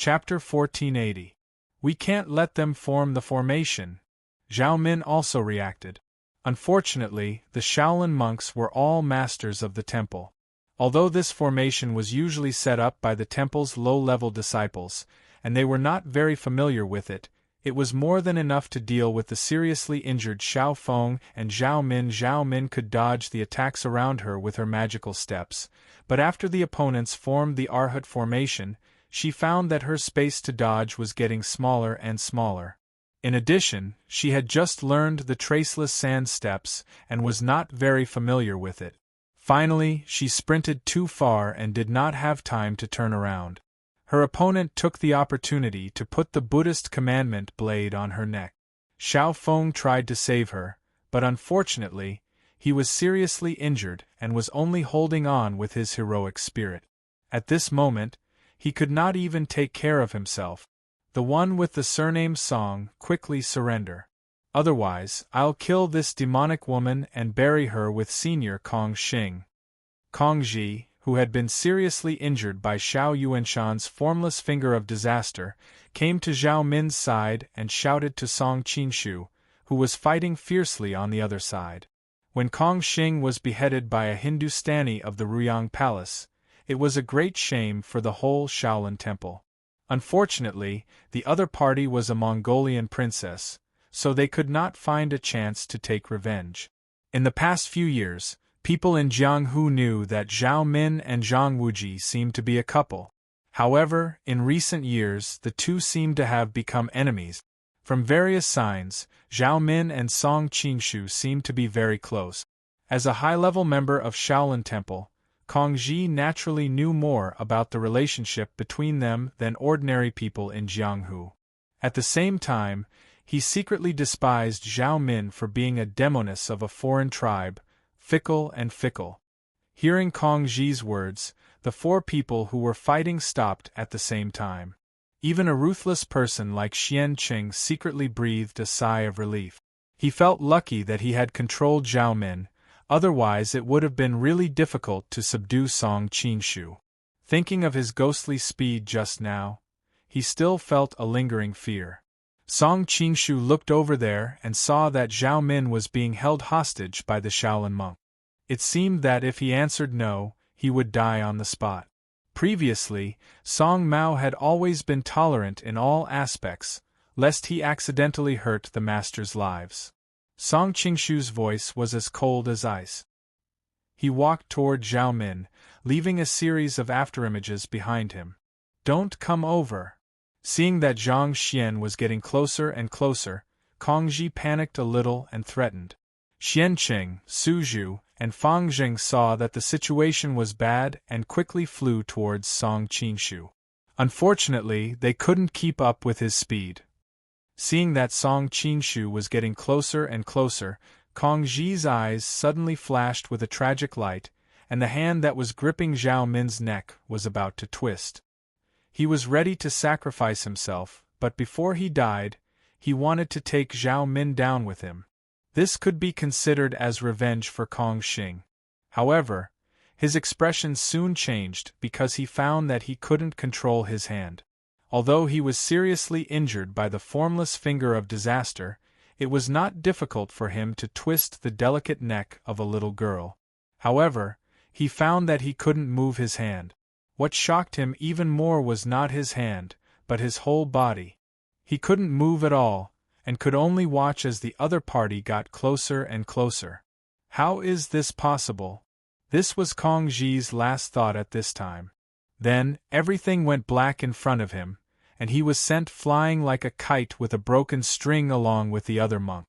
Chapter 1480. We can't let them form the formation. Zhao Min also reacted. Unfortunately, the Shaolin monks were all masters of the temple. Although this formation was usually set up by the temple's low-level disciples, and they were not very familiar with it, it was more than enough to deal with the seriously injured Xiao Feng and Zhao Min. Zhao Min could dodge the attacks around her with her magical steps, but after the opponents formed the Arhat formation, she found that her space to dodge was getting smaller and smaller. In addition, she had just learned the traceless sand steps and was not very familiar with it. Finally, she sprinted too far and did not have time to turn around. Her opponent took the opportunity to put the Buddhist commandment blade on her neck. Xiao Feng tried to save her, but unfortunately, he was seriously injured and was only holding on with his heroic spirit. At this moment, he could not even take care of himself. The one with the surname Song quickly surrender. Otherwise, I'll kill this demonic woman and bury her with Senior Kong Xing. Kong Ji, who had been seriously injured by Xiao Yuanshan's formless finger of disaster, came to Zhao Min's side and shouted to Song Qinshu, who was fighting fiercely on the other side. When Kong Xing was beheaded by a Hindustani of the Ruyang Palace, it was a great shame for the whole Shaolin Temple. Unfortunately, the other party was a Mongolian princess, so they could not find a chance to take revenge. In the past few years, people in Jianghu knew that Zhao Min and Zhang Wuji seemed to be a couple. However, in recent years the two seemed to have become enemies. From various signs, Zhao Min and Song Qinshu seemed to be very close. As a high-level member of Shaolin Temple, Kong Ji naturally knew more about the relationship between them than ordinary people in Jianghu. At the same time, he secretly despised Zhao Min for being a demoness of a foreign tribe, fickle and fickle. Hearing Kong Ji's words, the four people who were fighting stopped at the same time. Even a ruthless person like Xian Qing secretly breathed a sigh of relief. He felt lucky that he had controlled Zhao Min, otherwise it would have been really difficult to subdue Song Qinshu. Thinking of his ghostly speed just now, he still felt a lingering fear. Song Qinshu looked over there and saw that Zhao Min was being held hostage by the Shaolin monk. It seemed that if he answered no, he would die on the spot. Previously, Song Mao had always been tolerant in all aspects, lest he accidentally hurt the master's lives. Song Qinshu's voice was as cold as ice. He walked toward Zhao Min, leaving a series of afterimages behind him. "Don't come over." Seeing that Zhang Xian was getting closer and closer, Kong Ji panicked a little and threatened. Xian Qing, Su Zhu, and Fang Jing saw that the situation was bad and quickly flew towards Song Qinshu. Unfortunately, they couldn't keep up with his speed. Seeing that Song Qinshu was getting closer and closer, Kong Ji's eyes suddenly flashed with a tragic light, and the hand that was gripping Zhao Min's neck was about to twist. He was ready to sacrifice himself, but before he died, he wanted to take Zhao Min down with him. This could be considered as revenge for Kong Xing. However, his expression soon changed because he found that he couldn't control his hand. Although he was seriously injured by the formless finger of disaster, it was not difficult for him to twist the delicate neck of a little girl. However, he found that he couldn't move his hand. What shocked him even more was not his hand, but his whole body. He couldn't move at all, and could only watch as the other party got closer and closer. How is this possible? This was Kong Ji's last thought at this time. Then, everything went black in front of him, and he was sent flying like a kite with a broken string along with the other monk.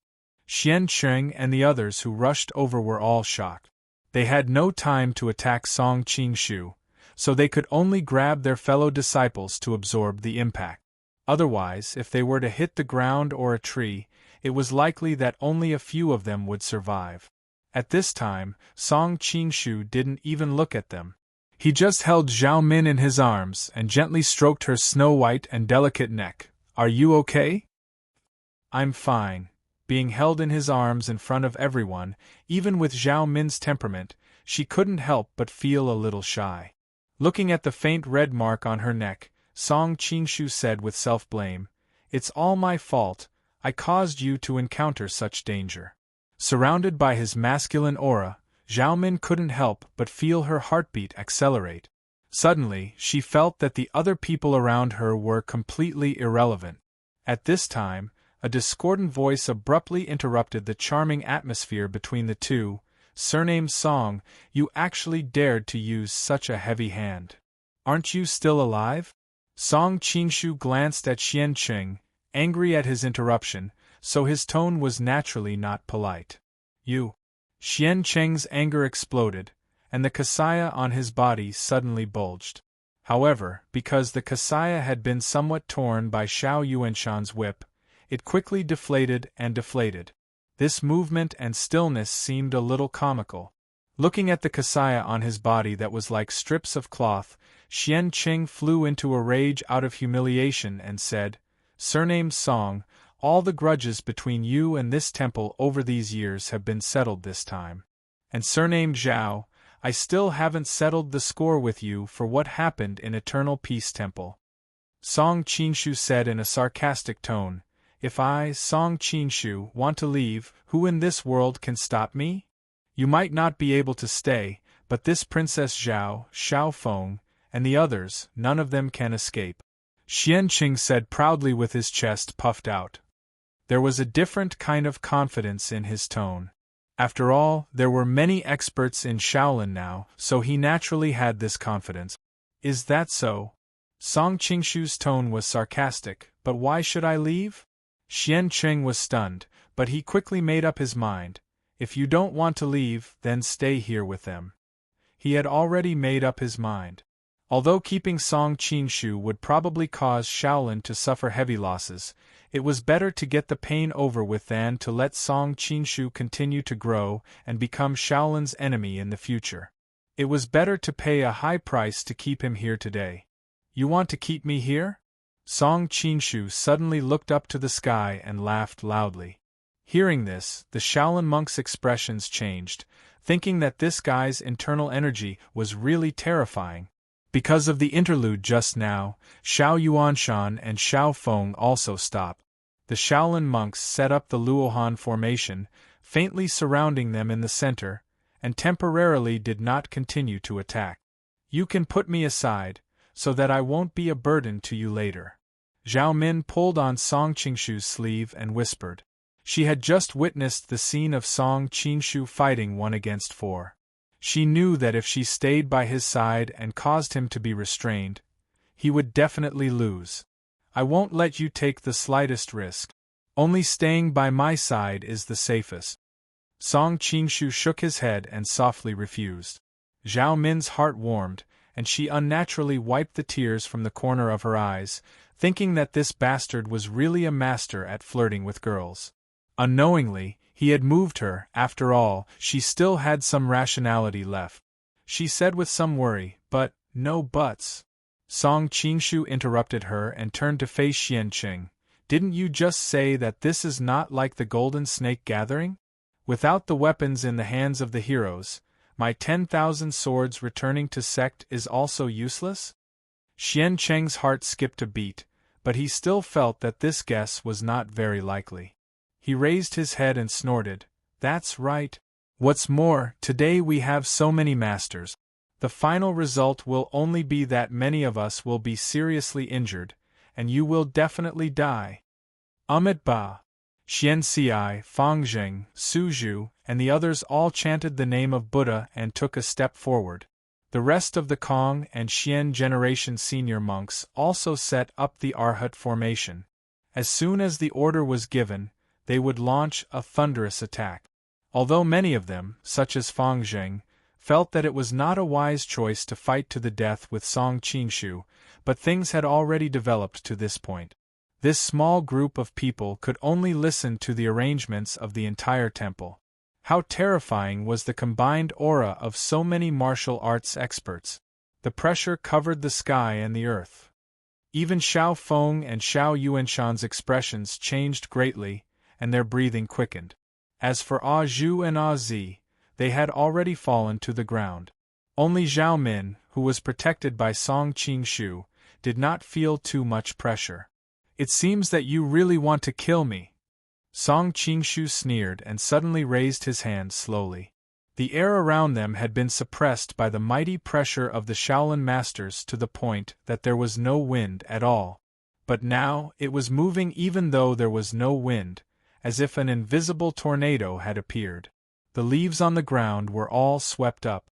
Xian Qing and the others who rushed over were all shocked. They had no time to attack Song Qinshu, so they could only grab their fellow disciples to absorb the impact. Otherwise, if they were to hit the ground or a tree, it was likely that only a few of them would survive. At this time, Song Qinshu didn't even look at them. He just held Zhao Min in his arms and gently stroked her snow-white and delicate neck. "Are you okay?" "I'm fine." Being held in his arms in front of everyone, even with Zhao Min's temperament, she couldn't help but feel a little shy. Looking at the faint red mark on her neck, Song Qingshu said with self-blame. It's all my fault, I caused you to encounter such danger. Surrounded by his masculine aura, Zhao Min couldn't help but feel her heartbeat accelerate. Suddenly, she felt that the other people around her were completely irrelevant. At this time, a discordant voice abruptly interrupted the charming atmosphere between the two. Surnamed Song, you actually dared to use such a heavy hand. Aren't you still alive? Song Qingshu glanced at Xian Qing, angry at his interruption, so his tone was naturally not polite. You. Xian Qing's anger exploded, and the kasaya on his body suddenly bulged. However, because the kasaya had been somewhat torn by Xiao Yuanshan's whip, it quickly deflated and deflated. This movement and stillness seemed a little comical. Looking at the kasaya on his body that was like strips of cloth, Xian Qing flew into a rage out of humiliation and said, Surnamed Song, all the grudges between you and this temple over these years have been settled this time. And surnamed Zhao, I still haven't settled the score with you for what happened in Eternal Peace Temple. Song Qingshu said in a sarcastic tone, If I, Song Qingshu, want to leave, who in this world can stop me? You might not be able to stay, but this Princess Zhao, Xiao Feng, and the others, none of them can escape. Xian Qing said proudly with his chest puffed out. There was a different kind of confidence in his tone. After all, there were many experts in Shaolin now, so he naturally had this confidence. Is that so? Song Qingshu's tone was sarcastic, but why should I leave? Xian Qing was stunned, but he quickly made up his mind. If you don't want to leave, then stay here with them. He had already made up his mind. Although keeping Song Qingshu would probably cause Shaolin to suffer heavy losses, it was better to get the pain over with than to let Song Qingshu continue to grow and become Shaolin's enemy in the future. It was better to pay a high price to keep him here today. You want to keep me here? Song Qingshu suddenly looked up to the sky and laughed loudly. Hearing this, the Shaolin monk's expressions changed, thinking that this guy's internal energy was really terrifying. Because of the interlude just now, Xiao Yuanshan and Xiao Feng also stopped. The Shaolin monks set up the Luohan formation, faintly surrounding them in the center, and temporarily did not continue to attack. You can put me aside, so that I won't be a burden to you later. Zhao Min pulled on Song Qingshu's sleeve and whispered. She had just witnessed the scene of Song Qingshu fighting 1 against 4. She knew that if she stayed by his side and caused him to be restrained, he would definitely lose. I won't let you take the slightest risk. Only staying by my side is the safest. Song Qingshu shook his head and softly refused. Zhao Min's heart warmed, and she unnaturally wiped the tears from the corner of her eyes, thinking that this bastard was really a master at flirting with girls. Unknowingly, he had moved her. After all, she still had some rationality left. She said with some worry, but, no buts. Song Qingshu interrupted her and turned to face Xian Qing. Didn't you just say that this is not like the Golden Snake Gathering? Without the weapons in the hands of the heroes, my 10,000 swords returning to sect is also useless? Xian Qing's heart skipped a beat, but he still felt that this guess was not very likely. He raised his head and snorted, That's right. What's more, today we have so many masters. The final result will only be that many of us will be seriously injured, and you will definitely die. Amit Ba, Xian Xi, Fang Zheng, Su Zhu, and the others all chanted the name of Buddha and took a step forward. The rest of the Kong and Xian generation senior monks also set up the Arhat formation. As soon as the order was given, they would launch a thunderous attack. Although many of them, such as Fang Zheng, felt that it was not a wise choice to fight to the death with Song Qingshu, but things had already developed to this point. This small group of people could only listen to the arrangements of the entire temple. How terrifying was the combined aura of so many martial arts experts. The pressure covered the sky and the earth. Even Xiao Feng and Xiao Yuanshan's expressions changed greatly, and their breathing quickened. As for Ah Zhu and Ah Zi, they had already fallen to the ground. Only Zhao Min, who was protected by Song Qingshu, did not feel too much pressure. "It seems that you really want to kill me." Song Qingshu sneered and suddenly raised his hand slowly. The air around them had been suppressed by the mighty pressure of the Shaolin masters to the point that there was no wind at all. But now, it was moving even though there was no wind, as if an invisible tornado had appeared. The leaves on the ground were all swept up.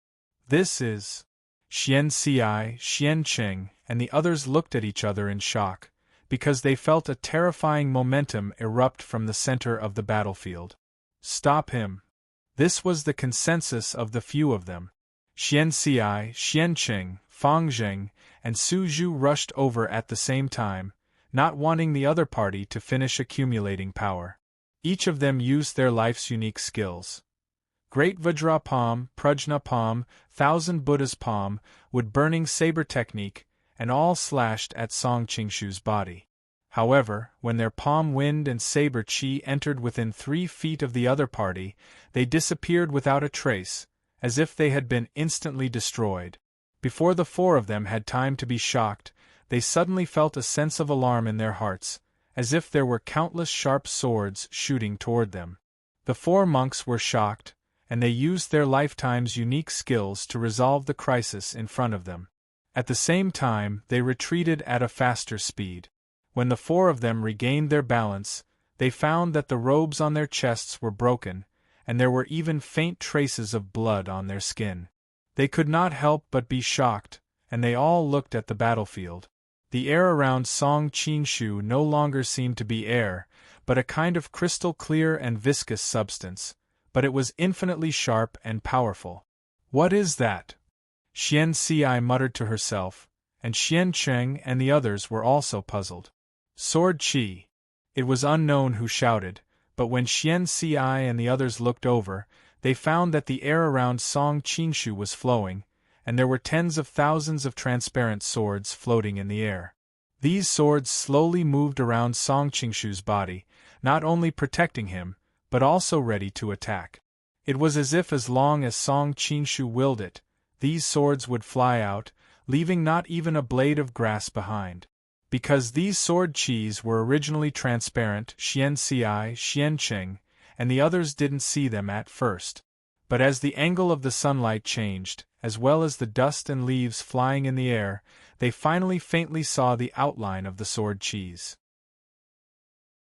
"This is..." Xian Xi, Xian Qing, and the others looked at each other in shock, because they felt a terrifying momentum erupt from the center of the battlefield. "Stop him!" This was the consensus of the few of them. Xian Xi, Xian Qing, Fang Zheng, and Su Zhu rushed over at the same time, not wanting the other party to finish accumulating power. Each of them used their life's unique skills. Great Vajra Palm, Prajna Palm, Thousand Buddha's Palm, wood-burning saber technique, and all slashed at Song Qingshu's body. However, when their palm wind and saber chi entered within 3 feet of the other party, they disappeared without a trace, as if they had been instantly destroyed. Before the 4 of them had time to be shocked, they suddenly felt a sense of alarm in their hearts, as if there were countless sharp swords shooting toward them. The 4 monks were shocked, and they used their lifetime's unique skills to resolve the crisis in front of them. At the same time, they retreated at a faster speed. When the 4 of them regained their balance, they found that the robes on their chests were broken, and there were even faint traces of blood on their skin. They could not help but be shocked, and they all looked at the battlefield. The air around Song Qingshu no longer seemed to be air, but a kind of crystal-clear and viscous substance, but it was infinitely sharp and powerful. "What is that?" Xian Xi muttered to herself, and Xian Cheng and the others were also puzzled. "Sword Qi." It was unknown who shouted, but when Xian Xi and the others looked over, they found that the air around Song Qingshu was flowing, and there were tens of thousands of transparent swords floating in the air. These swords slowly moved around Song Qingshu's body, not only protecting him, but also ready to attack. It was as long as Song Qingshu willed it, these swords would fly out, leaving not even a blade of grass behind. Because these sword qis were originally transparent, Xian Xi, Xian Qing, and the others didn't see them at first. But as the angle of the sunlight changed, as well as the dust and leaves flying in the air, they finally faintly saw the outline of the sword qis.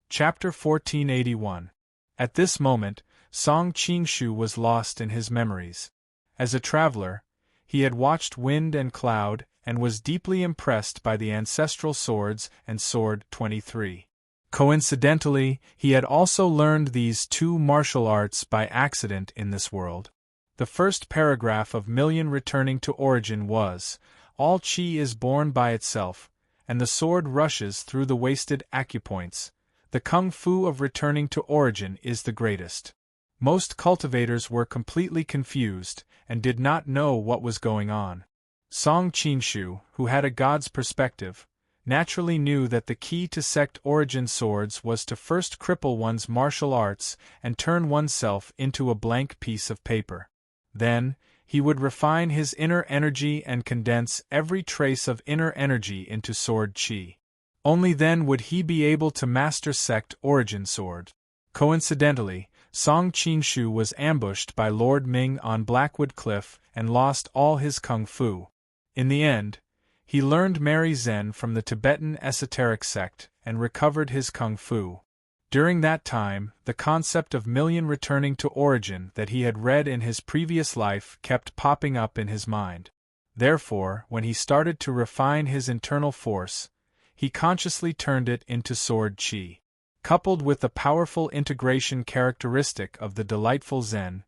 Chapter 1481. At this moment, Song Qingshu was lost in his memories. As a traveler, he had watched wind and cloud, and was deeply impressed by the ancestral swords and Sword 23. Coincidentally, he had also learned these 2 martial arts by accident in this world. The first paragraph of Million Returning to Origin was, "All chi is born by itself, and the sword rushes through the wasted acupoints. The kung fu of returning to origin is the greatest." Most cultivators were completely confused, and did not know what was going on. Song Qingshu, who had a god's perspective, naturally knew that the key to sect origin swords was to first cripple one's martial arts and turn oneself into a blank piece of paper. Then, he would refine his inner energy and condense every trace of inner energy into sword qi. Only then would he be able to master sect origin sword. Coincidentally, Song Qingshu was ambushed by Lord Ming on Blackwood Cliff and lost all his kung fu. In the end, he learned Mary Zen from the Tibetan esoteric sect and recovered his kung fu. During that time, the concept of Million Returning to Origin that he had read in his previous life kept popping up in his mind. Therefore, when he started to refine his internal force, he consciously turned it into sword qi. Coupled with the powerful integration characteristic of the delightful Zen,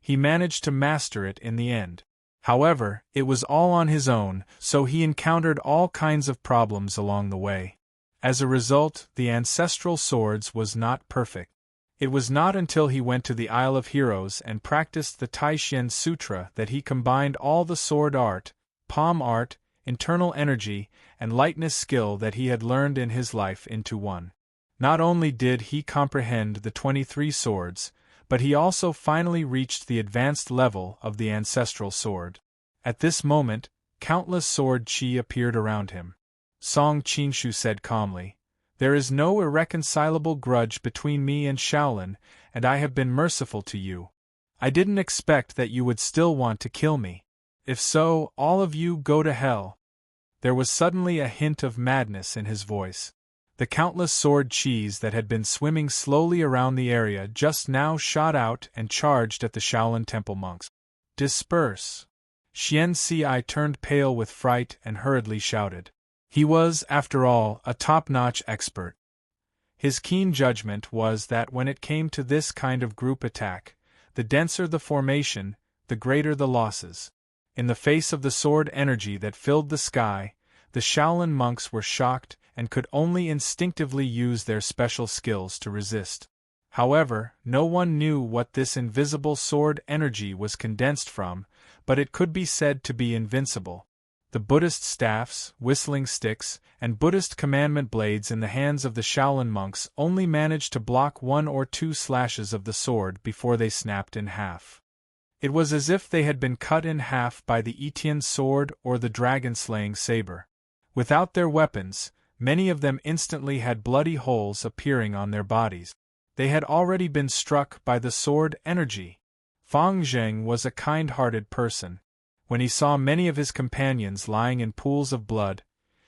he managed to master it in the end. However, it was all on his own, so he encountered all kinds of problems along the way. As a result, the ancestral swords was not perfect. It was not until he went to the Isle of Heroes and practiced the Taishen Sutra that he combined all the sword art, palm art, internal energy, and lightness skill that he had learned in his life into one. Not only did he comprehend the 23 swords, but he also finally reached the advanced level of the ancestral sword. At this moment, countless sword qi appeared around him. Song Qingshu said calmly. There is no irreconcilable grudge between me and Shaolin, and I have been merciful to you. I didn't expect that you would still want to kill me. If so, all of you go to hell. There was suddenly a hint of madness in his voice. The countless sword chis that had been swimming slowly around the area just now shot out and charged at the Shaolin Temple monks. Disperse! Xian Ci turned pale with fright and hurriedly shouted. He was, after all, a top-notch expert. His keen judgment was that when it came to this kind of group attack, the denser the formation, the greater the losses. In the face of the sword energy that filled the sky, the Shaolin monks were shocked and could only instinctively use their special skills to resist. However, no one knew what this invisible sword energy was condensed from, but it could be said to be invincible. The Buddhist staffs, whistling sticks, and Buddhist commandment blades in the hands of the Shaolin monks only managed to block 1 or 2 slashes of the sword before they snapped in half. It was as if they had been cut in half by the Etian sword or the dragon-slaying saber. Without their weapons, many of them instantly had bloody holes appearing on their bodies. They had already been struck by the sword energy. Fang Zheng was a kind-hearted person. When he saw many of his companions lying in pools of blood,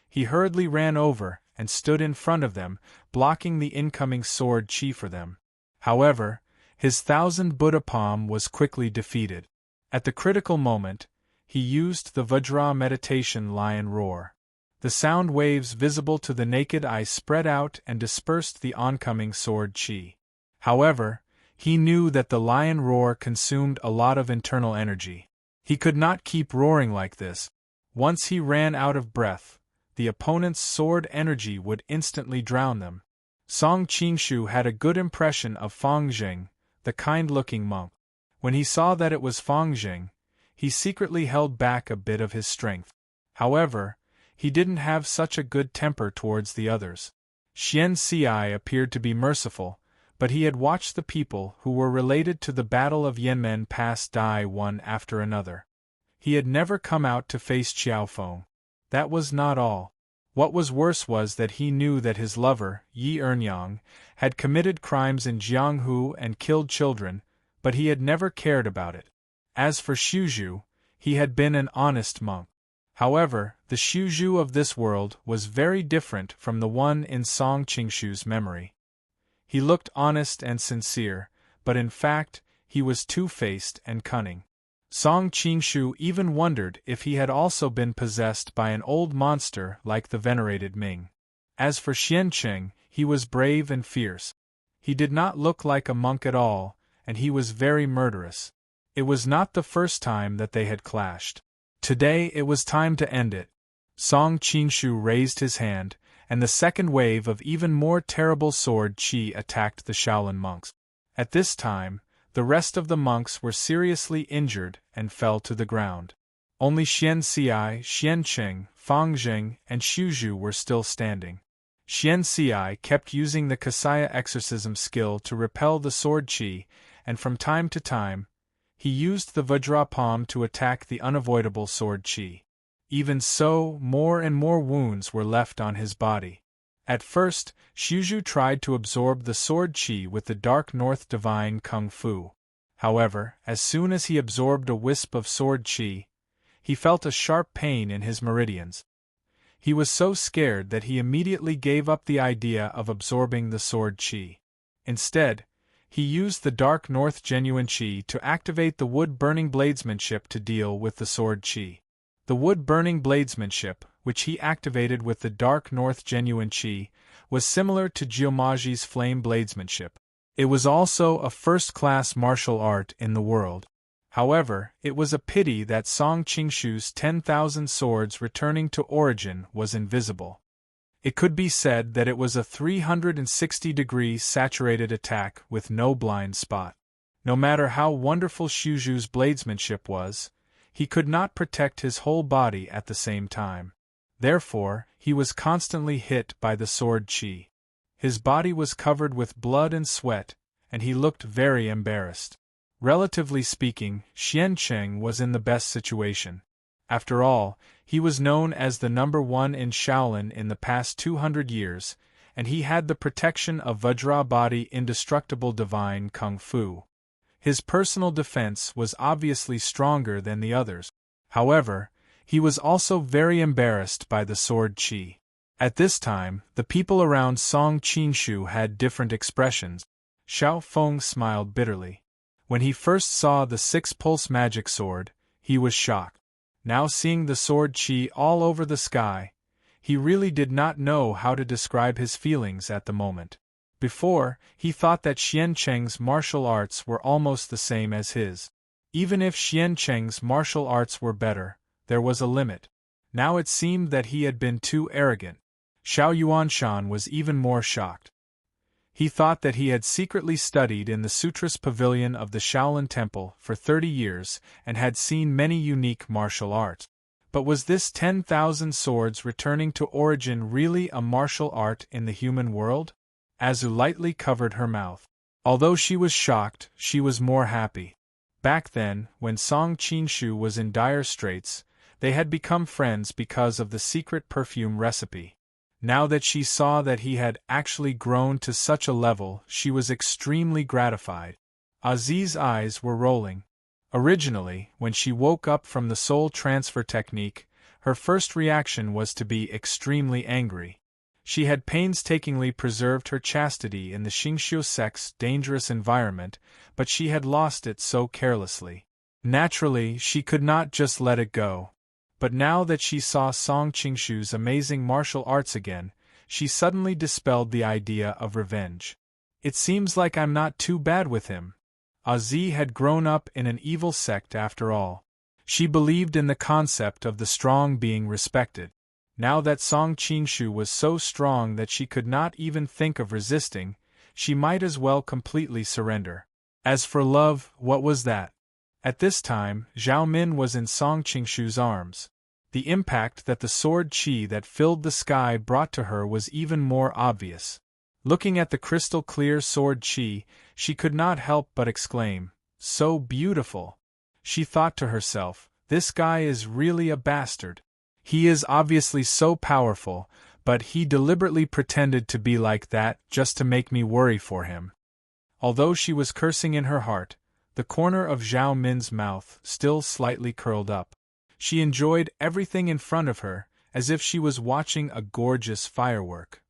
he hurriedly ran over and stood in front of them, blocking the incoming sword chi for them. However, his 1000 Buddha palm was quickly defeated. At the critical moment, he used the Vajra meditation lion roar. The sound waves visible to the naked eye spread out and dispersed the oncoming sword chi. However, he knew that the lion roar consumed a lot of internal energy. He could not keep roaring like this. Once he ran out of breath, the opponent's sword energy would instantly drown them. Song Qingshu had a good impression of Fang Zheng, the kind-looking monk. When he saw that it was Fang Zheng, he secretly held back a bit of his strength. However, he didn't have such a good temper towards the others. Xian Ci appeared to be merciful, but he had watched the people who were related to the Battle of Yanmen pass die one after another. He had never come out to face Qiaofeng. That was not all. What was worse was that he knew that his lover, Yi Ernyang, had committed crimes in Jianghu and killed children, but he had never cared about it. As for Shuzhu, he had been an honest monk. However, the Shuzhu of this world was very different from the one in Song Qingshu's memory. He looked honest and sincere, but in fact, he was two-faced and cunning. Song Qingshu even wondered if he had also been possessed by an old monster like the venerated Ming. As for Xiancheng, he was brave and fierce. He did not look like a monk at all, and he was very murderous. It was not the first time that they had clashed. Today it was time to end it. Song Qingshu raised his hand, and the second wave of even more terrible sword chi attacked the Shaolin monks. At this time, the rest of the monks were seriously injured and fell to the ground. Only Xian Ci, Xiancheng, Fang Zheng, and Shuzhu were still standing. Xian Ci kept using the Kasaya exorcism skill to repel the sword chi, and from time to time, he used the Vajra palm to attack the unavoidable sword chi. Even so, more and more wounds were left on his body. At first, Shuzhu tried to absorb the sword chi with the Dark North Divine Kung Fu. However, as soon as he absorbed a wisp of sword chi, he felt a sharp pain in his meridians. He was so scared that he immediately gave up the idea of absorbing the sword chi. Instead, he used the Dark North Genuine Chi to activate the wood-burning bladesmanship to deal with the sword chi. The wood-burning bladesmanship, which he activated with the Dark North Genuine Chi, was similar to Jiumaji's flame bladesmanship. It was also a first-class martial art in the world. However, it was a pity that Song Qingshu's 10,000 swords returning to origin was invisible. It could be said that it was a 360-degree saturated attack with no blind spot. No matter how wonderful Shuzhu's bladesmanship was, he could not protect his whole body at the same time. Therefore, he was constantly hit by the sword chi. His body was covered with blood and sweat, and he looked very embarrassed. Relatively speaking, Xiancheng was in the best situation. After all, he was known as the #1 in Shaolin in the past 200 years, and he had the protection of Vajra body indestructible divine Kung Fu. His personal defense was obviously stronger than the others. However, he was also very embarrassed by the sword qi. At this time, the people around Song Qinshu had different expressions. Xiao Feng smiled bitterly. When he first saw the 6-pulse magic sword, he was shocked. Now seeing the sword qi all over the sky, he really did not know how to describe his feelings at the moment. Before, he thought that Xiancheng's martial arts were almost the same as his. Even if Xiancheng's martial arts were better, there was a limit. Now it seemed that he had been too arrogant. Xiao Yuanshan was even more shocked. He thought that he had secretly studied in the Sutras Pavilion of the Shaolin Temple for 30 years and had seen many unique martial arts. But was this 10,000 swords returning to origin really a martial art in the human world? Azu lightly covered her mouth. Although she was shocked, she was more happy. Back then, when Song Qinshu was in dire straits, they had become friends because of the secret perfume recipe. Now that she saw that he had actually grown to such a level, she was extremely gratified. Aziz's eyes were rolling. Originally, when she woke up from the soul transfer technique, her first reaction was to be extremely angry. She had painstakingly preserved her chastity in the Xingqiu sect's dangerous environment, but she had lost it so carelessly. Naturally, she could not just let it go. But now that she saw Song Qingshu's amazing martial arts again, she suddenly dispelled the idea of revenge. It seems like I'm not too bad with him. Aziz had grown up in an evil sect after all. She believed in the concept of the strong being respected. Now that Song Qinshu was so strong that she could not even think of resisting, she might as well completely surrender. As for love, what was that? At this time, Zhao Min was in Song Qingshu's arms. The impact that the sword qi that filled the sky brought to her was even more obvious. Looking at the crystal-clear sword qi, she could not help but exclaim, "So beautiful!" She thought to herself, "This guy is really a bastard. He is obviously so powerful, but he deliberately pretended to be like that just to make me worry for him." Although she was cursing in her heart, the corner of Zhao Min's mouth still slightly curled up. She enjoyed everything in front of her, as if she was watching a gorgeous firework.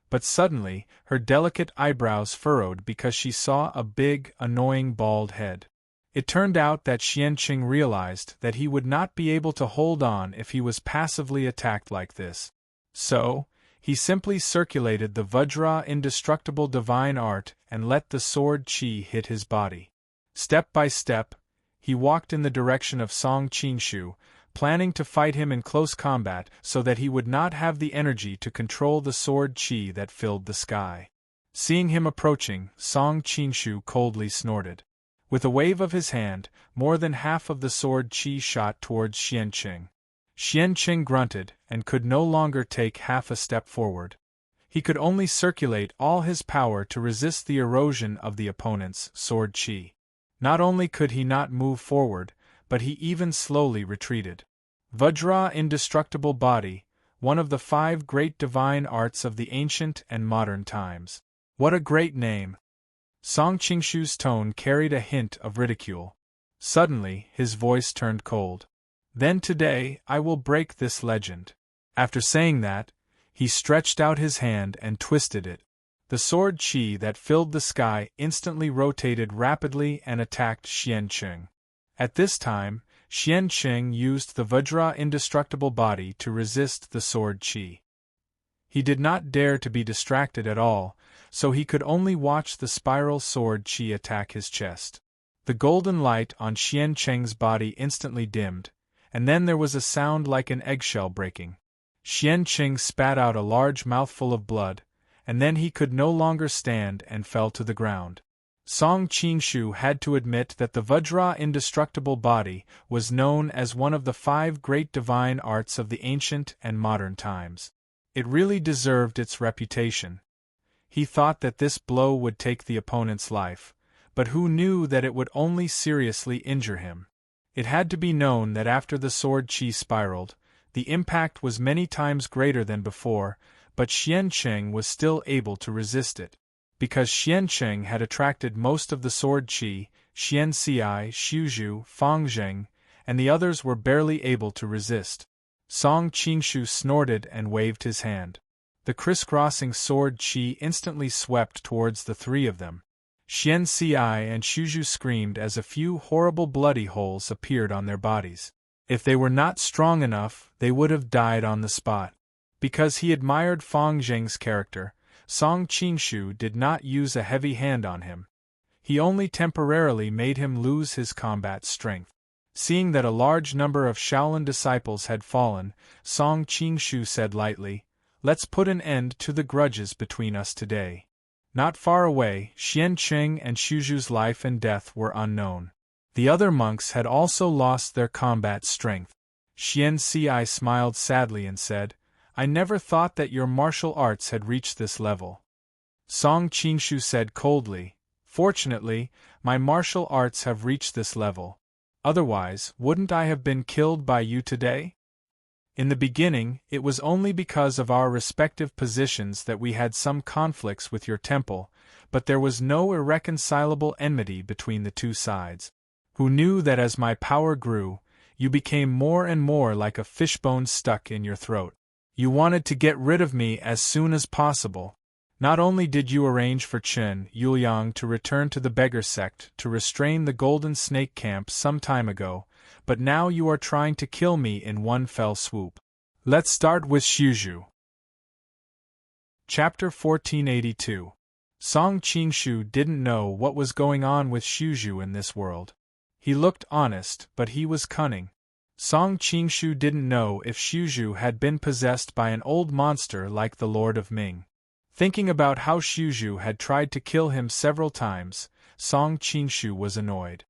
But suddenly, her delicate eyebrows furrowed because she saw a big, annoying bald head. It turned out that Xianqing realized that he would not be able to hold on if he was passively attacked like this. So, he simply circulated the Vajra indestructible divine art and let the sword qi hit his body. Step by step, he walked in the direction of Song Qinshu, planning to fight him in close combat so that he would not have the energy to control the sword qi that filled the sky. Seeing him approaching, Song Qinshu coldly snorted. With a wave of his hand, more than half of the sword qi shot towards Xianqing. Xianqing grunted and could no longer take half a step forward. He could only circulate all his power to resist the erosion of the opponent's sword qi. Not only could he not move forward, but he even slowly retreated. Vajra indestructible body, one of the 5 great divine arts of the ancient and modern times. What a great name! Song Qingshu's tone carried a hint of ridicule. Suddenly, his voice turned cold. Then today, I will break this legend. After saying that, he stretched out his hand and twisted it. The sword qi that filled the sky instantly rotated rapidly and attacked Xianqing. At this time, Xianqing used the Vajra indestructible body to resist the sword qi. He did not dare to be distracted at all, so he could only watch the spiral sword qi attack his chest. The golden light on Xianqing's body instantly dimmed, and then there was a sound like an eggshell breaking. Xianqing spat out a large mouthful of blood, and then he could no longer stand and fell to the ground. Song Qinshu had to admit that the Vajra indestructible body was known as one of the 5 great divine arts of the ancient and modern times. It really deserved its reputation. He thought that this blow would take the opponent's life, but who knew that it would only seriously injure him? It had to be known that after the sword qi spiraled, the impact was many times greater than before, but Xiancheng was still able to resist it. Because Xiancheng had attracted most of the sword qi, Xianxi, Xuzhu, Fangzheng, and the others were barely able to resist. Song Qingshu snorted and waved his hand. The crisscrossing sword qi instantly swept towards the three of them. Xianxi and Xuzhu screamed as a few horrible bloody holes appeared on their bodies. If they were not strong enough, they would have died on the spot. Because he admired Fang Zheng's character, Song Qingshu did not use a heavy hand on him. He only temporarily made him lose his combat strength. Seeing that a large number of Shaolin disciples had fallen, Song Qingshu said lightly, "Let's put an end to the grudges between us today." Not far away, Xiancheng and Xuzhu's life and death were unknown. The other monks had also lost their combat strength. Xianxi smiled sadly and said, "I never thought that your martial arts had reached this level." Song Qingshu said coldly, "Fortunately, my martial arts have reached this level. Otherwise, wouldn't I have been killed by you today? In the beginning, it was only because of our respective positions that we had some conflicts with your temple, but there was no irreconcilable enmity between the two sides. Who knew that as my power grew, you became more and more like a fishbone stuck in your throat. You wanted to get rid of me as soon as possible. Not only did you arrange for Chen Yuliang to return to the beggar sect to restrain the Golden Snake camp some time ago, but now you are trying to kill me in one fell swoop. Let's start with Xuzhu." Chapter 1482. Song Qingshu didn't know what was going on with Xuzhu in this world. He looked honest, but he was cunning. Song Qingshu didn't know if Xuzhu had been possessed by an old monster like the Lord of Ming. Thinking about how Xuzhu had tried to kill him several times, Song Qingshu was annoyed.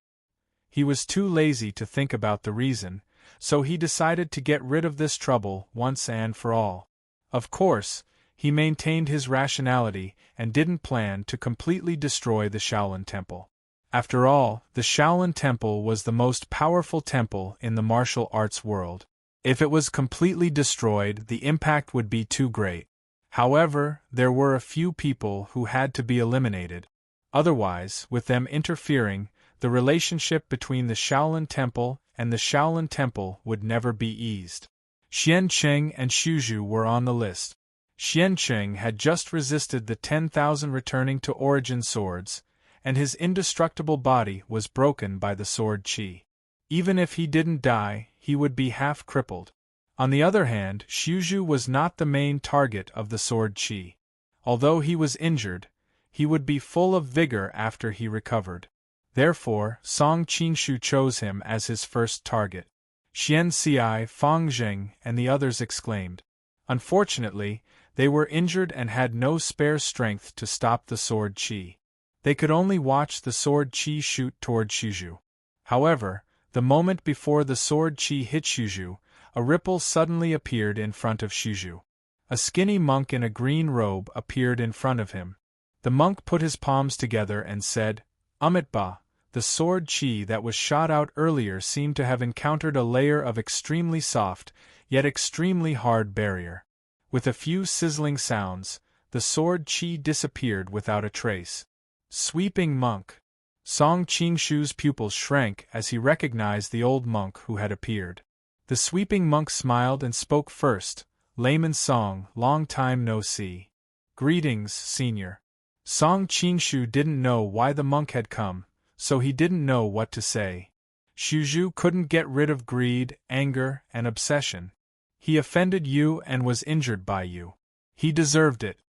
He was too lazy to think about the reason, so he decided to get rid of this trouble once and for all. Of course, he maintained his rationality and didn't plan to completely destroy the Shaolin Temple. After all, the Shaolin Temple was the most powerful temple in the martial arts world. If it was completely destroyed, the impact would be too great. However, there were a few people who had to be eliminated. Otherwise, with them interfering, the relationship between the Shaolin Temple and the Shaolin Temple would never be eased. Xiancheng and Xuzhu were on the list. Xiancheng had just resisted the 10,000 returning to origin swords, and his indestructible body was broken by the sword qi. Even if he didn't die, he would be half crippled. On the other hand, Xuzhu was not the main target of the sword qi. Although he was injured, he would be full of vigor after he recovered. Therefore, Song Qingshu chose him as his first target. Xianxi, Fangzheng, and the others exclaimed. Unfortunately, they were injured and had no spare strength to stop the sword qi. They could only watch the sword qi shoot toward Xuzhu. However, the moment before the sword qi hit Xuzhu, a ripple suddenly appeared in front of Xuzhu. A skinny monk in a green robe appeared in front of him. The monk put his palms together and said, "Amitba." The sword qi that was shot out earlier seemed to have encountered a layer of extremely soft, yet extremely hard barrier. With a few sizzling sounds, the sword qi disappeared without a trace. Sweeping monk. Song Qingshu's pupils shrank as he recognized the old monk who had appeared. The sweeping monk smiled and spoke first. "Layman Song, long time no see." "Greetings, senior." Song Qingshu didn't know why the monk had come, so he didn't know what to say. Xuzhu couldn't get rid of greed, anger, and obsession. He offended you and was injured by you. He deserved it.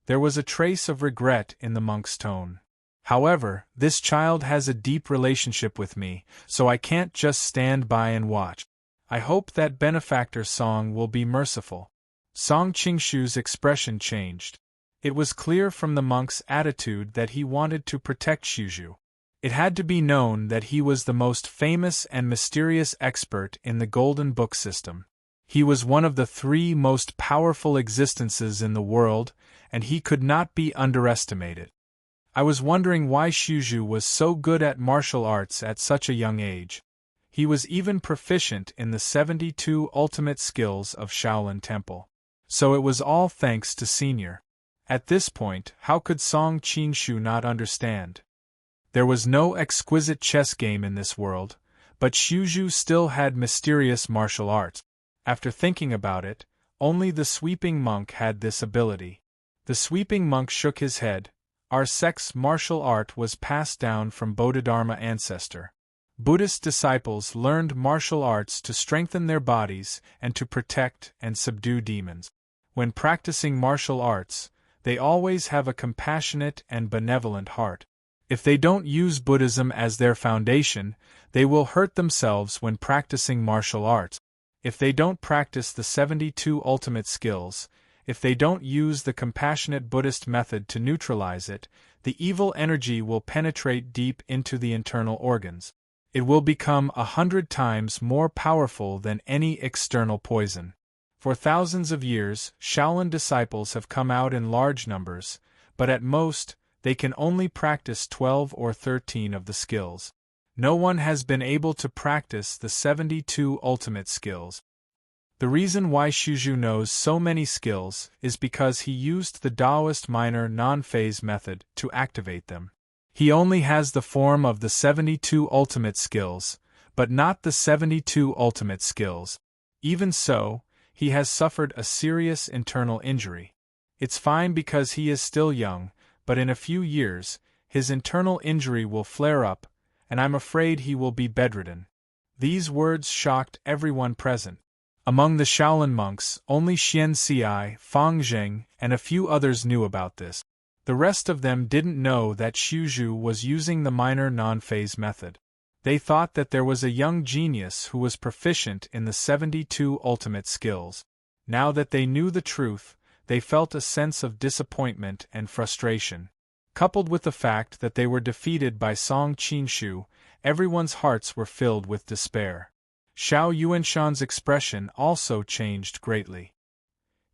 There was a trace of regret in the monk's tone. However, this child has a deep relationship with me, so I can't just stand by and watch. I hope that benefactor Song will be merciful. Song Qingshu's expression changed. It was clear from the monk's attitude that he wanted to protect Xuzhu. It had to be known that he was the most famous and mysterious expert in the Golden Book system. He was one of the 3 most powerful existences in the world, and he could not be underestimated. I was wondering why Xuzhu was so good at martial arts at such a young age. He was even proficient in the 72 ultimate skills of Shaolin Temple. So it was all thanks to Senior. At this point, how could Song Qinshu not understand? There was no exquisite chess game in this world, but Shuju still had mysterious martial arts. After thinking about it, only the sweeping monk had this ability. The sweeping monk shook his head. Our sect's martial art was passed down from Bodhidharma ancestor. Buddhist disciples learned martial arts to strengthen their bodies and to protect and subdue demons. When practicing martial arts, they always have a compassionate and benevolent heart. If they don't use Buddhism as their foundation, they will hurt themselves when practicing martial arts. If they don't practice the 72 ultimate skills, if they don't use the compassionate Buddhist method to neutralize it, the evil energy will penetrate deep into the internal organs. It will become 100 times more powerful than any external poison. For thousands of years, Shaolin disciples have come out in large numbers, but at most, they can only practice 12 or 13 of the skills. No one has been able to practice the 72 ultimate skills. The reason why Shuju knows so many skills is because he used the Taoist minor non-phase method to activate them. He only has the form of the 72 ultimate skills, but not the 72 ultimate skills. Even so, he has suffered a serious internal injury. It's fine because he is still young, but in a few years, his internal injury will flare up, and I'm afraid he will be bedridden. These words shocked everyone present. Among the Shaolin monks, only Xian Xi, Fang Zheng, and a few others knew about this. The rest of them didn't know that Shuju was using the minor non-phase method. They thought that there was a young genius who was proficient in the 72 ultimate skills. Now that they knew the truth, they felt a sense of disappointment and frustration. Coupled with the fact that they were defeated by Song Qinshu, everyone's hearts were filled with despair. Xiao Yuanshan's expression also changed greatly.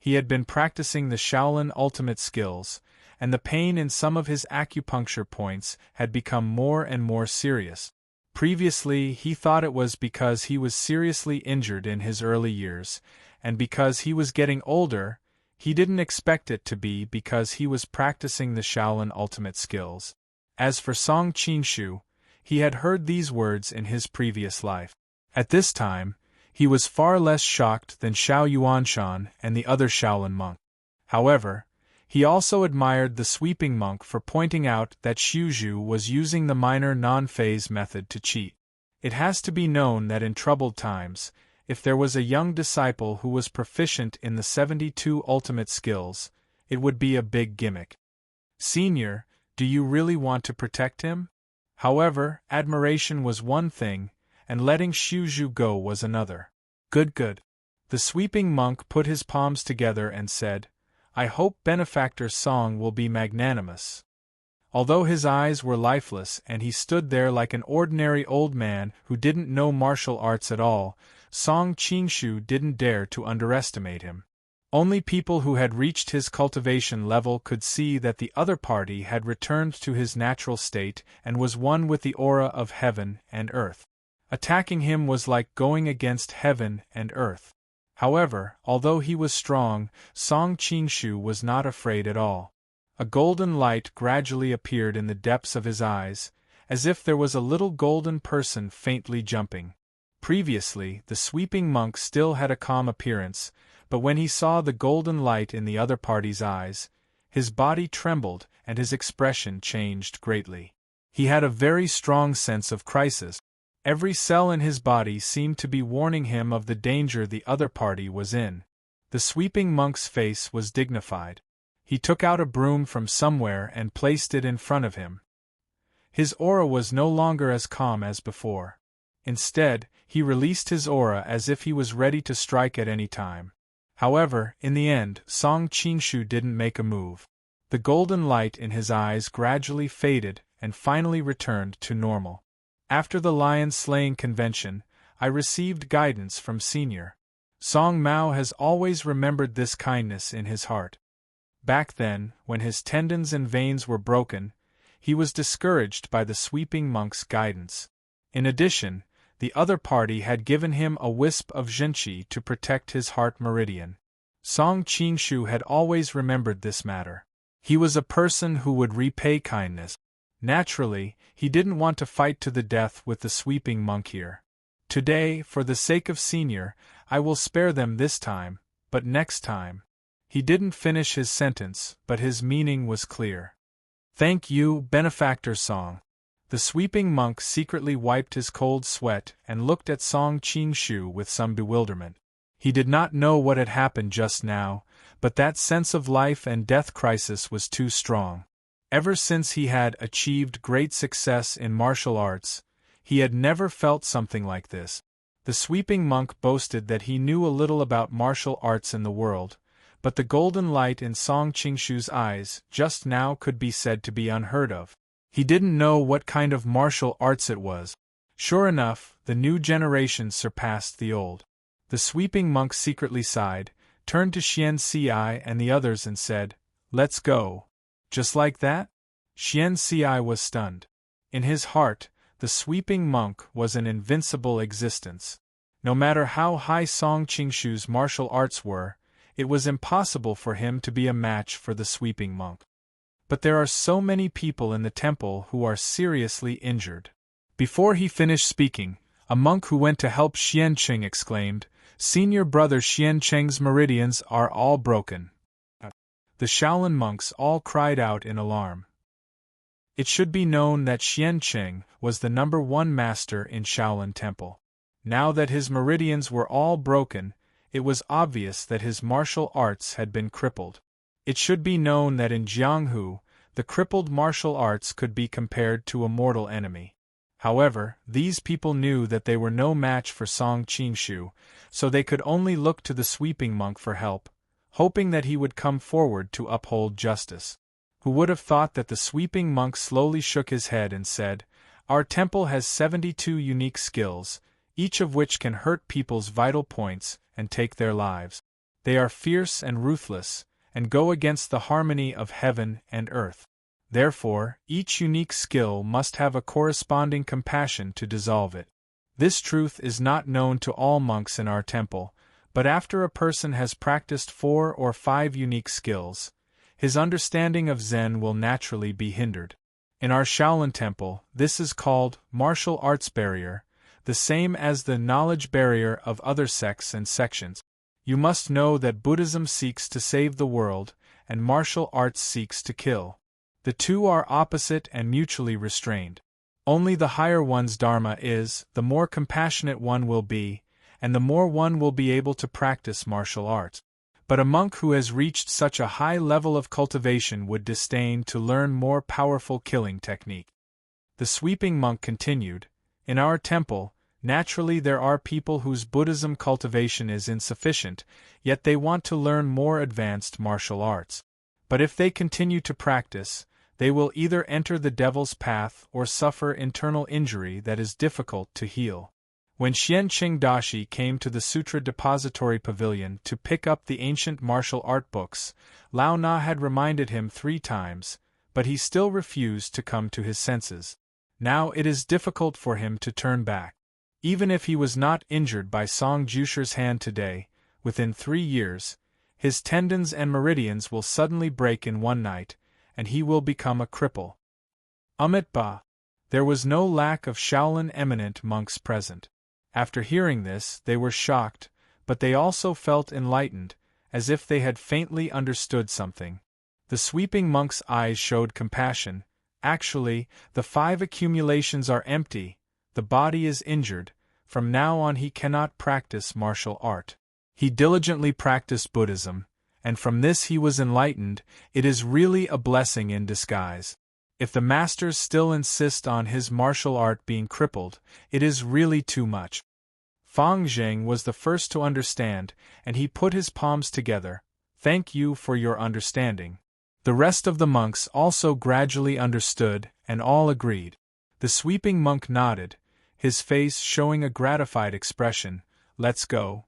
He had been practicing the Shaolin ultimate skills, and the pain in some of his acupuncture points had become more and more serious. Previously, he thought it was because he was seriously injured in his early years, and because he was getting older, he didn't expect it to be because he was practicing the Shaolin ultimate skills. As for Song Qinshu, he had heard these words in his previous life. At this time, he was far less shocked than Xiao Yuanshan and the other Shaolin monk. However, he also admired the sweeping monk for pointing out that Shuju was using the minor non-phase method to cheat. It has to be known that in troubled times, if there was a young disciple who was proficient in the 72 ultimate skills, it would be a big gimmick. Senior, do you really want to protect him? However, admiration was one thing, and letting Shuju go was another. Good. The sweeping monk put his palms together and said, I hope Benefactor Song will be magnanimous. Although his eyes were lifeless and he stood there like an ordinary old man who didn't know martial arts at all, Song Qinshu didn't dare to underestimate him. Only people who had reached his cultivation level could see that the other party had returned to his natural state and was one with the aura of heaven and earth. Attacking him was like going against heaven and earth. However, although he was strong, Song Qinshu was not afraid at all. A golden light gradually appeared in the depths of his eyes, as if there was a little golden person faintly jumping. Previously, the sweeping monk still had a calm appearance, but when he saw the golden light in the other party's eyes, his body trembled and his expression changed greatly. He had a very strong sense of crisis. Every cell in his body seemed to be warning him of the danger the other party was in. The sweeping monk's face was dignified. He took out a broom from somewhere and placed it in front of him. His aura was no longer as calm as before. Instead, he released his aura as if he was ready to strike at any time. However, in the end, Song Qinshu didn't make a move. The golden light in his eyes gradually faded and finally returned to normal. After the lion-slaying convention, I received guidance from Senior. Song Mao has always remembered this kindness in his heart. Back then, when his tendons and veins were broken, he was discouraged by the sweeping monk's guidance. In addition, the other party had given him a wisp of zhenqi to protect his heart meridian. Song Qingshu had always remembered this matter. He was a person who would repay kindness. Naturally, he didn't want to fight to the death with the sweeping monk here. Today, for the sake of Senior, I will spare them this time, but next time. He didn't finish his sentence, but his meaning was clear. Thank you, Benefactor Song. The sweeping monk secretly wiped his cold sweat and looked at Song Qingshu with some bewilderment. He did not know what had happened just now, but that sense of life and death crisis was too strong. Ever since he had achieved great success in martial arts, he had never felt something like this. The sweeping monk boasted that he knew a little about martial arts in the world, but the golden light in Song Qingshu's eyes just now could be said to be unheard of. He didn't know what kind of martial arts it was. Sure enough, the new generation surpassed the old. The sweeping monk secretly sighed, turned to Xian Ci and the others and said, "Let's go." Just like that? Xian Ci was stunned. In his heart, the sweeping monk was an invincible existence. No matter how high Song Qingshu's martial arts were, it was impossible for him to be a match for the sweeping monk. But there are so many people in the temple who are seriously injured. Before he finished speaking, a monk who went to help Xian Cheng exclaimed, "Senior brother Xian Cheng's meridians are all broken." The Shaolin monks all cried out in alarm. It should be known that Xian Cheng was the #1 master in Shaolin Temple. Now that his meridians were all broken, it was obvious that his martial arts had been crippled. It should be known that in Jianghu, the crippled martial arts could be compared to a mortal enemy. However, these people knew that they were no match for Song Qingshu, so they could only look to the sweeping monk for help, hoping that he would come forward to uphold justice. Who would have thought that the sweeping monk slowly shook his head and said, "Our temple has 72 unique skills, each of which can hurt people's vital points and take their lives. They are fierce and ruthless, and go against the harmony of heaven and earth. Therefore, each unique skill must have a corresponding compassion to dissolve it. This truth is not known to all monks in our temple, but after a person has practiced 4 or 5 unique skills, his understanding of Zen will naturally be hindered. In our Shaolin temple, this is called martial arts barrier, the same as the knowledge barrier of other sects and sections. You must know that Buddhism seeks to save the world, and martial arts seeks to kill. The two are opposite and mutually restrained. Only the higher one's dharma is, the more compassionate one will be, and the more one will be able to practice martial arts. But a monk who has reached such a high level of cultivation would disdain to learn more powerful killing technique. The sweeping monk continued, "In our temple, naturally there are people whose Buddhism cultivation is insufficient, yet they want to learn more advanced martial arts. But if they continue to practice, they will either enter the devil's path or suffer internal injury that is difficult to heal." When Xian Qingdashi came to the Sutra Depository Pavilion to pick up the ancient martial art books, Lao Na had reminded him 3 times, but he still refused to come to his senses. Now it is difficult for him to turn back. Even if he was not injured by Song Jusher's hand today, within 3 years, his tendons and meridians will suddenly break in one night, and he will become a cripple. Ba. There was no lack of Shaolin eminent monks present. After hearing this, they were shocked, but they also felt enlightened, as if they had faintly understood something. The sweeping monk's eyes showed compassion. Actually, the 5 accumulations are empty, the body is injured, from now on he cannot practice martial art. He diligently practiced Buddhism, and from this he was enlightened. It is really a blessing in disguise. If the masters still insist on his martial art being crippled, it is really too much. Fang Zheng was the first to understand, and he put his palms together. "Thank you for your understanding." The rest of the monks also gradually understood, and all agreed. The sweeping monk nodded, his face showing a gratified expression. "Let's go."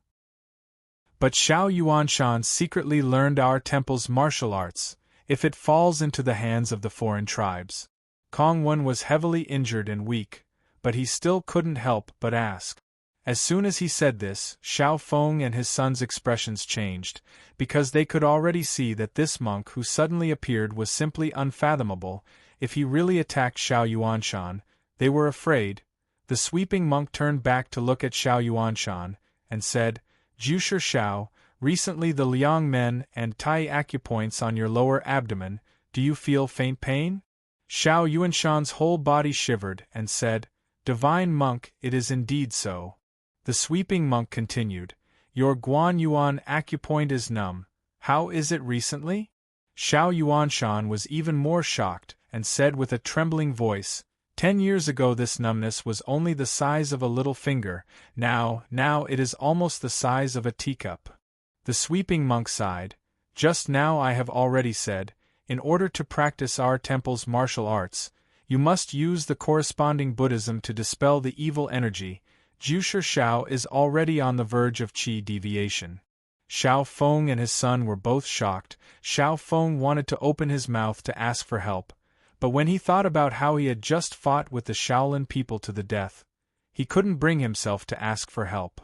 But Xiao Yuanshan secretly learned our temple's martial arts, if it falls into the hands of the foreign tribes. Kong Wen was heavily injured and weak, but he still couldn't help but ask. As soon as he said this, Xiao Feng and his son's expressions changed, because they could already see that this monk who suddenly appeared was simply unfathomable. If he really attacked Xiao Yuanshan, they were afraid. The sweeping monk turned back to look at Xiao Yuanshan, and said, "Jusher Xiao, recently the Liang men and Tai acupoints on your lower abdomen, do you feel faint pain?" Xiao Yuanshan's whole body shivered and said, "Divine monk, it is indeed so." The sweeping monk continued, "Your Guan Yuan acupoint is numb. How is it recently?" Xiao Yuanshan was even more shocked, and said with a trembling voice, 10 years ago this numbness was only the size of a little finger, now it is almost the size of a teacup." The sweeping monk sighed, "Just now I have already said, in order to practice our temple's martial arts, you must use the corresponding Buddhism to dispel the evil energy. Jusher Xiao is already on the verge of qi deviation." Xiao Feng and his son were both shocked. Xiao Feng wanted to open his mouth to ask for help, but when he thought about how he had just fought with the Shaolin people to the death, he couldn't bring himself to ask for help.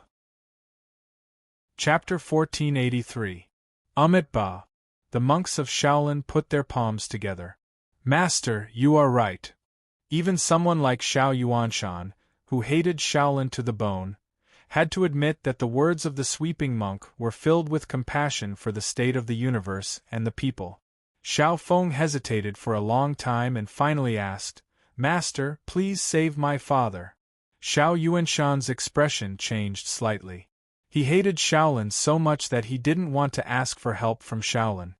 Chapter 1483. Amit Ba. The monks of Shaolin put their palms together. "Master, you are right." Even someone like Xiao Yuanshan, who hated Shaolin to the bone, had to admit that the words of the sweeping monk were filled with compassion for the state of the universe and the people. Xiao Feng hesitated for a long time and finally asked, "Master, please save my father." Xiao Yuanshan's expression changed slightly. He hated Shaolin so much that he didn't want to ask for help from Shaolin.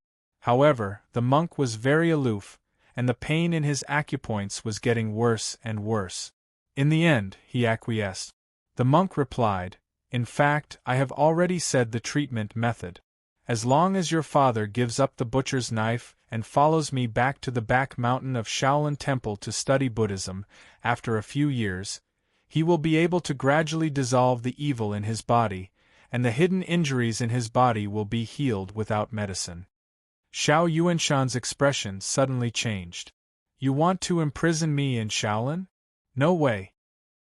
However, the monk was very aloof, and the pain in his acupoints was getting worse and worse. In the end, he acquiesced. The monk replied, "In fact, I have already said the treatment method. As long as your father gives up the butcher's knife and follows me back to the back mountain of Shaolin Temple to study Buddhism, after a few years, he will be able to gradually dissolve the evil in his body, and the hidden injuries in his body will be healed without medicine." Xiao Yuanshan's expression suddenly changed. "You want to imprison me in Shaolin? No way."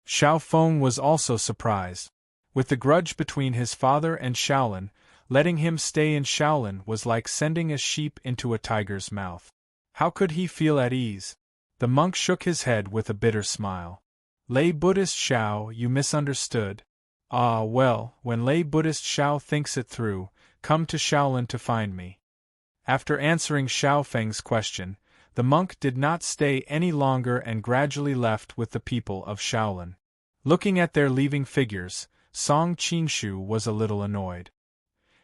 Xiao Feng was also surprised. With the grudge between his father and Shaolin, letting him stay in Shaolin was like sending a sheep into a tiger's mouth. How could he feel at ease? The monk shook his head with a bitter smile. "Lay Buddhist Xiao, you misunderstood. Ah well, when lay Buddhist Xiao thinks it through, come to Shaolin to find me." After answering Xiao Feng's question, the monk did not stay any longer and gradually left with the people of Shaolin. Looking at their leaving figures, Song Qingshu was a little annoyed.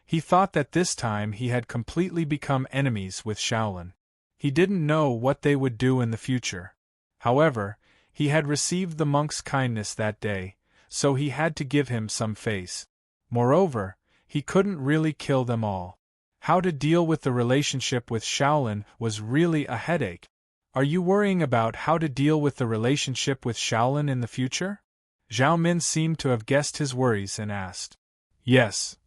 He thought that this time he had completely become enemies with Shaolin. He didn't know what they would do in the future. However, he had received the monk's kindness that day, so he had to give him some face. Moreover, he couldn't really kill them all. How to deal with the relationship with Shaolin was really a headache. "Are you worrying about how to deal with the relationship with Shaolin in the future?" Zhao Min seemed to have guessed his worries and asked. "Yes."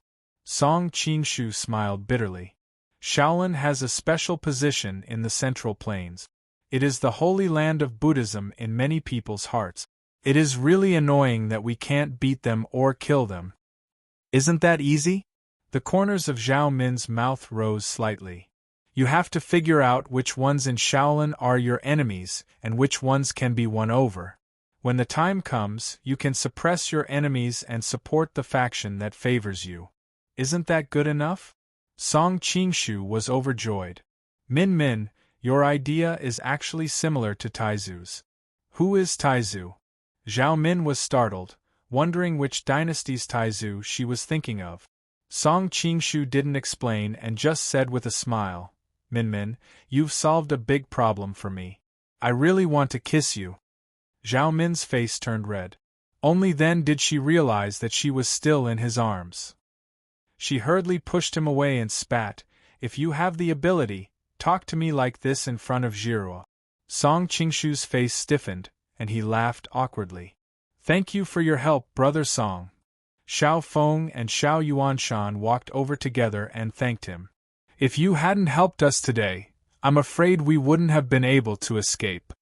Song Qingshu smiled bitterly. "Shaolin has a special position in the Central Plains. It is the holy land of Buddhism in many people's hearts. It is really annoying that we can't beat them or kill them." "Isn't that easy?" The corners of Zhao Min's mouth rose slightly. "You have to figure out which ones in Shaolin are your enemies and which ones can be won over. When the time comes, you can suppress your enemies and support the faction that favors you. Isn't that good enough?" Song Qingshu was overjoyed. Min, your idea is actually similar to Taizu's." "Who is Taizu?" Zhao Min was startled, wondering which dynasty's Taizu she was thinking of. Song Qingshu didn't explain and just said with a smile, Min, you've solved a big problem for me. I really want to kiss you." Zhao Min's face turned red. Only then did she realize that she was still in his arms. She hurriedly pushed him away and spat, "If you have the ability, talk to me like this in front of Zhiro." Song Qingshu's face stiffened, and he laughed awkwardly. "Thank you for your help, Brother Song." Xiao Feng and Xiao Yuanshan walked over together and thanked him. "If you hadn't helped us today, I'm afraid we wouldn't have been able to escape."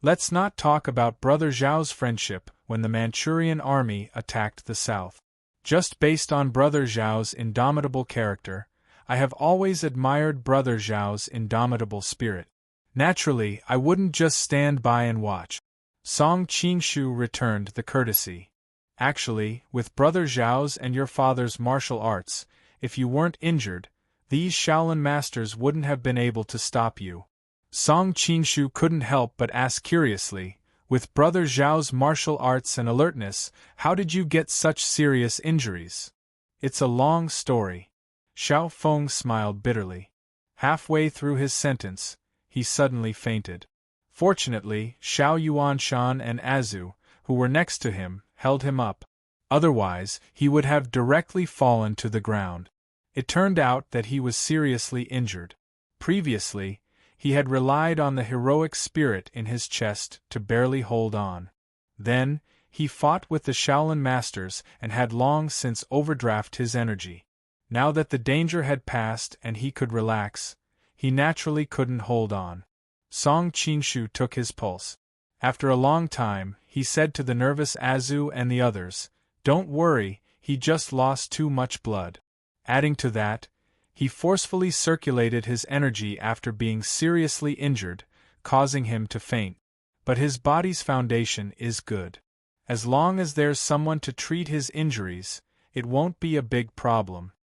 Let's not talk about Brother Zhao's friendship when the Manchurian army attacked the south. Just based on Brother Zhao's indomitable character, I have always admired Brother Zhao's indomitable spirit. Naturally, I wouldn't just stand by and watch. Song Qingshu returned the courtesy. Actually, with Brother Zhao's and your father's martial arts, if you weren't injured, these Shaolin masters wouldn't have been able to stop you. Song Qingshu couldn't help but ask curiously, with Brother Zhao's martial arts and alertness, how did you get such serious injuries? It's a long story. Xiao Feng smiled bitterly. Halfway through his sentence, he suddenly fainted. Fortunately, Xiao Yuanshan and Azu, who were next to him, held him up. Otherwise, he would have directly fallen to the ground. It turned out that he was seriously injured. Previously, he had relied on the heroic spirit in his chest to barely hold on. Then, he fought with the Shaolin masters and had long since overdrafted his energy. Now that the danger had passed and he could relax, he naturally couldn't hold on. Song Qingshu took his pulse. After a long time, he said to the nervous Azu and the others, "Don't worry, he just lost too much blood." Adding to that, he forcefully circulated his energy after being seriously injured, causing him to faint. But his body's foundation is good. As long as there's someone to treat his injuries, it won't be a big problem.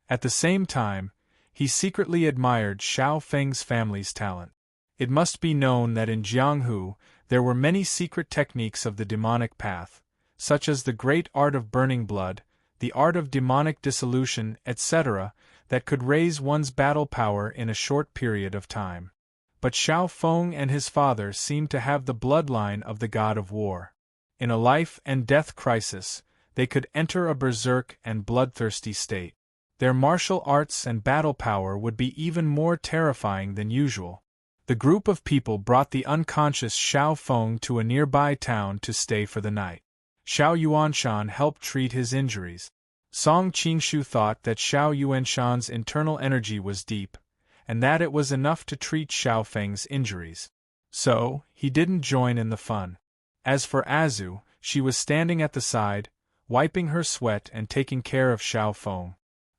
At the same time, he secretly admired Xiao Feng's family's talent. It must be known that in Jianghu, there were many secret techniques of the demonic path, such as the great art of burning blood, the art of demonic dissolution, etc., that could raise one's battle power in a short period of time. But Xiao Feng and his father seemed to have the bloodline of the god of war. In a life-and-death crisis, they could enter a berserk and bloodthirsty state. Their martial arts and battle power would be even more terrifying than usual. The group of people brought the unconscious Xiao Feng to a nearby town to stay for the night. Xiao Yuanshan helped treat his injuries. Song Qingshu thought that Xiao Yuanshan's internal energy was deep, and that it was enough to treat Xiao Feng's injuries. So, he didn't join in the fun. As for Azu, she was standing at the side, wiping her sweat and taking care of Xiao Feng.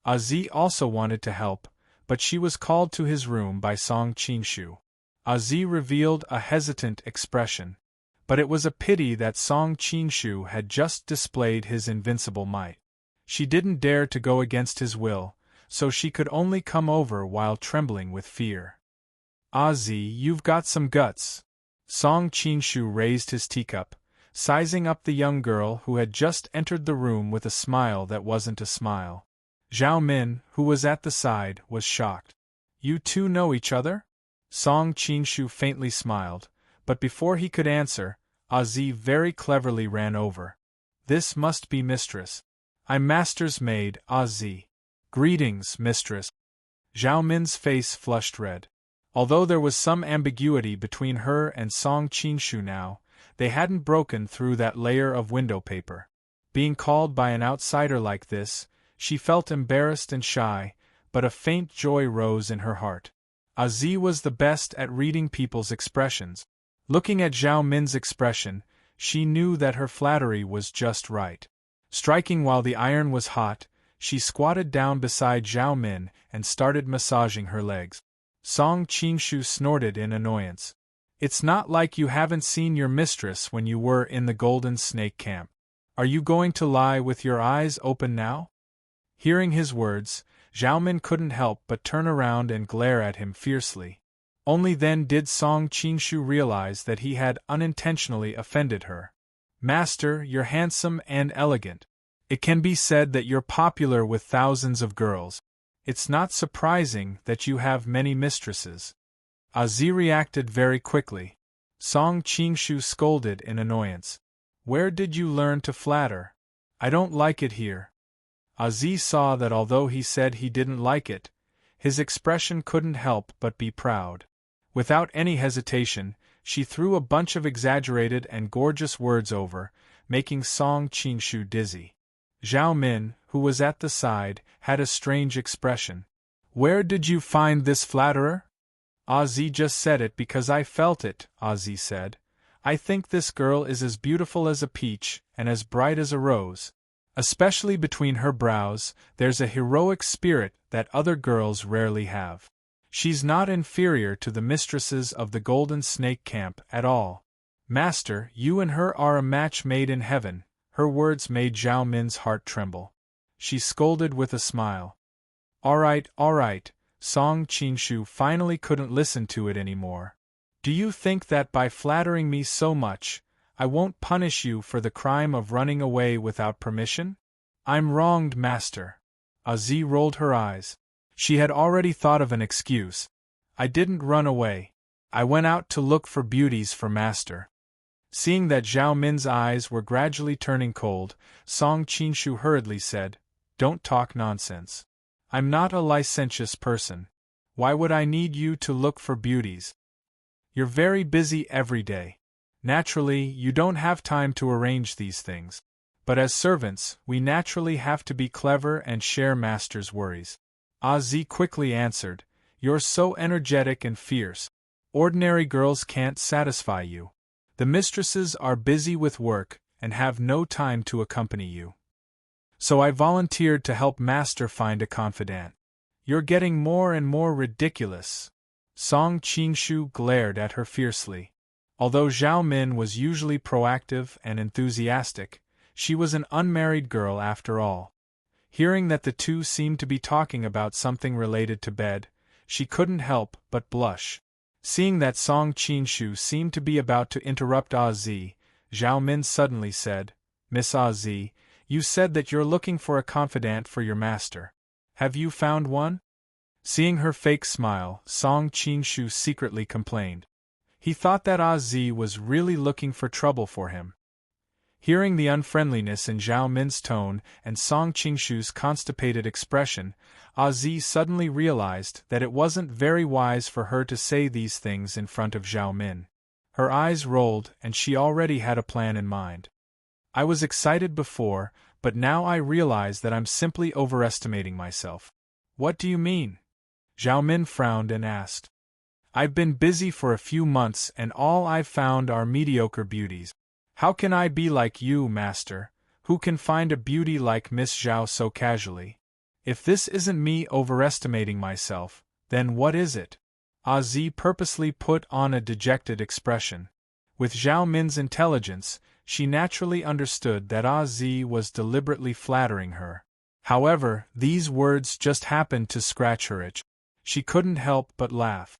Azi also wanted to help, but she was called to his room by Song Qingshu. Azi revealed a hesitant expression. But it was a pity that Song Qingshu had just displayed his invincible might. She didn't dare to go against his will, so she could only come over while trembling with fear. "Azi, you've got some guts." Song Qingshu raised his teacup, sizing up the young girl who had just entered the room with a smile that wasn't a smile. Zhao Min, who was at the side, was shocked. "You two know each other?" Song Qingshu faintly smiled, but before he could answer, Azi very cleverly ran over. "This must be Mistress. I'm Master's maid, Azi." "Greetings, Mistress." Zhao Min's face flushed red. Although there was some ambiguity between her and Song Qingshu now, they hadn't broken through that layer of window paper. Being called by an outsider like this, she felt embarrassed and shy, but a faint joy rose in her heart. Azi was the best at reading people's expressions. Looking at Zhao Min's expression, she knew that her flattery was just right. Striking while the iron was hot, she squatted down beside Zhao Min and started massaging her legs. Song Qingshu snorted in annoyance. "It's not like you haven't seen your mistress when you were in the Golden Snake Camp. Are you going to lie with your eyes open now?" Hearing his words, Zhao Min couldn't help but turn around and glare at him fiercely. Only then did Song Qingshu realize that he had unintentionally offended her. "Master, you're handsome and elegant. It can be said that you're popular with thousands of girls. It's not surprising that you have many mistresses." Azi reacted very quickly. Song Qingshu scolded in annoyance. "Where did you learn to flatter? I don't like it here." Azi saw that although he said he didn't like it, his expression couldn't help but be proud. Without any hesitation, she threw a bunch of exaggerated and gorgeous words over, making Song Qingshu dizzy. Zhao Min, who was at the side, had a strange expression. "Where did you find this flatterer?" "Azi just said it because I felt it," Azi said. I think this girl is as beautiful as a peach and as bright as a rose. Especially between her brows, there's a heroic spirit that other girls rarely have. She's not inferior to the mistresses of the Golden Snake Camp at all. Master, you and her are a match made in heaven. Her words made Zhao Min's heart tremble. She scolded with a smile. All right, Song Qinshu finally couldn't listen to it anymore. Do you think that by flattering me so much, I won't punish you for the crime of running away without permission? I'm wronged, master. Azi rolled her eyes. She had already thought of an excuse. I didn't run away. I went out to look for beauties for master. Seeing that Zhao Min's eyes were gradually turning cold, Song Qinshu hurriedly said, Don't talk nonsense. I'm not a licentious person. Why would I need you to look for beauties? You're very busy every day. Naturally, you don't have time to arrange these things. But as servants, we naturally have to be clever and share master's worries. Azi quickly answered, You're so energetic and fierce. Ordinary girls can't satisfy you. The mistresses are busy with work and have no time to accompany you. So I volunteered to help master find a confidant. You're getting more and more ridiculous. Song Qinshu glared at her fiercely. Although Zhao Min was usually proactive and enthusiastic, she was an unmarried girl after all. Hearing that the two seemed to be talking about something related to bed, she couldn't help but blush. Seeing that Song Qinshu seemed to be about to interrupt Azi, Zhao Min suddenly said, Miss Azi, you said that you're looking for a confidant for your master. Have you found one? Seeing her fake smile, Song Qinshu secretly complained. He thought that Azi was really looking for trouble for him. Hearing the unfriendliness in Zhao Min's tone and Song Qinshu's constipated expression, Azi suddenly realized that it wasn't very wise for her to say these things in front of Zhao Min. Her eyes rolled and she already had a plan in mind. I was excited before, but now I realize that I'm simply overestimating myself. What do you mean? Zhao Min frowned and asked. I've been busy for a few months and all I've found are mediocre beauties. How can I be like you, master, who can find a beauty like Miss Zhao so casually? If this isn't me overestimating myself, then what is it? Azi purposely put on a dejected expression. With Zhao Min's intelligence, she naturally understood that Azi was deliberately flattering her. However, these words just happened to scratch her itch. She couldn't help but laugh.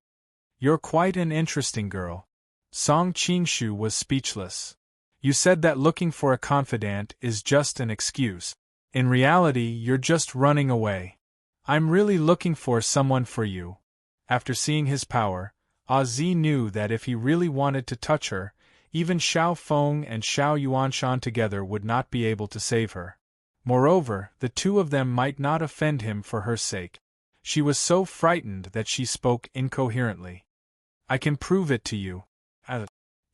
You're quite an interesting girl. Song Qinshu was speechless. You said that looking for a confidant is just an excuse. In reality, you're just running away. I'm really looking for someone for you. After seeing his power, Azi knew that if he really wanted to touch her, even Xiao Feng and Xiao Yuanshan together would not be able to save her. Moreover, the two of them might not offend him for her sake. She was so frightened that she spoke incoherently. I can prove it to you.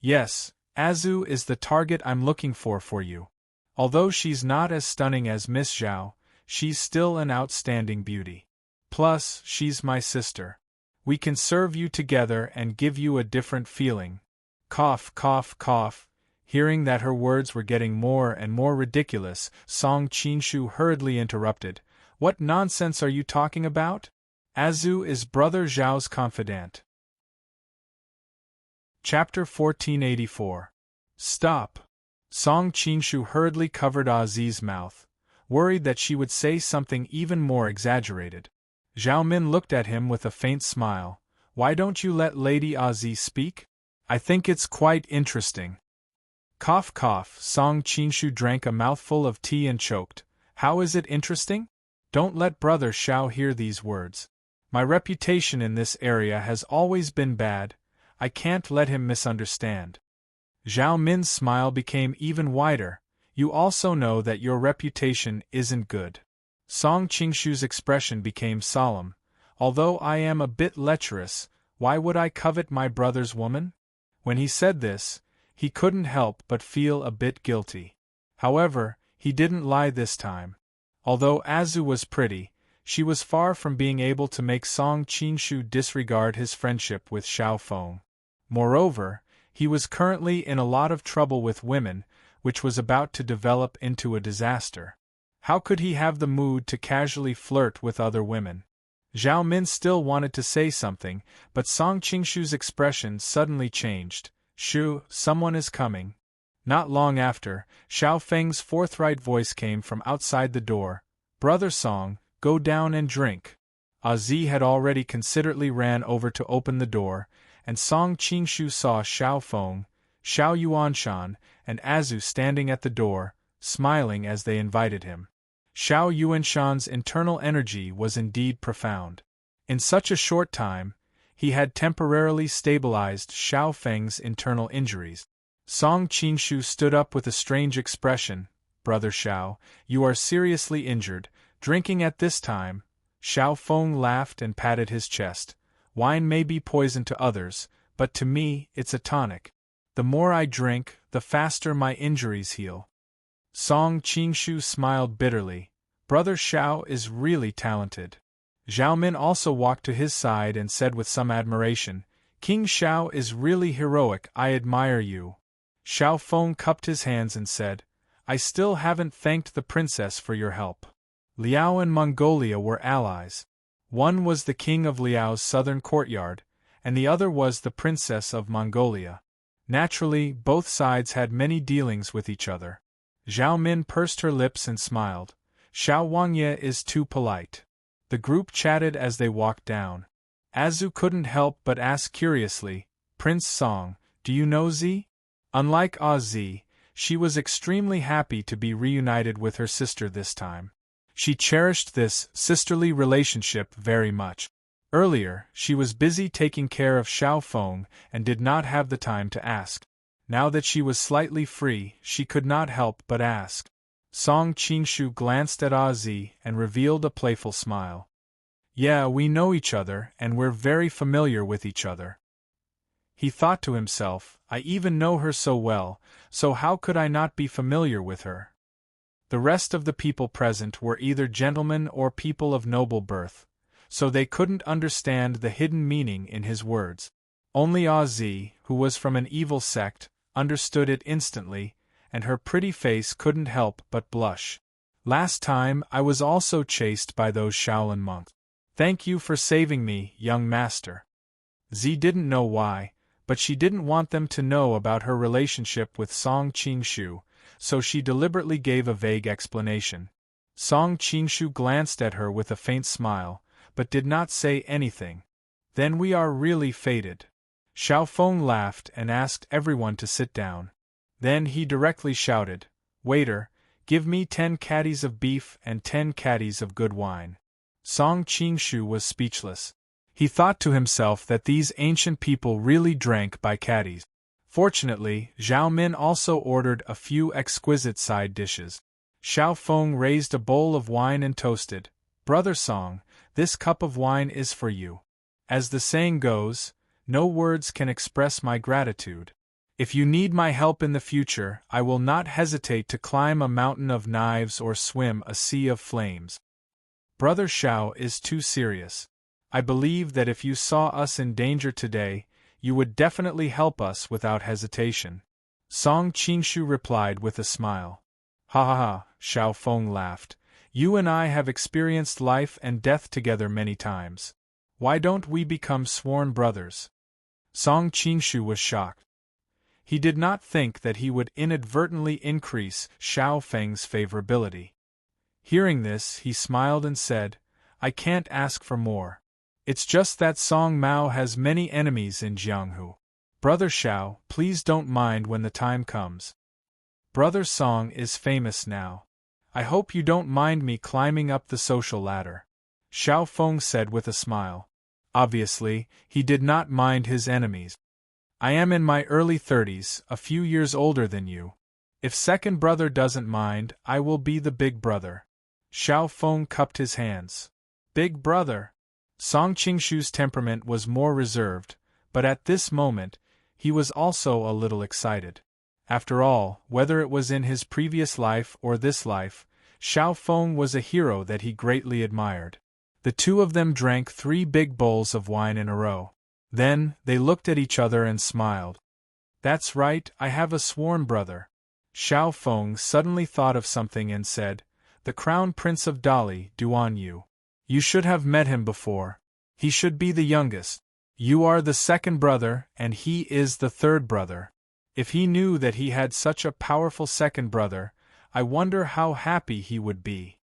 Yes, Azu is the target I'm looking for you. Although she's not as stunning as Miss Zhao, she's still an outstanding beauty. Plus, she's my sister. We can serve you together and give you a different feeling. Cough, cough, cough. Hearing that her words were getting more and more ridiculous, Song Qinshu hurriedly interrupted. What nonsense are you talking about? Azu is Brother Zhao's confidant. Chapter 1484. Stop. Song Qinshu hurriedly covered Azi's mouth, worried that she would say something even more exaggerated. Zhao Min looked at him with a faint smile. Why don't you let Lady Azi speak? I think it's quite interesting. Cough cough. Song Qinshu drank a mouthful of tea and choked. How is it interesting? Don't let Brother Xiao hear these words. My reputation in this area has always been bad. I can't let him misunderstand. Zhao Min's smile became even wider. You also know that your reputation isn't good. Song Qinshu's expression became solemn. Although I am a bit lecherous, why would I covet my brother's woman? When he said this, he couldn't help but feel a bit guilty. However, he didn't lie this time. Although Azu was pretty, she was far from being able to make Song Qinshu disregard his friendship with Xiao Feng. Moreover, He was currently in a lot of trouble with women, which was about to develop into a disaster. How could he have the mood to casually flirt with other women? Zhao Min still wanted to say something, but Song Qingshu's expression suddenly changed. Shu, someone is coming. Not long after, Xiao Feng's forthright voice came from outside the door. Brother Song, go down and drink. Zi had already considerately ran over to open the door, and Song Qingshu saw Xiao Feng, Xiao Yuanshan, and Azu standing at the door, smiling as they invited him. Xiao Yuanshan's internal energy was indeed profound. In such a short time, he had temporarily stabilized Xiao Feng's internal injuries. Song Qingshu stood up with a strange expression. Brother Xiao, you are seriously injured. Drinking at this time? Xiao Feng laughed and patted his chest. Wine may be poison to others, but to me, it's a tonic. The more I drink, the faster my injuries heal. Song Qingshu smiled bitterly. Brother Xiao is really talented. Zhao Min also walked to his side and said with some admiration, King Xiao is really heroic, I admire you. Xiao Feng cupped his hands and said, I still haven't thanked the princess for your help. Liao and Mongolia were allies. One was the king of Liao's southern courtyard, and the other was the princess of Mongolia. Naturally, both sides had many dealings with each other. Zhao Min pursed her lips and smiled. Xiao Wangye is too polite. The group chatted as they walked down. Azu couldn't help but ask curiously, Prince Song, do you know Zi? Unlike Zi, she was extremely happy to be reunited with her sister this time. She cherished this sisterly relationship very much. Earlier, she was busy taking care of Xiao Feng and did not have the time to ask. Now that she was slightly free, she could not help but ask. Song Qingshu glanced at Zi and revealed a playful smile. Yeah, we know each other and we're very familiar with each other. He thought to himself, I even know her so well, so how could I not be familiar with her? The rest of the people present were either gentlemen or people of noble birth, so they couldn't understand the hidden meaning in his words. Only Zi, who was from an evil sect, understood it instantly, and her pretty face couldn't help but blush. Last time I was also chased by those Shaolin monks. Thank you for saving me, young master. Zi didn't know why, but she didn't want them to know about her relationship with Song Qingshu, so she deliberately gave a vague explanation. Song Qingshu glanced at her with a faint smile, but did not say anything. Then we are really fated. Xiao Feng laughed and asked everyone to sit down. Then he directly shouted, Waiter, give me 10 caddies of beef and 10 caddies of good wine. Song Qingshu was speechless. He thought to himself that these ancient people really drank by caddies. Fortunately, Zhao Min also ordered a few exquisite side dishes. Xiao Feng raised a bowl of wine and toasted, Brother Song, this cup of wine is for you. As the saying goes, no words can express my gratitude. If you need my help in the future, I will not hesitate to climb a mountain of knives or swim a sea of flames. Brother Xiao is too serious. I believe that if you saw us in danger today, you would definitely help us without hesitation. Song Qingshu replied with a smile. Ha ha ha, Xiao Feng laughed. You and I have experienced life and death together many times. Why don't we become sworn brothers? Song Qingshu was shocked. He did not think that he would inadvertently increase Xiao Feng's favorability. Hearing this, he smiled and said, I can't ask for more. It's just that Song Mao has many enemies in Jianghu. Brother Xiao, please don't mind when the time comes. Brother Song is famous now. I hope you don't mind me climbing up the social ladder. Xiao Feng said with a smile. Obviously, he did not mind his enemies. I am in my early 30s, a few years older than you. If second brother doesn't mind, I will be the big brother. Xiao Feng cupped his hands. Big brother. Song Qingshu's temperament was more reserved, but at this moment, he was also a little excited. After all, whether it was in his previous life or this life, Xiao Feng was a hero that he greatly admired. The two of them drank 3 big bowls of wine in a row. Then, they looked at each other and smiled. That's right, I have a sworn brother. Xiao Feng suddenly thought of something and said, the Crown Prince of Dali, Duan Yu. You should have met him before. He should be the youngest. You are the second brother, and he is the third brother. If he knew that he had such a powerful second brother, I wonder how happy he would be.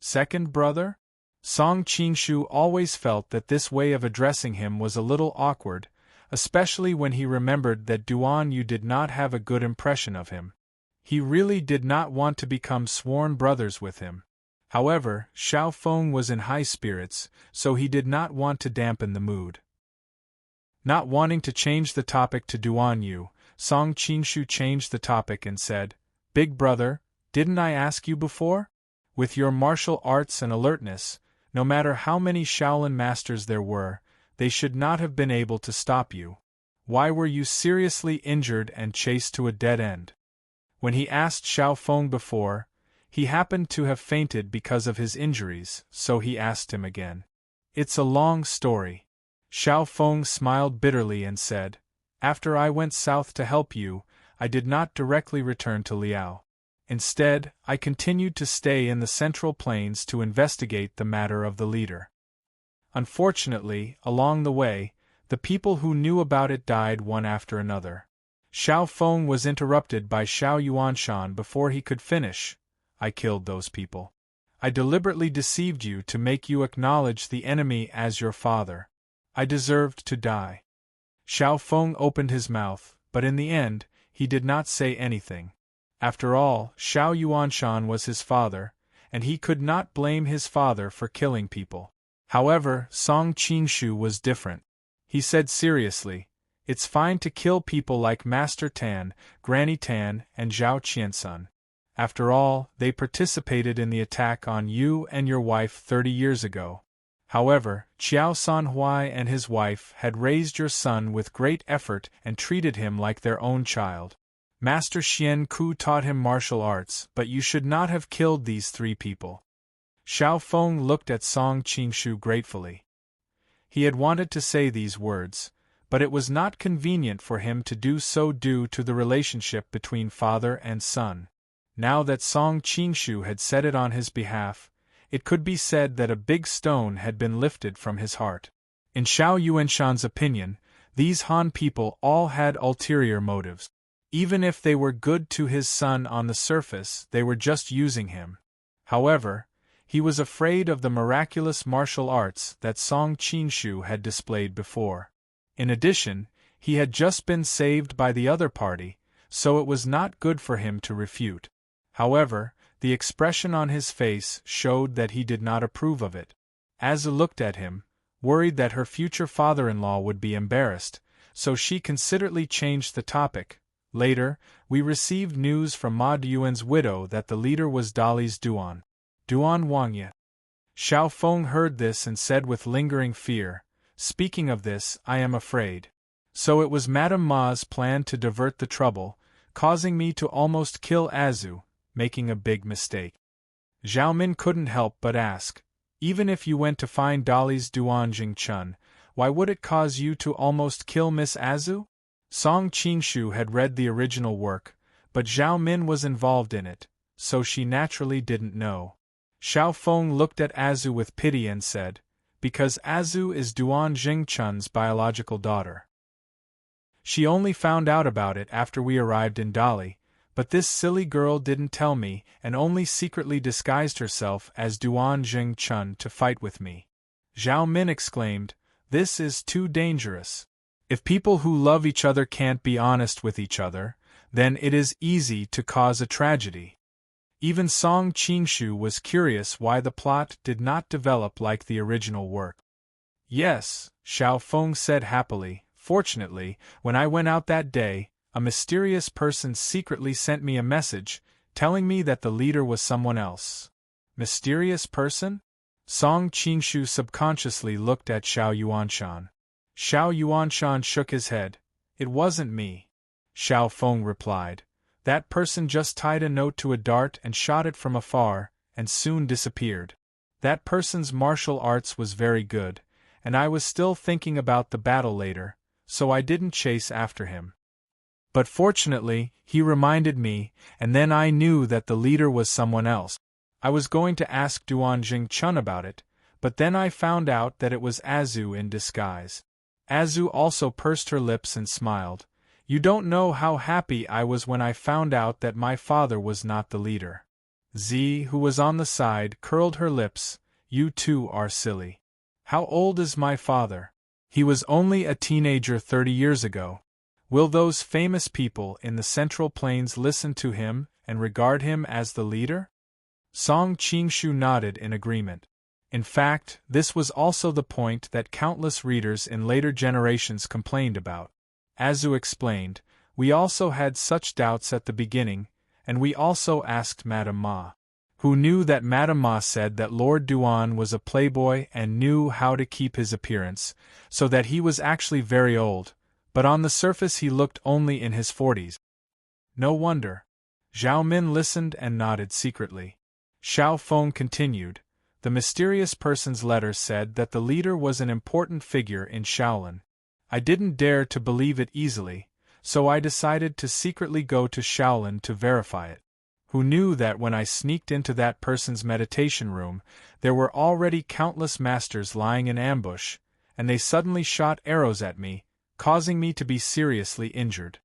Second brother? Song Qingshu always felt that this way of addressing him was a little awkward, especially when he remembered that Duan Yu did not have a good impression of him. He really did not want to become sworn brothers with him. However, Xiao Feng was in high spirits, so he did not want to dampen the mood. Not wanting to change the topic to Duan Yu, Song Qingshu changed the topic and said, Big brother, didn't I ask you before? With your martial arts and alertness, no matter how many Shaolin masters there were, they should not have been able to stop you. Why were you seriously injured and chased to a dead end? When he asked Xiao Feng before, he happened to have fainted because of his injuries, so he asked him again. It's a long story. Xiao Feng smiled bitterly and said, After I went south to help you, I did not directly return to Liao. Instead, I continued to stay in the Central Plains to investigate the matter of the leader. Unfortunately, along the way, the people who knew about it died one after another. Xiao Feng was interrupted by Xiao Yuanshan before he could finish. I killed those people. I deliberately deceived you to make you acknowledge the enemy as your father. I deserved to die. Xiao Feng opened his mouth, but in the end, he did not say anything. After all, Xiao Yuanshan was his father, and he could not blame his father for killing people. However, Song Qingshu was different. He said seriously, It's fine to kill people like Master Tan, Granny Tan, and Zhao Qiansun. After all, they participated in the attack on you and your wife 30 years ago. However, Qiao Sanhuai and his wife had raised your son with great effort and treated him like their own child. Master Xian Ku taught him martial arts, but you should not have killed these 3 people. Xiao Feng looked at Song Qingshu gratefully. He had wanted to say these words, but it was not convenient for him to do so due to the relationship between father and son. Now that Song Qingshu had said it on his behalf, it could be said that a big stone had been lifted from his heart. In Xiao Yuanshan's opinion, these Han people all had ulterior motives. Even if they were good to his son on the surface, they were just using him. However, he was afraid of the miraculous martial arts that Song Qingshu had displayed before. In addition, he had just been saved by the other party, so it was not good for him to refute. However, the expression on his face showed that he did not approve of it. Azu looked at him, worried that her future father-in-law would be embarrassed, so she considerately changed the topic. Later, we received news from Ma Duan's widow that the leader was Dali's Duan Wangye. Xiao Feng heard this and said with lingering fear, Speaking of this, I am afraid. So it was Madame Ma's plan to divert the trouble, causing me to almost kill Azu, making a big mistake. Zhao Min couldn't help but ask, even if you went to find Dali's Duan Jingchun, why would it cause you to almost kill Miss Azu? Song Qingshu had read the original work, but Zhao Min was involved in it, so she naturally didn't know. Xiao Feng looked at Azu with pity and said, Because Azu is Duan Jingchun's biological daughter. She only found out about it after we arrived in Dali, but this silly girl didn't tell me and only secretly disguised herself as Duan Jingchun to fight with me. Zhao Min exclaimed, This is too dangerous. If people who love each other can't be honest with each other, then it is easy to cause a tragedy. Even Song Qingshu was curious why the plot did not develop like the original work. Yes, Xiao Feng said happily, fortunately, when I went out that day, a mysterious person secretly sent me a message, telling me that the leader was someone else. Mysterious person? Song Qingshu subconsciously looked at Xiao Yuanshan. Xiao Yuanshan shook his head. It wasn't me. Xiao Feng replied. That person just tied a note to a dart and shot it from afar, and soon disappeared. That person's martial arts was very good, and I was still thinking about the battle later, so I didn't chase after him. But fortunately, he reminded me, and then I knew that the leader was someone else. I was going to ask Duan Jingchun about it, but then I found out that it was Azu in disguise. Azu also pursed her lips and smiled. You don't know how happy I was when I found out that my father was not the leader. Z, who was on the side, curled her lips. You two are silly. How old is my father? He was only a teenager 30 years ago. Will those famous people in the Central Plains listen to him and regard him as the leader? Song Qingshu nodded in agreement. In fact, this was also the point that countless readers in later generations complained about. Azu explained, we also had such doubts at the beginning, and we also asked Madame Ma, who knew that Madame Ma said that Lord Duan was a playboy and knew how to keep his appearance, so that he was actually very old, but on the surface he looked only in his 40s. No wonder. Zhao Min listened and nodded secretly. Xiao Feng continued, the mysterious person's letter said that the leader was an important figure in Shaolin. I didn't dare to believe it easily, so I decided to secretly go to Shaolin to verify it. Who knew that when I sneaked into that person's meditation room, there were already countless masters lying in ambush, and they suddenly shot arrows at me, causing me to be seriously injured.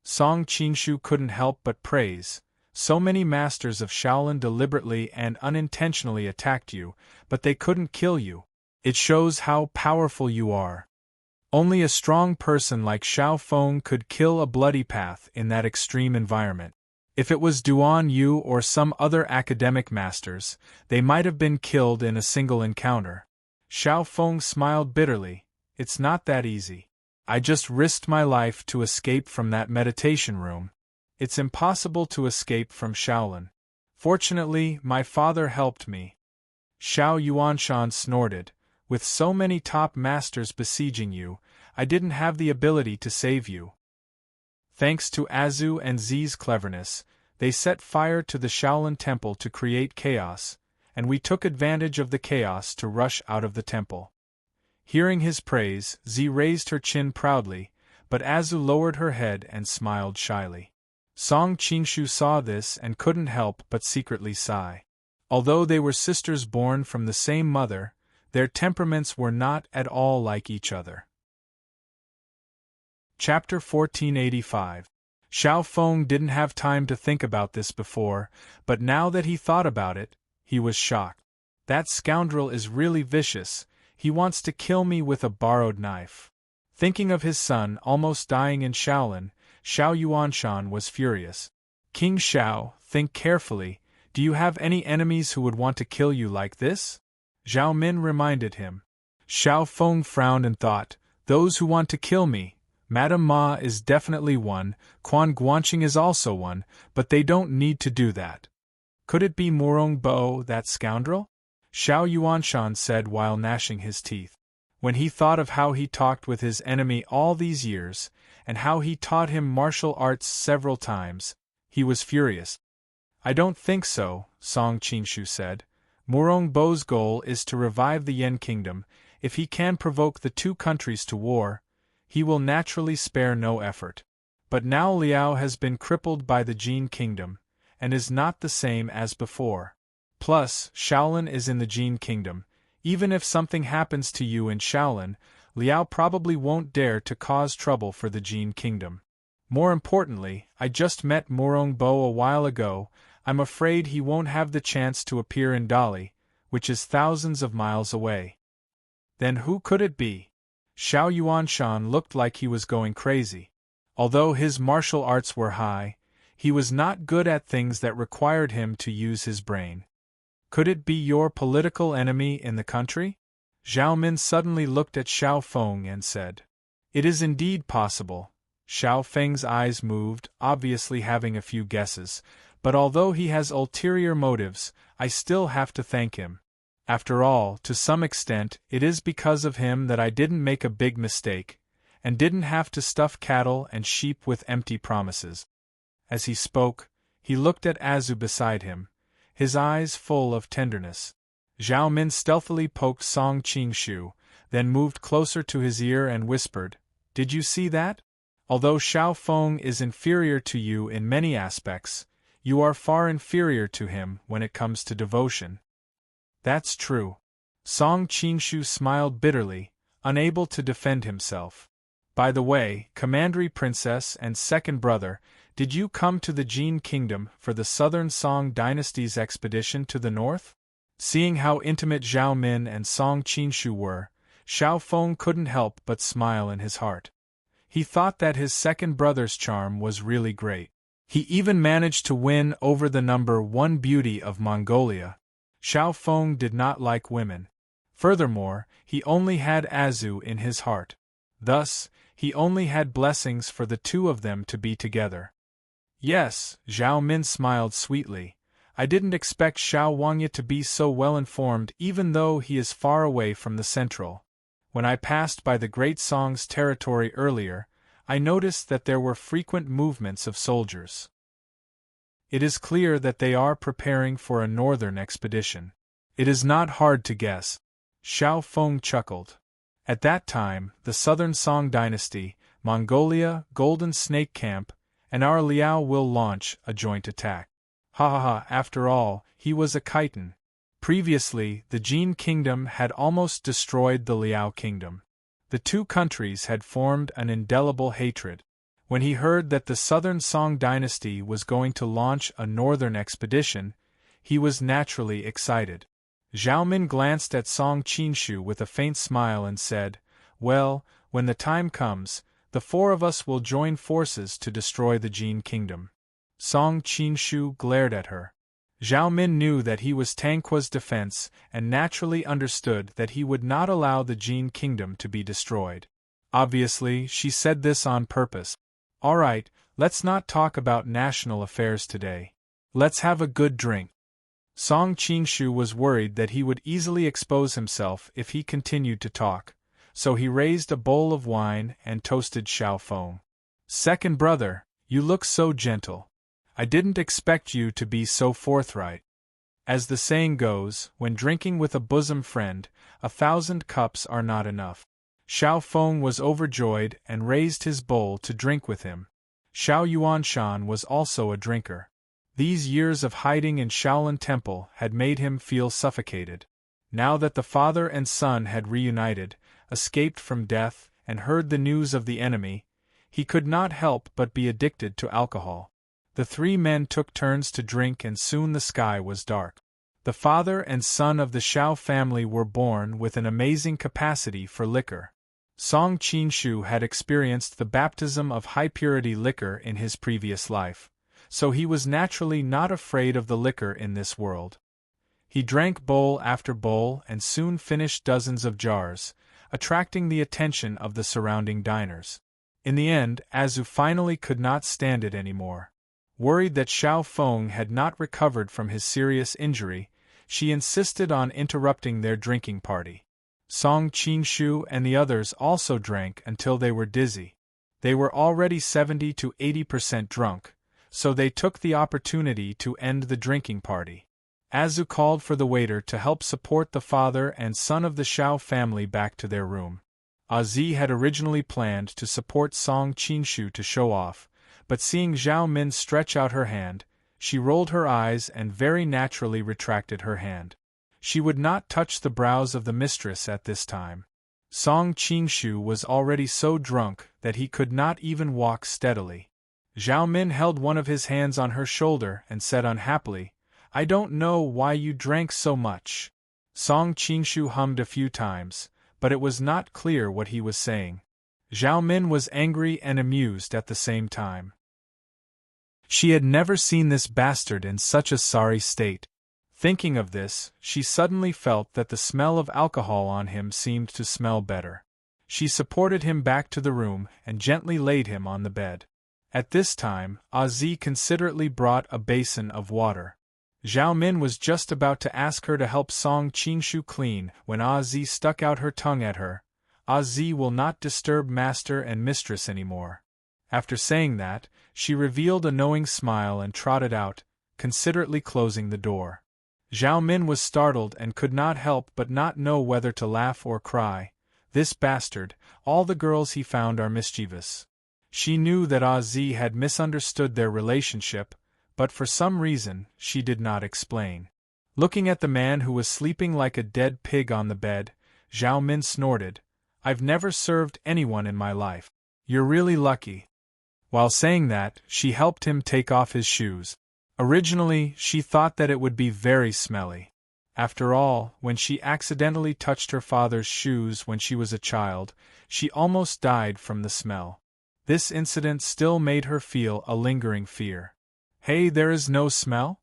Song Qingshu couldn't help but praise. So many masters of Shaolin deliberately and unintentionally attacked you, but they couldn't kill you. It shows how powerful you are. Only a strong person like Xiao Feng could kill a bloody path in that extreme environment. If it was Duan Yu or some other academic masters, they might have been killed in a single encounter. Xiao Feng smiled bitterly. It's not that easy. I just risked my life to escape from that meditation room. It's impossible to escape from Shaolin. Fortunately, my father helped me. Xiao Yuanshan snorted. With so many top masters besieging you, I didn't have the ability to save you. Thanks to Azu and Z's cleverness, they set fire to the Shaolin temple to create chaos, and we took advantage of the chaos to rush out of the temple. Hearing his praise, Z raised her chin proudly, but Azu lowered her head and smiled shyly. Song Qingshu saw this and couldn't help but secretly sigh. Although they were sisters born from the same mother, their temperaments were not at all like each other. Chapter 1485. Xiao Feng didn't have time to think about this before, but now that he thought about it, he was shocked. That scoundrel is really vicious. He wants to kill me with a borrowed knife. Thinking of his son almost dying in Shaolin, Xiao Yuanshan was furious. King Xiao, think carefully. Do you have any enemies who would want to kill you like this? Zhao Min reminded him. Xiao Feng frowned and thought, those who want to kill me. Madame Ma is definitely one, Quan Guanqing is also one, but they don't need to do that. Could it be Murong Bo, that scoundrel? Xiao Yuanshan said while gnashing his teeth. When he thought of how he talked with his enemy all these years, and how he taught him martial arts several times, he was furious. I don't think so, Song Qingshu said. Murong Bo's goal is to revive the Yan kingdom. If he can provoke the two countries to war, he will naturally spare no effort. But now Liao has been crippled by the Jin kingdom, and is not the same as before. Plus, Shaolin is in the Jin kingdom. Even if something happens to you in Shaolin, Liao probably won't dare to cause trouble for the Jin kingdom. More importantly, I just met Murong Bo a while ago. I'm afraid he won't have the chance to appear in Dali, which is thousands of miles away. Then who could it be? Xiao Yuanshan looked like he was going crazy. Although his martial arts were high, he was not good at things that required him to use his brain. Could it be your political enemy in the country? Zhao Min suddenly looked at Xiao Feng and said. It is indeed possible. Xiao Feng's eyes moved, obviously having a few guesses, but although he has ulterior motives, I still have to thank him. After all, to some extent, it is because of him that I didn't make a big mistake, and didn't have to stuff cattle and sheep with empty promises. As he spoke, he looked at Azu beside him, his eyes full of tenderness. Zhao Min stealthily poked Song Qingshu, then moved closer to his ear and whispered, Did you see that? Although Xiao Feng is inferior to you in many aspects, you are far inferior to him when it comes to devotion. That's true. Song Qinshu smiled bitterly, unable to defend himself. By the way, Commandery Princess and second brother, did you come to the Jin Kingdom for the Southern Song Dynasty's expedition to the north? Seeing how intimate Zhao Min and Song Qinshu were, Xiao Feng couldn't help but smile in his heart. He thought that his second brother's charm was really great. He even managed to win over the number one beauty of Mongolia. Xiao Feng did not like women. Furthermore, he only had Azu in his heart. Thus, he only had blessings for the two of them to be together. Yes, Zhao Min smiled sweetly. I didn't expect Xiao Wangya to be so well informed even though he is far away from the central. When I passed by the Great Song's territory earlier, I noticed that there were frequent movements of soldiers. It is clear that they are preparing for a northern expedition. It is not hard to guess. Xiao Feng chuckled. At that time, the Southern Song Dynasty, Mongolia, Golden Snake Camp, and our Liao will launch a joint attack. Ha ha ha, after all, he was a Khitan. Previously, the Jin Kingdom had almost destroyed the Liao Kingdom. The two countries had formed an indelible hatred. When he heard that the Southern Song Dynasty was going to launch a northern expedition, he was naturally excited. Zhao Min glanced at Song Qinshu with a faint smile and said, "Well, when the time comes, the four of us will join forces to destroy the Jin Kingdom." Song Qinshu glared at her. Zhao Min knew that he was Tangqua's defense and naturally understood that he would not allow the Jin Kingdom to be destroyed. Obviously, she said this on purpose. All right, let's not talk about national affairs today. Let's have a good drink. Song Qinshu was worried that he would easily expose himself if he continued to talk, so he raised a bowl of wine and toasted Xiao Feng. Second brother, you look so gentle. I didn't expect you to be so forthright. As the saying goes, when drinking with a bosom friend, 1,000 cups are not enough. Xiao Feng was overjoyed and raised his bowl to drink with him. Xiao Yuanshan was also a drinker. These years of hiding in Shaolin Temple had made him feel suffocated. Now that the father and son had reunited, escaped from death, and heard the news of the enemy, he could not help but be addicted to alcohol. The three men took turns to drink and soon the sky was dark. The father and son of the Xiao family were born with an amazing capacity for liquor. Song Qinshu had experienced the baptism of high-purity liquor in his previous life, so he was naturally not afraid of the liquor in this world. He drank bowl after bowl and soon finished dozens of jars, attracting the attention of the surrounding diners. In the end, Azu finally could not stand it anymore. Worried that Xiao Feng had not recovered from his serious injury, she insisted on interrupting their drinking party. Song Qinshu and the others also drank until they were dizzy. They were already 70 to 80% drunk, so they took the opportunity to end the drinking party. Azu called for the waiter to help support the father and son of the Xiao family back to their room. Azi had originally planned to support Song Qinshu to show off, but seeing Zhao Min stretch out her hand, she rolled her eyes and very naturally retracted her hand. She would not touch the brows of the mistress at this time. Song Qinshu was already so drunk that he could not even walk steadily. Zhao Min held one of his hands on her shoulder and said unhappily, "I don't know why you drank so much." Song Qinshu hummed a few times, but it was not clear what he was saying. Zhao Min was angry and amused at the same time. She had never seen this bastard in such a sorry state. Thinking of this, she suddenly felt that the smell of alcohol on him seemed to smell better. She supported him back to the room and gently laid him on the bed. At this time, Azi considerately brought a basin of water. Zhao Min was just about to ask her to help Song Qinshu clean when Azi stuck out her tongue at her. Azi will not disturb master and mistress anymore. After saying that, she revealed a knowing smile and trotted out, considerately closing the door. Zhao Min was startled and could not help but not know whether to laugh or cry. This bastard, all the girls he found are mischievous. She knew that Zi had misunderstood their relationship, but for some reason, she did not explain. Looking at the man who was sleeping like a dead pig on the bed, Zhao Min snorted, "I've never served anyone in my life. You're really lucky." While saying that, she helped him take off his shoes. Originally, she thought that it would be very smelly. After all, when she accidentally touched her father's shoes when she was a child, she almost died from the smell. This incident still made her feel a lingering fear. "Hey, there is no smell?"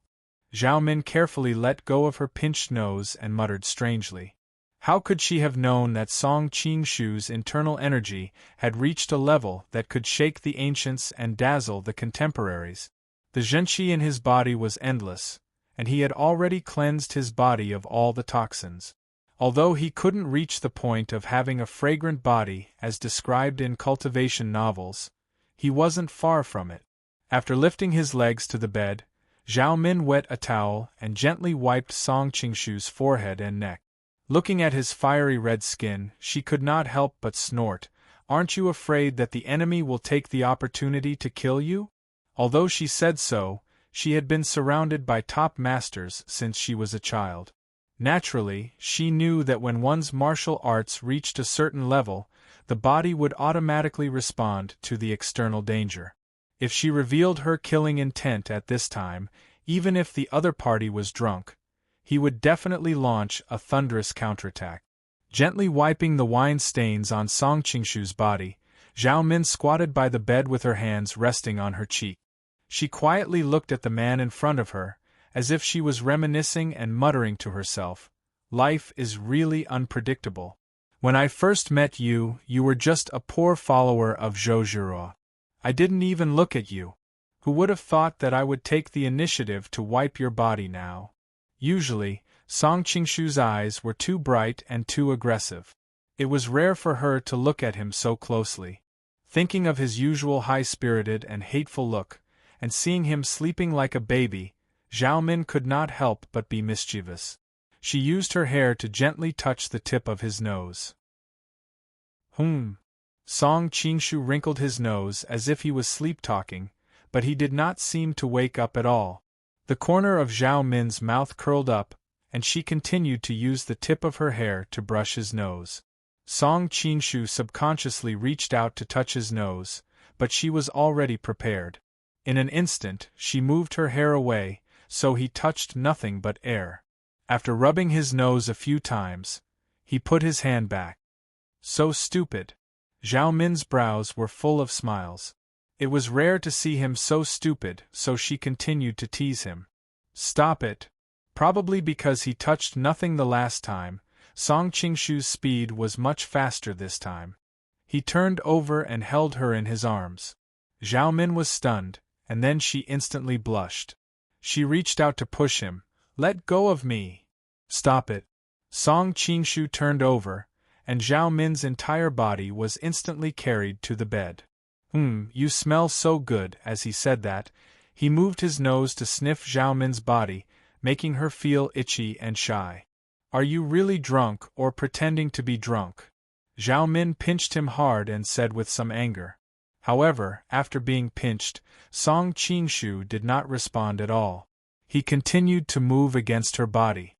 Zhao Min carefully let go of her pinched nose and muttered strangely. How could she have known that Song Qingshu's internal energy had reached a level that could shake the ancients and dazzle the contemporaries? The zhenqi in his body was endless, and he had already cleansed his body of all the toxins. Although he couldn't reach the point of having a fragrant body as described in cultivation novels, he wasn't far from it. After lifting his legs to the bed, Zhao Min wet a towel and gently wiped Song Qingshu's forehead and neck. Looking at his fiery red skin, she could not help but snort, "Aren't you afraid that the enemy will take the opportunity to kill you?" Although she said so, she had been surrounded by top masters since she was a child. Naturally, she knew that when one's martial arts reached a certain level, the body would automatically respond to the external danger. If she revealed her killing intent at this time, even if the other party was drunk, he would definitely launch a thunderous counterattack. Gently wiping the wine stains on Song Qingshu's body, Zhao Min squatted by the bed with her hands resting on her cheek. She quietly looked at the man in front of her, as if she was reminiscing and muttering to herself, "Life is really unpredictable. When I first met you, you were just a poor follower of Zhou Zhiruo. I didn't even look at you. Who would have thought that I would take the initiative to wipe your body now?" Usually, Song Qingshu's eyes were too bright and too aggressive. It was rare for her to look at him so closely. Thinking of his usual high-spirited and hateful look, and seeing him sleeping like a baby, Zhao Min could not help but be mischievous. She used her hair to gently touch the tip of his nose. Song Qingshu wrinkled his nose as if he was sleep-talking, but he did not seem to wake up at all. The corner of Zhao Min's mouth curled up, and she continued to use the tip of her hair to brush his nose. Song Qingshu subconsciously reached out to touch his nose, but she was already prepared. In an instant, she moved her hair away, so he touched nothing but air. After rubbing his nose a few times, he put his hand back. So stupid. Zhao Min's brows were full of smiles. It was rare to see him so stupid, so she continued to tease him. "Stop it." Probably because he touched nothing the last time, Song Qingshu's speed was much faster this time. He turned over and held her in his arms. Zhao Min was stunned, and then she instantly blushed. She reached out to push him. "Let go of me." "Stop it." Song Qingshu turned over, and Zhao Min's entire body was instantly carried to the bed. You smell so good." As he said that, he moved his nose to sniff Zhao Min's body, making her feel itchy and shy. "Are you really drunk or pretending to be drunk?" Zhao Min pinched him hard and said with some anger. However, after being pinched, Song Qingshu did not respond at all. He continued to move against her body.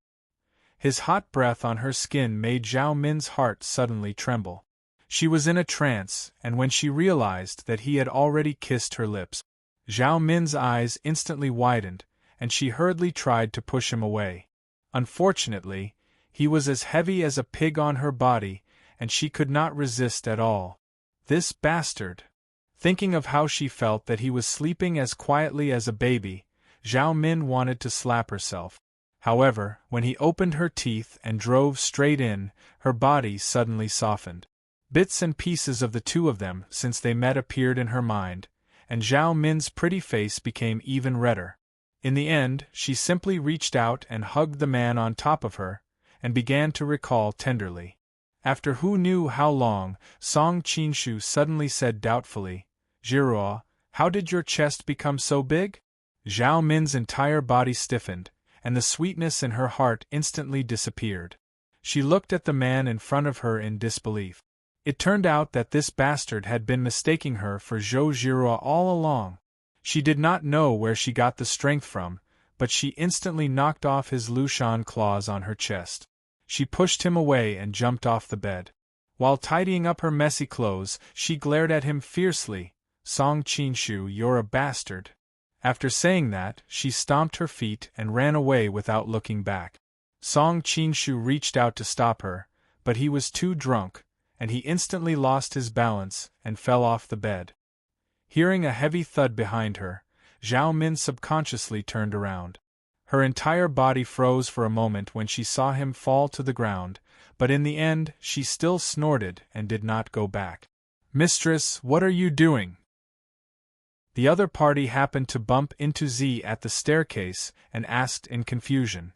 His hot breath on her skin made Zhao Min's heart suddenly tremble. She was in a trance, and when she realized that he had already kissed her lips, Zhao Min's eyes instantly widened, and she hurriedly tried to push him away. Unfortunately, he was as heavy as a pig on her body, and she could not resist at all. This bastard! Thinking of how she felt that he was sleeping as quietly as a baby, Zhao Min wanted to slap herself. However, when he opened her teeth and drove straight in, her body suddenly softened. Bits and pieces of the two of them since they met appeared in her mind, and Zhao Min's pretty face became even redder. In the end, she simply reached out and hugged the man on top of her, and began to recall tenderly. After who knew how long, Song Qingshu suddenly said doubtfully, "Zhiruo, how did your chest become so big?" Zhao Min's entire body stiffened, and the sweetness in her heart instantly disappeared. She looked at the man in front of her in disbelief. It turned out that this bastard had been mistaking her for Zhou Zhirua all along. She did not know where she got the strength from, but she instantly knocked off his Lushan claws on her chest. She pushed him away and jumped off the bed. While tidying up her messy clothes, she glared at him fiercely. Song Qinshu, you're a bastard. After saying that, she stomped her feet and ran away without looking back. Song Qinshu reached out to stop her, but he was too drunk, and he instantly lost his balance and fell off the bed. Hearing a heavy thud behind her, Zhao Min subconsciously turned around. Her entire body froze for a moment when she saw him fall to the ground, but in the end she still snorted and did not go back. "Mistress, what are you doing?" The other party happened to bump into Z at the staircase and asked in confusion.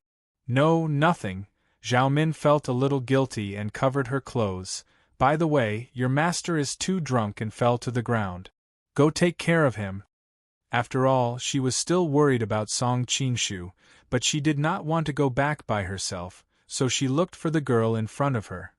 "No, nothing." Zhao Min felt a little guilty and covered her clothes. "By the way, your master is too drunk and fell to the ground. Go take care of him." After all, she was still worried about Song Qinshu, but she did not want to go back by herself, so she looked for the girl in front of her.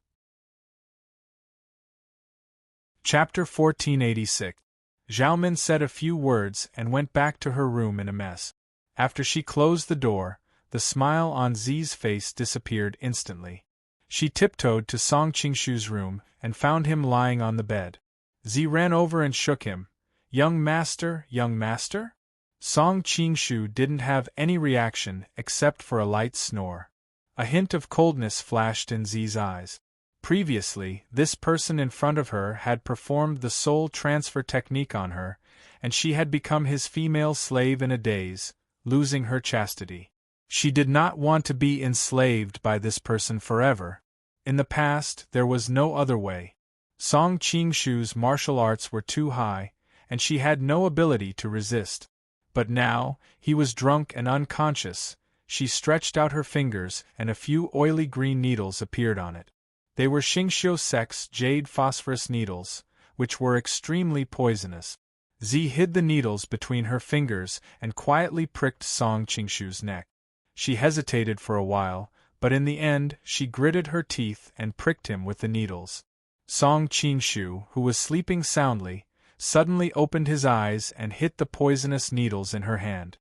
Chapter 1486. Zhao Min said a few words and went back to her room in a mess. After she closed the door, the smile on Z's face disappeared instantly. She tiptoed to Song Qinshu's room and found him lying on the bed. Z ran over and shook him. Young master, young master?" Song Qinshu didn't have any reaction except for a light snore. A hint of coldness flashed in Z's eyes. Previously, this person in front of her had performed the soul transfer technique on her, and she had become his female slave in a daze, losing her chastity. She did not want to be enslaved by this person forever. In the past, there was no other way. Song Qinshu's martial arts were too high, and she had no ability to resist. But now, he was drunk and unconscious. She stretched out her fingers and a few oily green needles appeared on it. They were Xingqiu Sect's jade phosphorus needles, which were extremely poisonous. Z hid the needles between her fingers and quietly pricked Song Qinshu's neck. She hesitated for a while, but in the end she gritted her teeth and pricked him with the needles. Song Qinshu, who was sleeping soundly, suddenly opened his eyes and hit the poisonous needles in her hand.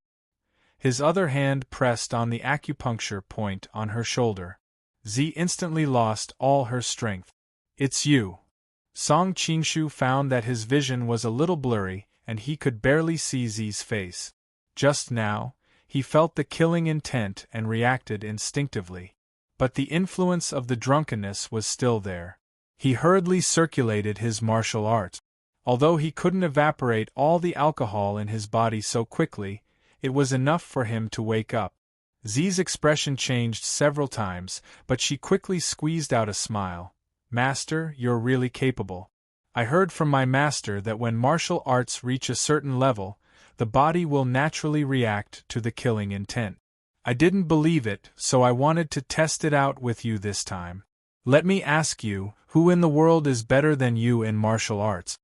His other hand pressed on the acupuncture point on her shoulder. Z instantly lost all her strength. "It's you." Song Qinshu found that his vision was a little blurry and he could barely see Z's face. Just now, he felt the killing intent and reacted instinctively. But the influence of the drunkenness was still there. He hurriedly circulated his martial arts. Although he couldn't evaporate all the alcohol in his body so quickly, it was enough for him to wake up. Z's expression changed several times, but she quickly squeezed out a smile. "Master, you're really capable. I heard from my master that when martial arts reach a certain level, the body will naturally react to the killing intent. I didn't believe it, so I wanted to test it out with you this time. Let me ask you, who in the world is better than you in martial arts?"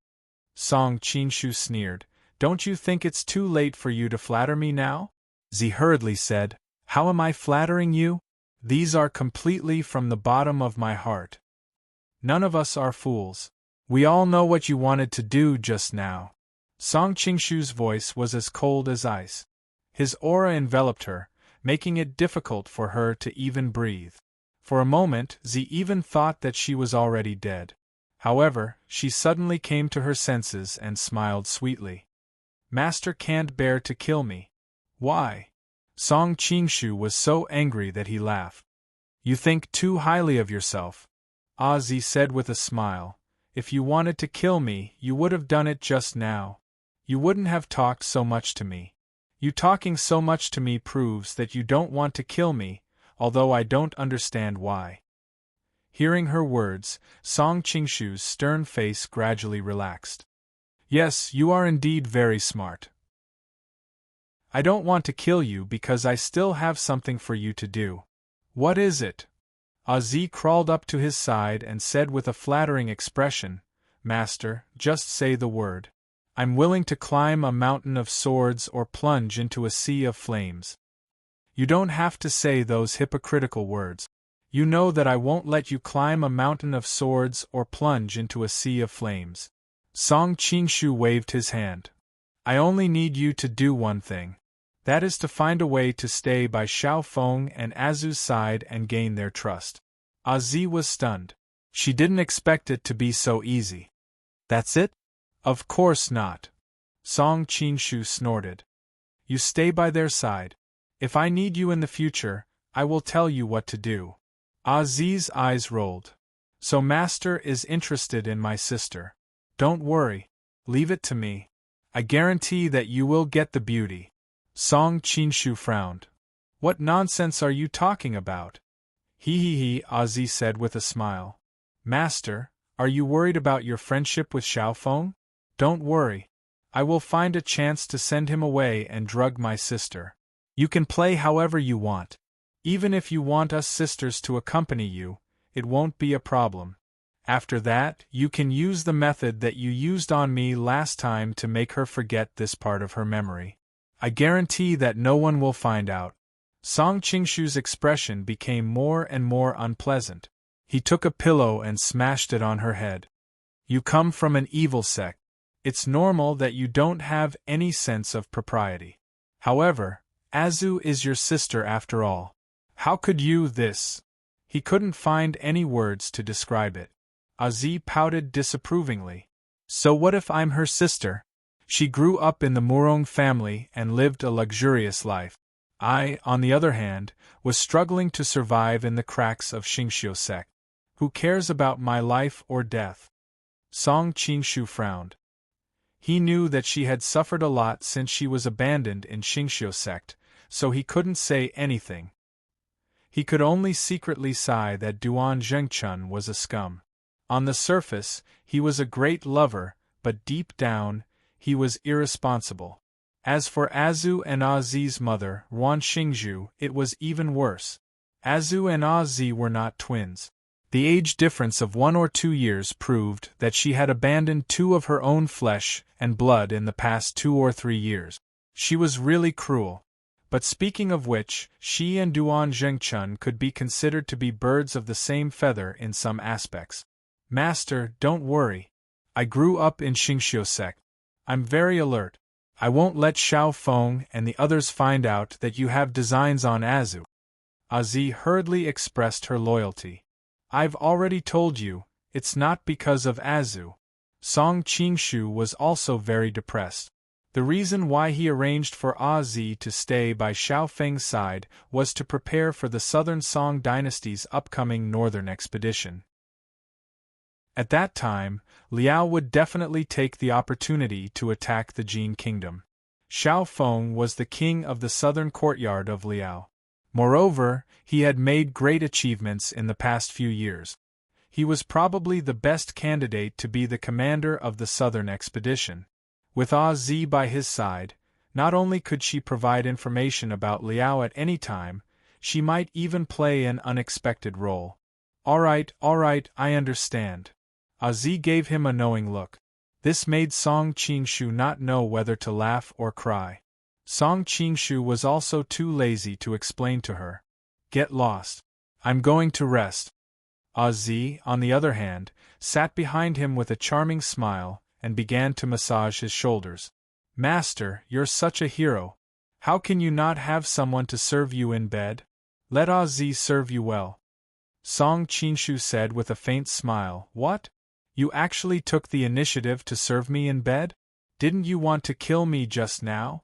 Song Qinshu sneered. "Don't you think it's too late for you to flatter me now?" Z hurriedly said. "How am I flattering you? These are completely from the bottom of my heart. None of us are fools. We all know what you wanted to do just now." Song Qinshu's voice was as cold as ice. His aura enveloped her, making it difficult for her to even breathe. For a moment, Z even thought that she was already dead. However, she suddenly came to her senses and smiled sweetly. "Master can't bear to kill me." "Why?" Song Qinshu was so angry that he laughed. "You think too highly of yourself." Z said with a smile. "If you wanted to kill me, you would have done it just now. You wouldn't have talked so much to me. You talking so much to me proves that you don't want to kill me, although I don't understand why." Hearing her words, Song Qinshu's stern face gradually relaxed. "Yes, you are indeed very smart. I don't want to kill you because I still have something for you to do." "What is it?" Z crawled up to his side and said with a flattering expression, "Master, just say the word. I'm willing to climb a mountain of swords or plunge into a sea of flames." "You don't have to say those hypocritical words." You know that I won't let you climb a mountain of swords or plunge into a sea of flames. Song Qingshu waved his hand. I only need you to do one thing. That is to find a way to stay by Xiao Feng and Azu's side and gain their trust. Azi was stunned. She didn't expect it to be so easy. That's it? Of course not. Song Qingshu snorted. You stay by their side. If I need you in the future, I will tell you what to do. Azi's eyes rolled. So Master is interested in my sister. Don't worry. Leave it to me. I guarantee that you will get the beauty. Song Qingshu frowned. What nonsense are you talking about? He, Azi said with a smile. Master, are you worried about your friendship with Xiao Feng? Don't worry. I will find a chance to send him away and drug my sister. You can play however you want. Even if you want us sisters to accompany you, it won't be a problem. After that, you can use the method that you used on me last time to make her forget this part of her memory. I guarantee that no one will find out. Song Qingshu's expression became more and more unpleasant. He took a pillow and smashed it on her head. You come from an evil sect. It's normal that you don't have any sense of propriety. However, Azu is your sister after all. How could you this? He couldn't find any words to describe it. Azi pouted disapprovingly. So what if I'm her sister? She grew up in the Murong family and lived a luxurious life. I, on the other hand, was struggling to survive in the cracks of Xingqiu sect. Who cares about my life or death? Song Qingshu frowned. He knew that she had suffered a lot since she was abandoned in Xingqiu sect, so he couldn't say anything. He could only secretly sigh that Duan Zhengchun was a scum. On the surface, he was a great lover, but deep down, he was irresponsible. As for Azu and Azi's mother, Wan Xingzhu, it was even worse. Azu and Azi were not twins. The age difference of 1 or 2 years proved that she had abandoned 2 of her own flesh and blood in the past 2 or 3 years. She was really cruel. But speaking of which, she and Duan Zhengchun could be considered to be birds of the same feather in some aspects. Master, don't worry. I grew up in Xingqiu sect. I'm very alert. I won't let Xiao Feng and the others find out that you have designs on Azu. Azi hurriedly expressed her loyalty. I've already told you, it's not because of Azu. Song Qingshu was also very depressed. The reason why he arranged for Azi to stay by Xiao Feng's side was to prepare for the Southern Song dynasty's upcoming northern expedition. At that time, Liao would definitely take the opportunity to attack the Jin kingdom. Xiao Feng was the king of the southern courtyard of Liao. Moreover, he had made great achievements in the past few years. He was probably the best candidate to be the commander of the southern expedition. With Azi by his side, not only could she provide information about Liao at any time, she might even play an unexpected role. All right, I understand. Azi gave him a knowing look. This made Song Qingshu not know whether to laugh or cry. Song Qingshu was also too lazy to explain to her. Get lost. I'm going to rest. Azi, on the other hand, sat behind him with a charming smile and began to massage his shoulders. Master, you're such a hero. How can you not have someone to serve you in bed? Let Azi serve you well. Song Qingshu said with a faint smile. What? You actually took the initiative to serve me in bed? Didn't you want to kill me just now?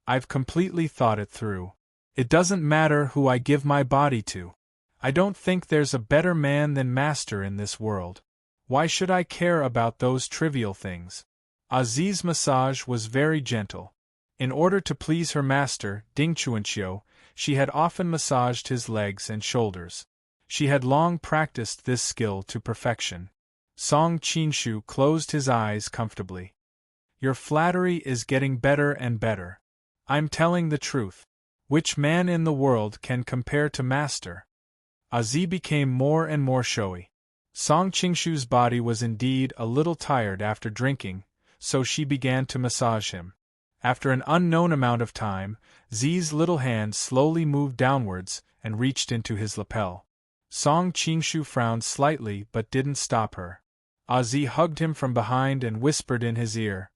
I've completely thought it through. It doesn't matter who I give my body to. I don't think there's a better man than Master in this world. Why should I care about those trivial things? Azi's massage was very gentle. In order to please her master, Ding Chuanqiu, she had often massaged his legs and shoulders. She had long practiced this skill to perfection. Song Qingshu closed his eyes comfortably. Your flattery is getting better and better. I'm telling the truth. Which man in the world can compare to Master? Azi became more and more showy. Song Qingshu's body was indeed a little tired after drinking, so she began to massage him. After an unknown amount of time, Zi's little hand slowly moved downwards and reached into his lapel. Song Qingshu frowned slightly but didn't stop her. Zi hugged him from behind and whispered in his ear,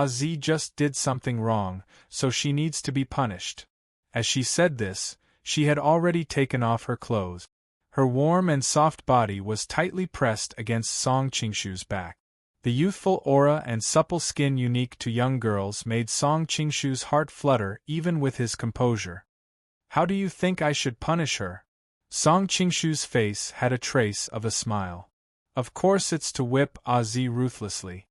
Zi just did something wrong, so she needs to be punished. As she said this, she had already taken off her clothes. Her warm and soft body was tightly pressed against Song Qingshu's back. The youthful aura and supple skin unique to young girls made Song Qingshu's heart flutter even with his composure. How do you think I should punish her? Song Qingshu's face had a trace of a smile. Of course it's to whip Zi ruthlessly.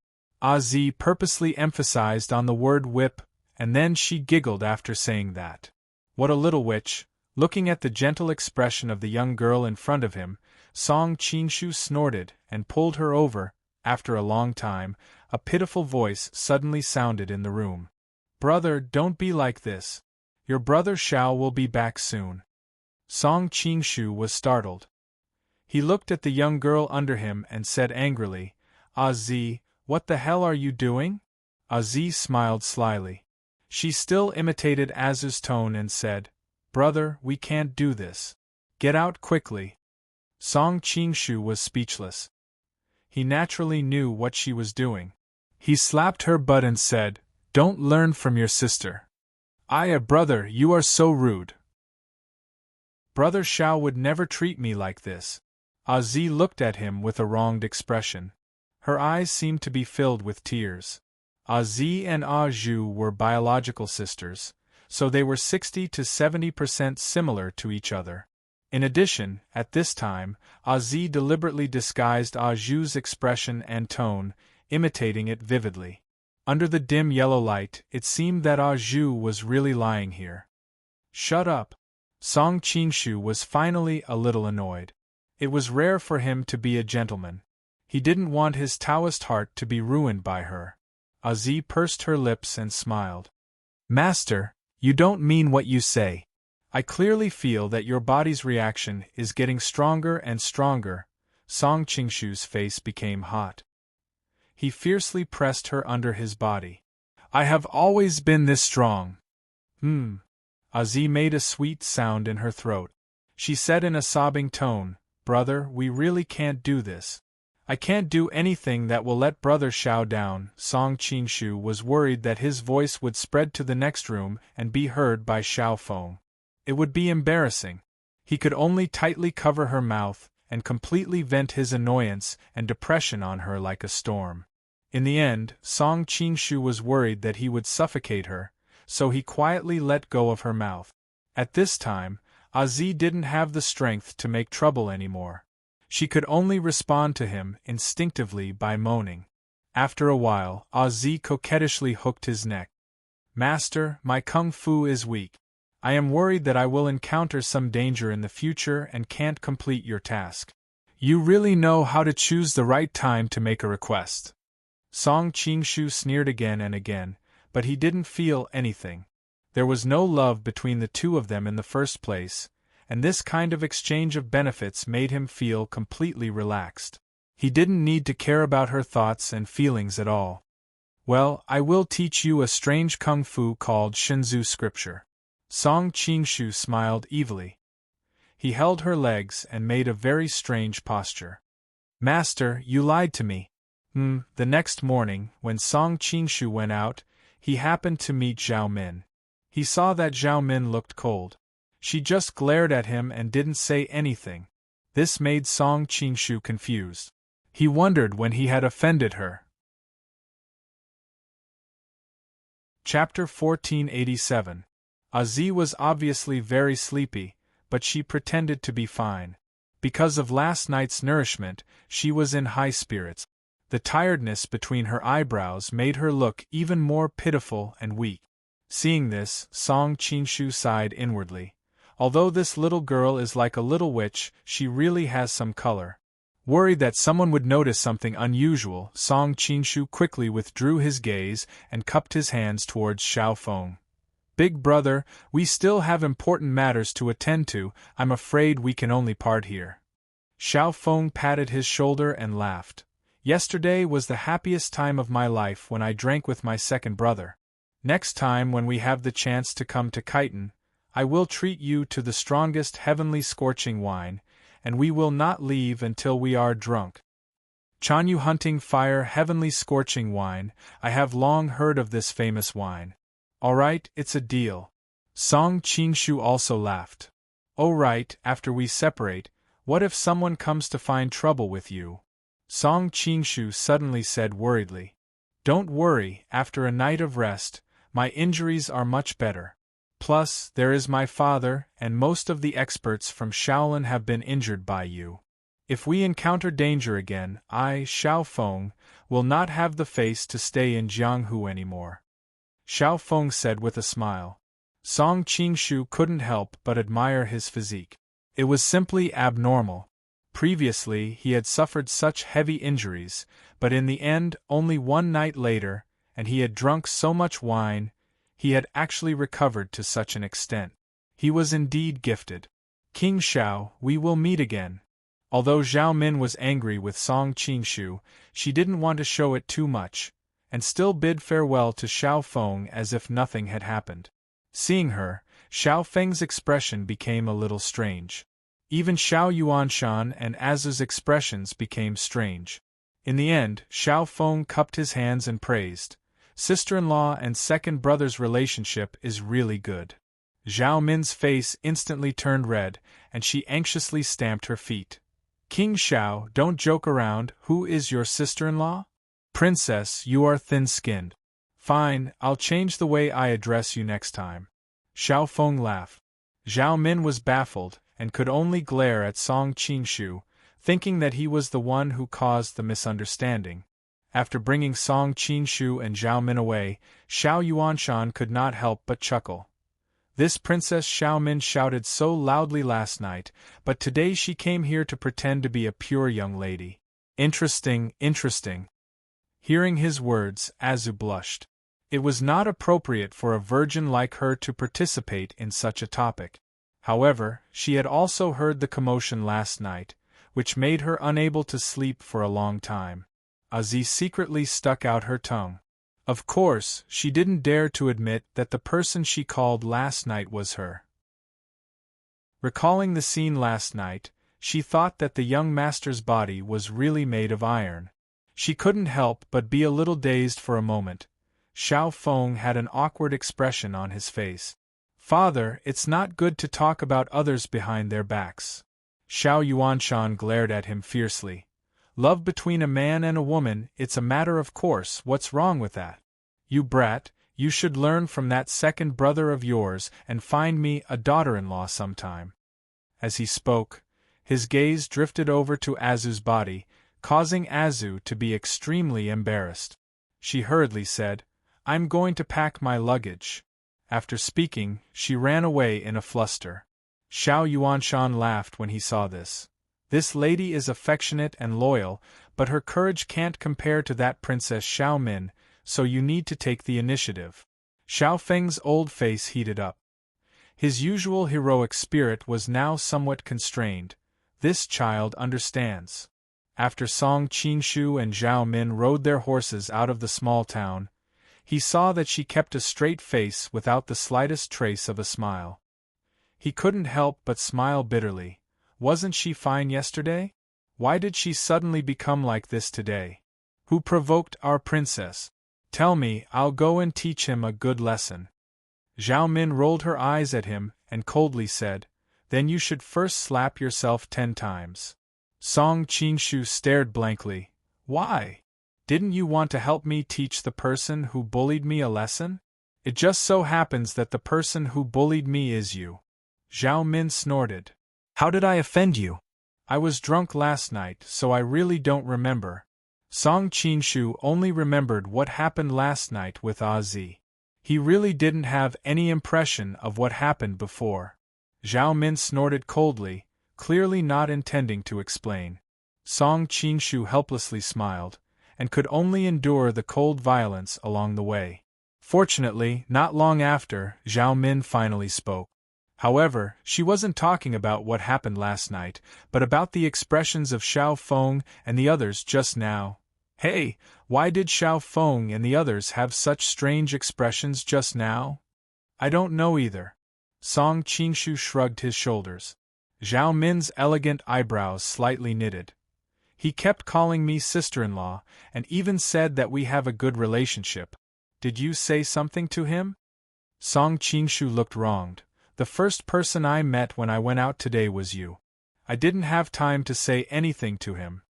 Zi purposely emphasized on the word whip, and then she giggled after saying that. What a little witch! Looking at the gentle expression of the young girl in front of him, Song Qingshu snorted and pulled her over. After a long time, a pitiful voice suddenly sounded in the room. Brother, don't be like this. Your brother Xiao will be back soon. Song Qingshu was startled. He looked at the young girl under him and said angrily, Zi, what the hell are you doing? Zi smiled slyly. She still imitated Azu's tone and said, Brother, we can't do this. Get out quickly. Song Qingshu was speechless. He naturally knew what she was doing. He slapped her butt and said, Don't learn from your sister. Brother, you are so rude. Brother Xiao would never treat me like this. Zi looked at him with a wronged expression. Her eyes seemed to be filled with tears. Zi and Zhu were biological sisters, so they were 60 to 70% similar to each other. In addition, at this time, Zi deliberately disguised Zhu's expression and tone, imitating it vividly. Under the dim yellow light, it seemed that Zhu was really lying here. Shut up! Song Qingshu was finally a little annoyed. It was rare for him to be a gentleman. He didn't want his Taoist heart to be ruined by her. Zi pursed her lips and smiled. Master, you don't mean what you say. I clearly feel that your body's reaction is getting stronger and stronger. Song Qingshu's face became hot. He fiercely pressed her under his body. I have always been this strong. Zi made a sweet sound in her throat. She said in a sobbing tone, Brother, we really can't do this. I can't do anything that will let Brother Xiao down. Song Qingshu was worried that his voice would spread to the next room and be heard by Xiao Feng. It would be embarrassing. He could only tightly cover her mouth and completely vent his annoyance and depression on her like a storm. In the end, Song Qingshu was worried that he would suffocate her, so he quietly let go of her mouth. At this time, Zi didn't have the strength to make trouble anymore. She could only respond to him instinctively by moaning. After a while, Zi coquettishly hooked his neck. Master, my kung fu is weak. I am worried that I will encounter some danger in the future and can't complete your task. You really know how to choose the right time to make a request. Song Qingshu sneered again and again, but he didn't feel anything. There was no love between the two of them in the first place, and this kind of exchange of benefits made him feel completely relaxed. He didn't need to care about her thoughts and feelings at all. Well, I will teach you a strange kung fu called Shinzu scripture. Song Qingshu smiled evilly. He held her legs and made a very strange posture. Master, you lied to me. The next morning, when Song Qingshu went out, he happened to meet Zhao Min. He saw that Zhao Min looked cold. She just glared at him and didn't say anything. This made Song Qingshu confused. He wondered when he had offended her. Chapter 1487. Zi was obviously very sleepy, but she pretended to be fine. Because of last night's nourishment, she was in high spirits. The tiredness between her eyebrows made her look even more pitiful and weak. Seeing this, Song Qingshu sighed inwardly. Although this little girl is like a little witch, she really has some color. Worried that someone would notice something unusual, Song Qingshu quickly withdrew his gaze and cupped his hands towards Xiao Feng. Big brother, we still have important matters to attend to. I'm afraid we can only part here. Xiao Feng patted his shoulder and laughed. Yesterday was the happiest time of my life when I drank with my second brother. Next time when we have the chance to come to Khitan, I will treat you to the strongest heavenly scorching wine, and we will not leave until we are drunk. Chanyu hunting fire heavenly scorching wine, I have long heard of this famous wine. Alright, it's a deal. Song Qingshu also laughed. Oh right, after we separate, what if someone comes to find trouble with you? Song Qingshu suddenly said worriedly. Don't worry, after a night of rest, my injuries are much better. Plus, there is my father, and most of the experts from Shaolin have been injured by you. If we encounter danger again, I, Xiao Feng, will not have the face to stay in Jianghu anymore. Xiao Feng said with a smile. Song Qingshu couldn't help but admire his physique. It was simply abnormal. Previously, he had suffered such heavy injuries, but in the end, only one night later, and he had drunk so much wine, he had actually recovered to such an extent. He was indeed gifted. King Xiao, we will meet again. Although Zhao Min was angry with Song Qingshu, she didn't want to show it too much, and still bid farewell to Xiao Feng as if nothing had happened. Seeing her, Xiao Feng's expression became a little strange. Even Xiao Yuanshan and Azu's expressions became strange. In the end, Xiao Feng cupped his hands and praised. Sister-in-law and second brother's relationship is really good. Zhao Min's face instantly turned red, and she anxiously stamped her feet. King Xiao, don't joke around, who is your sister-in-law? Princess, you are thin-skinned. Fine, I'll change the way I address you next time. Xiao Feng laughed. Zhao Min was baffled, and could only glare at Song Qingshu, thinking that he was the one who caused the misunderstanding. After bringing Song Qingshu and Zhao Min away, Xiao Yuanshan could not help but chuckle. This Princess Xiao Min shouted so loudly last night, but today she came here to pretend to be a pure young lady. Interesting, interesting. Hearing his words, Azu blushed. It was not appropriate for a virgin like her to participate in such a topic. However, she had also heard the commotion last night, which made her unable to sleep for a long time. Aziz secretly stuck out her tongue. Of course, she didn't dare to admit that the person she called last night was her. Recalling the scene last night, she thought that the young master's body was really made of iron. She couldn't help but be a little dazed for a moment. Xiao Feng had an awkward expression on his face. Father, it's not good to talk about others behind their backs. Xiao Yuanshan glared at him fiercely. Love between a man and a woman, it's a matter of course, what's wrong with that? You brat, you should learn from that second brother of yours and find me a daughter-in-law sometime. As he spoke, his gaze drifted over to Azu's body, causing Azu to be extremely embarrassed. She hurriedly said, I'm going to pack my luggage. After speaking, she ran away in a fluster. Xiao Yuanshan laughed when he saw this. This lady is affectionate and loyal, but her courage can't compare to that Princess Xiao Min, so you need to take the initiative. Xiao Feng's old face heated up. His usual heroic spirit was now somewhat constrained. This child understands. After Song Qingshu and Zhao Min rode their horses out of the small town, he saw that she kept a straight face without the slightest trace of a smile. He couldn't help but smile bitterly. Wasn't she fine yesterday? Why did she suddenly become like this today? Who provoked our princess? Tell me, I'll go and teach him a good lesson. Zhao Min rolled her eyes at him and coldly said, Then you should first slap yourself 10 times. Song Qingshu stared blankly. Why? Didn't you want to help me teach the person who bullied me a lesson? It just so happens that the person who bullied me is you. Zhao Min snorted. How did I offend you? I was drunk last night, so I really don't remember. Song Qingshu only remembered what happened last night with Azi. He really didn't have any impression of what happened before. Zhao Min snorted coldly, clearly not intending to explain. Song Qingshu helplessly smiled, and could only endure the cold violence along the way. Fortunately, not long after, Zhao Min finally spoke. However, she wasn't talking about what happened last night, but about the expressions of Xiao Feng and the others just now. Hey, why did Xiao Feng and the others have such strange expressions just now? I don't know either. Song Qingshu shrugged his shoulders. Zhao Min's elegant eyebrows slightly knitted. He kept calling me sister-in-law, and even said that we have a good relationship. Did you say something to him? Song Qingshu looked wronged. The first person I met when I went out today was you. I didn't have time to say anything to him.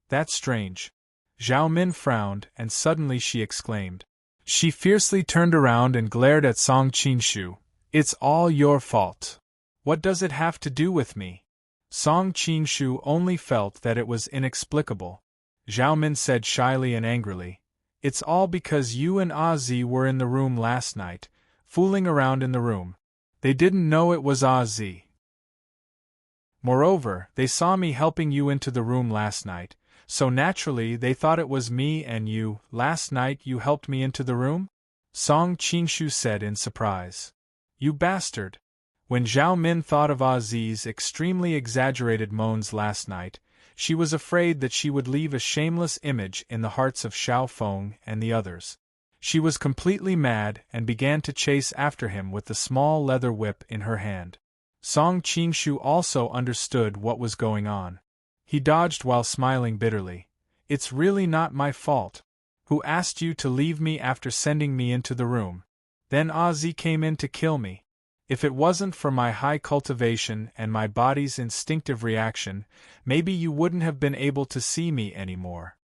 That's strange. Zhao Min frowned, and suddenly she exclaimed. She fiercely turned around and glared at Song Qingshu. It's all your fault. What does it have to do with me? Song Qingshu only felt that it was inexplicable. Zhao Min said shyly and angrily. It's all because you and Ozzy were in the room last night, fooling around in the room. They didn't know it was Ozzy. Moreover, they saw me helping you into the room last night, so naturally they thought it was me and you. Last night you helped me into the room? Song Qingshu said in surprise. You bastard! When Zhao Min thought of Ozzy's extremely exaggerated moans last night, she was afraid that she would leave a shameless image in the hearts of Xiao Feng and the others. She was completely mad and began to chase after him with the small leather whip in her hand. Song Qingshu also understood what was going on. He dodged while smiling bitterly. It's really not my fault. Who asked you to leave me after sending me into the room? Then Ozzy came in to kill me. If it wasn't for my high cultivation and my body's instinctive reaction, maybe you wouldn't have been able to see me anymore.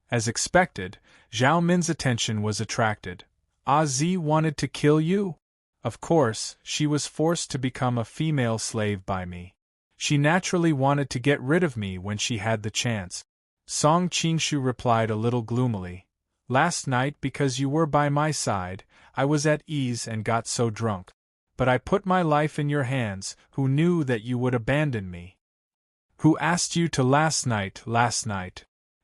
As expected, Zhao Min's attention was attracted. Ozzy wanted to kill you? Of course, she was forced to become a female slave by me. She naturally wanted to get rid of me when she had the chance. Song Qingshu replied a little gloomily. Last night, because you were by my side, I was at ease and got so drunk. But I put my life in your hands, who knew that you would abandon me. Who asked you to last night?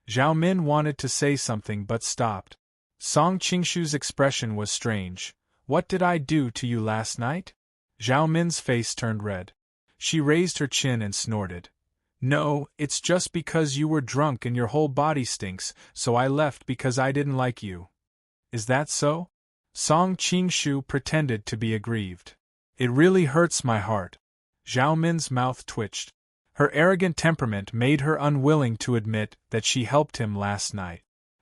Zhao Min wanted to say something but stopped. Song Qingshu's expression was strange. What did I do to you last night? Zhao Min's face turned red. She raised her chin and snorted. No, it's just because you were drunk and your whole body stinks, so I left because I didn't like you. Is that so? Song Qingshu pretended to be aggrieved. It really hurts my heart. Zhao Min's mouth twitched. Her arrogant temperament made her unwilling to admit that she helped him last night.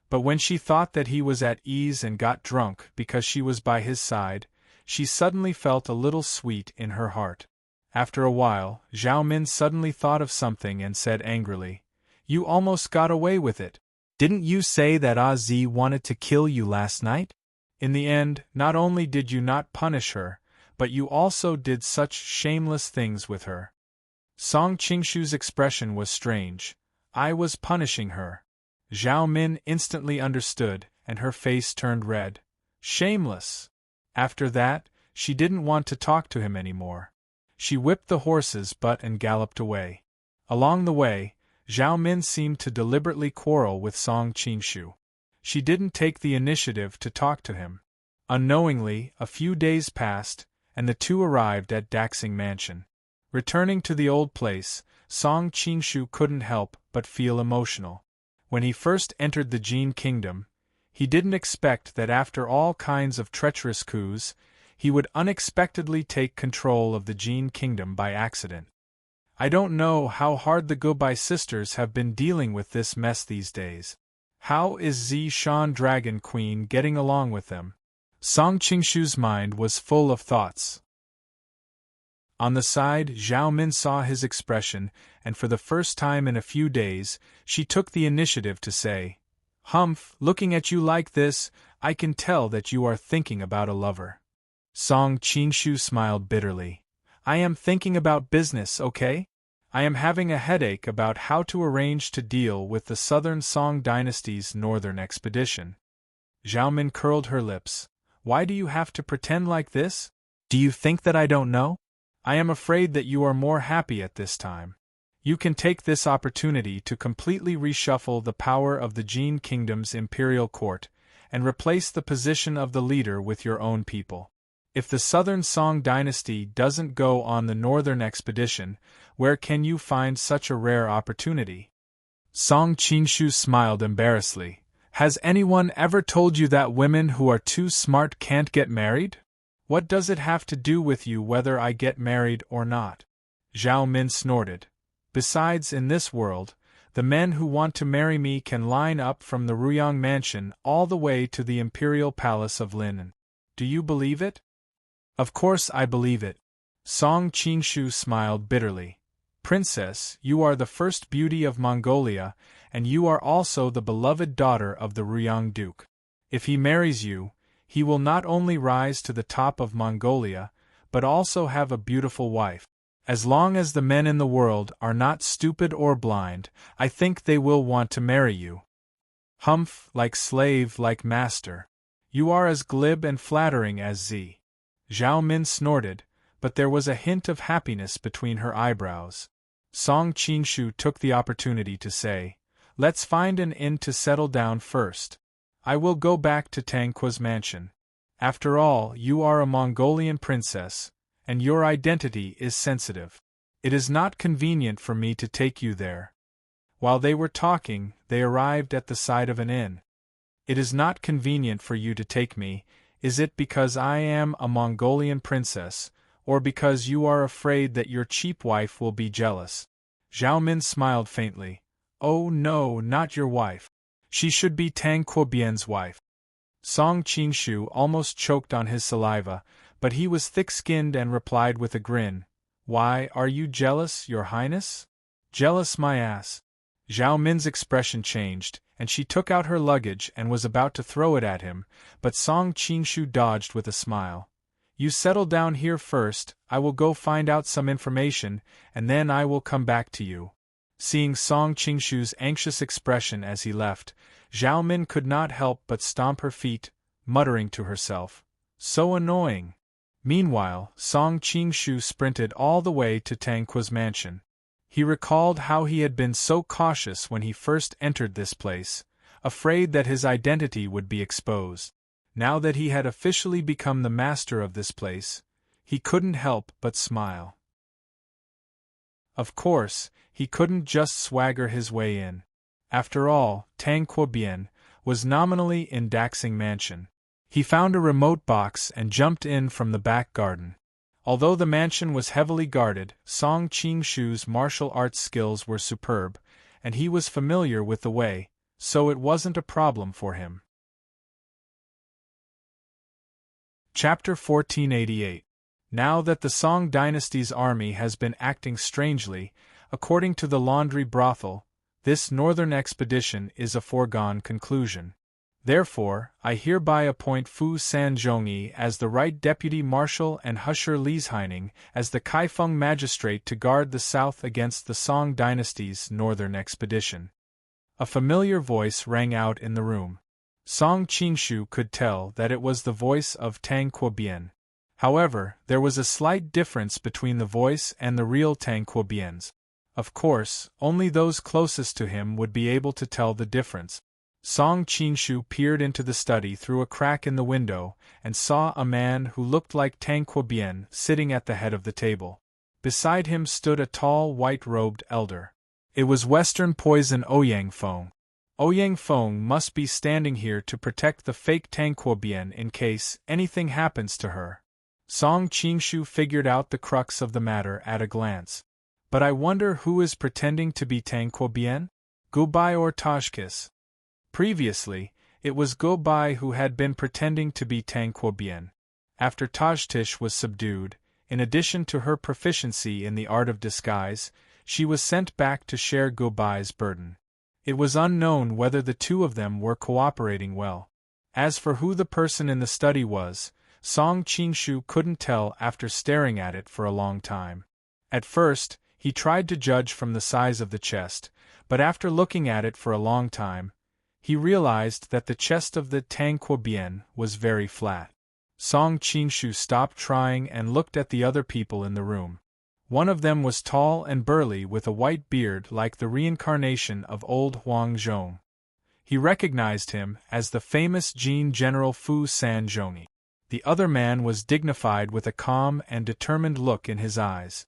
But when she thought that he was at ease and got drunk because she was by his side, she suddenly felt a little sweet in her heart. After a while, Zhao Min suddenly thought of something and said angrily, You almost got away with it. Didn't you say that Ozzy wanted to kill you last night? In the end, not only did you not punish her, but you also did such shameless things with her. Song Qingshu's expression was strange. I was punishing her. Zhao Min instantly understood, and her face turned red. Shameless! After that, she didn't want to talk to him anymore. She whipped the horse's butt and galloped away. Along the way, Zhao Min seemed to deliberately quarrel with Song Qingshu. She didn't take the initiative to talk to him. Unknowingly, a few days passed, and the two arrived at Daxing Mansion. Returning to the old place, Song Qingshu couldn't help but feel emotional. When he first entered the Jin Kingdom, he didn't expect that after all kinds of treacherous coups, he would unexpectedly take control of the Jin Kingdom by accident. I don't know how hard the Gobai sisters have been dealing with this mess these days. How is Zishan Dragon Queen getting along with them? Song Qingshu's mind was full of thoughts. On the side, Zhao Min saw his expression, and for the first time in a few days, she took the initiative to say, Humph, looking at you like this, I can tell that you are thinking about a lover. Song Qingshu smiled bitterly. I am thinking about business, okay? I am having a headache about how to arrange to deal with the Southern Song Dynasty's northern expedition. Zhao Min curled her lips. Why do you have to pretend like this? Do you think that I don't know? I am afraid that you are more happy at this time. You can take this opportunity to completely reshuffle the power of the Jin Kingdom's imperial court, and replace the position of the leader with your own people. If the Southern Song Dynasty doesn't go on the northern expedition, where can you find such a rare opportunity? Song Qingshu smiled embarrassedly. Has anyone ever told you that women who are too smart can't get married? What does it have to do with you whether I get married or not? Zhao Min snorted. Besides, in this world, the men who want to marry me can line up from the Ruyang mansion all the way to the imperial palace of Linen. Do you believe it? Of course I believe it. Song Qingshu smiled bitterly. Princess, you are the first beauty of Mongolia, and you are also the beloved daughter of the Ruyang Duke. If he marries you, he will not only rise to the top of Mongolia, but also have a beautiful wife. As long as the men in the world are not stupid or blind, I think they will want to marry you. Humph, like slave, like master. You are as glib and flattering as Z. Zhao Min snorted, but there was a hint of happiness between her eyebrows. Song Qingshu took the opportunity to say, "Let's find an inn to settle down first. I will go back to Tangqua's mansion. After all, you are a Mongolian princess, and your identity is sensitive. It is not convenient for me to take you there." While they were talking, they arrived at the side of an inn. "It is not convenient for you to take me, is it because I am a Mongolian princess, or because you are afraid that your cheap wife will be jealous?" Zhao Min smiled faintly. "Oh no, not your wife. She should be Tang Quobian's wife." Song Qingshu almost choked on his saliva, but he was thick-skinned and replied with a grin, "Why, are you jealous, your highness?" "Jealous my ass." Zhao Min's expression changed, and she took out her luggage and was about to throw it at him, but Song Qingshu dodged with a smile. "You settle down here first, I will go find out some information, and then I will come back to you." Seeing Song Qingshu's anxious expression as he left, Zhao Min could not help but stomp her feet, muttering to herself, "So annoying." Meanwhile, Song Qingshu sprinted all the way to Tangqua's mansion. He recalled how he had been so cautious when he first entered this place, afraid that his identity would be exposed. Now that he had officially become the master of this place, he couldn't help but smile. Of course, he couldn't just swagger his way in. After all, Tang Quobian was nominally in Daxing Mansion. He found a remote box and jumped in from the back garden. Although the mansion was heavily guarded, Song Qingshu's martial arts skills were superb, and he was familiar with the way, so it wasn't a problem for him. Chapter 1488. Now that the Song dynasty's army has been acting strangely, according to the laundry brothel, this northern expedition is a foregone conclusion. Therefore, I hereby appoint Fu Sanzhongyi as the right deputy marshal and Husher Liesheining as the Kaifeng magistrate to guard the south against the Song dynasty's northern expedition. A familiar voice rang out in the room. Song Qingshu could tell that it was the voice of Tang Quobian. However, there was a slight difference between the voice and the real Tang Quobian's. Of course, only those closest to him would be able to tell the difference. Song Qingshu peered into the study through a crack in the window and saw a man who looked like Tang Quobian sitting at the head of the table. Beside him stood a tall, white-robed elder. It was Western Poison Ouyang Feng. Ouyang Feng must be standing here to protect the fake Tang Quobian in case anything happens to her. Song Qingshu figured out the crux of the matter at a glance. But I wonder who is pretending to be Tang Quobian? Gubai or Tajkis? Previously, it was Gubai who had been pretending to be Tang Quobian. After Tajtish was subdued, in addition to her proficiency in the art of disguise, she was sent back to share Gubai's burden. It was unknown whether the two of them were cooperating well. As for who the person in the study was, Song Qingshu couldn't tell after staring at it for a long time. At first, he tried to judge from the size of the chest, but after looking at it for a long time, he realized that the chest of the Tang Quobian was very flat. Song Qingshu stopped trying and looked at the other people in the room. One of them was tall and burly with a white beard like the reincarnation of old Huang Zhong. He recognized him as the famous Jin General Fu Sanzhongyi. The other man was dignified with a calm and determined look in his eyes.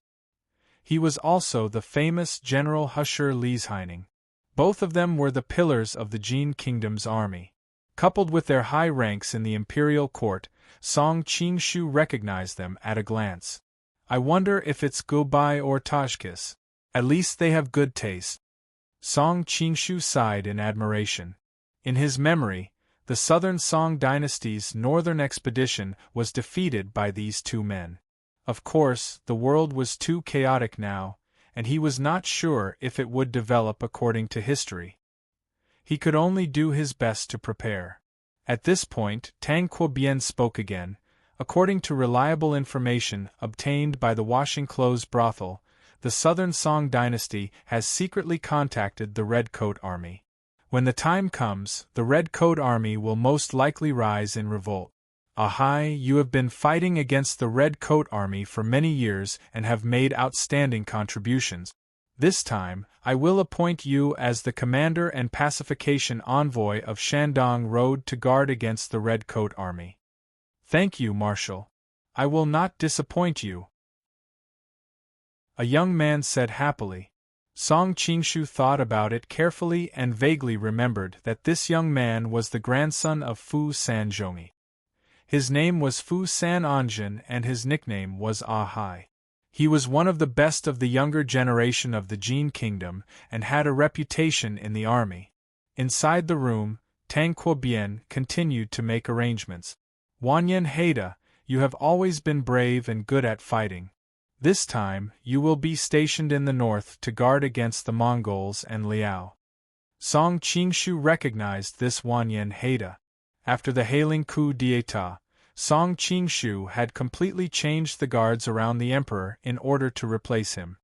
He was also the famous General Husher Liesheining. Both of them were the pillars of the Jin Kingdom's army. Coupled with their high ranks in the imperial court, Song Qingshu recognized them at a glance. I wonder if it's Gobai or Tajkis. At least they have good taste. Song Qingshu sighed in admiration. In his memory, the Southern Song dynasty's northern expedition was defeated by these two men. Of course, the world was too chaotic now, and he was not sure if it would develop according to history. He could only do his best to prepare. At this point, Tang Quobian spoke again. According to reliable information obtained by the washing clothes brothel, the Southern Song dynasty has secretly contacted the Red Coat Army. When the time comes, the Red Coat Army will most likely rise in revolt. Ahai, you have been fighting against the Red Coat Army for many years and have made outstanding contributions. This time, I will appoint you as the commander and pacification envoy of Shandong Road to guard against the Red Coat Army. Thank you, Marshal. I will not disappoint you. A young man said happily. Song Qingshu thought about it carefully and vaguely remembered that this young man was the grandson of Fu Sanzhongyi. His name was Fu San Anjin and his nickname was Ahai. He was one of the best of the younger generation of the Jin Kingdom and had a reputation in the army. Inside the room, Tang Quobian continued to make arrangements. Wanyan Haida, you have always been brave and good at fighting. This time, you will be stationed in the north to guard against the Mongols and Liao. Song Qingshu recognized this Wanyan Haida. After the Hailing coup d'état, Song Qingshu had completely changed the guards around the emperor in order to replace him.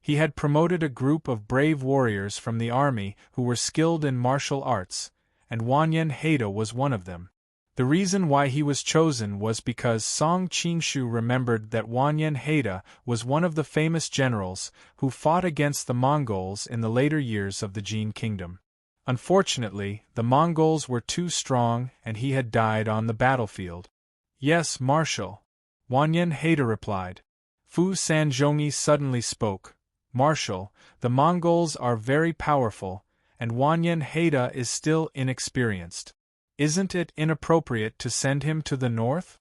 He had promoted a group of brave warriors from the army who were skilled in martial arts, and Wanyan Haida was one of them. The reason why he was chosen was because Song Qingshu remembered that Wanyan Haida was one of the famous generals who fought against the Mongols in the later years of the Jin Kingdom. Unfortunately, the Mongols were too strong and he had died on the battlefield. Yes, Marshal. Wanyan Haida replied. Fu Sanzhongyi suddenly spoke. Marshal, the Mongols are very powerful, and Wanyan Haida is still inexperienced. Isn't it inappropriate to send him to the north?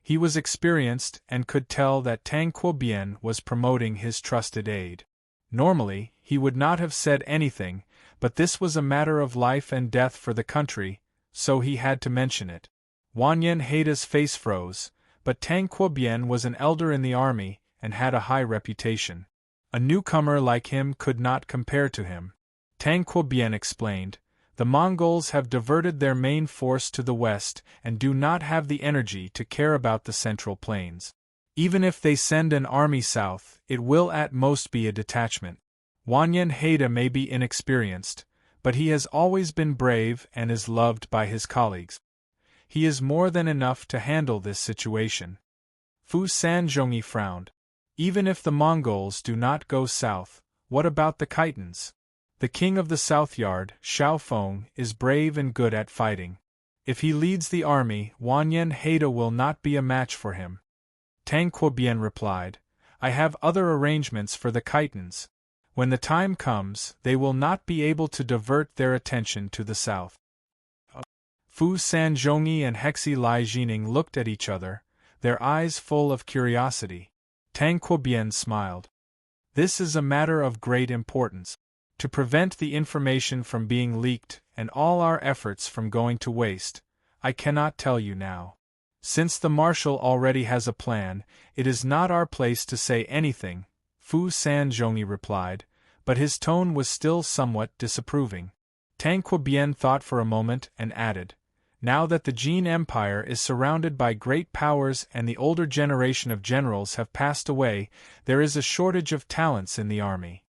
He was experienced and could tell that Tang Quobian was promoting his trusted aide. Normally, he would not have said anything, but this was a matter of life and death for the country, so he had to mention it. Wanyan Haida's face froze, but Tang Quobian was an elder in the army and had a high reputation. A newcomer like him could not compare to him. Tang Quobian explained, the Mongols have diverted their main force to the west and do not have the energy to care about the Central Plains. Even if they send an army south, it will at most be a detachment. Wanyan Haida may be inexperienced, but he has always been brave and is loved by his colleagues. He is more than enough to handle this situation. Fu Sanzhongyi frowned. Even if the Mongols do not go south, what about the Khitans? The king of the South Yard, Xiaofeng, is brave and good at fighting. If he leads the army, Wanyan Haida will not be a match for him. Tang Quobian replied, I have other arrangements for the Khitans. When the time comes, they will not be able to divert their attention to the south. Fu Sanzhongyi and Hexi Lai Jining looked at each other, their eyes full of curiosity. Tang Quobian smiled. This is a matter of great importance. To prevent the information from being leaked and all our efforts from going to waste, I cannot tell you now. Since the Marshal already has a plan, it is not our place to say anything, Fu Sanzhongyi replied, but his tone was still somewhat disapproving. Tang Quobian thought for a moment and added, now that the Jin Empire is surrounded by great powers and the older generation of generals have passed away, there is a shortage of talents in the army.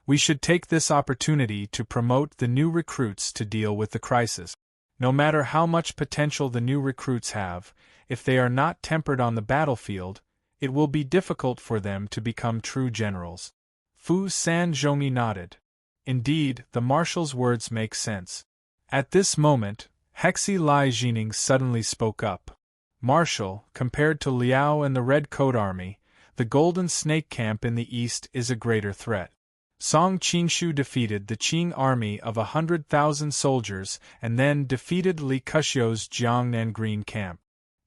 We should take this opportunity to promote the new recruits to deal with the crisis. No matter how much potential the new recruits have, if they are not tempered on the battlefield, it will be difficult for them to become true generals. Fu Sanzhongyi nodded. Indeed, the Marshal's words make sense. At this moment, Hexi Lai Jining suddenly spoke up. Marshal, compared to Liao and the Red Coat Army, the Golden Snake Camp in the east is a greater threat. Song Qingshu defeated the Qing army of 100,000 soldiers and then defeated Li Keqiu's Jiangnan Green Camp.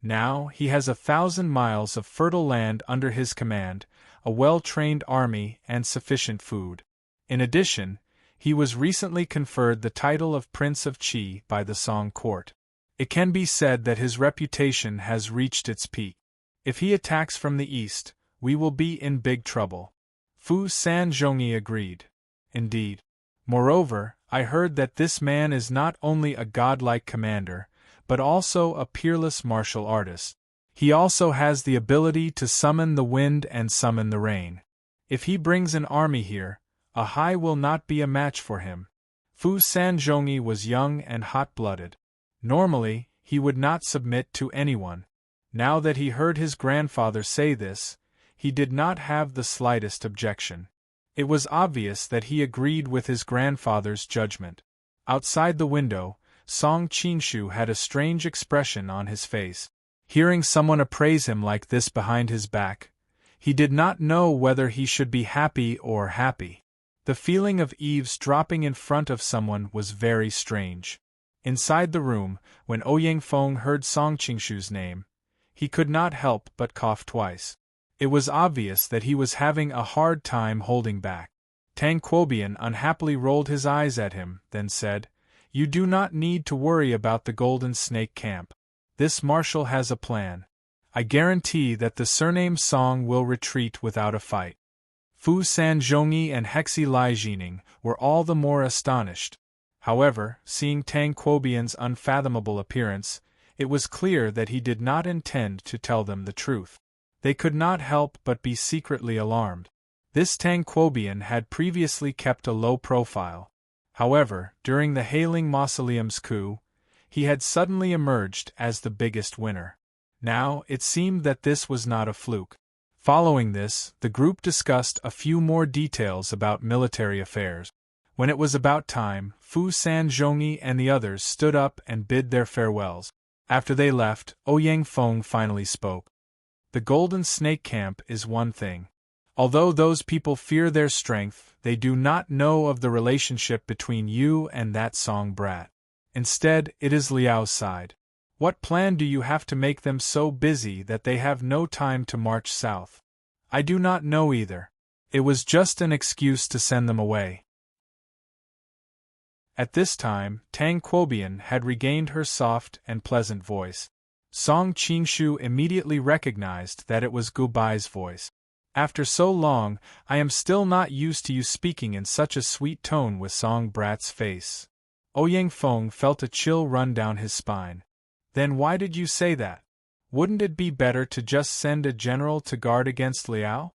Now he has 1,000 miles of fertile land under his command, a well-trained army and sufficient food. In addition, he was recently conferred the title of Prince of Qi by the Song court. It can be said that his reputation has reached its peak. If he attacks from the east, we will be in big trouble. Fu Sanzhongyi agreed. Indeed. Moreover, I heard that this man is not only a godlike commander, but also a peerless martial artist. He also has the ability to summon the wind and summon the rain. If he brings an army here, Ahai will not be a match for him. Fu Sanzhongyi was young and hot-blooded. Normally, he would not submit to anyone. Now that he heard his grandfather say this, he did not have the slightest objection. It was obvious that he agreed with his grandfather's judgment. Outside the window, Song Qingshu had a strange expression on his face. Hearing someone appraise him like this behind his back, he did not know whether he should be happy or happy. The feeling of eavesdropping in front of someone was very strange. Inside the room, when Ouyang Feng heard Song Qingshu's name, he could not help but cough twice. It was obvious that he was having a hard time holding back. Tang Quobian unhappily rolled his eyes at him, then said, "You do not need to worry about the Golden Snake camp. This marshal has a plan. I guarantee that the surname Song will retreat without a fight." Fu Sanzhongyi and Hexi Lai Jining were all the more astonished. However, seeing Tang Quobian's unfathomable appearance, it was clear that he did not intend to tell them the truth. They could not help but be secretly alarmed. This Tang Quobian had previously kept a low profile. However, during the Hailing Mausoleum's coup, he had suddenly emerged as the biggest winner. Now, it seemed that this was not a fluke. Following this, the group discussed a few more details about military affairs. When it was about time, Fu Sanzhongyi and the others stood up and bid their farewells. After they left, Ouyang Feng finally spoke. The Golden Snake Camp is one thing. Although those people fear their strength, they do not know of the relationship between you and that Song brat. Instead, it is Liao's side. What plan do you have to make them so busy that they have no time to march south? I do not know either. It was just an excuse to send them away. At this time, Tang Quobian had regained her soft and pleasant voice. Song Qingshu immediately recognized that it was Gubai's voice. "After so long, I am still not used to you speaking in such a sweet tone with Song Brat's face." Ouyang Feng felt a chill run down his spine. "Then why did you say that? Wouldn't it be better to just send a general to guard against Liao?"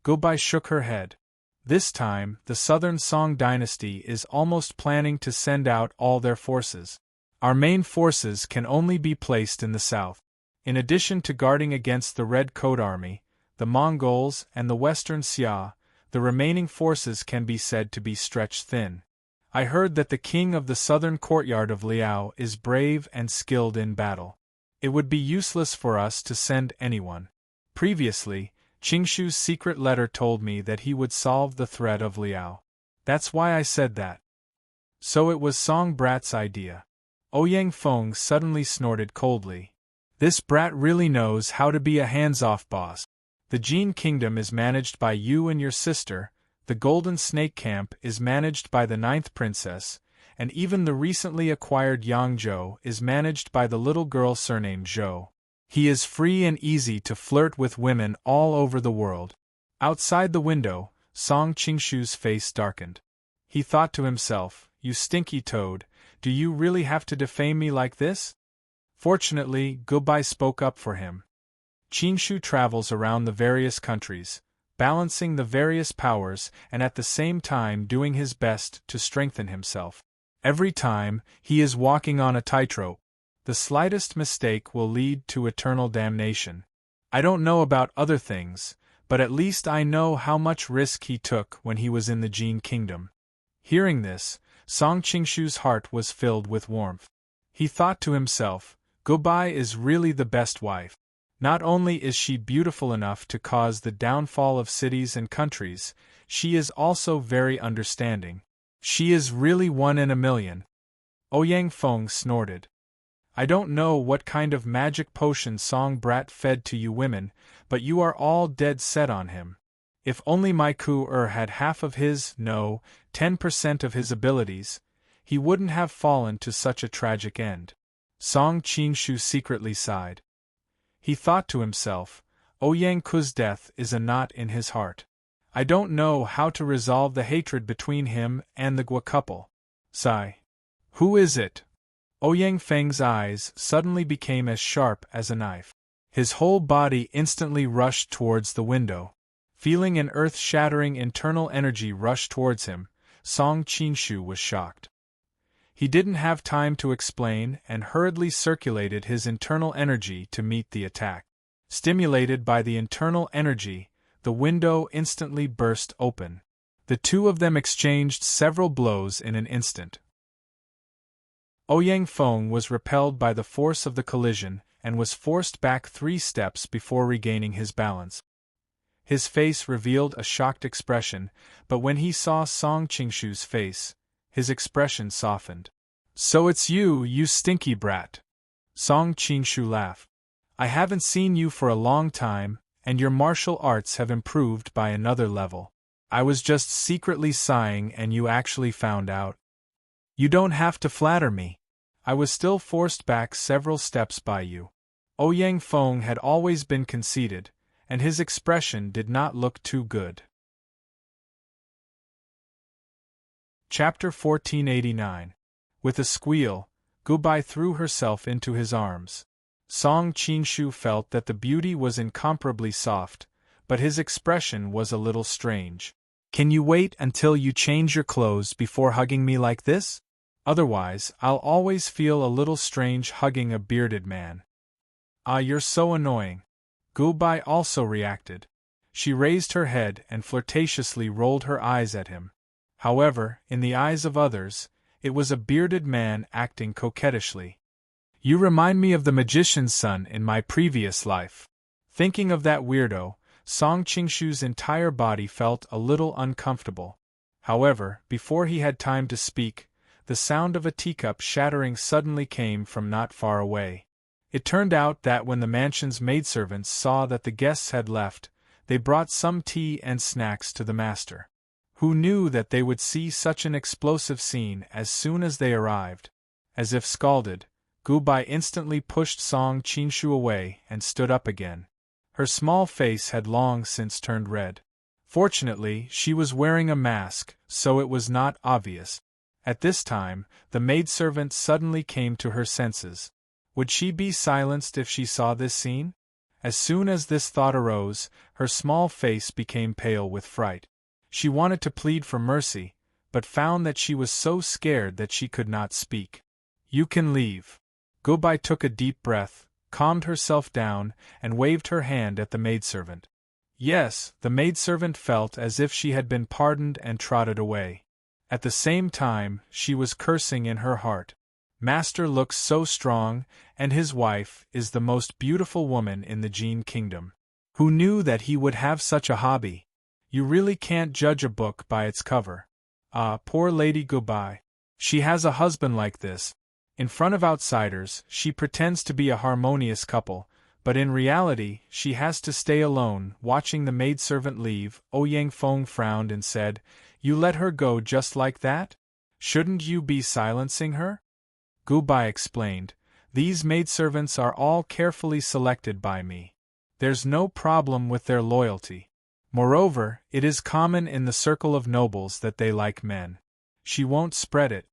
Gubai shook her head. This time, the southern Song dynasty is almost planning to send out all their forces. Our main forces can only be placed in the south. In addition to guarding against the Red Coat Army, the Mongols, and the Western Xia, the remaining forces can be said to be stretched thin. I heard that the king of the southern courtyard of Liao is brave and skilled in battle. It would be useless for us to send anyone. Previously, Qingshu's secret letter told me that he would solve the threat of Liao. That's why I said that. So it was Song Brat's idea. Ouyang Feng suddenly snorted coldly. This brat really knows how to be a hands-off boss. The Jin Kingdom is managed by you and your sister, the Golden Snake Camp is managed by the 9th princess, and even the recently acquired Yangzhou is managed by the little girl surnamed Zhou. He is free and easy to flirt with women all over the world. Outside the window, Song Qingshu's face darkened. He thought to himself, "You stinky toad, do you really have to defame me like this?" Fortunately, Gubai spoke up for him. Qingshu travels around the various countries, balancing the various powers and at the same time doing his best to strengthen himself. Every time, he is walking on a tightrope. The slightest mistake will lead to eternal damnation. I don't know about other things, but at least I know how much risk he took when he was in the Jin Kingdom. Hearing this, Song Qingshu's heart was filled with warmth. He thought to himself, Gubai is really the best wife. Not only is she beautiful enough to cause the downfall of cities and countries, she is also very understanding. She is really 1 in a million. Ouyang Feng snorted. I don't know what kind of magic potion Song Brat fed to you women, but you are all dead set on him. If only my Ku-er had half of his, no, 10% of his abilities, he wouldn't have fallen to such a tragic end. Song Qingshu secretly sighed. He thought to himself, Ouyang Ku's death is a knot in his heart. I don't know how to resolve the hatred between him and the Gua couple. Sigh. Who is it? Ouyang Feng's eyes suddenly became as sharp as a knife. His whole body instantly rushed towards the window. Feeling an earth-shattering internal energy rush towards him, Song Qingshu was shocked. He didn't have time to explain and hurriedly circulated his internal energy to meet the attack. Stimulated by the internal energy, the window instantly burst open. The two of them exchanged several blows in an instant. Ouyang Feng was repelled by the force of the collision and was forced back 3 steps before regaining his balance. His face revealed a shocked expression, but when he saw Song Qingshu's face, his expression softened. So it's you, you stinky brat. Song Qingshu laughed. I haven't seen you for a long time, and your martial arts have improved by another level. I was just secretly sighing and you actually found out. You don't have to flatter me. I was still forced back several steps by you. Ouyang Feng had always been conceited, and his expression did not look too good. Chapter 1489. With a squeal, Gubai threw herself into his arms. Song Qingshu felt that the beauty was incomparably soft, but his expression was a little strange. Can you wait until you change your clothes before hugging me like this? Otherwise, I'll always feel a little strange hugging a bearded man. Ah, you're so annoying. Gubai also reacted. She raised her head and flirtatiously rolled her eyes at him. However, in the eyes of others, it was a bearded man acting coquettishly. You remind me of the magician's son in my previous life. Thinking of that weirdo, Song Qingshu's entire body felt a little uncomfortable. However, before he had time to speak, the sound of a teacup shattering suddenly came from not far away. It turned out that when the mansion's maidservants saw that the guests had left, they brought some tea and snacks to the master. Who knew that they would see such an explosive scene as soon as they arrived? As if scalded, Gubai instantly pushed Song Qingshu away and stood up again. Her small face had long since turned red. Fortunately, she was wearing a mask, so it was not obvious. At this time, the maidservant suddenly came to her senses. Would she be silenced if she saw this scene? As soon as this thought arose, her small face became pale with fright. She wanted to plead for mercy, but found that she was so scared that she could not speak. You can leave. Gubai took a deep breath, calmed herself down, and waved her hand at the maidservant. Yes, the maidservant felt as if she had been pardoned and trotted away. At the same time, she was cursing in her heart. Master looks so strong, and his wife is the most beautiful woman in the Jin kingdom. Who knew that he would have such a hobby? You really can't judge a book by its cover. Ah, poor Lady Gubai. She has a husband like this. In front of outsiders, she pretends to be a harmonious couple, but in reality, she has to stay alone. Watching the maidservant leave, Ouyang Feng frowned and said, You let her go just like that? Shouldn't you be silencing her? Gubai explained, These maidservants are all carefully selected by me. There's no problem with their loyalty. Moreover, it is common in the circle of nobles that they like men. She won't spread it.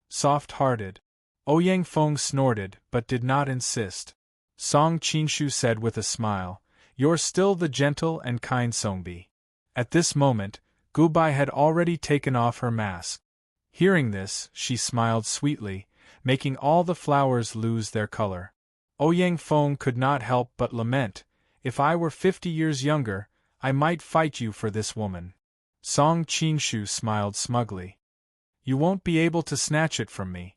Soft-hearted. Ouyang Feng snorted, but did not insist. Song Qingshu said with a smile, You're still the gentle and kind Songbi. At this moment, Gubai had already taken off her mask. Hearing this, she smiled sweetly, making all the flowers lose their color. Ouyang Feng could not help but lament, If I were 50 years younger, I might fight you for this woman. Song Qingshu smiled smugly. You won't be able to snatch it from me.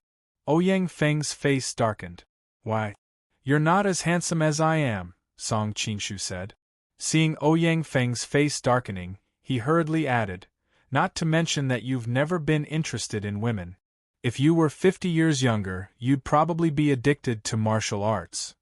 Ouyang Feng's face darkened. Why? You're not as handsome as I am, Song Qingshu said. Seeing Ouyang Feng's face darkening, he hurriedly added, Not to mention that you've never been interested in women. If you were 50 years younger, you'd probably be addicted to martial arts.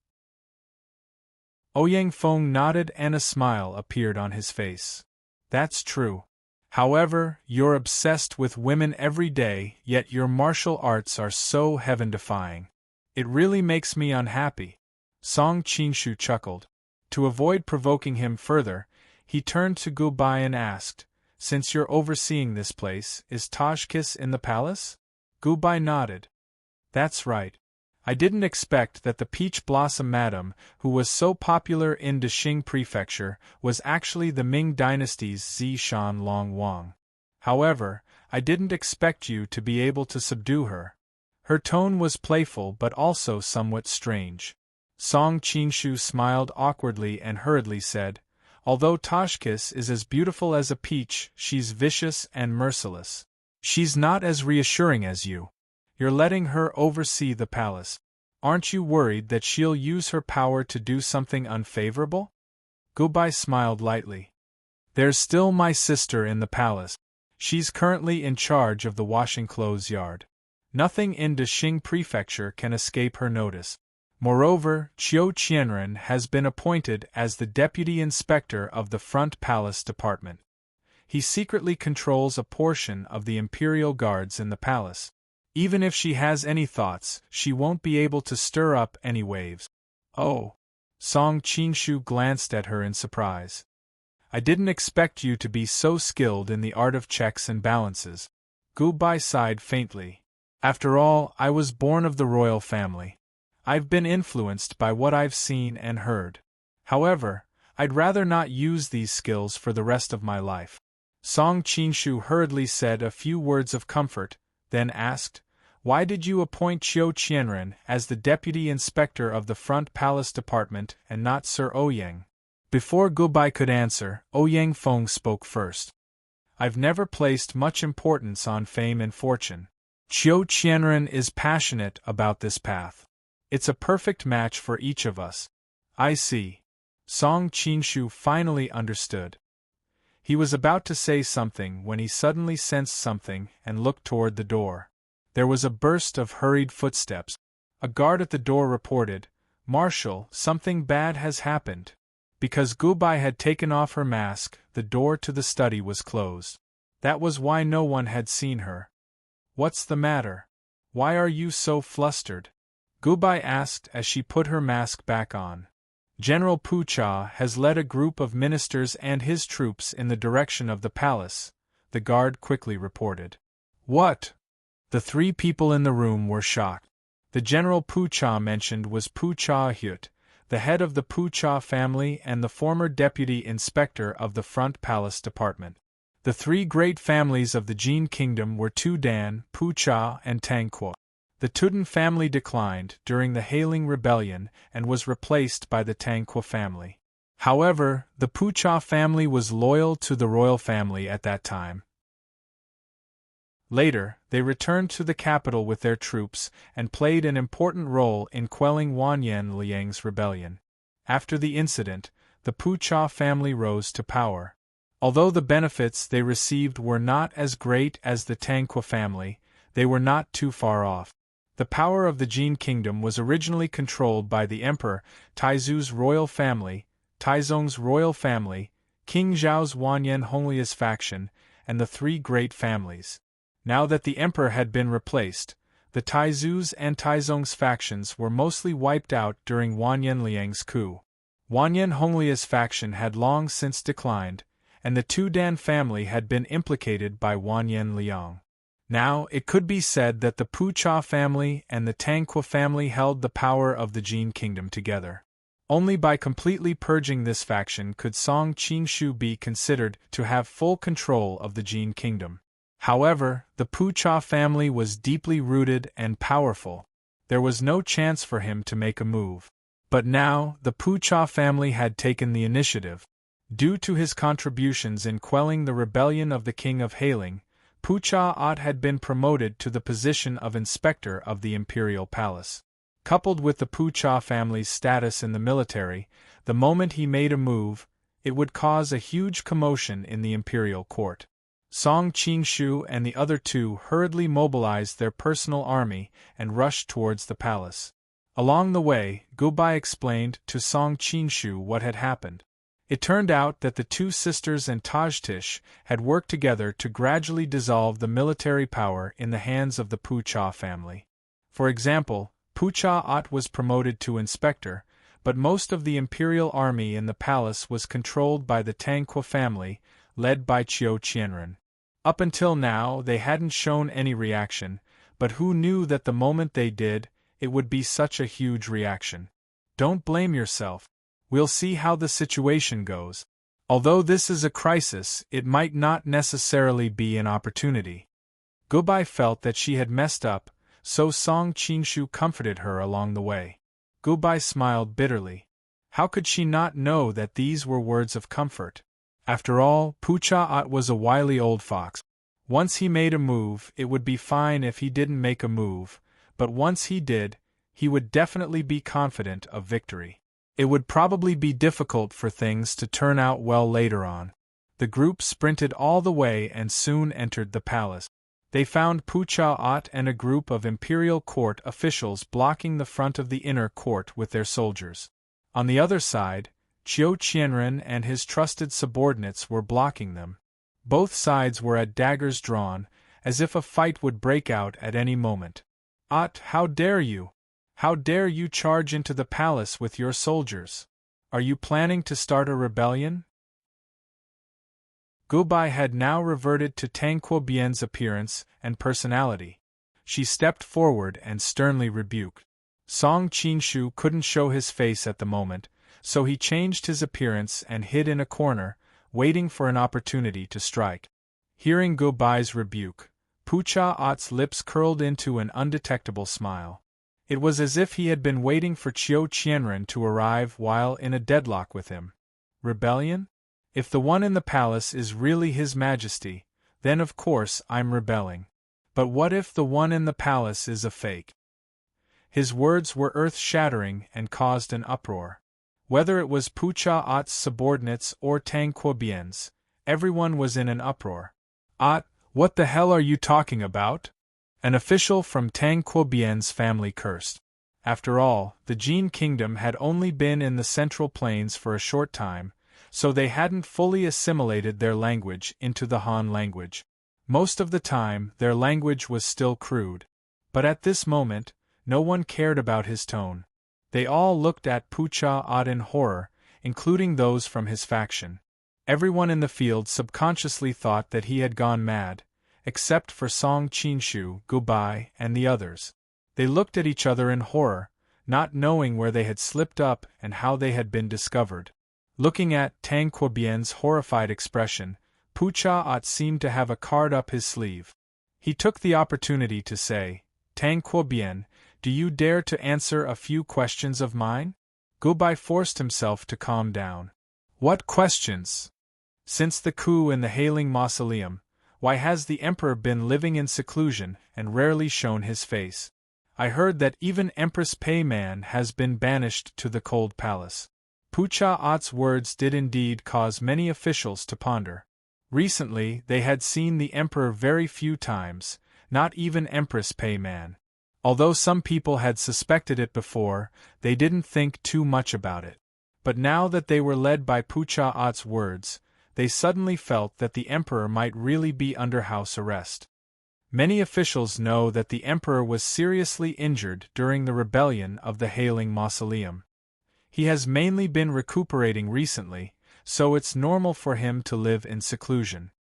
Ouyang Feng nodded and a smile appeared on his face. That's true. However, you're obsessed with women every day, yet your martial arts are so heaven-defying. It really makes me unhappy. Song Qinshu chuckled. To avoid provoking him further, he turned to Gubai and asked, "Since you're overseeing this place, is Tajkis in the palace?" Gubai nodded. "That's right. I didn't expect that the Peach Blossom Madam, who was so popular in Dexing Prefecture, was actually the Ming Dynasty's Zishan Long Wang. However, I didn't expect you to be able to subdue her." Her tone was playful but also somewhat strange. Song Qinshu smiled awkwardly and hurriedly said, "Although Tajkis is as beautiful as a peach, she's vicious and merciless. She's not as reassuring as you. You're letting her oversee the palace. Aren't you worried that she'll use her power to do something unfavorable?" Gubai smiled lightly. "There's still my sister in the palace. She's currently in charge of the washing clothes yard. Nothing in Dexing Prefecture can escape her notice. Moreover, Qiu Qianren has been appointed as the deputy inspector of the Front Palace Department. He secretly controls a portion of the imperial guards in the palace. Even if she has any thoughts, she won't be able to stir up any waves." "Oh." Song Qinshu glanced at her in surprise. "I didn't expect you to be so skilled in the art of checks and balances." Gubai sighed faintly. "After all, I was born of the royal family. I've been influenced by what I've seen and heard. However, I'd rather not use these skills for the rest of my life." Song Qinshu hurriedly said a few words of comfort, then asked, "Why did you appoint Qiu Qianren as the deputy inspector of the Front Palace Department and not Sir Ouyang?" Before Gubai could answer, Ouyang Feng spoke first. "I've never placed much importance on fame and fortune. Qiu Qianren is passionate about this path. It's a perfect match for each of us." "I see." Song Qinshu finally understood. He was about to say something when he suddenly sensed something and looked toward the door. There was a burst of hurried footsteps. A guard at the door reported, "Marshal, something bad has happened." Because Gubai had taken off her mask, the door to the study was closed. That was why no one had seen her. "What's the matter? Why are you so flustered?" Gubai asked as she put her mask back on. "General Pucha has led a group of ministers and his troops in the direction of the palace," the guard quickly reported. "What?" The three people in the room were shocked. The General Pucha mentioned was Pucha Hyut, the head of the Pucha family and the former deputy inspector of the Front Palace Department. The three great families of the Jin Kingdom were Tudan, Pucha, and Tangqua. The Tudan family declined during the Hailing Rebellion and was replaced by the Tangqua family. However, the Pucha family was loyal to the royal family at that time. Later, they returned to the capital with their troops and played an important role in quelling Wanyan Liang's rebellion. After the incident, the Pucha family rose to power. Although the benefits they received were not as great as the Tangqua family, they were not too far off. The power of the Jin Kingdom was originally controlled by the Emperor Taizu's royal family, Taizong's royal family, King Zhao's Wanyan Honglia's faction, and the three great families. Now that the Emperor had been replaced, the Taizu's and Taizong's factions were mostly wiped out during Wanyan Liang's coup. Wanyan Honglia's faction had long since declined, and the Tudan family had been implicated by Wanyan Liang. Now, it could be said that the Pucha family and the Tangqua family held the power of the Jin Kingdom together. Only by completely purging this faction could Song Qinshu be considered to have full control of the Jin Kingdom. However, the Pucha family was deeply rooted and powerful. There was no chance for him to make a move. But now, the Pucha family had taken the initiative. Due to his contributions in quelling the rebellion of the King of Hailing, Pucha Ot had been promoted to the position of inspector of the imperial palace. Coupled with the Pucha family's status in the military, the moment he made a move, it would cause a huge commotion in the imperial court. Song Qingshu and the other two hurriedly mobilized their personal army and rushed towards the palace. Along the way, Gubai explained to Song Qingshu what had happened. It turned out that the two sisters and Tajtish had worked together to gradually dissolve the military power in the hands of the Pucha family. For example, Pucha At was promoted to inspector, but most of the imperial army in the palace was controlled by the Tangqua family, led by Qiu Qianren. Up until now they hadn't shown any reaction, but who knew that the moment they did, it would be such a huge reaction. Don't blame yourself. We'll see how the situation goes. Although this is a crisis, it might not necessarily be an opportunity. Gubai felt that she had messed up, so Song Qingshu comforted her along the way. Gubai smiled bitterly. How could she not know that these were words of comfort? After all, Pucha At was a wily old fox. Once he made a move, it would be fine if he didn't make a move, but once he did, he would definitely be confident of victory. It would probably be difficult for things to turn out well later on. The group sprinted all the way and soon entered the palace. They found Pucha At and a group of imperial court officials blocking the front of the inner court with their soldiers. On the other side, Qiu Qianren and his trusted subordinates were blocking them. Both sides were at daggers drawn, as if a fight would break out at any moment. At, how dare you? How dare you charge into the palace with your soldiers? Are you planning to start a rebellion? Gubai had now reverted to Tangqua Bian's appearance and personality. She stepped forward and sternly rebuked. Song Qingshu couldn't show his face at the moment, so he changed his appearance and hid in a corner, waiting for an opportunity to strike. Hearing Gubai's rebuke, Pucha At's lips curled into an undetectable smile. It was as if he had been waiting for Qiu Qianren to arrive while in a deadlock with him. Rebellion? If the one in the palace is really His Majesty, then of course I'm rebelling. But what if the one in the palace is a fake? His words were earth-shattering and caused an uproar. Whether it was Pucha At's subordinates or Tangqua Bian's, everyone was in an uproar. At, what the hell are you talking about? An official from Tangqua Bian's family cursed. After all, the Jin kingdom had only been in the Central Plains for a short time, so they hadn't fully assimilated their language into the Han language. Most of the time, their language was still crude. But at this moment, no one cared about his tone. They all looked at Pucha At in horror, including those from his faction. Everyone in the field subconsciously thought that he had gone mad, except for Song Qingshu, Gubai, and the others. They looked at each other in horror, not knowing where they had slipped up and how they had been discovered. Looking at Tangqua Bian's horrified expression, Pucha At seemed to have a card up his sleeve. He took the opportunity to say, Tangqua Bian, do you dare to answer a few questions of mine? Gubai forced himself to calm down. What questions? Since the coup in the Hailing Mausoleum, why has the emperor been living in seclusion and rarely shown his face? I heard that even Empress Pei Man has been banished to the cold palace. Pucha At's words did indeed cause many officials to ponder. Recently, they had seen the emperor very few times, not even Empress Pei Man. Although some people had suspected it before, they didn't think too much about it. But now that they were led by Pucha At's words, they suddenly felt that the emperor might really be under house arrest. Many officials know that the emperor was seriously injured during the rebellion of the Hailing Mausoleum. He has mainly been recuperating recently, so it's normal for him to live in seclusion.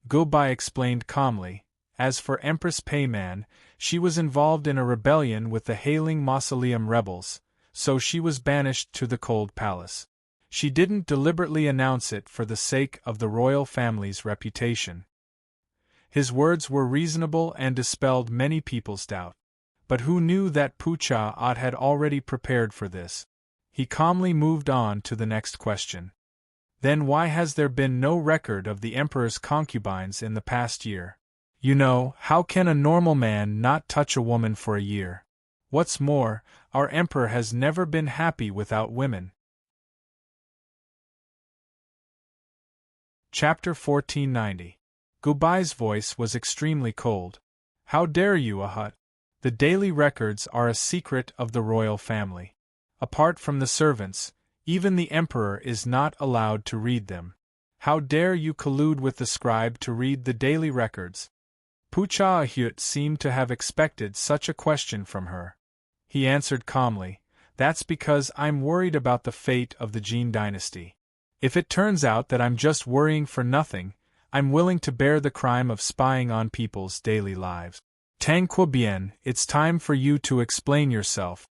Gubai explained calmly. As for Empress Pei Man, she was involved in a rebellion with the Hailing Mausoleum rebels, so she was banished to the cold palace. She didn't deliberately announce it for the sake of the royal family's reputation. His words were reasonable and dispelled many people's doubt. But who knew that Pucha At had already prepared for this? He calmly moved on to the next question. Then why has there been no record of the emperor's concubines in the past year? You know, how can a normal man not touch a woman for a year? What's more, our emperor has never been happy without women. Chapter 1490. Gubai's voice was extremely cold. How dare you, Ahut? The daily records are a secret of the royal family. Apart from the servants, even the emperor is not allowed to read them. How dare you collude with the scribe to read the daily records? Pucha Ahut seemed to have expected such a question from her. He answered calmly, "That's because I'm worried about the fate of the Jin dynasty. If it turns out that I'm just worrying for nothing, I'm willing to bear the crime of spying on people's daily lives." Tang Quobian, it's time for you to explain yourself.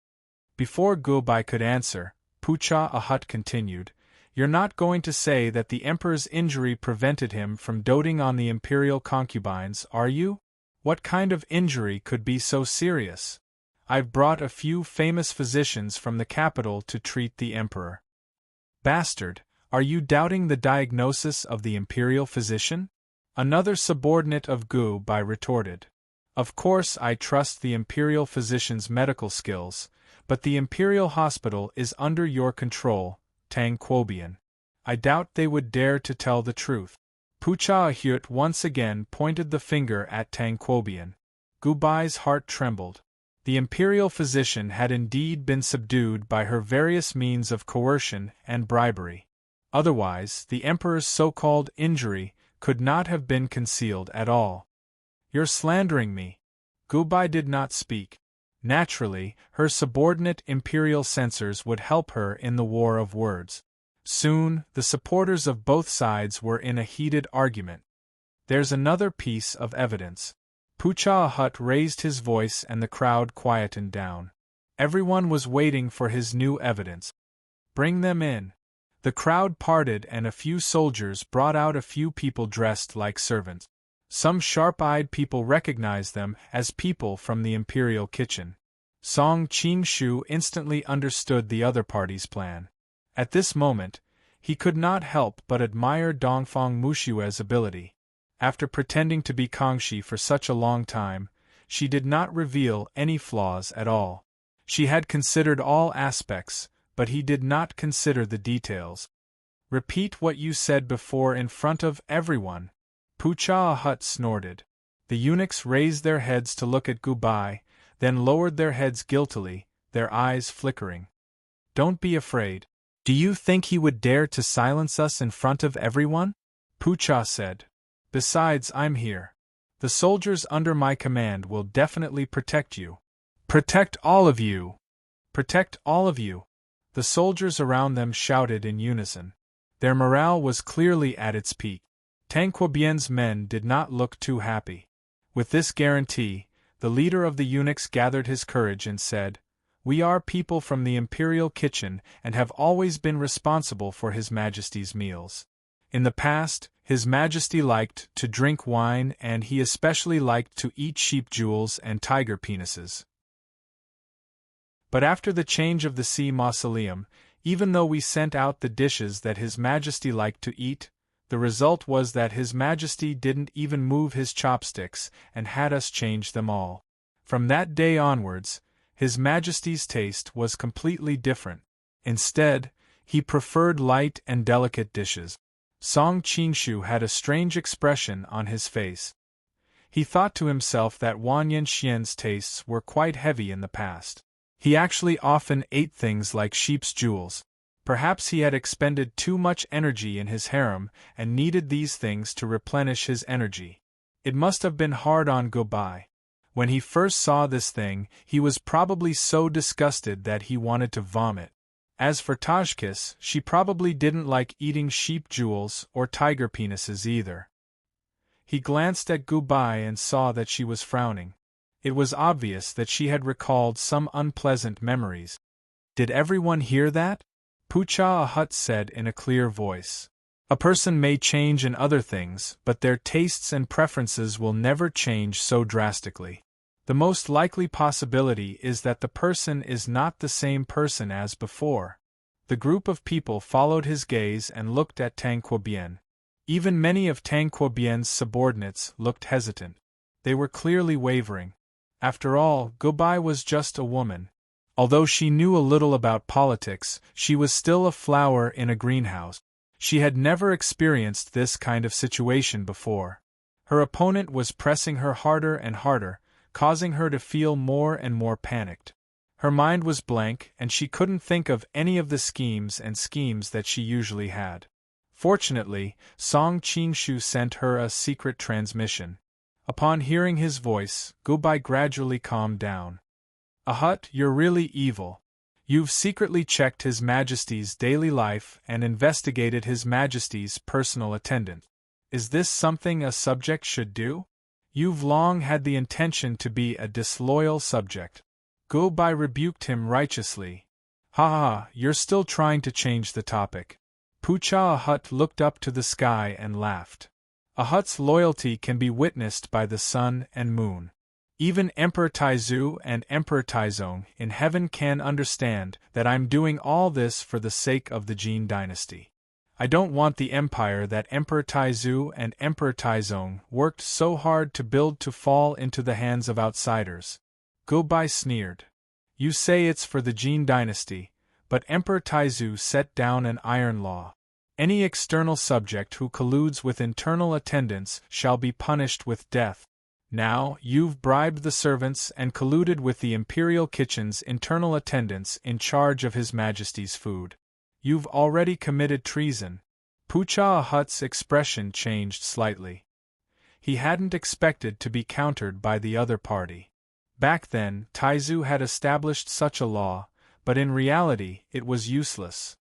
Before Gubai could answer, Pucha Ahut continued, "You're not going to say that the emperor's injury prevented him from doting on the imperial concubines, are you? What kind of injury could be so serious? I've brought a few famous physicians from the capital to treat the emperor." "Bastard, are you doubting the diagnosis of the imperial physician?" Another subordinate of Gubai retorted. "Of course I trust the imperial physician's medical skills, but the imperial hospital is under your control, Tang Quobian. I doubt they would dare to tell the truth." Pucha Ahut once again pointed the finger at Tang Quobian. Gubai's heart trembled. The imperial physician had indeed been subdued by her various means of coercion and bribery. Otherwise, the emperor's so-called injury could not have been concealed at all. "You're slandering me." Gubai did not speak. Naturally, her subordinate imperial censors would help her in the war of words. Soon, the supporters of both sides were in a heated argument. "There's another piece of evidence." Pucha Ahut raised his voice and the crowd quietened down. Everyone was waiting for his new evidence. "Bring them in." The crowd parted and a few soldiers brought out a few people dressed like servants. Some sharp-eyed people recognized them as people from the imperial kitchen. Song Qingshu instantly understood the other party's plan. At this moment, he could not help but admire Dongfang Mushue's ability. After pretending to be Kangxi for such a long time, she did not reveal any flaws at all. She had considered all aspects, but he did not consider the details. "Repeat what you said before in front of everyone." Pucha Ahut snorted. The eunuchs raised their heads to look at Gubai, then lowered their heads guiltily, their eyes flickering. "Don't be afraid. Do you think he would dare to silence us in front of everyone?" Pucha said. "Besides, I'm here. The soldiers under my command will definitely protect you." "Protect all of you! Protect all of you!" The soldiers around them shouted in unison. Their morale was clearly at its peak. Tang Quobian's men did not look too happy. With this guarantee, the leader of the eunuchs gathered his courage and said, "We are people from the imperial kitchen and have always been responsible for His Majesty's meals. In the past, His Majesty liked to drink wine and he especially liked to eat sheep jewels and tiger penises. But after the change of the sea mausoleum, even though we sent out the dishes that His Majesty liked to eat, the result was that His Majesty didn't even move his chopsticks and had us change them all. From that day onwards, His Majesty's taste was completely different. Instead, he preferred light and delicate dishes." Song Qingshu had a strange expression on his face. He thought to himself that Wang Yanxian's tastes were quite heavy in the past. He actually often ate things like sheep's jewels. Perhaps he had expended too much energy in his harem and needed these things to replenish his energy. It must have been hard on Gubai. When he first saw this thing, he was probably so disgusted that he wanted to vomit. As for Tajkis, she probably didn't like eating sheep jewels or tiger penises either. He glanced at Gubai and saw that she was frowning. It was obvious that she had recalled some unpleasant memories. "Did everyone hear that?" Pucha Ahut said in a clear voice. "A person may change in other things, but their tastes and preferences will never change so drastically. The most likely possibility is that the person is not the same person as before." The group of people followed his gaze and looked at Tang Quobian. Even many of Tang Quobian's subordinates looked hesitant. They were clearly wavering. After all, Gubai was just a woman. Although she knew a little about politics, she was still a flower in a greenhouse. She had never experienced this kind of situation before. Her opponent was pressing her harder and harder, causing her to feel more and more panicked. Her mind was blank, and she couldn't think of any of the schemes that she usually had. Fortunately, Song Qingshu sent her a secret transmission. Upon hearing his voice, Gubai gradually calmed down. Ahut, you're really evil. You've secretly checked His Majesty's daily life and investigated His Majesty's personal attendant. Is this something a subject should do? You've long had the intention to be a disloyal subject. Gubai rebuked him righteously. Ha ha, you're still trying to change the topic. Pucha Ahut looked up to the sky and laughed. Ahut's loyalty can be witnessed by the sun and moon. Even Emperor Taizu and Emperor Taizong in heaven can understand that I'm doing all this for the sake of the Jin dynasty. I don't want the empire that Emperor Taizu and Emperor Taizong worked so hard to build to fall into the hands of outsiders. Gubai sneered. You say it's for the Jin dynasty, but Emperor Taizu set down an iron law. Any external subject who colludes with internal attendants shall be punished with death. Now, you've bribed the servants and colluded with the imperial kitchen's internal attendants in charge of His Majesty's food. You've already committed treason. Pucha Ahut's expression changed slightly. He hadn't expected to be countered by the other party. Back then, Taizu had established such a law, but in reality it was useless.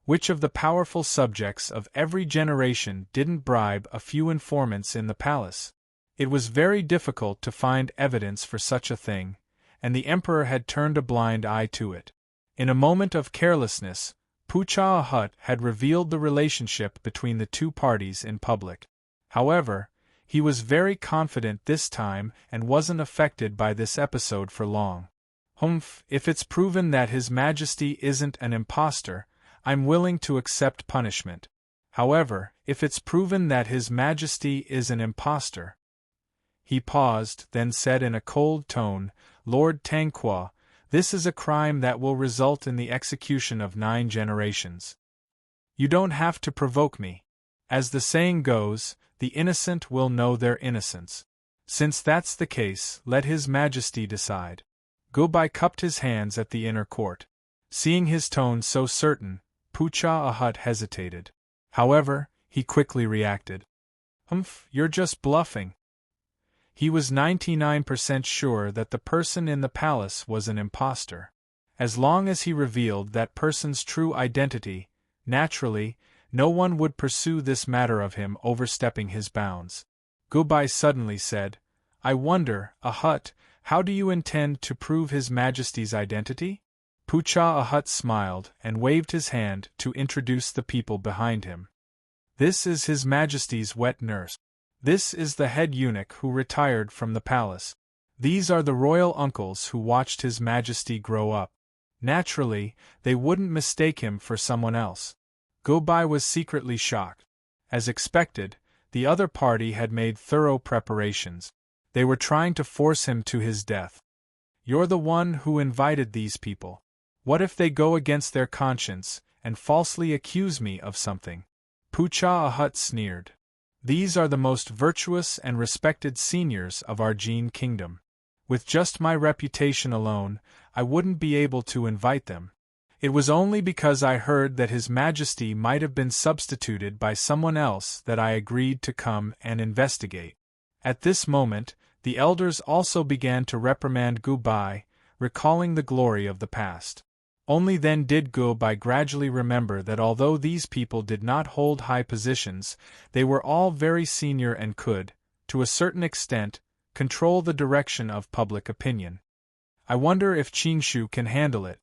Which of the powerful subjects of every generation didn't bribe a few informants in the palace? It was very difficult to find evidence for such a thing, and the emperor had turned a blind eye to it. In a moment of carelessness, Pucha Ahut had revealed the relationship between the two parties in public. However, he was very confident this time and wasn't affected by this episode for long. Humph, if it's proven that His Majesty isn't an impostor, I'm willing to accept punishment. However, if it's proven that His Majesty is an impostor— He paused, then said in a cold tone, Lord Tanqua, this is a crime that will result in the execution of 9 generations. You don't have to provoke me. As the saying goes, the innocent will know their innocence. Since that's the case, let His Majesty decide. Gubai cupped his hands at the inner court. Seeing his tone so certain, Pucha Ahut hesitated. However, he quickly reacted. Humph, you're just bluffing. He was 99% sure that the person in the palace was an impostor. As long as he revealed that person's true identity, naturally, no one would pursue this matter of him overstepping his bounds. Gubai suddenly said, I wonder, Ahut, how do you intend to prove His Majesty's identity? Pucha Ahut smiled and waved his hand to introduce the people behind him. This is His Majesty's wet nurse. This is the head eunuch who retired from the palace. These are the royal uncles who watched His Majesty grow up. Naturally, they wouldn't mistake him for someone else. Gubai was secretly shocked. As expected, the other party had made thorough preparations. They were trying to force him to his death. You're the one who invited these people. What if they go against their conscience and falsely accuse me of something? Pucha Ahut sneered. These are the most virtuous and respected seniors of our Jin kingdom. With just my reputation alone, I wouldn't be able to invite them. It was only because I heard that His Majesty might have been substituted by someone else that I agreed to come and investigate. At this moment, the elders also began to reprimand Gubai, recalling the glory of the past. Only then did Gubai gradually remember that although these people did not hold high positions, they were all very senior and could, to a certain extent, control the direction of public opinion. I wonder if Qingshu can handle it.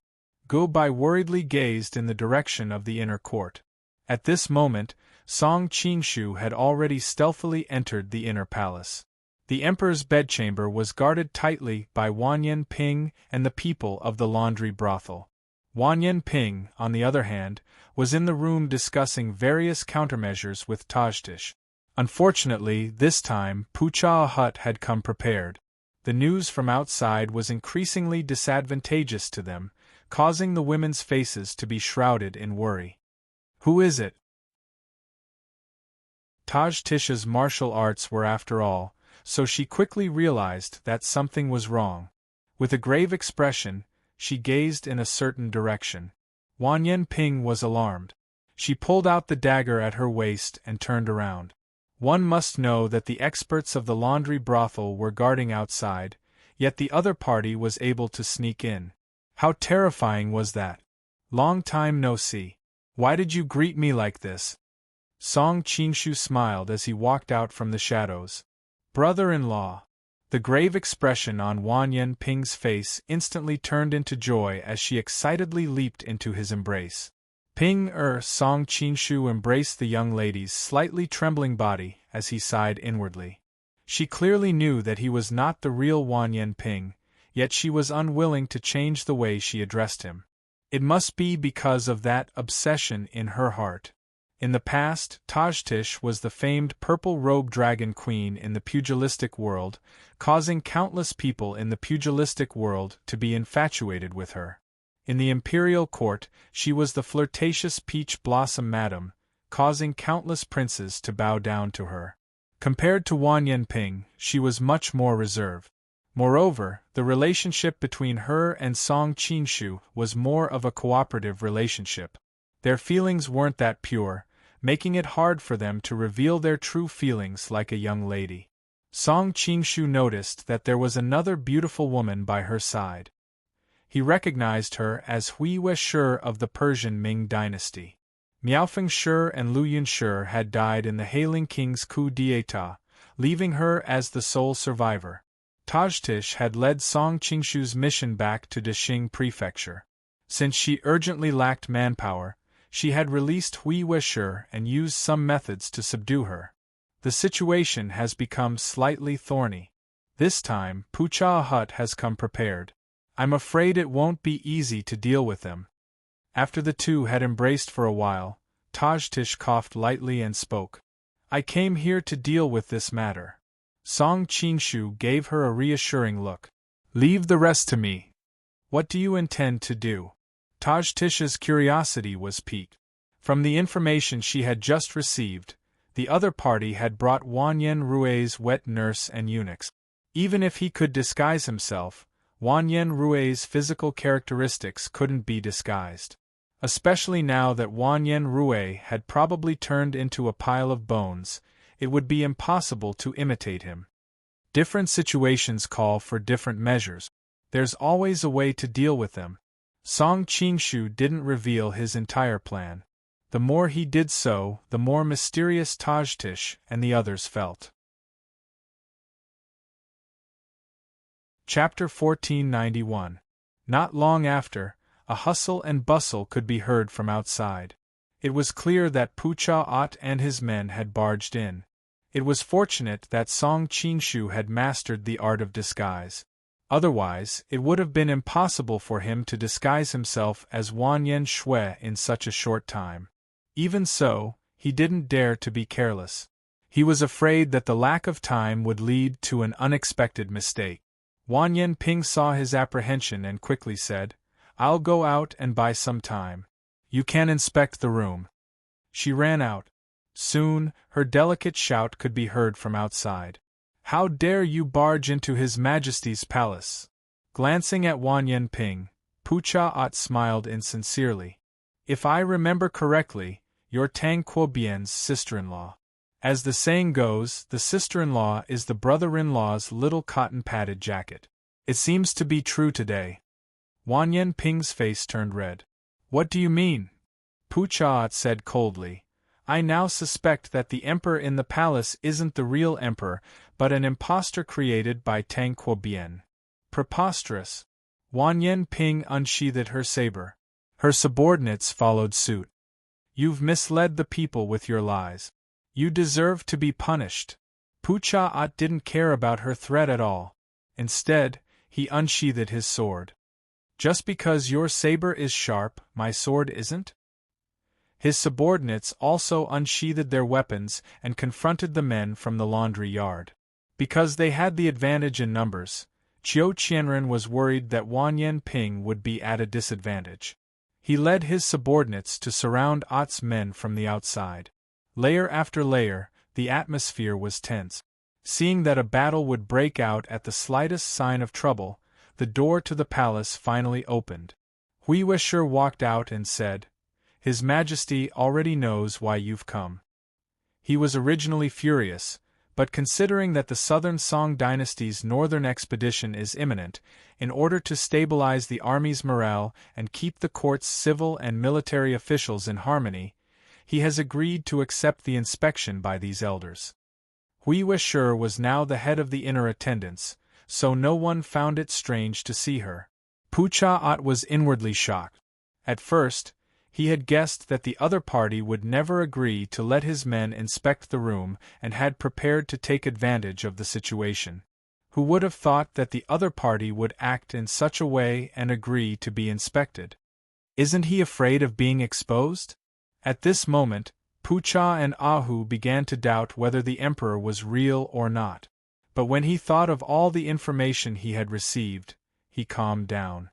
Gubai worriedly gazed in the direction of the inner court. At this moment, Song Qingshu had already stealthily entered the inner palace. The emperor's bedchamber was guarded tightly by Wanyan Ping and the people of the laundry brothel. Wanyan Ping, on the other hand, was in the room discussing various countermeasures with Tajtish. Unfortunately, this time, Pucha Ahut had come prepared. The news from outside was increasingly disadvantageous to them, causing the women's faces to be shrouded in worry. Who is it? Taj-Tisha's martial arts were after all, so she quickly realized that something was wrong. With a grave expression, she gazed in a certain direction. Wan Yen-ping was alarmed. She pulled out the dagger at her waist and turned around. One must know that the experts of the laundry brothel were guarding outside, yet the other party was able to sneak in. How terrifying was that? Long time no see. Why did you greet me like this? Song Qinshu smiled as he walked out from the shadows. Brother-in-law. The grave expression on Wan Yen-ping's face instantly turned into joy as she excitedly leaped into his embrace. Song Qinshu embraced the young lady's slightly trembling body as he sighed inwardly. She clearly knew that he was not the real Wan Yen-ping, yet she was unwilling to change the way she addressed him. It must be because of that obsession in her heart. In the past, Taj-Tish was the famed purple-robed dragon queen in the pugilistic world, causing countless people in the pugilistic world to be infatuated with her. In the imperial court, she was the flirtatious peach blossom madam, causing countless princes to bow down to her. Compared to Wan Yen-ping, she was much more reserved. Moreover, the relationship between her and Song Qinshu was more of a cooperative relationship. Their feelings weren't that pure, making it hard for them to reveal their true feelings like a young lady. Song Qinshu noticed that there was another beautiful woman by her side. He recognized her as Hui Shi of the Persian Ming dynasty. Miaofeng Shi and Lu Yun Shi had died in the Hailing King's coup d'état, leaving her as the sole survivor. Taj-Tish had led Song Qinshu's mission back to Dexing Prefecture. Since she urgently lacked manpower, she had released Hui Shi and used some methods to subdue her. The situation has become slightly thorny. This time, Pucha Hut has come prepared. I'm afraid it won't be easy to deal with them. After the two had embraced for a while, Taj-Tish coughed lightly and spoke. I came here to deal with this matter. Song Qinshu gave her a reassuring look. Leave the rest to me. What do you intend to do? Taj-Tish's curiosity was piqued. From the information she had just received, the other party had brought Wan Yen-rue's wet nurse and eunuchs. Even if he could disguise himself, Wan Yen-rue's physical characteristics couldn't be disguised. Especially now that Wan Yen-rue had probably turned into a pile of bones, it would be impossible to imitate him. Different situations call for different measures. There's always a way to deal with them. Song Qinshu didn't reveal his entire plan. The more he did so, the more mysterious Taj-Tish and the others felt. Chapter 1491. Not long after, a hustle and bustle could be heard from outside. It was clear that Pucha Ot and his men had barged in. It was fortunate that Song Qinshu had mastered the art of disguise. Otherwise, it would have been impossible for him to disguise himself as Wan Yen-shui in such a short time. Even so, he didn't dare to be careless. He was afraid that the lack of time would lead to an unexpected mistake. Wan Yen-ping saw his apprehension and quickly said, I'll go out and buy some time. You can inspect the room. She ran out. Soon, her delicate shout could be heard from outside. How dare you barge into His Majesty's palace? Glancing at Wan Yen-ping, Pucha Ot smiled insincerely. If I remember correctly, you're Tang Quobian's sister-in-law. As the saying goes, the sister-in-law is the brother-in-law's little cotton-padded jacket. It seems to be true today. Wan Yen-ping's face turned red. What do you mean? Pucha Ot said coldly. I now suspect that the emperor in the palace isn't the real emperor, but an impostor created by Tang Quobian. Preposterous. Wan Yen-ping unsheathed her saber. Her subordinates followed suit. You've misled the people with your lies. You deserve to be punished. Pucha Ot didn't care about her threat at all. Instead, he unsheathed his sword. Just because your saber is sharp, my sword isn't? His subordinates also unsheathed their weapons and confronted the men from the laundry yard. Because they had the advantage in numbers, Qiu Qianren was worried that Wan Yen-ping would be at a disadvantage. He led his subordinates to surround Ot's men from the outside. Layer after layer, The atmosphere was tense. Seeing that a battle would break out at the slightest sign of trouble, the door to the palace finally opened. Hui Wushi walked out and said, "His Majesty already knows why you've come." He was originally furious, but considering that the Southern Song dynasty's northern expedition is imminent, in order to stabilize the army's morale and keep the court's civil and military officials in harmony, he has agreed to accept the inspection by these elders. Hui Wushi was now the head of the inner attendants, so no one found it strange to see her. Pucha was inwardly shocked. At first, he had guessed that the other party would never agree to let his men inspect the room and had prepared to take advantage of the situation. Who would have thought that the other party would act in such a way and agree to be inspected? Isn't he afraid of being exposed? At this moment, Pucha and Ahu began to doubt whether the emperor was real or not. But when he thought of all the information he had received, he calmed down.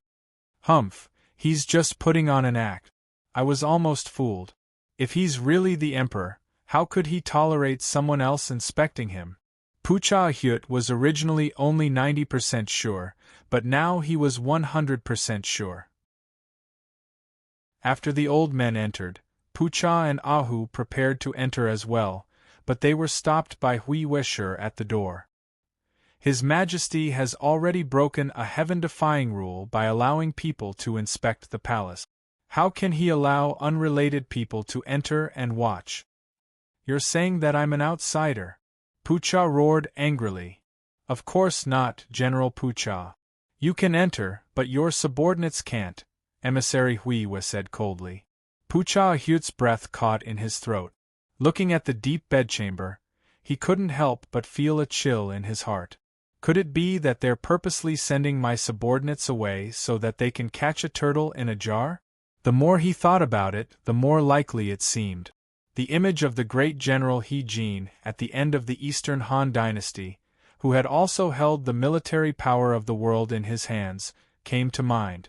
Humph, he's just putting on an act. I was almost fooled. If he's really the emperor, how could he tolerate someone else inspecting him? Pucha was originally only 90% sure, but now he was 100% sure. After the old men entered, Pucha and Ahu prepared to enter as well, but they were stopped by Hui Wushi at the door. His Majesty has already broken a heaven-defying rule by allowing people to inspect the palace. How can he allow unrelated people to enter and watch? You're saying that I'm an outsider? Pucha roared angrily. Of course not, General Pucha. You can enter, but your subordinates can't, Emissary Hui said coldly. Pucha's breath caught in his throat. Looking at the deep bedchamber, he couldn't help but feel a chill in his heart. Could it be that they're purposely sending my subordinates away so that they can catch a turtle in a jar? The more he thought about it, the more likely it seemed. The image of the great General He Jin at the end of the Eastern Han Dynasty, who had also held the military power of the world in his hands, came to mind.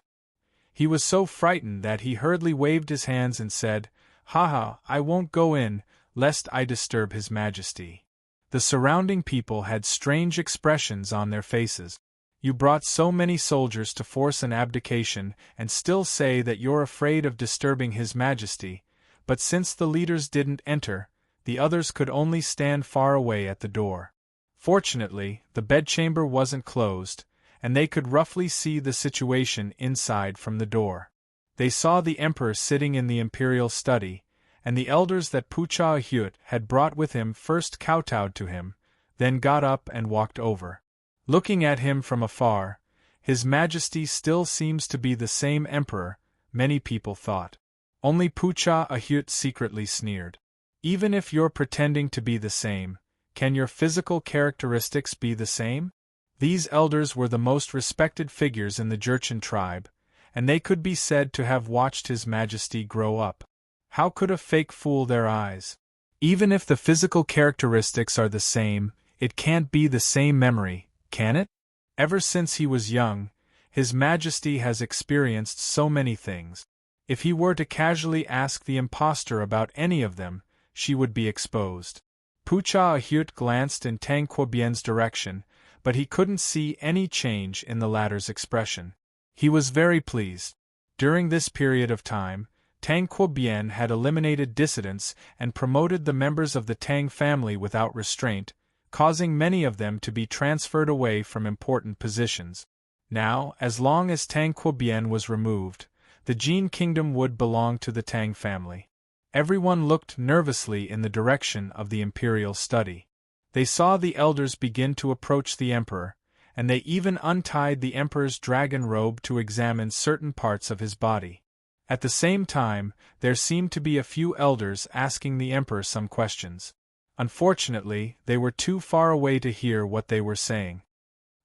He was so frightened that he hurriedly waved his hands and said, "Haha, I won't go in, lest I disturb His Majesty." The surrounding people had strange expressions on their faces. You brought so many soldiers to force an abdication and still say that you're afraid of disturbing His Majesty, but since the leaders didn't enter, the others could only stand far away at the door. Fortunately, the bedchamber wasn't closed, and they could roughly see the situation inside from the door. They saw the emperor sitting in the imperial study, and the elders that Pucha had brought with him first kowtowed to him, then got up and walked over. Looking at him from afar, His Majesty still seems to be the same emperor, many people thought. Only Pucha secretly sneered. Even if you're pretending to be the same, can your physical characteristics be the same? These elders were the most respected figures in the Jurchen tribe, and they could be said to have watched His Majesty grow up. How could a fake fool their eyes? Even if the physical characteristics are the same, it can't be the same memory, can it? Ever since he was young, His Majesty has experienced so many things. If he were to casually ask the impostor about any of them, she would be exposed. Pucha glanced in Tang Quobien's direction, but he couldn't see any change in the latter's expression. He was very pleased. During this period of time, Tang Quobien had eliminated dissidents and promoted the members of the Tang family without restraint, causing many of them to be transferred away from important positions. Now, as long as Tang Quobien was removed, the Jin kingdom would belong to the Tang family. Everyone looked nervously in the direction of the imperial study. They saw the elders begin to approach the emperor, and they even untied the emperor's dragon robe to examine certain parts of his body. At the same time, there seemed to be a few elders asking the emperor some questions. Unfortunately, they were too far away to hear what they were saying.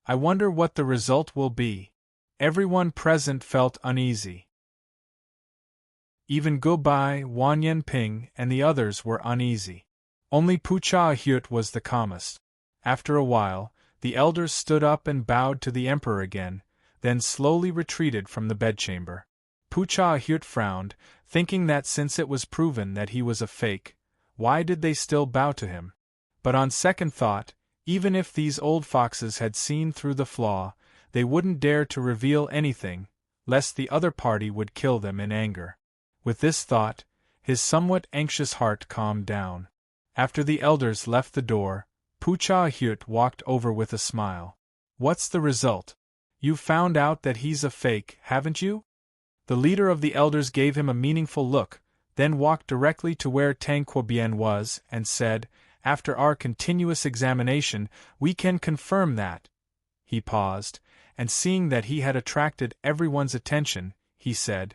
I wonder what the result will be. Everyone present felt uneasy. Even Gubai, Wan Yanping, and the others were uneasy. Only Pucha was the calmest. After a while, the elders stood up and bowed to the emperor again, then slowly retreated from the bedchamber. Pucha frowned, thinking that since it was proven that he was a fake, why did they still bow to him? But on second thought, even if these old foxes had seen through the flaw, they wouldn't dare to reveal anything, lest the other party would kill them in anger. With this thought, his somewhat anxious heart calmed down. After the elders left the door, Pucha walked over with a smile. "What's the result? You've found out that he's a fake, haven't you?" The leader of the elders gave him a meaningful look, then walked directly to where Tang Quobian was, and said, "After our continuous examination, we can confirm that." He paused, and seeing that he had attracted everyone's attention, he said,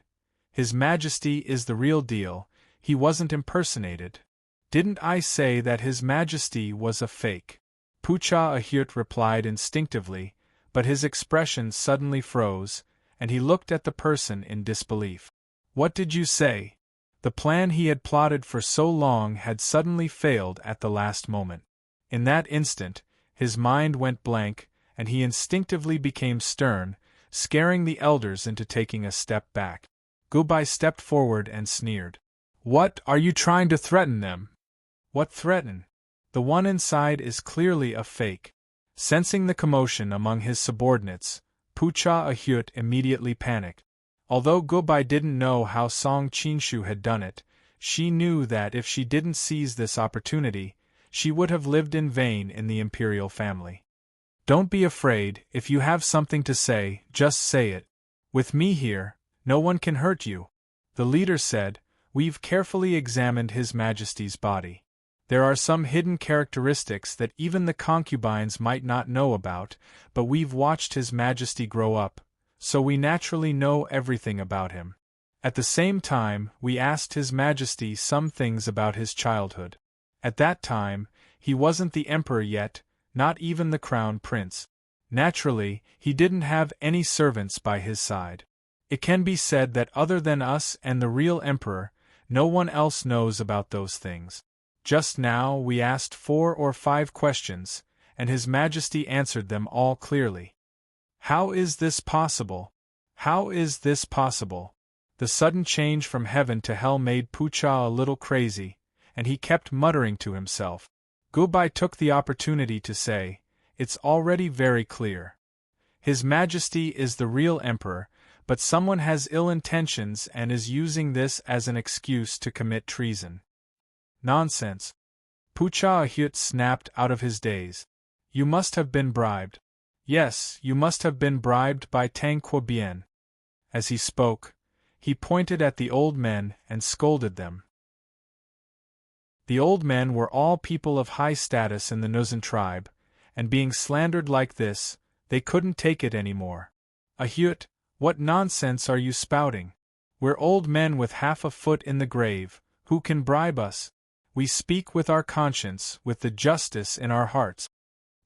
"His Majesty is the real deal, he wasn't impersonated. Didn't I say that His Majesty was a fake?" Pucha replied instinctively, but his expression suddenly froze, and he looked at the person in disbelief. "What did you say?" The plan he had plotted for so long had suddenly failed at the last moment. In that instant, his mind went blank, and he instinctively became stern, scaring the elders into taking a step back. Gubai stepped forward and sneered. "What, are you trying to threaten them?" "What threaten? The one inside is clearly a fake." Sensing the commotion among his subordinates, Pucha immediately panicked. Although Gubai didn't know how Song Qinshu had done it, she knew that if she didn't seize this opportunity, she would have lived in vain in the imperial family. "Don't be afraid, if you have something to say, just say it. With me here, no one can hurt you," the leader said. "We've carefully examined His Majesty's body. There are some hidden characteristics that even the concubines might not know about, but we've watched His Majesty grow up, so we naturally know everything about him. At the same time, we asked His Majesty some things about his childhood. At that time, he wasn't the emperor yet, not even the crown prince. Naturally, he didn't have any servants by his side. It can be said that other than us and the real emperor, no one else knows about those things. Just now we asked 4 or 5 questions, and His Majesty answered them all clearly." "How is this possible? How is this possible?" The sudden change from heaven to hell made Pucha a little crazy, and he kept muttering to himself. Gubai took the opportunity to say, "It's already very clear. His Majesty is the real emperor, but someone has ill intentions and is using this as an excuse to commit treason." "Nonsense!" Pucha snapped out of his daze. "You must have been bribed. Yes, you must have been bribed by Tang Quobian." As he spoke, he pointed at the old men and scolded them. The old men were all people of high status in the Nuzan tribe, and being slandered like this, they couldn't take it anymore. "Ahyut, what nonsense are you spouting? We're old men with half a foot in the grave, who can bribe us? We speak with our conscience, with the justice in our hearts."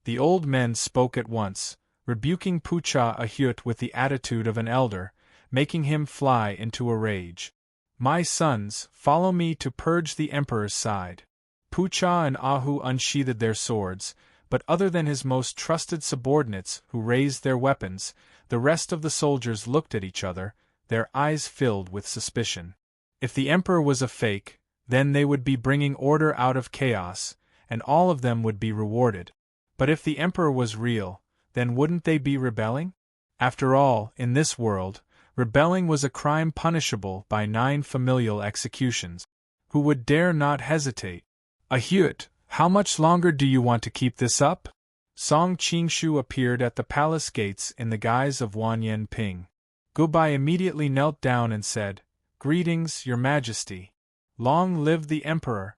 The old men spoke at once, rebuking Pucha with the attitude of an elder, making him fly into a rage. "My sons, follow me to purge the emperor's side." Pucha and Ahu unsheathed their swords, but other than his most trusted subordinates who raised their weapons, the rest of the soldiers looked at each other, their eyes filled with suspicion. If the emperor was a fake, then they would be bringing order out of chaos, and all of them would be rewarded. But if the emperor was real, then wouldn't they be rebelling? After all, in this world, rebelling was a crime punishable by 9 familial executions. Who would dare not hesitate? "Ahyut, how much longer do you want to keep this up?" Song Qingshu appeared at the palace gates in the guise of Wanyan Ping. Gubai immediately knelt down and said, "Greetings, Your Majesty. Long live the emperor."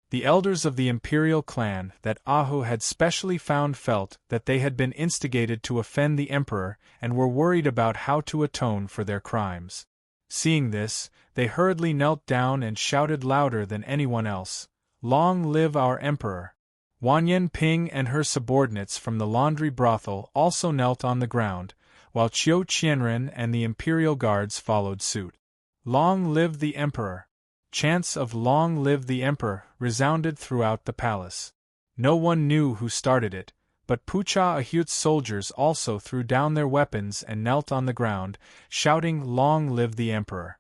The elders of the imperial clan that Ahu had specially found felt that they had been instigated to offend the emperor and were worried about how to atone for their crimes. Seeing this, they hurriedly knelt down and shouted louder than anyone else, "Long live our emperor!" Wanyan Ping and her subordinates from the laundry brothel also knelt on the ground, while Qiu Qianren and the imperial guards followed suit. "Long live the emperor!" Chants of "Long live the emperor" resounded throughout the palace. No one knew who started it, but Pucha soldiers also threw down their weapons and knelt on the ground, shouting "Long live the emperor!"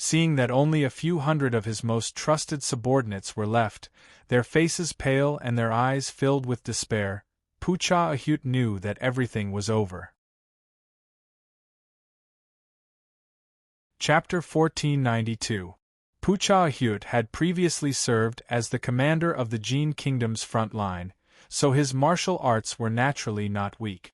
Seeing that only a few hundred of his most trusted subordinates were left, their faces pale and their eyes filled with despair, Pucha Ahute knew that everything was over. Chapter 1492. Pucha Ahute had previously served as the commander of the Jin Kingdom's front line, so his martial arts were naturally not weak.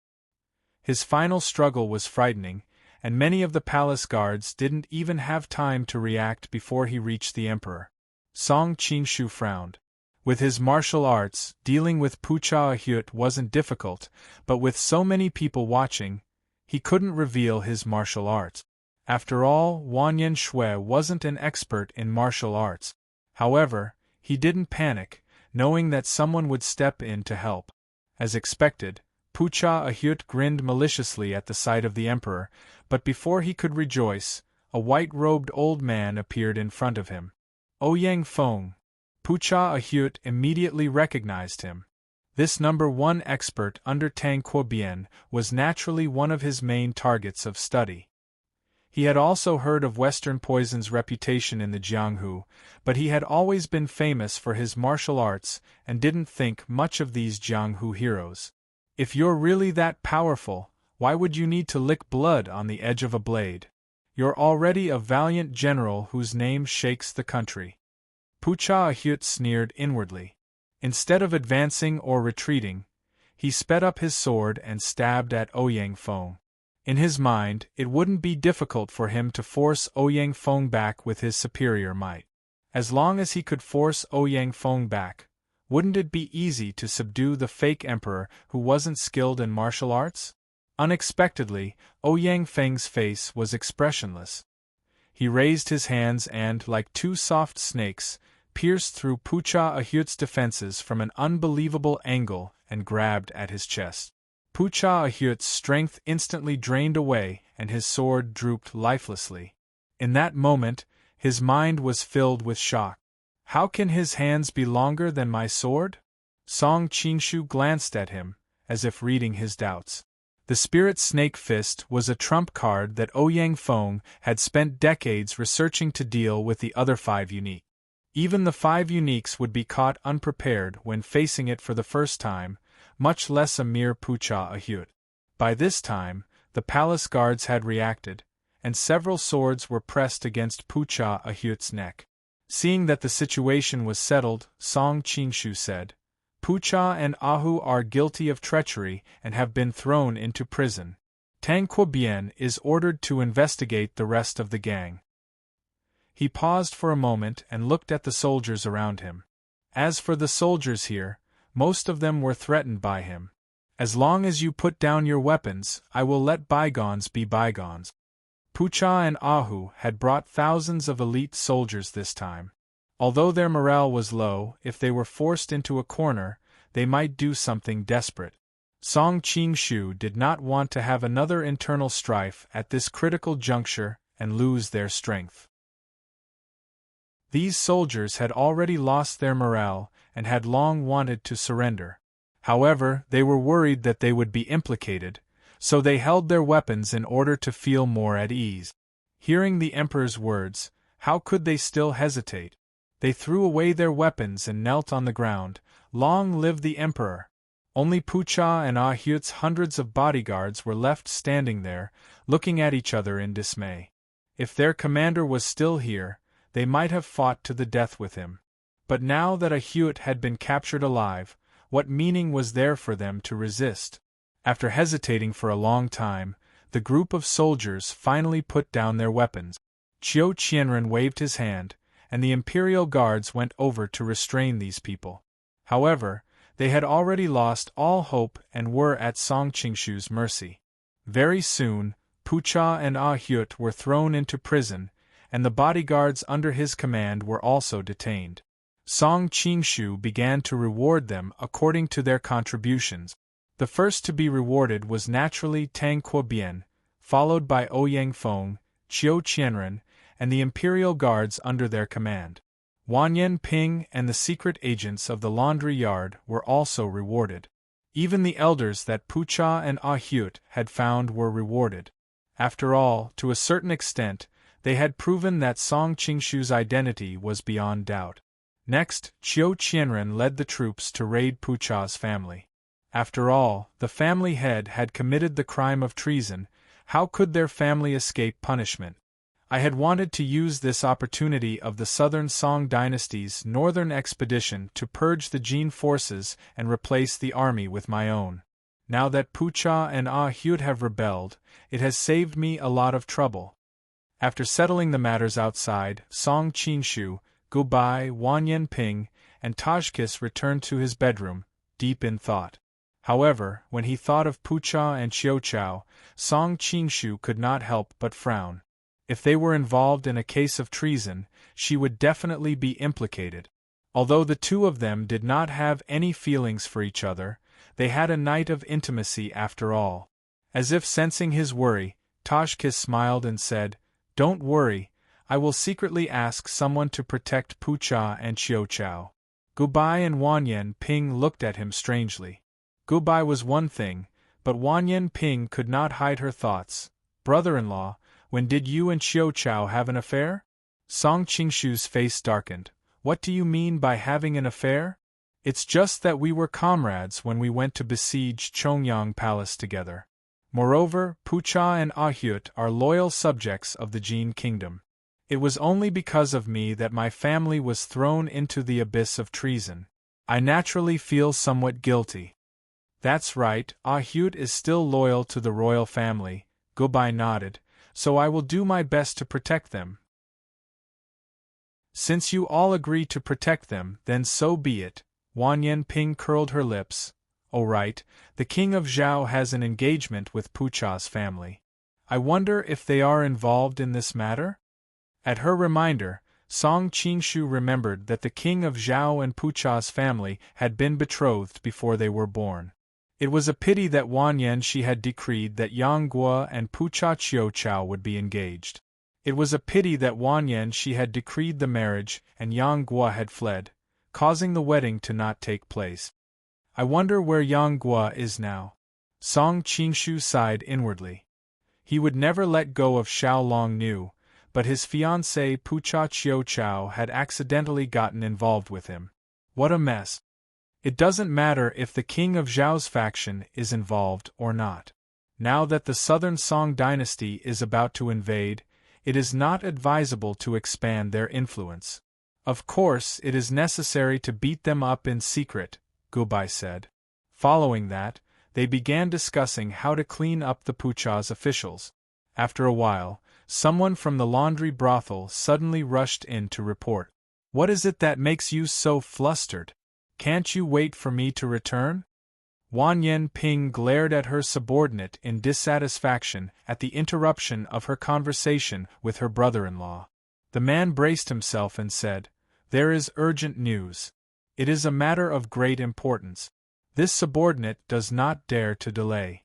His final struggle was frightening, and many of the palace guards didn't even have time to react before he reached the emperor. Song Qingshu frowned. With his martial arts, dealing with Pucha Ahute wasn't difficult, but with so many people watching, he couldn't reveal his martial arts. After all, Wanyan Shui wasn't an expert in martial arts. However, he didn't panic, knowing that someone would step in to help. As expected, Pucha Ahute grinned maliciously at the sight of the emperor, but before he could rejoice, a white-robed old man appeared in front of him. Ouyang Feng. Pucha Ahute immediately recognized him. This #1 expert under Tang Quobian was naturally one of his main targets of study. He had also heard of Western Poison's reputation in the Jianghu, but he had always been famous for his martial arts and didn't think much of these Jianghu heroes. If you're really that powerful, why would you need to lick blood on the edge of a blade? You're already a valiant general whose name shakes the country. Pucha Ahute sneered inwardly. Instead of advancing or retreating, he sped up his sword and stabbed at Ouyang Feng. In his mind, it wouldn't be difficult for him to force Ouyang Feng back with his superior might. As long as he could force Ouyang Feng back, wouldn't it be easy to subdue the fake emperor who wasn't skilled in martial arts? Unexpectedly, Ouyang Feng's face was expressionless. He raised his hands and, like two soft snakes, pierced through Pucha Ahute's defenses from an unbelievable angle and grabbed at his chest. Pucha Ahute's strength instantly drained away and his sword drooped lifelessly. In that moment, his mind was filled with shock. How can his hands be longer than my sword? Song Qingshu glanced at him, as if reading his doubts. The Spirit Snake Fist was a trump card that Ouyang Feng had spent decades researching to deal with the other 5 unique. Even the 5 uniques would be caught unprepared when facing it for the first time, much less a mere Pucha Ahute. By this time, the palace guards had reacted, and several swords were pressed against Pucha Ahute's neck. Seeing that the situation was settled, Song Qingshu said, "Pucha and Ahu are guilty of treachery and have been thrown into prison. Tang Quobian is ordered to investigate the rest of the gang." He paused for a moment and looked at the soldiers around him. As for the soldiers here, most of them were threatened by him. "As long as you put down your weapons, I will let bygones be bygones." Pucha and Ahu had brought thousands of elite soldiers this time. Although their morale was low, if they were forced into a corner, they might do something desperate. Song Qingshu did not want to have another internal strife at this critical juncture and lose their strength. These soldiers had already lost their morale and had long wanted to surrender. However, they were worried that they would be implicated, so they held their weapons in order to feel more at ease. Hearing the emperor's words, how could they still hesitate? They threw away their weapons and knelt on the ground. Long live the emperor! Only Pucha and Ahute's hundreds of bodyguards were left standing there, looking at each other in dismay. If their commander was still here, they might have fought to the death with him. But now that Ahute had been captured alive, what meaning was there for them to resist? After hesitating for a long time, the group of soldiers finally put down their weapons. Qiu Qianren waved his hand, and the imperial guards went over to restrain these people. However, they had already lost all hope and were at Song Qingshu's mercy. Very soon, Pucha and Ahute were thrown into prison, and the bodyguards under his command were also detained. Song Qingshu began to reward them according to their contributions. The first to be rewarded was naturally Tang Quobian, followed by Ouyang Feng, Qiu Qianren, and the imperial guards under their command. Wanyan Ping and the secret agents of the laundry yard were also rewarded. Even the elders that Pucha and Ahute had found were rewarded. After all, to a certain extent, They had proven that Song Qingshu's identity was beyond doubt. Next, Qiu Qianren led the troops to raid Pucha's family. After all, the family head had committed the crime of treason. How could their family escape punishment? I had wanted to use this opportunity of the southern Song dynasty's northern expedition to purge the Jin forces and replace the army with my own. Now that Pucha and Ah Hyut have rebelled, it has saved me a lot of trouble. After settling the matters outside, Song Qingshu, Gubai, Wan Yanping, and Tajkis returned to his bedroom, deep in thought. However, when he thought of Pucha and Qiuqiao, Song Qingshu could not help but frown. If they were involved in a case of treason, she would definitely be implicated. Although the two of them did not have any feelings for each other, they had a night of intimacy after all. As if sensing his worry, Tajkis smiled and said, "Don't worry, I will secretly ask someone to protect Pucha and Qiuqiao." Gubai and Wan Yanping looked at him strangely. Gubai was one thing, but Wan Yanping could not hide her thoughts. "Brother-in-law, when did you and Qiuqiao have an affair?" Song Qingshu's face darkened. "What do you mean by having an affair?" "It's just that we were comrades when we went to besiege Chongyang Palace together. Moreover, Pucha and Ah Hyut are loyal subjects of the Jin kingdom. It was only because of me that my family was thrown into the abyss of treason. I naturally feel somewhat guilty." "That's right, Ah Hyut is still loyal to the royal family," Gubai nodded, "so I will do my best to protect them." "Since you all agree to protect them, then so be it." Wan Yanping curled her lips. "Oh right, the king of Zhao has an engagement with Pucha's family. I wonder if they are involved in this matter?" At her reminder, Song Qingshu remembered that the king of Zhao and Pucha's family had been betrothed before they were born. It was a pity that Wan Yanxi had decreed that Yang Guo and Pucha Qiuqiao would be engaged. It was a pity that Wan Yanxi had decreed the marriage and Yang Guo had fled, causing the wedding to not take place. I wonder where Yang Guo is now. Song Qingshu sighed inwardly. He would never let go of Xiao Longnu, but his fiancée Pucha Qiuqiao had accidentally gotten involved with him. What a mess. It doesn't matter if the king of Zhao's faction is involved or not. Now that the southern Song dynasty is about to invade, it is not advisable to expand their influence. Of course, it is necessary to beat them up in secret, Gubai said. Following that, they began discussing how to clean up the Pucha's officials. After a while, someone from the laundry brothel suddenly rushed in to report. "What is it that makes you so flustered? Can't you wait for me to return?" Wan Yanping glared at her subordinate in dissatisfaction at the interruption of her conversation with her brother-in-law. The man braced himself and said, "There is urgent news. It is a matter of great importance. This subordinate does not dare to delay."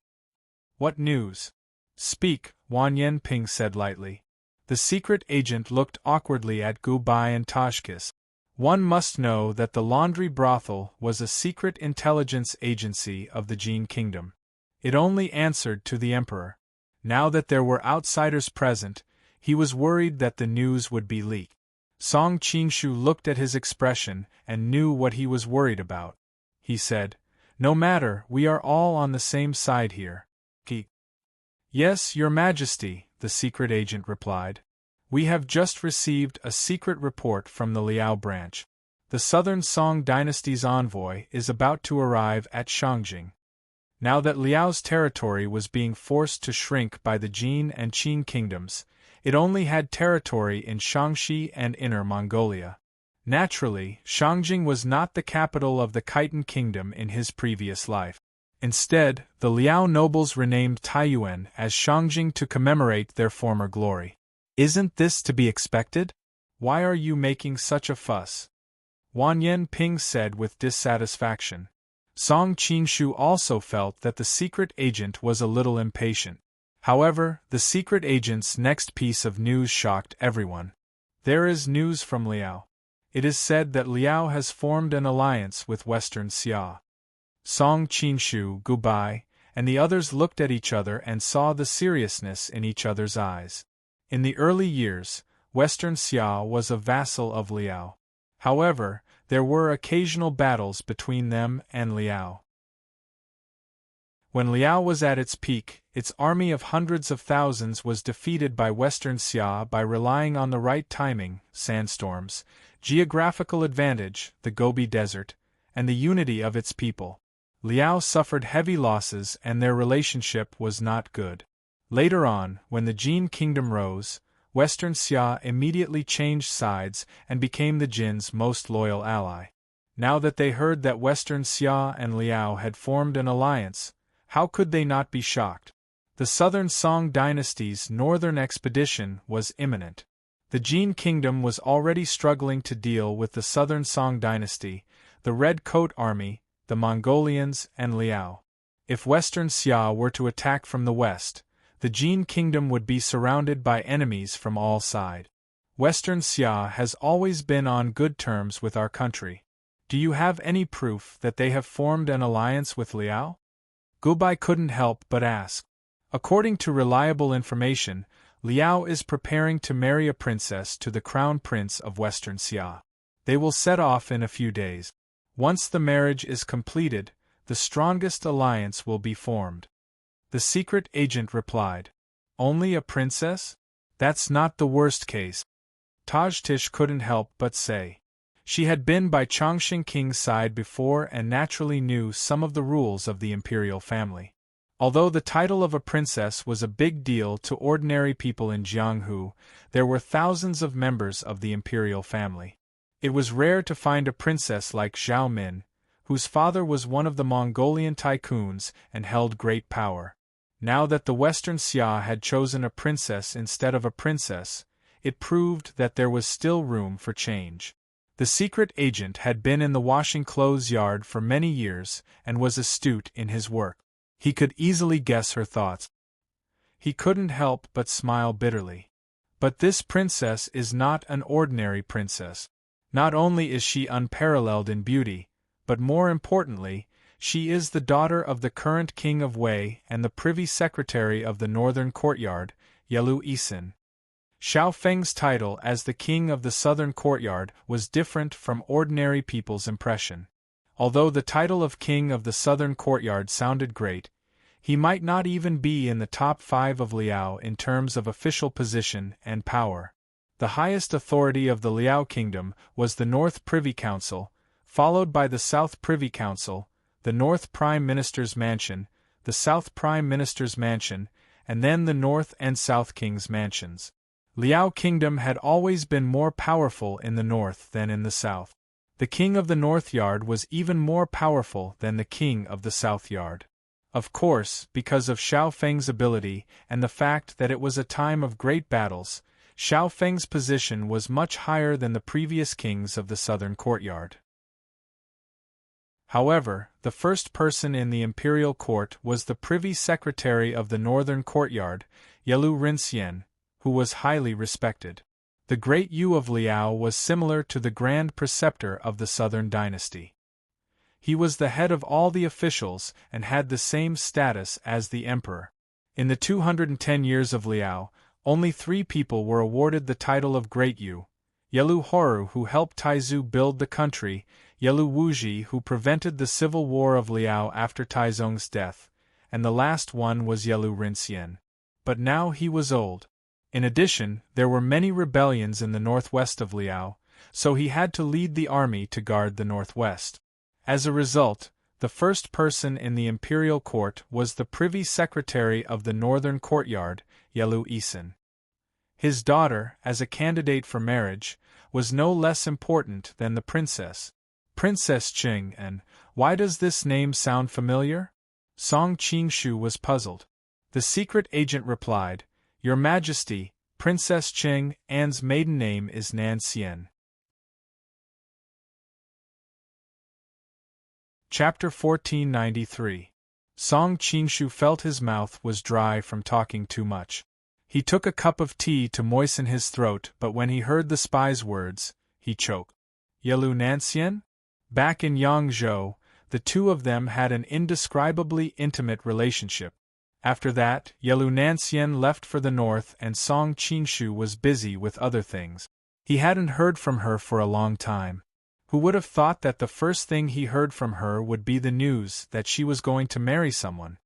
"What news?" "Speak," Wan Yanping said lightly. The secret agent looked awkwardly at Gubai and Tajkis. One must know that the laundry brothel was a secret intelligence agency of the Jin kingdom. It only answered to the emperor. Now that there were outsiders present, he was worried that the news would be leaked. Song Qingshu looked at his expression and knew what he was worried about. He said, "No matter, we are all on the same side here." "Yes, Your Majesty," the secret agent replied. "We have just received a secret report from the Liao branch. The southern Song dynasty's envoy is about to arrive at Shangjing." Now that Liao's territory was being forced to shrink by the Jin and Qin kingdoms, it only had territory in Shaanxi and Inner Mongolia. Naturally, Shangjing was not the capital of the Khitan kingdom in his previous life. Instead, the Liao nobles renamed Taiyuan as Shangjing to commemorate their former glory. "Isn't this to be expected? Why are you making such a fuss?" Wan Yanping said with dissatisfaction. Song Qingshu also felt that the secret agent was a little impatient. However, the secret agent's next piece of news shocked everyone. "There is news from Liao. It is said that Liao has formed an alliance with Western Xia." Song Qingshu, Gubai, and the others looked at each other and saw the seriousness in each other's eyes. In the early years, Western Xia was a vassal of Liao. However, there were occasional battles between them and Liao. When Liao was at its peak, its army of hundreds of thousands was defeated by Western Xia by relying on the right timing, sandstorms, geographical advantage, the Gobi Desert, and the unity of its people. Liao suffered heavy losses and their relationship was not good. Later on, when the Jin kingdom rose, Western Xia immediately changed sides and became the Jin's most loyal ally. Now that they heard that Western Xia and Liao had formed an alliance, how could they not be shocked? The southern Song dynasty's northern expedition was imminent. The Jin kingdom was already struggling to deal with the southern Song dynasty, the Red Coat army, the Mongolians, and Liao. If Western Xia were to attack from the west, the Jin kingdom would be surrounded by enemies from all sides. Western Xia has always been on good terms with our country. Do you have any proof that they have formed an alliance with Liao? Gubai couldn't help but ask. According to reliable information, Liao is preparing to marry a princess to the crown prince of Western Xia. They will set off in a few days. Once the marriage is completed, the strongest alliance will be formed. The secret agent replied. Only a princess? That's not the worst case. Tajtish couldn't help but say. She had been by Chongqing King's side before and naturally knew some of the rules of the imperial family. Although the title of a princess was a big deal to ordinary people in Jianghu, there were thousands of members of the imperial family. It was rare to find a princess like Zhao Min, whose father was one of the Mongolian tycoons and held great power. Now that the Western Xia had chosen a princess instead of a princess, it proved that there was still room for change. The secret agent had been in the washing clothes yard for many years and was astute in his work. He could easily guess her thoughts. He couldn't help but smile bitterly. But this princess is not an ordinary princess. Not only is she unparalleled in beauty, but more importantly, she is the daughter of the current king of Wei and the privy secretary of the northern courtyard, Yelu Isin. Xiao Feng's title as the king of the southern courtyard was different from ordinary people's impression. Although the title of king of the southern courtyard sounded great, he might not even be in the top 5 of Liao in terms of official position and power. The highest authority of the Liao kingdom was the North Privy Council, followed by the South Privy Council, the North Prime Minister's Mansion, the South Prime Minister's Mansion, and then the North and South King's Mansions. Liao Kingdom had always been more powerful in the north than in the south. The king of the north yard was even more powerful than the king of the south yard. Of course, because of Xiao Feng's ability and the fact that it was a time of great battles, Xiao Feng's position was much higher than the previous kings of the southern courtyard. However, the first person in the imperial court was the privy secretary of the northern courtyard, Yelu Rinxian, who was highly respected. The great Yu of Liao was similar to the grand preceptor of the southern dynasty. He was the head of all the officials and had the same status as the emperor. In the 210 years of Liao, only 3 people were awarded the title of Great Yu: Yelu Horu, who helped Taizu build the country, Yelu Wuji, who prevented the civil war of Liao after Taizong's death, and the last one was Yelu Rinxian. But now he was old. In addition, there were many rebellions in the northwest of Liao, so he had to lead the army to guard the northwest. As a result, the first person in the imperial court was the privy secretary of the northern courtyard, Yelu Isin. His daughter, as a candidate for marriage, was no less important than the princess. Princess Qing, and why does this name sound familiar? Song Qingshu was puzzled. The secret agent replied, Your Majesty, Princess Qing Anne's maiden name is Nan Xian. Chapter 1493. Song Qingshu felt his mouth was dry from talking too much. He took a cup of tea to moisten his throat, but when he heard the spy's words, he choked. Yelu Nanxian? Back in Yangzhou, the two of them had an indescribably intimate relationship. After that, Yelu Nansien left for the north and Song Qingshu was busy with other things. He hadn't heard from her for a long time. Who would have thought that the first thing he heard from her would be the news that she was going to marry someone?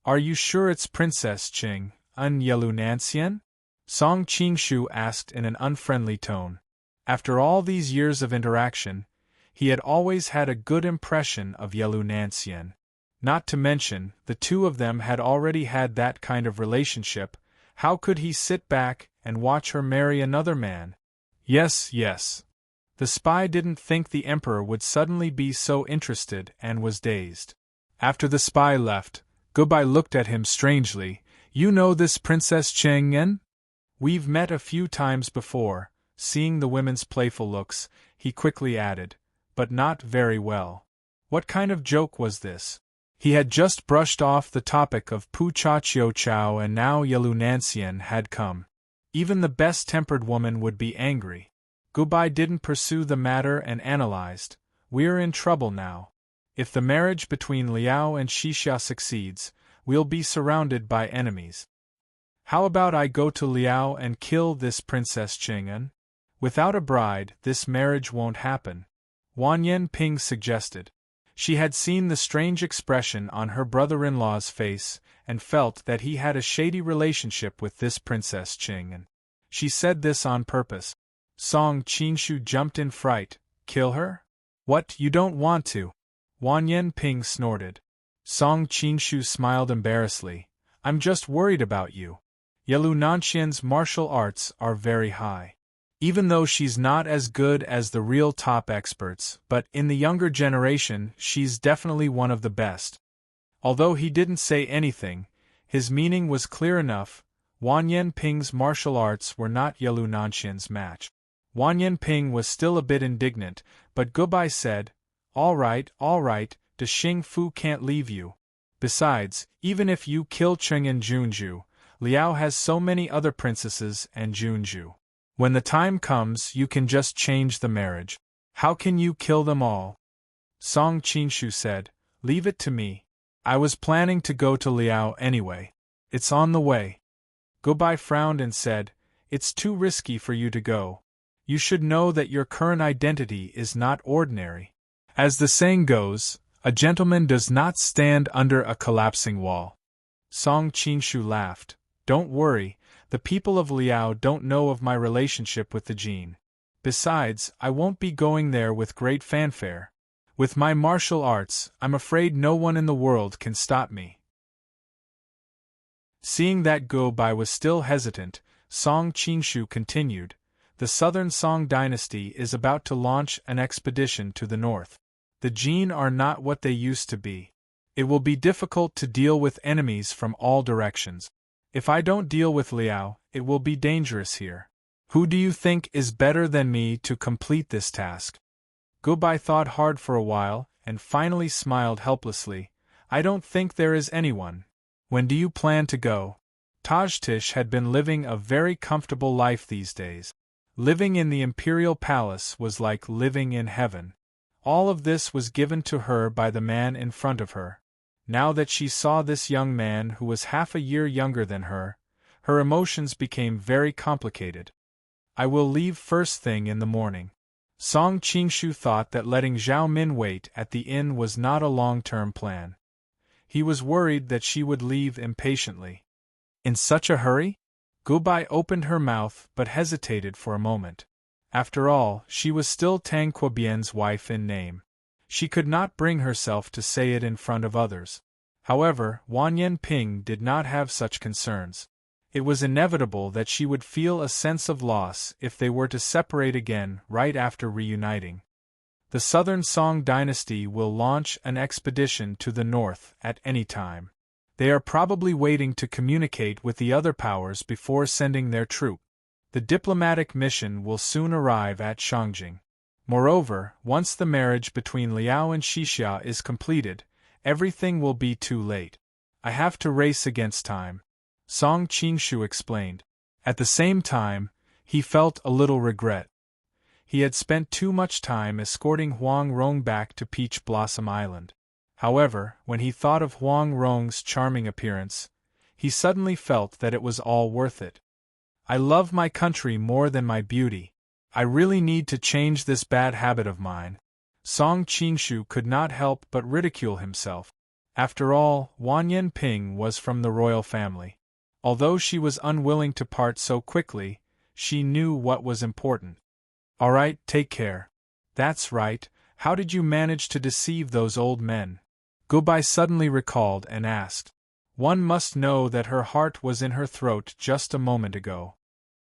Are you sure it's Princess Qing, Yelu Nansien? Song Qingshu asked in an unfriendly tone. After all these years of interaction, he had always had a good impression of Yelu Nansien. Not to mention, the two of them had already had that kind of relationship. How could he sit back and watch her marry another man? Yes. The spy didn't think the emperor would suddenly be so interested and was dazed. After the spy left, Gubai looked at him strangely. You know this Princess Chang'en? We've met a few times before. Seeing the women's playful looks, he quickly added, but not very well. What kind of joke was this? He had just brushed off the topic of Pu Cha Chiu Chao and now Yelu Nansien had come. Even the best-tempered woman would be angry. Gubai didn't pursue the matter and analyzed. We're in trouble now. If the marriage between Liao and Xixia succeeds, we'll be surrounded by enemies. How about I go to Liao and kill this Princess Chang'en? Without a bride, this marriage won't happen, Wan Yanping suggested. She had seen the strange expression on her brother-in-law's face and felt that he had a shady relationship with this Princess Chang'en. She said this on purpose. Song Qingshu jumped in fright. Kill her? What, you don't want to? Wan Yanping snorted. Song Qingshu smiled embarrassedly. I'm just worried about you. Yelu Nanxian's martial arts are very high. Even though she's not as good as the real top experts, but in the younger generation she's definitely one of the best. Although he didn't say anything, his meaning was clear enough. Wan Yanping's martial arts were not Yelu Nanxian's match. Wan Yanping was still a bit indignant, but Gubai said, All right, De Xing Fu can't leave you. Besides, even if you kill Cheng and Junju, Liao has so many other princesses and Junju. When the time comes, you can just change the marriage. How can you kill them all? Song Qingshu said, Leave it to me. I was planning to go to Liao anyway. It's on the way. Gubai frowned and said, It's too risky for you to go. You should know that your current identity is not ordinary. As the saying goes, a gentleman does not stand under a collapsing wall. Song Qingshu laughed. Don't worry. The people of Liao don't know of my relationship with the Jin. Besides, I won't be going there with great fanfare. With my martial arts, I'm afraid no one in the world can stop me. Seeing that Gubai was still hesitant, Song Qingshu continued, The southern Song dynasty is about to launch an expedition to the north. The Jin are not what they used to be. It will be difficult to deal with enemies from all directions. If I don't deal with Liao, it will be dangerous here. Who do you think is better than me to complete this task? Gubai thought hard for a while, and finally smiled helplessly. I don't think there is anyone. When do you plan to go? Tajtish had been living a very comfortable life these days. Living in the imperial palace was like living in heaven. All of this was given to her by the man in front of her. Now that she saw this young man who was half a year younger than her emotions became very complicated. I will leave first thing in the morning. Song Qingshu thought that letting Zhao Min wait at the inn was not a long-term plan. He was worried that she would leave impatiently. In such a hurry? Gubai opened her mouth but hesitated for a moment. After all, she was still Tang Quobian's wife in name. She could not bring herself to say it in front of others. However, Wan Yanping did not have such concerns. It was inevitable that she would feel a sense of loss if they were to separate again right after reuniting. The Southern Song dynasty will launch an expedition to the north at any time. They are probably waiting to communicate with the other powers before sending their troop. The diplomatic mission will soon arrive at Shangjing. Moreover, once the marriage between Liao and Xixia is completed, everything will be too late. I have to race against time. Song Qingshu explained. At the same time, he felt a little regret. He had spent too much time escorting Huang Rong back to Peach Blossom Island. However, when he thought of Huang Rong's charming appearance, he suddenly felt that it was all worth it. I love my country more than my beauty. I really need to change this bad habit of mine. Song Qingshu could not help but ridicule himself. After all, Wan Yanping was from the royal family. Although she was unwilling to part so quickly, she knew what was important. All right, take care. That's right, how did you manage to deceive those old men? Gubai suddenly recalled and asked. One must know that her heart was in her throat just a moment ago.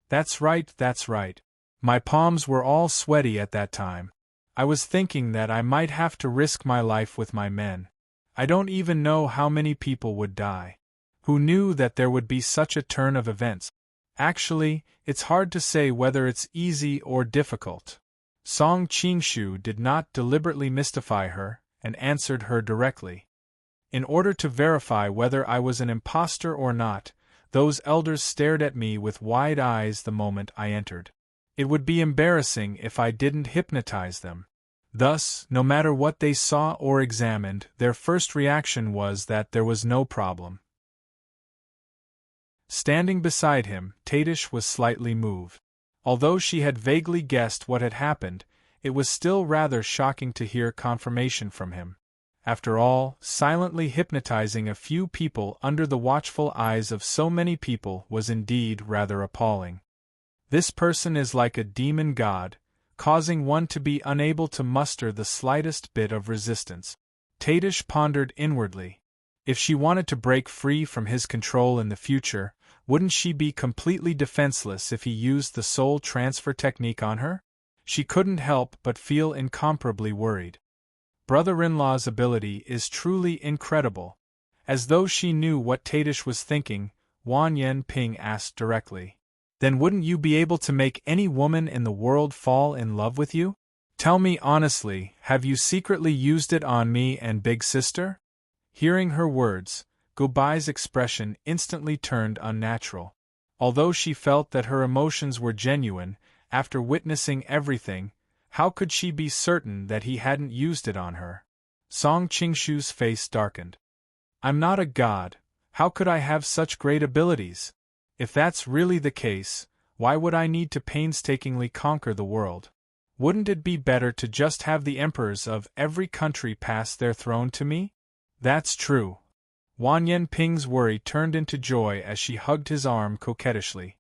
That's right, that's right. My palms were all sweaty at that time. I was thinking that I might have to risk my life with my men. I don't even know how many people would die. Who knew that there would be such a turn of events? Actually, it's hard to say whether it's easy or difficult. Song Qingshu did not deliberately mystify her, and answered her directly. In order to verify whether I was an impostor or not, those elders stared at me with wide eyes the moment I entered. It would be embarrassing if I didn't hypnotize them. Thus, no matter what they saw or examined, their first reaction was that there was no problem. Standing beside him, Tadish was slightly moved. Although she had vaguely guessed what had happened, it was still rather shocking to hear confirmation from him. After all, silently hypnotizing a few people under the watchful eyes of so many people was indeed rather appalling. This person is like a demon god, causing one to be unable to muster the slightest bit of resistance. Tadish pondered inwardly. If she wanted to break free from his control in the future, wouldn't she be completely defenseless if he used the soul transfer technique on her? She couldn't help but feel incomparably worried. Brother-in-law's ability is truly incredible. As though she knew what Tadish was thinking, Wan Yanping asked directly. Then wouldn't you be able to make any woman in the world fall in love with you? Tell me honestly, have you secretly used it on me and big sister? Hearing her words, Gubai's expression instantly turned unnatural. Although she felt that her emotions were genuine, after witnessing everything, how could she be certain that he hadn't used it on her? Song Qingshu's face darkened. I'm not a god. How could I have such great abilities? If that's really the case, why would I need to painstakingly conquer the world? Wouldn't it be better to just have the emperors of every country pass their throne to me? That's true. Wan Yanping's worry turned into joy as she hugged his arm coquettishly.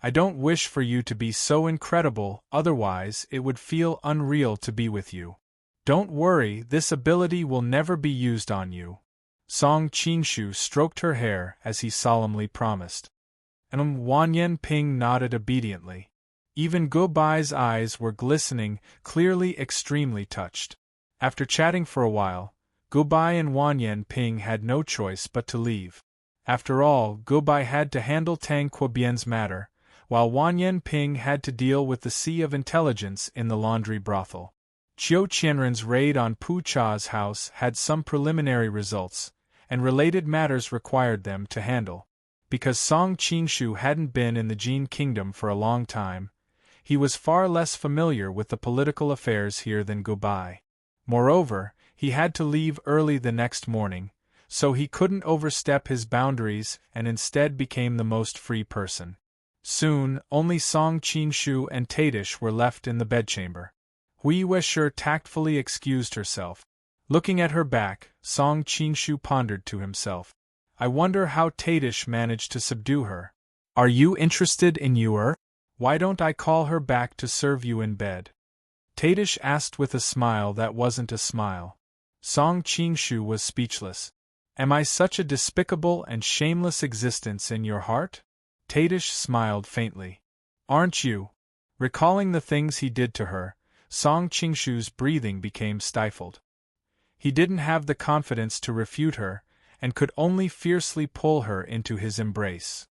I don't wish for you to be so incredible, otherwise it would feel unreal to be with you. Don't worry, this ability will never be used on you. Song Qingshu stroked her hair as he solemnly promised. And Wan Yanping nodded obediently. Even Gubai's eyes were glistening, clearly extremely touched. After chatting for a while, Gubai and Wan Yanping had no choice but to leave. After all, Gubai had to handle Tang Quobian's matter, while Wan Yanping had to deal with the sea of intelligence in the laundry brothel. Qiu Qianren's raid on Pu Cha's house had some preliminary results, and related matters required them to handle. Because Song Qingshu hadn't been in the Jin kingdom for a long time, he was far less familiar with the political affairs here than Gubai. Moreover, he had to leave early the next morning, so he couldn't overstep his boundaries and instead became the most free person. Soon, only Song Qingshu and Tadish were left in the bedchamber. Hui Wushi tactfully excused herself. Looking at her back, Song Qingshu pondered to himself. I wonder how Tadish managed to subdue her. Are you interested in Yuer? Why don't I call her back to serve you in bed? Tadish asked with a smile that wasn't a smile. Song Qingshu was speechless. Am I such a despicable and shameless existence in your heart? Tadish smiled faintly. Aren't you? Recalling the things he did to her, Song Qingshu's breathing became stifled. He didn't have the confidence to refute her, and could only fiercely pull her into his embrace.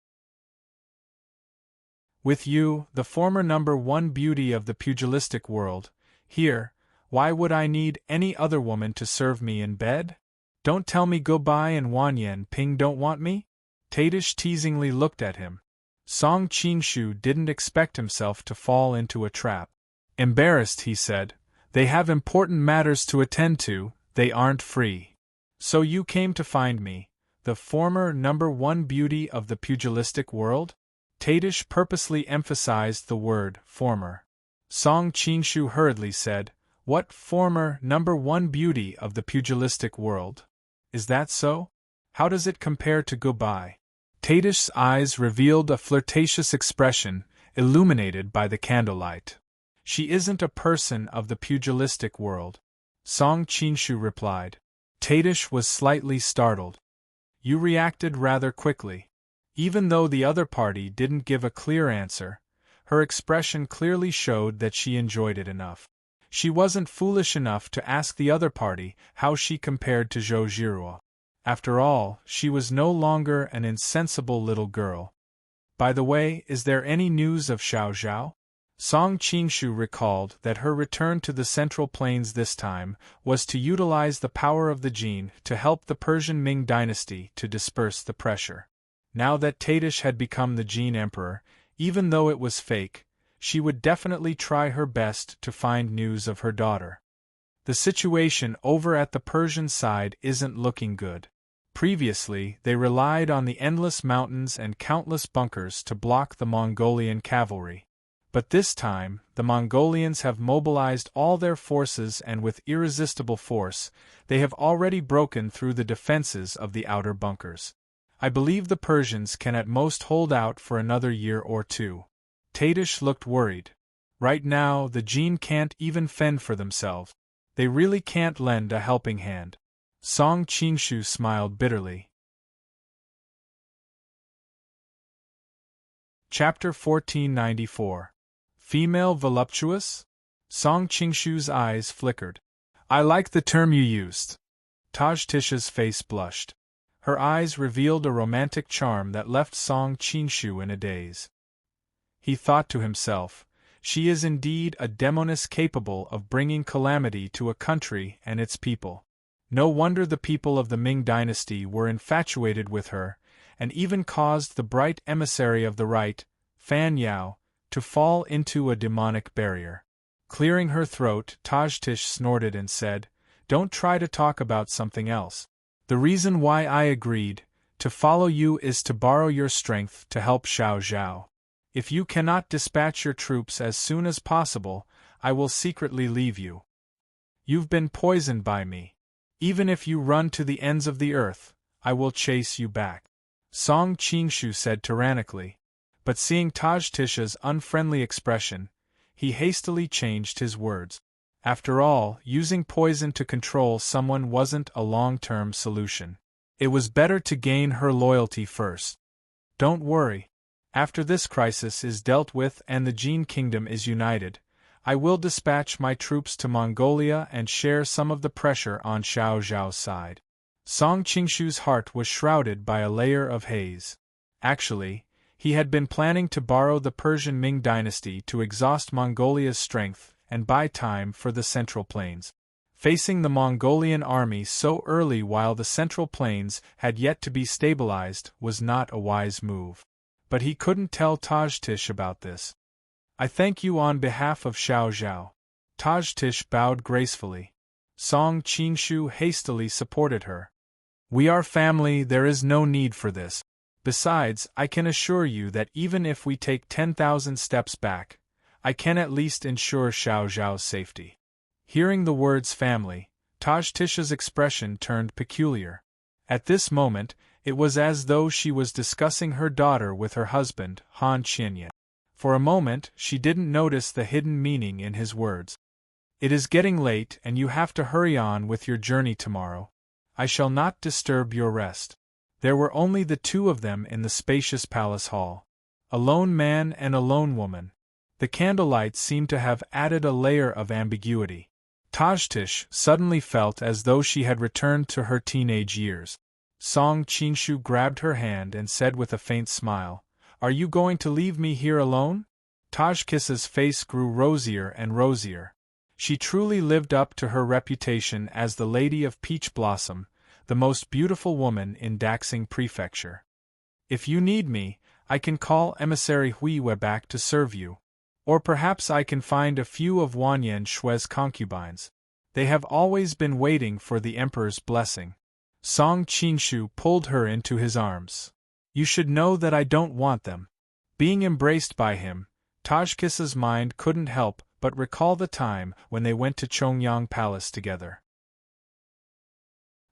With you, the former #1 beauty of the pugilistic world, here, why would I need any other woman to serve me in bed? Don't tell me Gubai and Wan Yanping don't want me? Tadish teasingly looked at him. Song Qingshu didn't expect himself to fall into a trap. Embarrassed, he said, they have important matters to attend to, they aren't free. So you came to find me. the former #1 beauty of the pugilistic world? Tadish purposely emphasized the word former. Song Qingshu hurriedly said, "What former #1 beauty of the pugilistic world? Is that so? How does it compare to goodbye?" Tadish's eyes revealed a flirtatious expression, illuminated by the candlelight. "She isn't a person of the pugilistic world," Song Qingshu replied. Tadish was slightly startled. "You reacted rather quickly." Even though the other party didn't give a clear answer, her expression clearly showed that she enjoyed it enough. She wasn't foolish enough to ask the other party how she compared to Zhou Jiruo. After all, she was no longer an insensible little girl. "By the way, is there any news of Xiao Zhao?" Song Qingshu recalled that her return to the Central Plains this time was to utilize the power of the Jin to help the Persian Ming dynasty to disperse the pressure. Now that Tadish had become the Jin emperor, even though it was fake, she would definitely try her best to find news of her daughter. The situation over at the Persian side isn't looking good. Previously, they relied on the endless mountains and countless bunkers to block the Mongolian cavalry. But this time, the Mongolians have mobilized all their forces, and with irresistible force, they have already broken through the defenses of the outer bunkers. I believe the Persians can at most hold out for another year or two. Tadish looked worried. Right now, the Jin can't even fend for themselves. They really can't lend a helping hand. Song Qingshu smiled bitterly. Chapter 1494. Female voluptuous? Song Qingshu's eyes flickered. "I like the term you used." Tajtish's face blushed. Her eyes revealed a romantic charm that left Song Qingshu in a daze. He thought to himself, "She is indeed a demoness capable of bringing calamity to a country and its people." No wonder the people of the Ming dynasty were infatuated with her, and even caused the bright emissary of the right, Fan Yao, to fall into a demonic barrier. Clearing her throat, Tajtish snorted and said, "Don't try to talk about something else. The reason why I agreed to follow you is to borrow your strength to help Xiao Zhao. If you cannot dispatch your troops as soon as possible, I will secretly leave you. You've been poisoned by me. Even if you run to the ends of the earth, I will chase you back." Song Qingshu said tyrannically. But seeing Tajtish's unfriendly expression, he hastily changed his words. After all, using poison to control someone wasn't a long-term solution. It was better to gain her loyalty first. "Don't worry. After this crisis is dealt with and the Jin kingdom is united, I will dispatch my troops to Mongolia and share some of the pressure on Xiao Zhao's side." Song Qingshu's heart was shrouded by a layer of haze. Actually, he had been planning to borrow the Persian Ming dynasty to exhaust Mongolia's strength and buy time for the Central Plains. Facing the Mongolian army so early while the Central Plains had yet to be stabilized was not a wise move. But he couldn't tell Tajtish about this. "I thank you on behalf of Xiao Zhao." Tajtish bowed gracefully. Song Qingshu hastily supported her. "We are family, there is no need for this. Besides, I can assure you that even if we take 10,000 steps back, I can at least ensure Xiao Zhao's safety." Hearing the words family, Tajtish's expression turned peculiar. At this moment, it was as though she was discussing her daughter with her husband, Han Qianyan. For a moment, she didn't notice the hidden meaning in his words. "It is getting late and you have to hurry on with your journey tomorrow. I shall not disturb your rest." There were only the two of them in the spacious palace hall. A lone man and a lone woman. The candlelight seemed to have added a layer of ambiguity. Tajtish suddenly felt as though she had returned to her teenage years. Song Qingshu grabbed her hand and said with a faint smile, "Are you going to leave me here alone?" Tajkis's face grew rosier and rosier. She truly lived up to her reputation as the Lady of Peach Blossom, the most beautiful woman in Daxing Prefecture. "If you need me, I can call emissary Huiwe back to serve you. Or perhaps I can find a few of Wanyan Shui's concubines. They have always been waiting for the Emperor's blessing." Song Qingshu pulled her into his arms. You should know that I don't want them. Being embraced by him, Tajkis's mind couldn't help but recall the time when they went to Chongyang Palace together.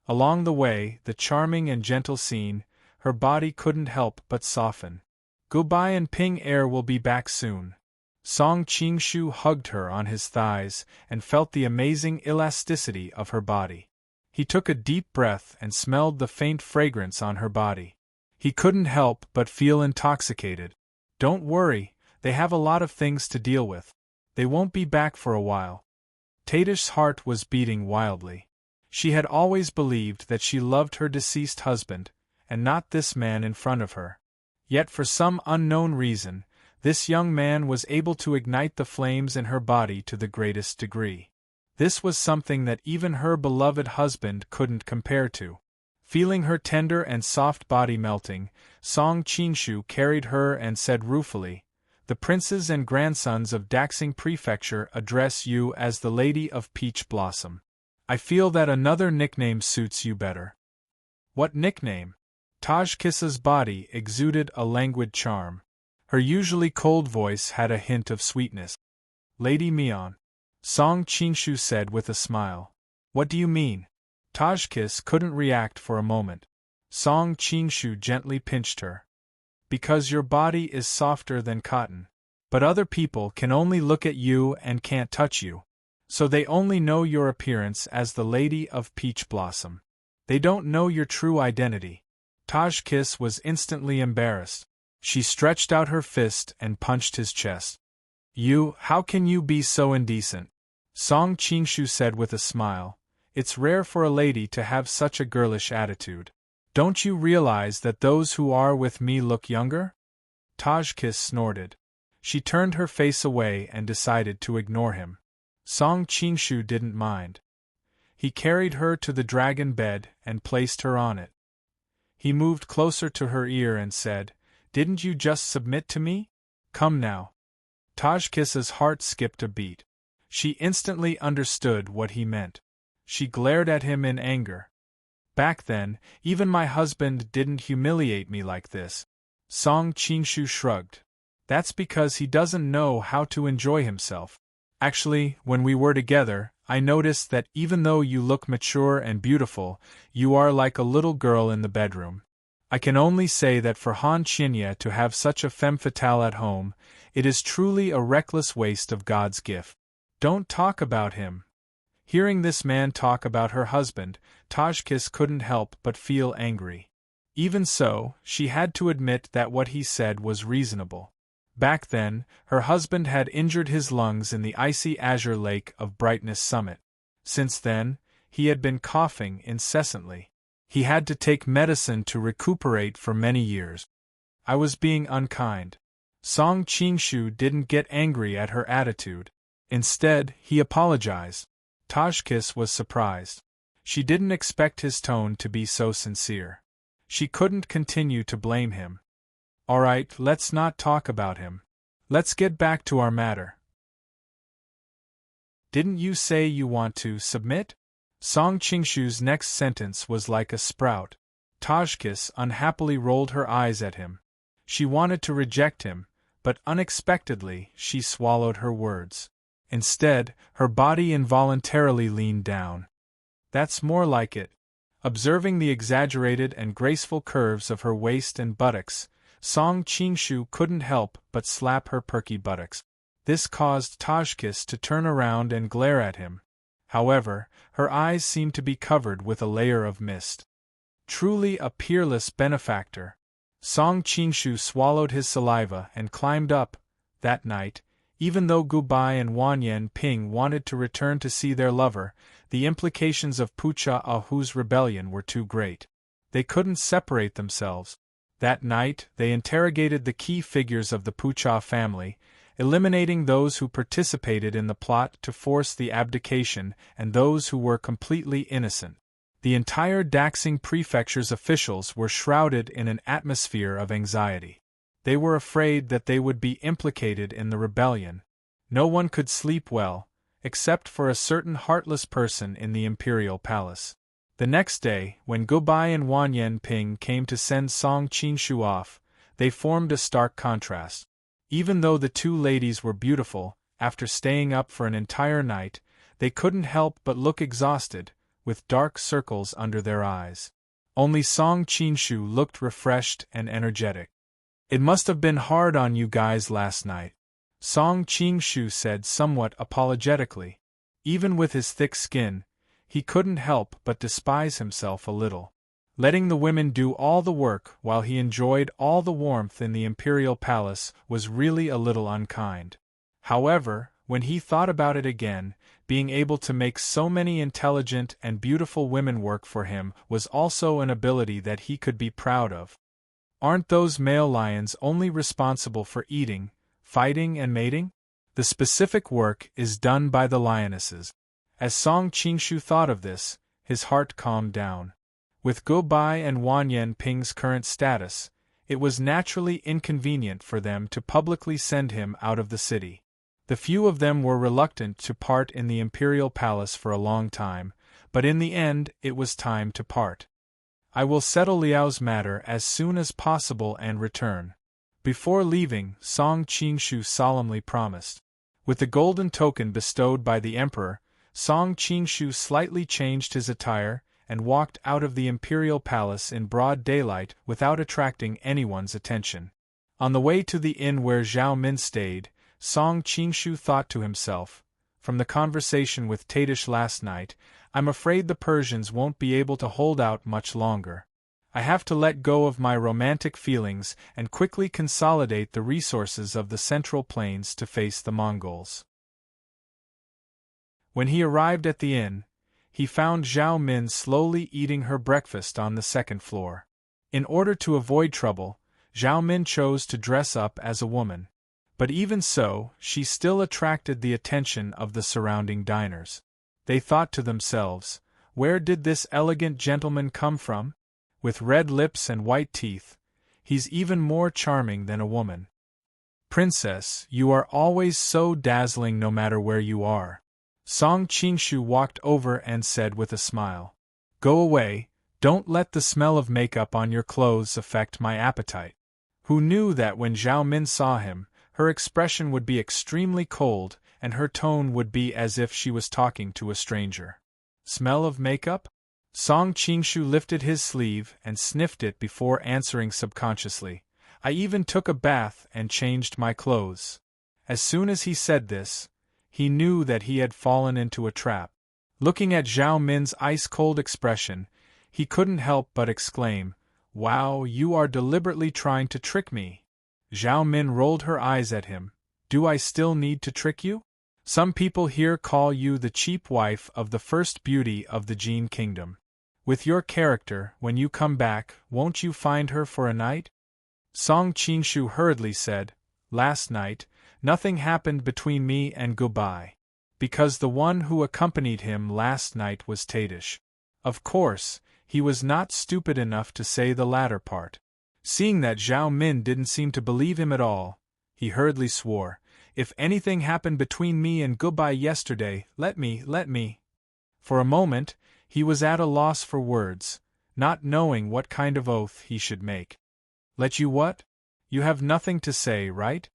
Along the way, the charming and gentle scene, her body couldn't help but soften. Goodbye and Ping Air will be back soon. Song Qingshu hugged her on his thighs and felt the amazing elasticity of her body. He took a deep breath and smelled the faint fragrance on her body. He couldn't help but feel intoxicated. Don't worry, they have a lot of things to deal with. They won't be back for a while. Tatish's heart was beating wildly. She had always believed that she loved her deceased husband, and not this man in front of her. Yet for some unknown reason, this young man was able to ignite the flames in her body to the greatest degree. This was something that even her beloved husband couldn't compare to. Feeling her tender and soft body melting, Song Qingshu carried her and said ruefully, "The princes and grandsons of Daxing Prefecture address you as the Lady of Peach Blossom. I feel that another nickname suits you better." What nickname? Tajkis's body exuded a languid charm. Her usually cold voice had a hint of sweetness. "Lady Mian," Song Qingshu said with a smile. "What do you mean?" Tajkis couldn't react for a moment. Song Qingshu gently pinched her. "Because your body is softer than cotton. But other people can only look at you and can't touch you. So they only know your appearance as the Lady of Peach Blossom. They don't know your true identity." Tajkis was instantly embarrassed. She stretched out her fist and punched his chest. How can you be so indecent?" Song Qingshu said with a smile. "It's rare for a lady to have such a girlish attitude. Don't you realize that those who are with me look younger?" Tajkis snorted. She turned her face away and decided to ignore him. Song Qingshu didn't mind. He carried her to the dragon bed and placed her on it. He moved closer to her ear and said, "Didn't you just submit to me? Come now." Tajkis's heart skipped a beat. She instantly understood what he meant. She glared at him in anger. "Back then, even my husband didn't humiliate me like this." Song Qingshu shrugged. "That's because he doesn't know how to enjoy himself. Actually, when we were together, I noticed that even though you look mature and beautiful, you are like a little girl in the bedroom. I can only say that for Han Qinya to have such a femme fatale at home, it is truly a reckless waste of God's gift." "Don't talk about him." Hearing this man talk about her husband, Tajkis couldn't help but feel angry. Even so, she had to admit that what he said was reasonable. Back then, her husband had injured his lungs in the icy azure lake of Brightness Summit. Since then, he had been coughing incessantly. He had to take medicine to recuperate for many years. "I was being unkind." Song Qingshu didn't get angry at her attitude. Instead, he apologized. Tajkis was surprised. She didn't expect his tone to be so sincere. She couldn't continue to blame him. "All right, let's not talk about him. Let's get back to our matter. Didn't you say you want to submit?" Song Qingshu's next sentence was like a sprout. Tajkis unhappily rolled her eyes at him. She wanted to reject him, but unexpectedly she swallowed her words. Instead, her body involuntarily leaned down. "That's more like it." Observing the exaggerated and graceful curves of her waist and buttocks, Song Qingshu couldn't help but slap her perky buttocks. This caused Tajkis to turn around and glare at him. However, her eyes seemed to be covered with a layer of mist. Truly a peerless benefactor. Song Qingshu swallowed his saliva and climbed up. That night, even though Gubai and Wanyan Ping wanted to return to see their lover, the implications of Pucha Ahu's rebellion were too great. They couldn't separate themselves. That night, they interrogated the key figures of the Pucha family, eliminating those who participated in the plot to force the abdication and those who were completely innocent. The entire Daxing Prefecture's officials were shrouded in an atmosphere of anxiety. They were afraid that they would be implicated in the rebellion. No one could sleep well, except for a certain heartless person in the imperial palace. The next day, when Gubai and Wan Yanping came to send Song Qingshu off, they formed a stark contrast. Even though the two ladies were beautiful, after staying up for an entire night, they couldn't help but look exhausted, with dark circles under their eyes. Only Song Qingshu looked refreshed and energetic. "It must have been hard on you guys last night," Song Qingshu said somewhat apologetically. Even with his thick skin, he couldn't help but despise himself a little. Letting the women do all the work while he enjoyed all the warmth in the imperial palace was really a little unkind. However, when he thought about it again, being able to make so many intelligent and beautiful women work for him was also an ability that he could be proud of. Aren't those male lions only responsible for eating, fighting and mating? The specific work is done by the lionesses. As Song Qingshu thought of this, his heart calmed down. With Gubai and Wan Yanping's current status, it was naturally inconvenient for them to publicly send him out of the city. The few of them were reluctant to part in the imperial palace for a long time, but in the end it was time to part. "I will settle Liao's matter as soon as possible and return." Before leaving, Song Qingshu solemnly promised. With the golden token bestowed by the emperor, Song Qingshu slightly changed his attire and walked out of the imperial palace in broad daylight without attracting anyone's attention. On the way to the inn where Zhao Min stayed, Song Qingshu thought to himself, "From the conversation with Tadish last night, I'm afraid the Persians won't be able to hold out much longer. I have to let go of my romantic feelings and quickly consolidate the resources of the Central Plains to face the Mongols." When he arrived at the inn, he found Zhao Min slowly eating her breakfast on the second floor. In order to avoid trouble, Zhao Min chose to dress up as a woman. But even so, she still attracted the attention of the surrounding diners. They thought to themselves, "Where did this elegant gentleman come from? With red lips and white teeth, he's even more charming than a woman." "Princess, you are always so dazzling no matter where you are." Song Qingshu walked over and said with a smile. "Go away, don't let the smell of makeup on your clothes affect my appetite." Who knew that when Zhao Min saw him, her expression would be extremely cold, and her tone would be as if she was talking to a stranger. "Smell of makeup?" Song Qingshu lifted his sleeve and sniffed it before answering subconsciously, "I even took a bath and changed my clothes." As soon as he said this, he knew that he had fallen into a trap. Looking at Zhao Min's ice-cold expression, he couldn't help but exclaim, "Wow, you are deliberately trying to trick me." Zhao Min rolled her eyes at him. "Do I still need to trick you? Some people here call you the cheap wife of the first beauty of the Jin Kingdom. With your character, when you come back, won't you find her for a night?" Song Qingshu hurriedly said, "Last night, nothing happened between me and Gubai. Because the one who accompanied him last night was Tadish." Of course, he was not stupid enough to say the latter part. Seeing that Zhao Min didn't seem to believe him at all, he hurriedly swore, "If anything happened between me and Gubai yesterday, let me. For a moment, he was at a loss for words, not knowing what kind of oath he should make. "Let you what? You have nothing to say, right?"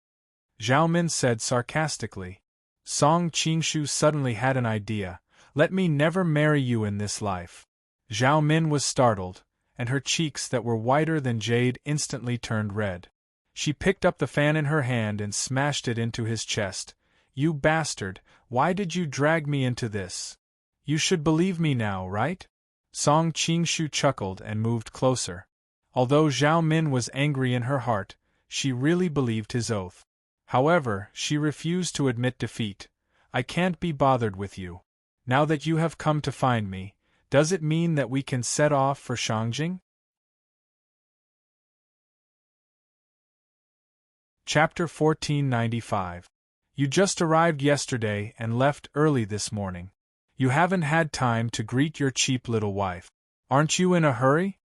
Zhao Min said sarcastically. Song Qingshu suddenly had an idea. "Let me never marry you in this life." Zhao Min was startled, and her cheeks that were whiter than jade instantly turned red. She picked up the fan in her hand and smashed it into his chest. "You bastard, why did you drag me into this? You should believe me now, right?" Song Qingshu chuckled and moved closer. Although Zhao Min was angry in her heart, she really believed his oath. However, she refused to admit defeat. "I can't be bothered with you. Now that you have come to find me, does it mean that we can set off for Shangjing?" Chapter 1495. You just arrived yesterday and left early this morning. You haven't had time to greet your cheap little wife. Aren't you in a hurry?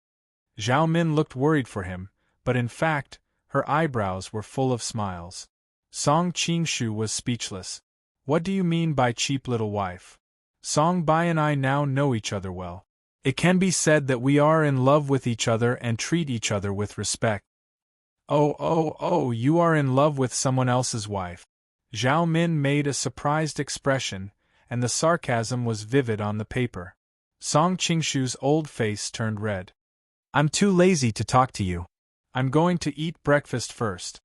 Zhao Min looked worried for him, but in fact, her eyebrows were full of smiles. Song Qingshu was speechless. "What do you mean by cheap little wife? Song Bai and I now know each other well. It can be said that we are in love with each other and treat each other with respect. Oh, you are in love with someone else's wife. Zhao Min made a surprised expression, and the sarcasm was vivid on the paper. Song Qingshu's old face turned red. I'm too lazy to talk to you. I'm going to eat breakfast first.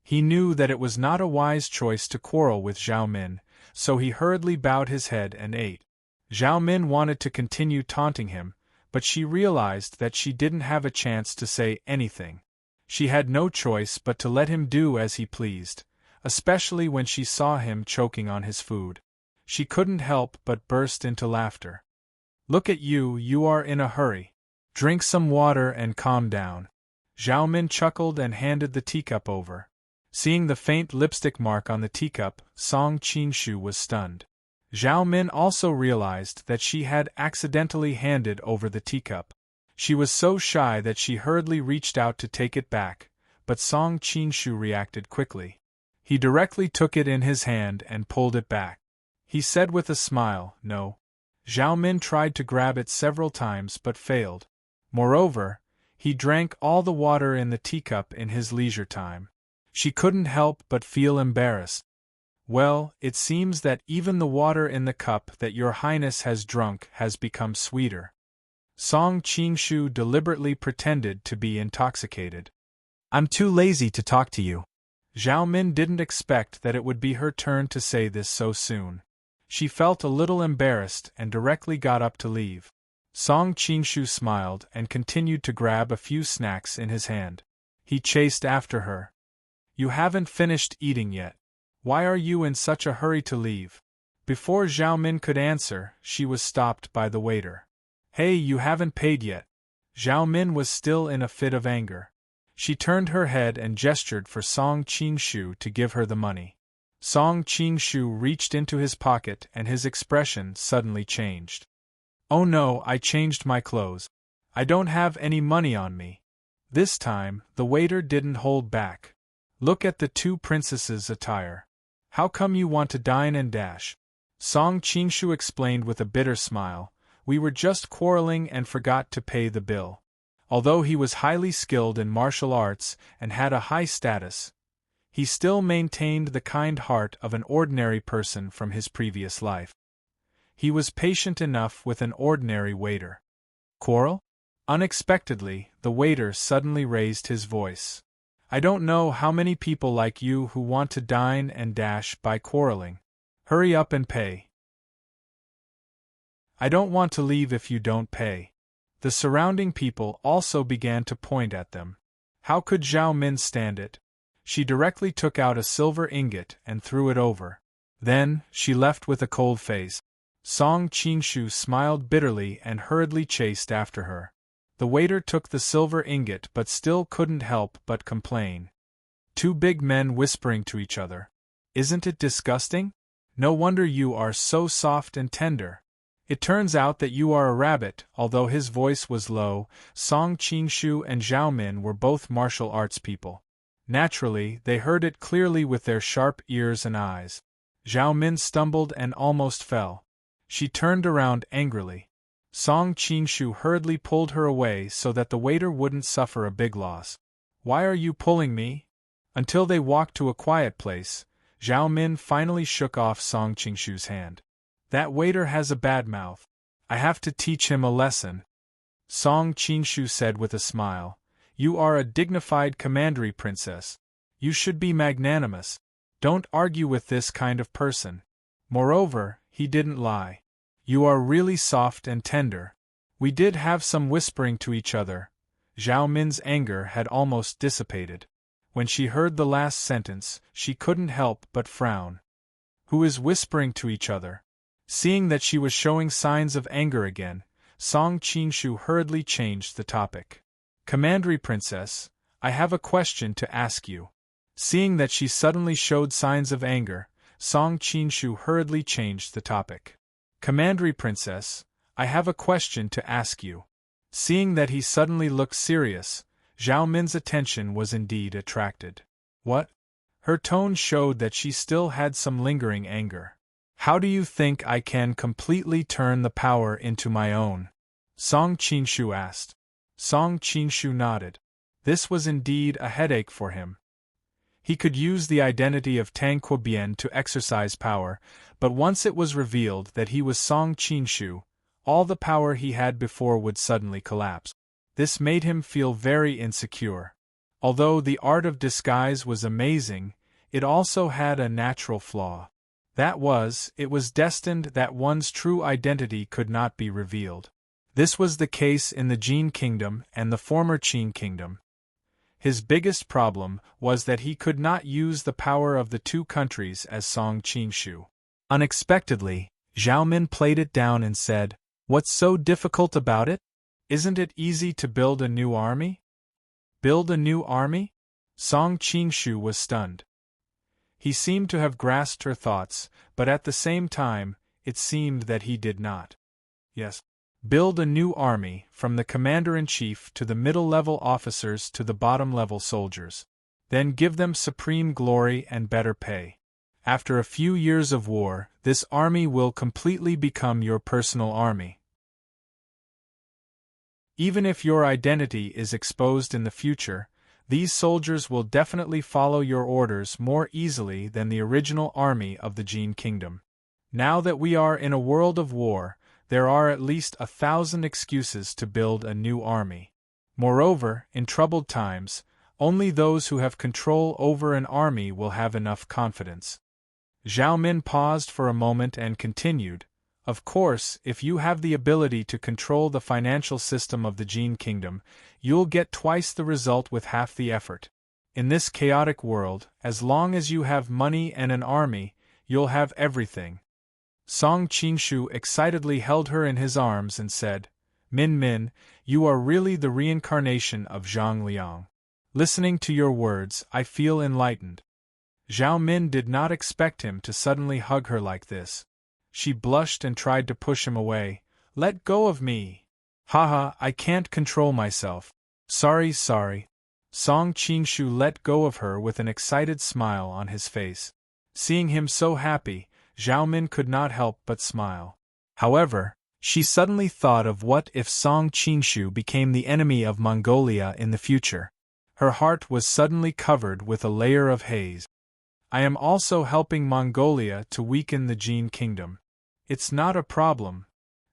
He knew that it was not a wise choice to quarrel with Zhao Min, so he hurriedly bowed his head and ate. Zhao Min wanted to continue taunting him, but she realized that she didn't have a chance to say anything. She had no choice but to let him do as he pleased, especially when she saw him choking on his food. She couldn't help but burst into laughter. Look at you, you are in a hurry. Drink some water and calm down. Zhao Min chuckled and handed the teacup over. Seeing the faint lipstick mark on the teacup, Song Qingshu was stunned. Zhao Min also realized that she had accidentally handed over the teacup. She was so shy that she hurriedly reached out to take it back, but Song Qingshu reacted quickly. He directly took it in his hand and pulled it back. He said with a smile, "No." Zhao Min tried to grab it several times but failed. Moreover, he drank all the water in the teacup in his leisure time. She couldn't help but feel embarrassed. Well, it seems that even the water in the cup that your highness has drunk has become sweeter. Song Qingshu deliberately pretended to be intoxicated. I'm too lazy to talk to you. Zhao Min didn't expect that it would be her turn to say this so soon. She felt a little embarrassed and directly got up to leave. Song Qingshu smiled and continued to grab a few snacks in his hand. He chased after her. You haven't finished eating yet. Why are you in such a hurry to leave? Before Zhao Min could answer, she was stopped by the waiter. Hey, you haven't paid yet. Zhao Min was still in a fit of anger. She turned her head and gestured for Song Qingshu to give her the money. Song Qingshu reached into his pocket and his expression suddenly changed. Oh no, I changed my clothes. I don't have any money on me. This time, the waiter didn't hold back. Look at the two princesses' attire. How come you want to dine and dash? Song Qingshu explained with a bitter smile, we were just quarreling and forgot to pay the bill. Although he was highly skilled in martial arts and had a high status, he still maintained the kind heart of an ordinary person from his previous life. He was patient enough with an ordinary waiter. Quarrel? Unexpectedly, the waiter suddenly raised his voice. I don't know how many people like you who want to dine and dash by quarreling. Hurry up and pay. I don't want to leave if you don't pay. The surrounding people also began to point at them. How could Zhao Min stand it? She directly took out a silver ingot and threw it over. Then, she left with a cold face. Song Qingshu smiled bitterly and hurriedly chased after her. The waiter took the silver ingot but still couldn't help but complain. Two big men whispering to each other. Isn't it disgusting? No wonder you are so soft and tender. It turns out that you are a rabbit. Although his voice was low, Song Qingshu and Zhao Min were both martial arts people. Naturally, they heard it clearly with their sharp ears and eyes. Zhao Min stumbled and almost fell. She turned around angrily. Song Qingshu hurriedly pulled her away so that the waiter wouldn't suffer a big loss. Why are you pulling me? Until they walked to a quiet place, Zhao Min finally shook off Song Qingshu's hand. That waiter has a bad mouth. I have to teach him a lesson. Song Qingshu said with a smile. You are a dignified commandery princess. You should be magnanimous. Don't argue with this kind of person. Moreover, he didn't lie. You are really soft and tender. We did have some whispering to each other. Zhao Min's anger had almost dissipated. When she heard the last sentence, she couldn't help but frown. Who is whispering to each other? Seeing that she was showing signs of anger again, Song Qingshu hurriedly changed the topic. Commandery princess, I have a question to ask you. Seeing that she suddenly showed signs of anger, Song Qingshu hurriedly changed the topic. Commandery princess, I have a question to ask you. Seeing that he suddenly looked serious, Zhao Min's attention was indeed attracted. What? Her tone showed that she still had some lingering anger. How do you think I can completely turn the power into my own? Song Qinshu asked. Song Qinshu nodded. This was indeed a headache for him. He could use the identity of Tang Quobian to exercise power, but once it was revealed that he was Song Qinshu, all the power he had before would suddenly collapse. This made him feel very insecure. Although the art of disguise was amazing, it also had a natural flaw. That was, it was destined that one's true identity could not be revealed. This was the case in the Jin Kingdom and the former Qin Kingdom. His biggest problem was that he could not use the power of the two countries as Song Qinshu. Unexpectedly, Zhao Min played it down and said, "What's so difficult about it? Isn't it easy to build a new army?" Build a new army? Song Qinshu was stunned. He seemed to have grasped her thoughts, but at the same time, it seemed that he did not. Yes. Build a new army, from the commander-in-chief to the middle-level officers to the bottom-level soldiers. Then give them supreme glory and better pay. After a few years of war, this army will completely become your personal army. Even if your identity is exposed in the future, these soldiers will definitely follow your orders more easily than the original army of the Jin Kingdom. Now that we are in a world of war, there are at least 1,000 excuses to build a new army. Moreover, in troubled times, only those who have control over an army will have enough confidence. Zhao Min paused for a moment and continued, "Of course, if you have the ability to control the financial system of the Jin Kingdom, you'll get twice the result with half the effort. In this chaotic world, as long as you have money and an army, you'll have everything." Song Qinshu excitedly held her in his arms and said, "Min Min, you are really the reincarnation of Zhang Liang. Listening to your words, I feel enlightened." Zhao Min did not expect him to suddenly hug her like this. She blushed and tried to push him away. "Let go of me! Haha, I can't control myself. Sorry. Song Qinshu let go of her with an excited smile on his face. Seeing him so happy, Zhao Min could not help but smile. However, she suddenly thought of what if Song Qinshu became the enemy of Mongolia in the future. Her heart was suddenly covered with a layer of haze. "I am also helping Mongolia to weaken the Jin Kingdom. It's not a problem."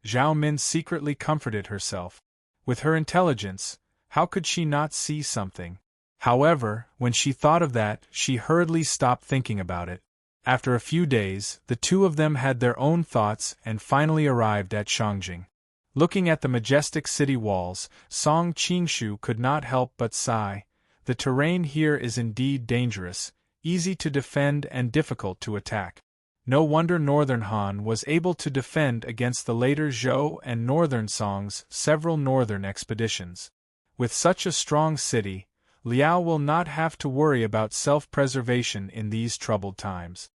Zhao Min secretly comforted herself. With her intelligence, how could she not see something? However, when she thought of that, she hurriedly stopped thinking about it. After a few days, the two of them had their own thoughts and finally arrived at Shangjing. Looking at the majestic city walls, Song Qinshu could not help but sigh. The terrain here is indeed dangerous, easy to defend and difficult to attack. No wonder Northern Han was able to defend against the later Zhou and Northern Song's several northern expeditions. With such a strong city, Liao will not have to worry about self-preservation in these troubled times.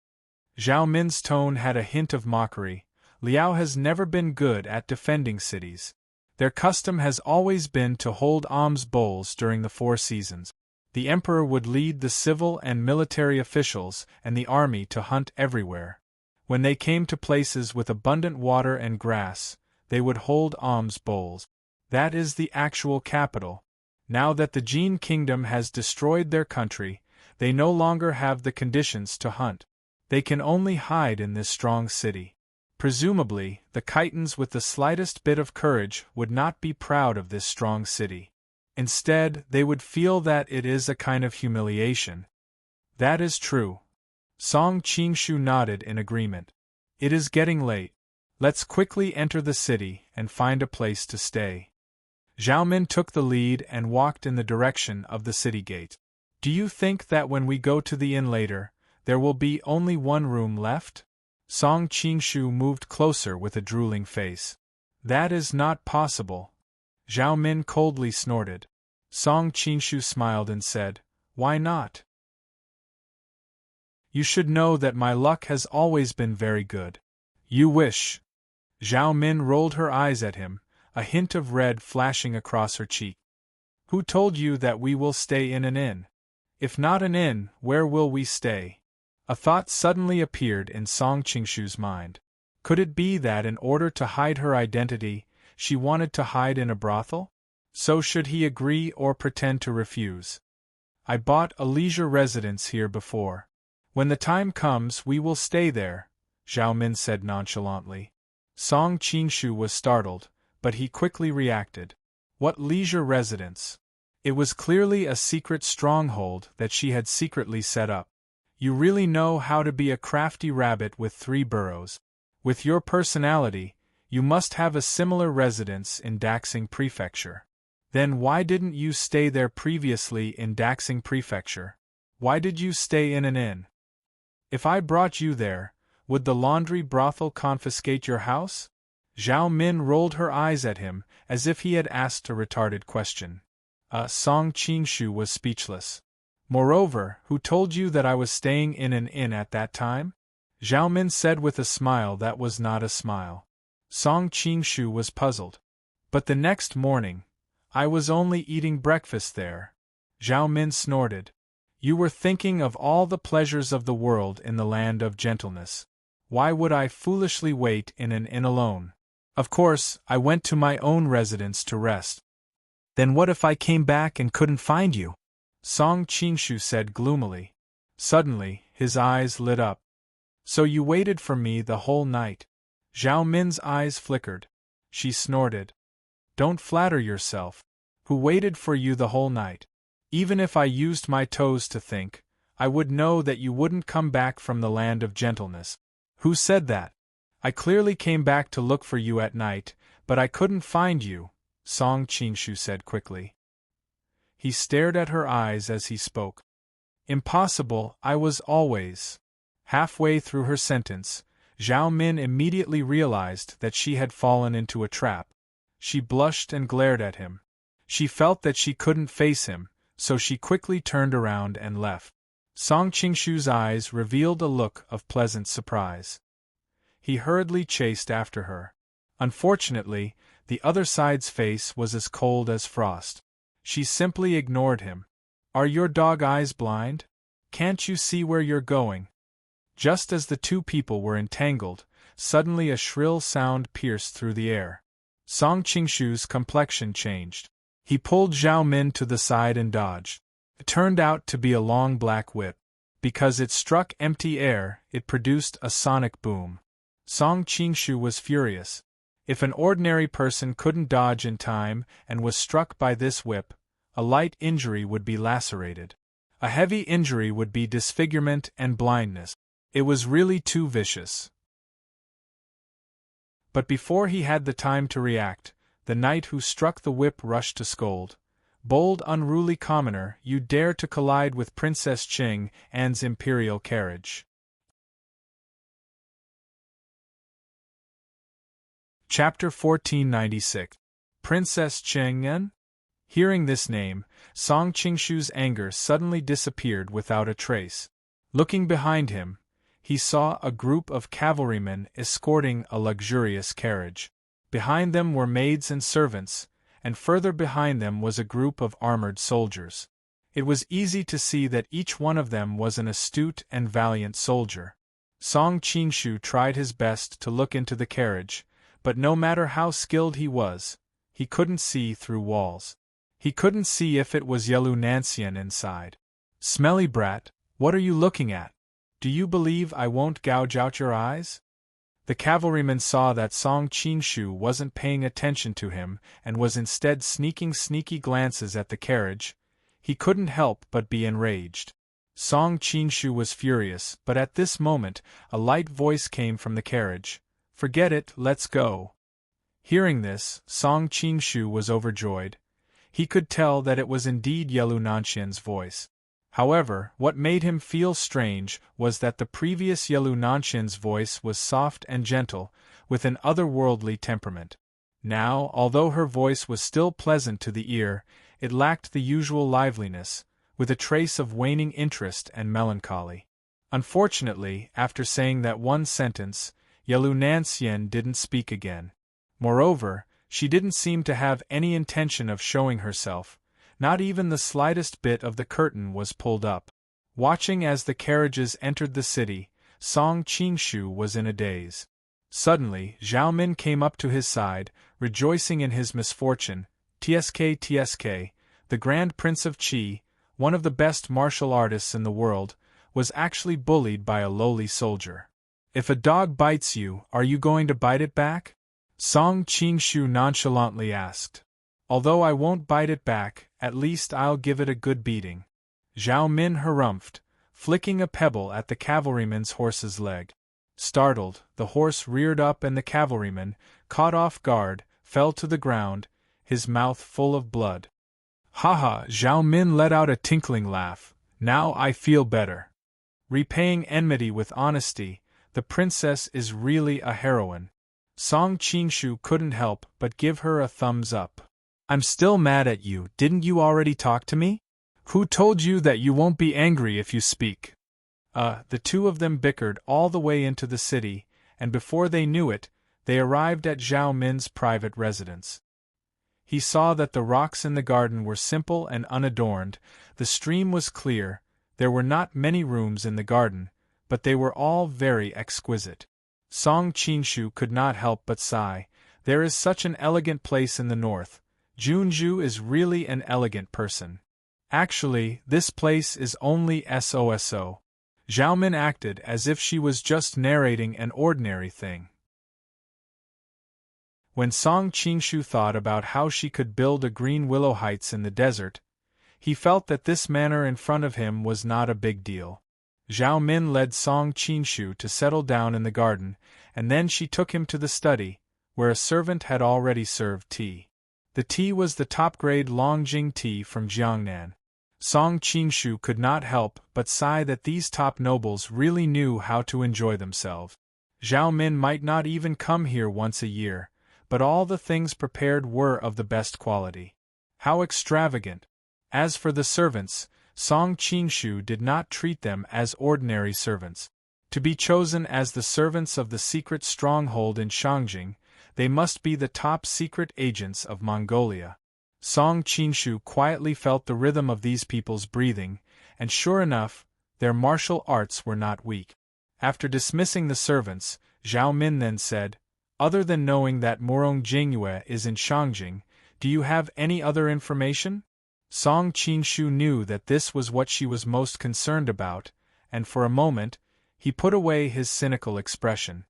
Zhao Min's tone had a hint of mockery. Liao has never been good at defending cities. Their custom has always been to hold alms bowls during the 4 seasons. The emperor would lead the civil and military officials and the army to hunt everywhere. When they came to places with abundant water and grass, they would hold alms bowls. That is the actual capital. Now that the Jin Kingdom has destroyed their country, they no longer have the conditions to hunt. They can only hide in this strong city. Presumably, the Khitans with the slightest bit of courage would not be proud of this strong city. Instead, they would feel that it is a kind of humiliation. That is true. Song Qinshu nodded in agreement. It is getting late. Let's quickly enter the city and find a place to stay. Zhao Min took the lead and walked in the direction of the city gate. Do you think that when we go to the inn later, there will be only one room left? Song Qinshu moved closer with a drooling face. That is not possible. Zhao Min coldly snorted. Song Qinshu smiled and said, Why not? You should know that my luck has always been very good. You wish. Zhao Min rolled her eyes at him, a hint of red flashing across her cheek. Who told you that we will stay in an inn? If not an inn, where will we stay? A thought suddenly appeared in Song Qinshu's mind. Could it be that in order to hide her identity, She wanted to hide in a brothel? So should he agree or pretend to refuse? I bought a leisure residence here before. When the time comes we will stay there, Zhao Min said nonchalantly. Song Qingshu was startled, but he quickly reacted. What leisure residence? It was clearly a secret stronghold that she had secretly set up. You really know how to be a crafty rabbit with 3 burrows. With your personality, you must have a similar residence in Daxing Prefecture. Then why didn't you stay there previously in Daxing Prefecture? Why did you stay in an inn? If I brought you there, would the laundry brothel confiscate your house? Zhao Min rolled her eyes at him, as if he had asked a retarded question. Song Qingshu was speechless. Moreover, who told you that I was staying in an inn at that time? Zhao Min said with a smile that was not a smile. Song Qingshu was puzzled. But the next morning, I was only eating breakfast there. Zhao Min snorted. You were thinking of all the pleasures of the world in the land of gentleness. Why would I foolishly wait in an inn alone? Of course, I went to my own residence to rest. Then what if I came back and couldn't find you? Song Qingshu said gloomily. Suddenly, his eyes lit up. So you waited for me the whole night? Zhao Min's eyes flickered. She snorted. Don't flatter yourself. Who waited for you the whole night? Even if I used my toes to think, I would know that you wouldn't come back from the land of gentleness. Who said that? I clearly came back to look for you at night, but I couldn't find you, Song Qingshu said quickly. He stared at her eyes as he spoke. Impossible, I was always. Halfway through her sentence, Zhao Min immediately realized that she had fallen into a trap. She blushed and glared at him. She felt that she couldn't face him, so she quickly turned around and left. Song Qingshu's eyes revealed a look of pleasant surprise. He hurriedly chased after her. Unfortunately, the other side's face was as cold as frost. She simply ignored him. Are your dog eyes blind? Can't you see where you're going? Just as the two people were entangled, suddenly a shrill sound pierced through the air. Song Qingshu's complexion changed. He pulled Zhao Min to the side and dodged. It turned out to be a long black whip. Because it struck empty air, it produced a sonic boom. Song Qingshu was furious. If an ordinary person couldn't dodge in time and was struck by this whip, a light injury would be lacerated. A heavy injury would be disfigurement and blindness. It was really too vicious. But before he had the time to react, the knight who struck the whip rushed to scold. Bold, unruly commoner, you dare to collide with Princess Qing An's imperial carriage. Chapter 1496. Princess Qing An? Hearing this name, Song Qingshu's anger suddenly disappeared without a trace. Looking behind him, he saw a group of cavalrymen escorting a luxurious carriage. Behind them were maids and servants, and further behind them was a group of armored soldiers. It was easy to see that each one of them was an astute and valiant soldier. Song Qingshu tried his best to look into the carriage, but no matter how skilled he was, he couldn't see through walls. He couldn't see if it was Yelu Nancian inside. Smelly brat, what are you looking at? Do you believe I won't gouge out your eyes? The cavalryman saw that Song Qingshu wasn't paying attention to him and was instead sneaking sneaky glances at the carriage. He couldn't help but be enraged. Song Qingshu was furious, but at this moment, a light voice came from the carriage. Forget it, let's go. Hearing this, Song Qingshu was overjoyed. He could tell that it was indeed Yelu Nancian's voice. However, what made him feel strange was that the previous Yelu Nancian's voice was soft and gentle, with an otherworldly temperament. Now, although her voice was still pleasant to the ear, it lacked the usual liveliness, with a trace of waning interest and melancholy. Unfortunately, after saying that one sentence, Yelu Nancian didn't speak again. Moreover, she didn't seem to have any intention of showing herself. Not even the slightest bit of the curtain was pulled up. Watching as the carriages entered the city, Song Qingshu was in a daze. Suddenly, Zhao Min came up to his side, rejoicing in his misfortune. TSK, the Grand Prince of Qi, one of the best martial artists in the world, was actually bullied by a lowly soldier. If a dog bites you, are you going to bite it back? Song Qingshu nonchalantly asked. Although I won't bite it back, at least I'll give it a good beating. Zhao Min harumphed, flicking a pebble at the cavalryman's horse's leg. Startled, the horse reared up and the cavalryman, caught off guard, fell to the ground, his mouth full of blood. "Ha!" Zhao Min let out a tinkling laugh. "Now I feel better." Repaying enmity with honesty, the princess is really a heroine. Song Qingshu couldn't help but give her a thumbs up. "I'm still mad at you. Didn't you already talk to me? Who told you that you won't be angry if you speak?" The two of them bickered all the way into the city, and before they knew it, they arrived at Zhao Min's private residence. He saw that the rocks in the garden were simple and unadorned, the stream was clear, there were not many rooms in the garden, but they were all very exquisite. Song Qingshu could not help but sigh. There is such an elegant place in the north. Junju is really an elegant person. Actually, this place is only SOSO. Zhao Min acted as if she was just narrating an ordinary thing. When Song Qingshu thought about how she could build a green willow heights in the desert, he felt that this manor in front of him was not a big deal. Zhao Min led Song Qingshu to settle down in the garden, and then she took him to the study, where a servant had already served tea. The tea was the top-grade Longjing tea from Jiangnan. Song Qingshu could not help but sigh that these top nobles really knew how to enjoy themselves. Zhao Min might not even come here once a year, but all the things prepared were of the best quality. How extravagant! As for the servants, Song Qingshu did not treat them as ordinary servants. To be chosen as the servants of the secret stronghold in Shangjing, they must be the top secret agents of Mongolia. Song Qingshu quietly felt the rhythm of these people's breathing, and sure enough, their martial arts were not weak. After dismissing the servants, Zhao Min then said, "Other than knowing that Murong Jingyue is in Shangjing, do you have any other information?" Song Qingshu knew that this was what she was most concerned about, and for a moment, he put away his cynical expression.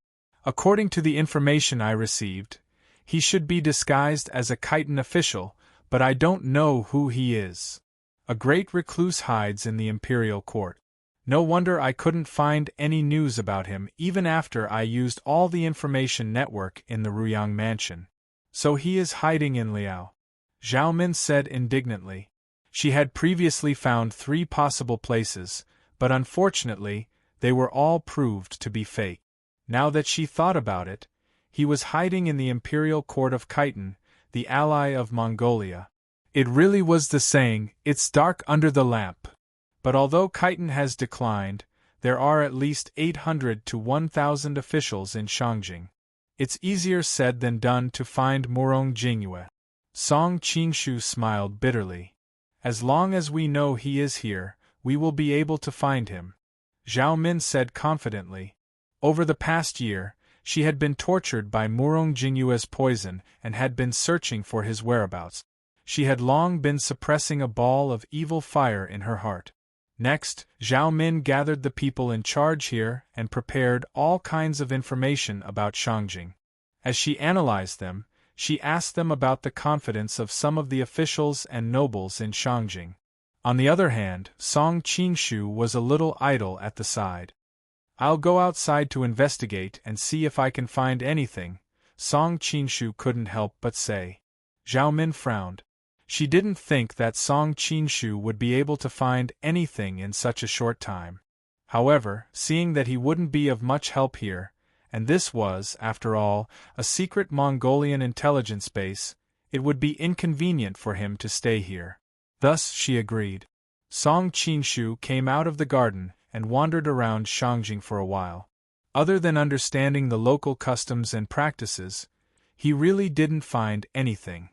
"According to the information I received, he should be disguised as a Khitan official, but I don't know who he is. A great recluse hides in the imperial court. No wonder I couldn't find any news about him even after I used all the information network in the Ruyang mansion. So he is hiding in Liao," Zhao Min said indignantly. She had previously found 3 possible places, but unfortunately, they were all proved to be fake. Now that she thought about it, he was hiding in the imperial court of Khitan, the ally of Mongolia. It really was the saying, "It's dark under the lamp." But although Khitan has declined, there are at least 800 to 1,000 officials in Shangjing. It's easier said than done to find Murong Jingyue. Song Qingshu smiled bitterly. "As long as we know he is here, we will be able to find him," Zhao Min said confidently. Over the past year, she had been tortured by Murong Jingyue's poison and had been searching for his whereabouts. She had long been suppressing a ball of evil fire in her heart. Next, Zhao Min gathered the people in charge here and prepared all kinds of information about Shangjing. As she analyzed them, she asked them about the confidence of some of the officials and nobles in Shangjing. On the other hand, Song Qingshu was a little idle at the side. "I'll go outside to investigate and see if I can find anything," Song Qingshu couldn't help but say. Zhao Min frowned. She didn't think that Song Qingshu would be able to find anything in such a short time. However, seeing that he wouldn't be of much help here, and this was, after all, a secret Mongolian intelligence base, it would be inconvenient for him to stay here. Thus she agreed. Song Qingshu came out of the garden and wandered around Shangjing for a while. Other than understanding the local customs and practices, he really didn't find anything.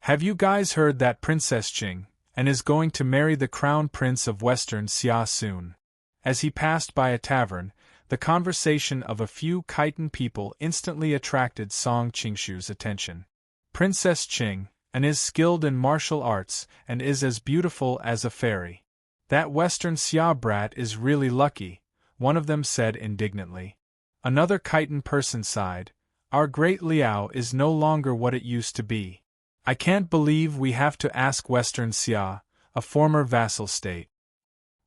"Have you guys heard that Princess Qing and is going to marry the Crown Prince of Western Xia soon?" As he passed by a tavern, The conversation of a few Khitan people instantly attracted Song Qingshu's attention. Princess Qing, and is skilled in martial arts, and is as beautiful as a fairy. That Western Xia brat is really lucky, one of them said indignantly. Another Khitan person sighed. Our great Liao is no longer what it used to be. I can't believe we have to ask Western Xia, a former vassal state.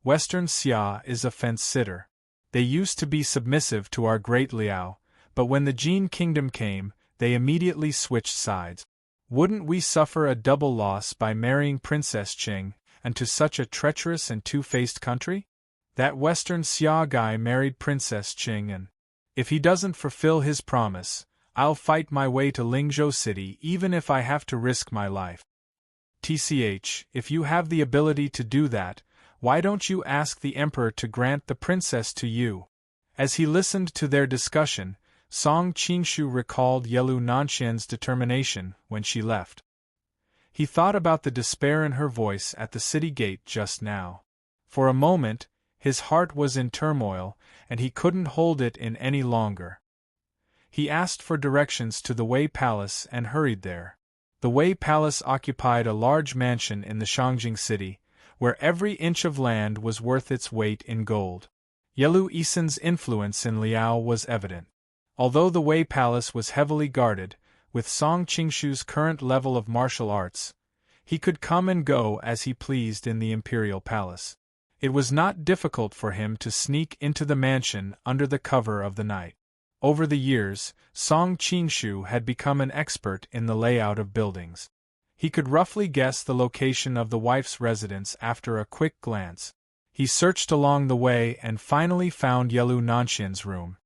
Western Xia is a fence-sitter. They used to be submissive to our great Liao, but when the Jin kingdom came, they immediately switched sides. Wouldn't we suffer a double loss by marrying Princess Qing, and to such a treacherous and two-faced country? That Western Xia guy married Princess Qing and, if he doesn't fulfill his promise, I'll fight my way to Lingzhou City even if I have to risk my life. TCH, if you have the ability to do that, why don't you ask the Emperor to grant the princess to you? As he listened to their discussion, Song Qingshu recalled Yelu Nanxian's determination when she left. He thought about the despair in her voice at the city gate just now. For a moment, his heart was in turmoil, and he couldn't hold it in any longer. He asked for directions to the Wei Palace and hurried there. The Wei Palace occupied a large mansion in the Shangjing city, where every inch of land was worth its weight in gold. Yelu Isen's influence in Liao was evident. Although the Wei Palace was heavily guarded, with Song Qingshu's current level of martial arts, he could come and go as he pleased in the imperial palace. It was not difficult for him to sneak into the mansion under the cover of the night. Over the years, Song Qingshu had become an expert in the layout of buildings. He could roughly guess the location of the wife's residence after a quick glance. He searched along the way and finally found Yelu Nanxian's room.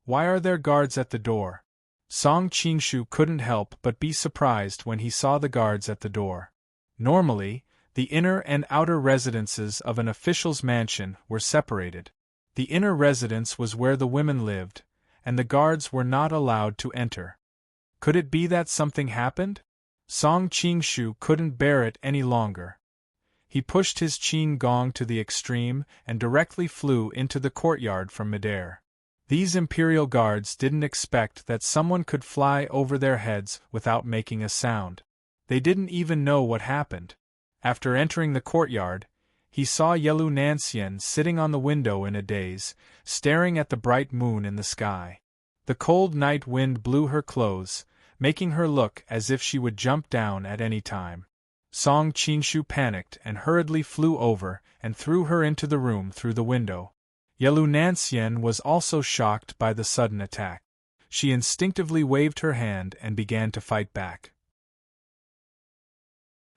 Why are there guards at the door? Song Qingshu couldn't help but be surprised when he saw the guards at the door. Normally, the inner and outer residences of an official's mansion were separated. The inner residence was where the women lived, and the guards were not allowed to enter. Could it be that something happened? Song Qingshu couldn't bear it any longer. He pushed his qin gong to the extreme and directly flew into the courtyard from midair. These imperial guards didn't expect that someone could fly over their heads without making a sound. They didn't even know what happened. After entering the courtyard, he saw Yelu Nanxian sitting on the window in a daze, staring at the bright moon in the sky. The cold night wind blew her clothes, making her look as if she would jump down at any time. Song Qingshu panicked and hurriedly flew over and threw her into the room through the window. Yelu Nanxian was also shocked by the sudden attack. She instinctively waved her hand and began to fight back.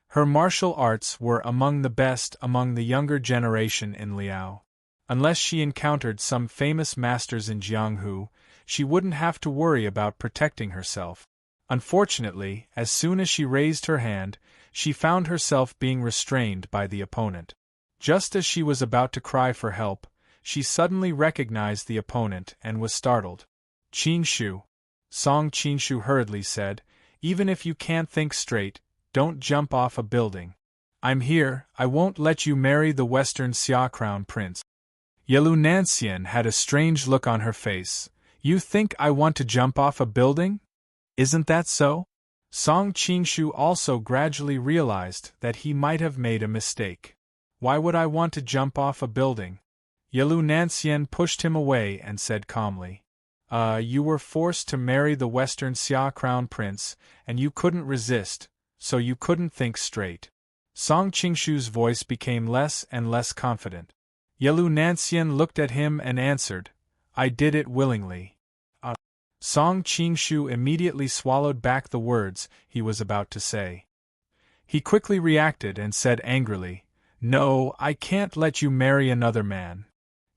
Her martial arts were among the best among the younger generation in Liao. Unless she encountered some famous masters in Jianghu, she wouldn't have to worry about protecting herself. Unfortunately, as soon as she raised her hand, she found herself being restrained by the opponent. Just as she was about to cry for help, she suddenly recognized the opponent and was startled. Qingshu. Song Qingshu hurriedly said, even if you can't think straight, don't jump off a building. I'm here, I won't let you marry the Western Xia Crown Prince. Yelu Nanxian had a strange look on her face. You think I want to jump off a building? Isn't that so? Song Qingshu also gradually realized that he might have made a mistake. Why would I want to jump off a building? Yelu Nanxian pushed him away and said calmly. You were forced to marry the Western Xia Crown Prince, and you couldn't resist, so you couldn't think straight. Song Qingshu's voice became less and less confident. Yelu Nanxian looked at him and answered, I did it willingly. Song Qingshu immediately swallowed back the words he was about to say. He quickly reacted and said angrily, No, I can't let you marry another man.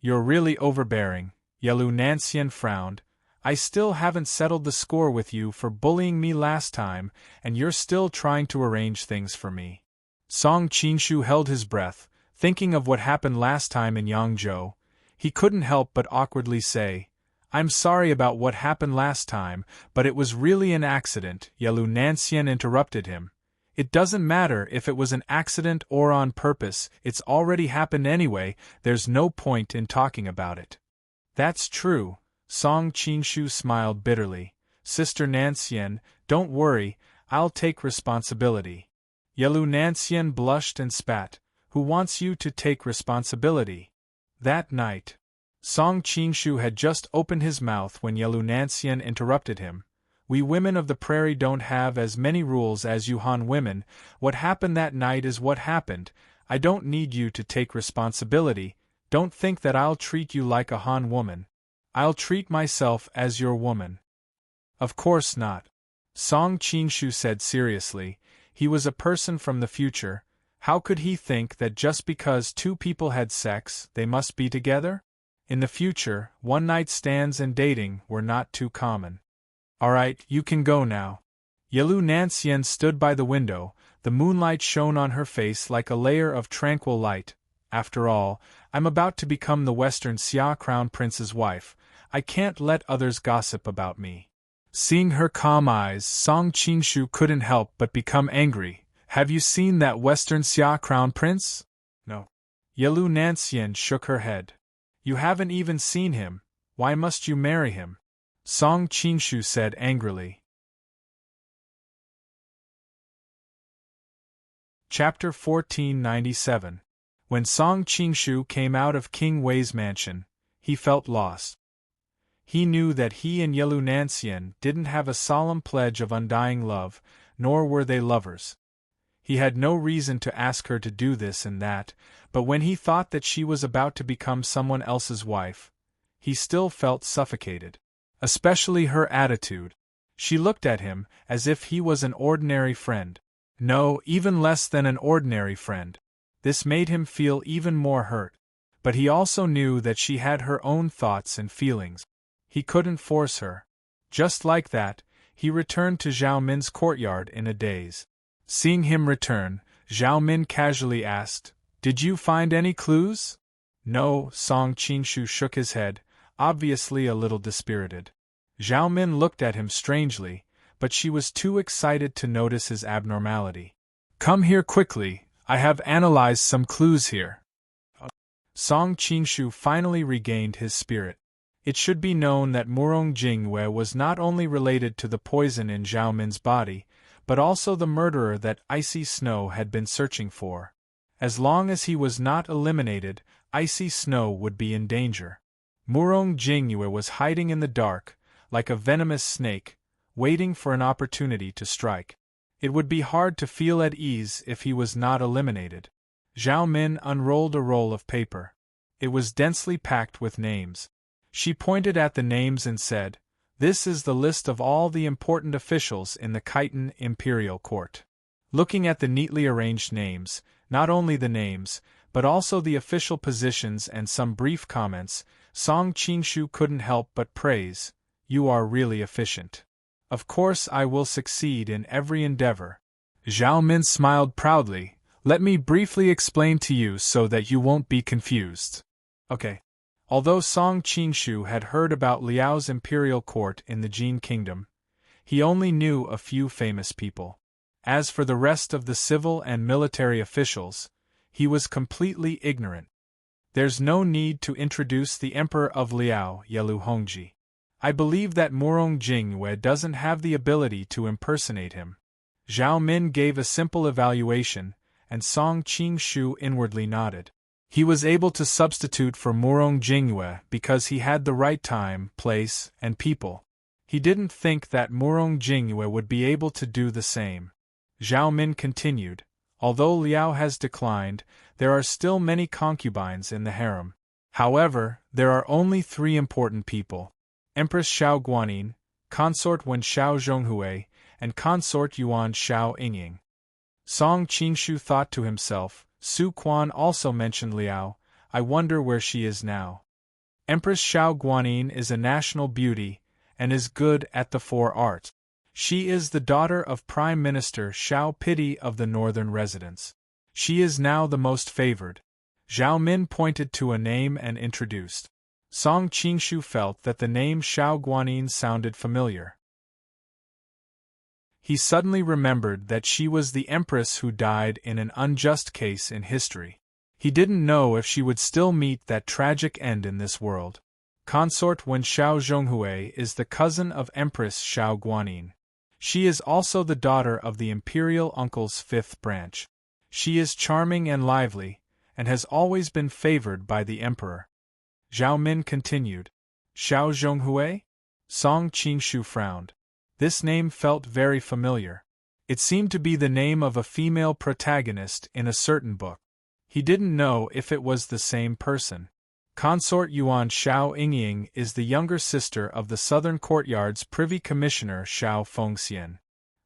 You're really overbearing. Yelu Nanxian frowned. I still haven't settled the score with you for bullying me last time, and you're still trying to arrange things for me. Song Qingshu held his breath, thinking of what happened last time in Yangzhou. He couldn't help but awkwardly say, I'm sorry about what happened last time, but it was really an accident. Yelu Nanxian interrupted him. It doesn't matter if it was an accident or on purpose, it's already happened anyway, there's no point in talking about it. That's true, Song Qingshu smiled bitterly. Sister Nancian, don't worry, I'll take responsibility. Yelu Nancian blushed and spat. Who wants you to take responsibility? That night, Song Qingshu had just opened his mouth when Yelu Nancian interrupted him. We women of the prairie don't have as many rules as you Han women. What happened that night is what happened. I don't need you to take responsibility. Don't think that I'll treat you like a Han woman. I'll treat myself as your woman. Of course not. Song Qingshu said seriously. He was a person from the future. How could he think that just because two people had sex, they must be together? In the future, one-night stands and dating were not too common. Alright, you can go now. Yelu Nancian stood by the window. The moonlight shone on her face like a layer of tranquil light. After all, I'm about to become the Western Xia Crown Prince's wife. I can't let others gossip about me. Seeing her calm eyes, Song Qingshu couldn't help but become angry. Have you seen that Western Xia Crown Prince? No. Yelu Nancian shook her head. You haven't even seen him. Why must you marry him? Song Qingshu said angrily. Chapter 1497. When Song Qingshu came out of King Wei's mansion, he felt lost. He knew that he and Yelu Nancian didn't have a solemn pledge of undying love, nor were they lovers. He had no reason to ask her to do this and that, but when he thought that she was about to become someone else's wife, he still felt suffocated. Especially her attitude. She looked at him as if he was an ordinary friend. No, even less than an ordinary friend. This made him feel even more hurt. But he also knew that she had her own thoughts and feelings. He couldn't force her. Just like that, he returned to Zhao Min's courtyard in a daze. Seeing him return, Zhao Min casually asked, "Did you find any clues?" No, Song Qingshu shook his head, obviously a little dispirited. Zhao Min looked at him strangely, but she was too excited to notice his abnormality. "Come here quickly, I have analyzed some clues here." Song Qingshu finally regained his spirit. It should be known that Murong Jingyue was not only related to the poison in Zhao Min's body, but also the murderer that Icy Snow had been searching for. As long as he was not eliminated, Icy Snow would be in danger. Murong Jingyue was hiding in the dark, like a venomous snake, waiting for an opportunity to strike. It would be hard to feel at ease if he was not eliminated. Zhao Min unrolled a roll of paper. It was densely packed with names. She pointed at the names and said, "This is the list of all the important officials in the Khitan Imperial Court." Looking at the neatly arranged names, not only the names, but also the official positions and some brief comments, Song Qingshu couldn't help but praise, "You are really efficient. Of course I will succeed in every endeavor." Zhao Min smiled proudly. "Let me briefly explain to you so that you won't be confused." Okay. Although Song Qingshu had heard about Liao's imperial court in the Jin Kingdom, he only knew a few famous people. As for the rest of the civil and military officials, he was completely ignorant. There's no need to introduce the Emperor of Liao, Yelu Hongji. I believe that Murong Jingyue doesn't have the ability to impersonate him. Zhao Min gave a simple evaluation, and Song Qingshu inwardly nodded. He was able to substitute for Murong Jingyue because he had the right time, place, and people. He didn't think that Murong Jingyue would be able to do the same. Zhao Min continued, "Although Liao has declined, there are still many concubines in the harem. However, there are only 3 important people: Empress Xiao Guanyin, Consort Wen Xiao Zhonghui, and Consort Yuan Xiao Yingying." Song Qingshu thought to himself, Su Quan also mentioned Liao, I wonder where she is now. Empress Xiao Guanyin is a national beauty, and is good at the 4 arts. She is the daughter of Prime Minister Xiao Pidi of the Northern Residence. She is now the most favored. Zhao Min pointed to a name and introduced. Song Qingshu felt that the name Xiao Guanyin sounded familiar. He suddenly remembered that she was the empress who died in an unjust case in history. He didn't know if she would still meet that tragic end in this world. Consort Wen Xiao Zhonghui is the cousin of Empress Xiao Guanyin. She is also the daughter of the imperial uncle's fifth branch. She is charming and lively, and has always been favored by the emperor. Zhao Min continued. Xiao Zhonghui? Song Qingshu frowned. This name felt very familiar. It seemed to be the name of a female protagonist in a certain book. He didn't know if it was the same person. Consort Yuan Xiao Yingying is the younger sister of the Southern Courtyard's Privy Commissioner Xiao Fengxian.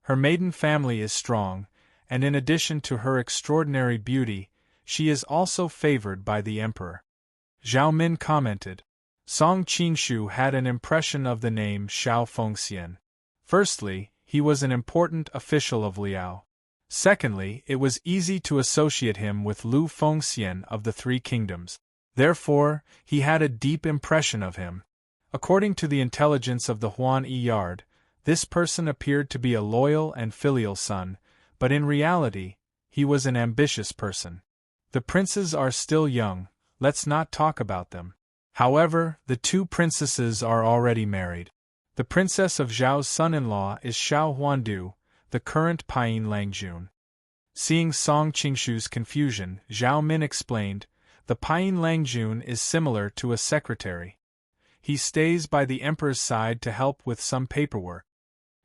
Her maiden family is strong, and in addition to her extraordinary beauty, she is also favored by the emperor. Zhao Min commented. Song Qingshu had an impression of the name Xiao Fengxian. Firstly, he was an important official of Liao. Secondly, it was easy to associate him with Lu Fengxian of the Three Kingdoms. Therefore, he had a deep impression of him. According to the intelligence of the Huan Yi Yard, this person appeared to be a loyal and filial son, but in reality, he was an ambitious person. The princes are still young, let's not talk about them. However, the two princesses are already married. The princess of Zhao's son-in-law is Xiao Huandu, the current Payin Langjun. Seeing Song Qingshu's confusion, Zhao Min explained, the Payin Langjun is similar to a secretary. He stays by the emperor's side to help with some paperwork.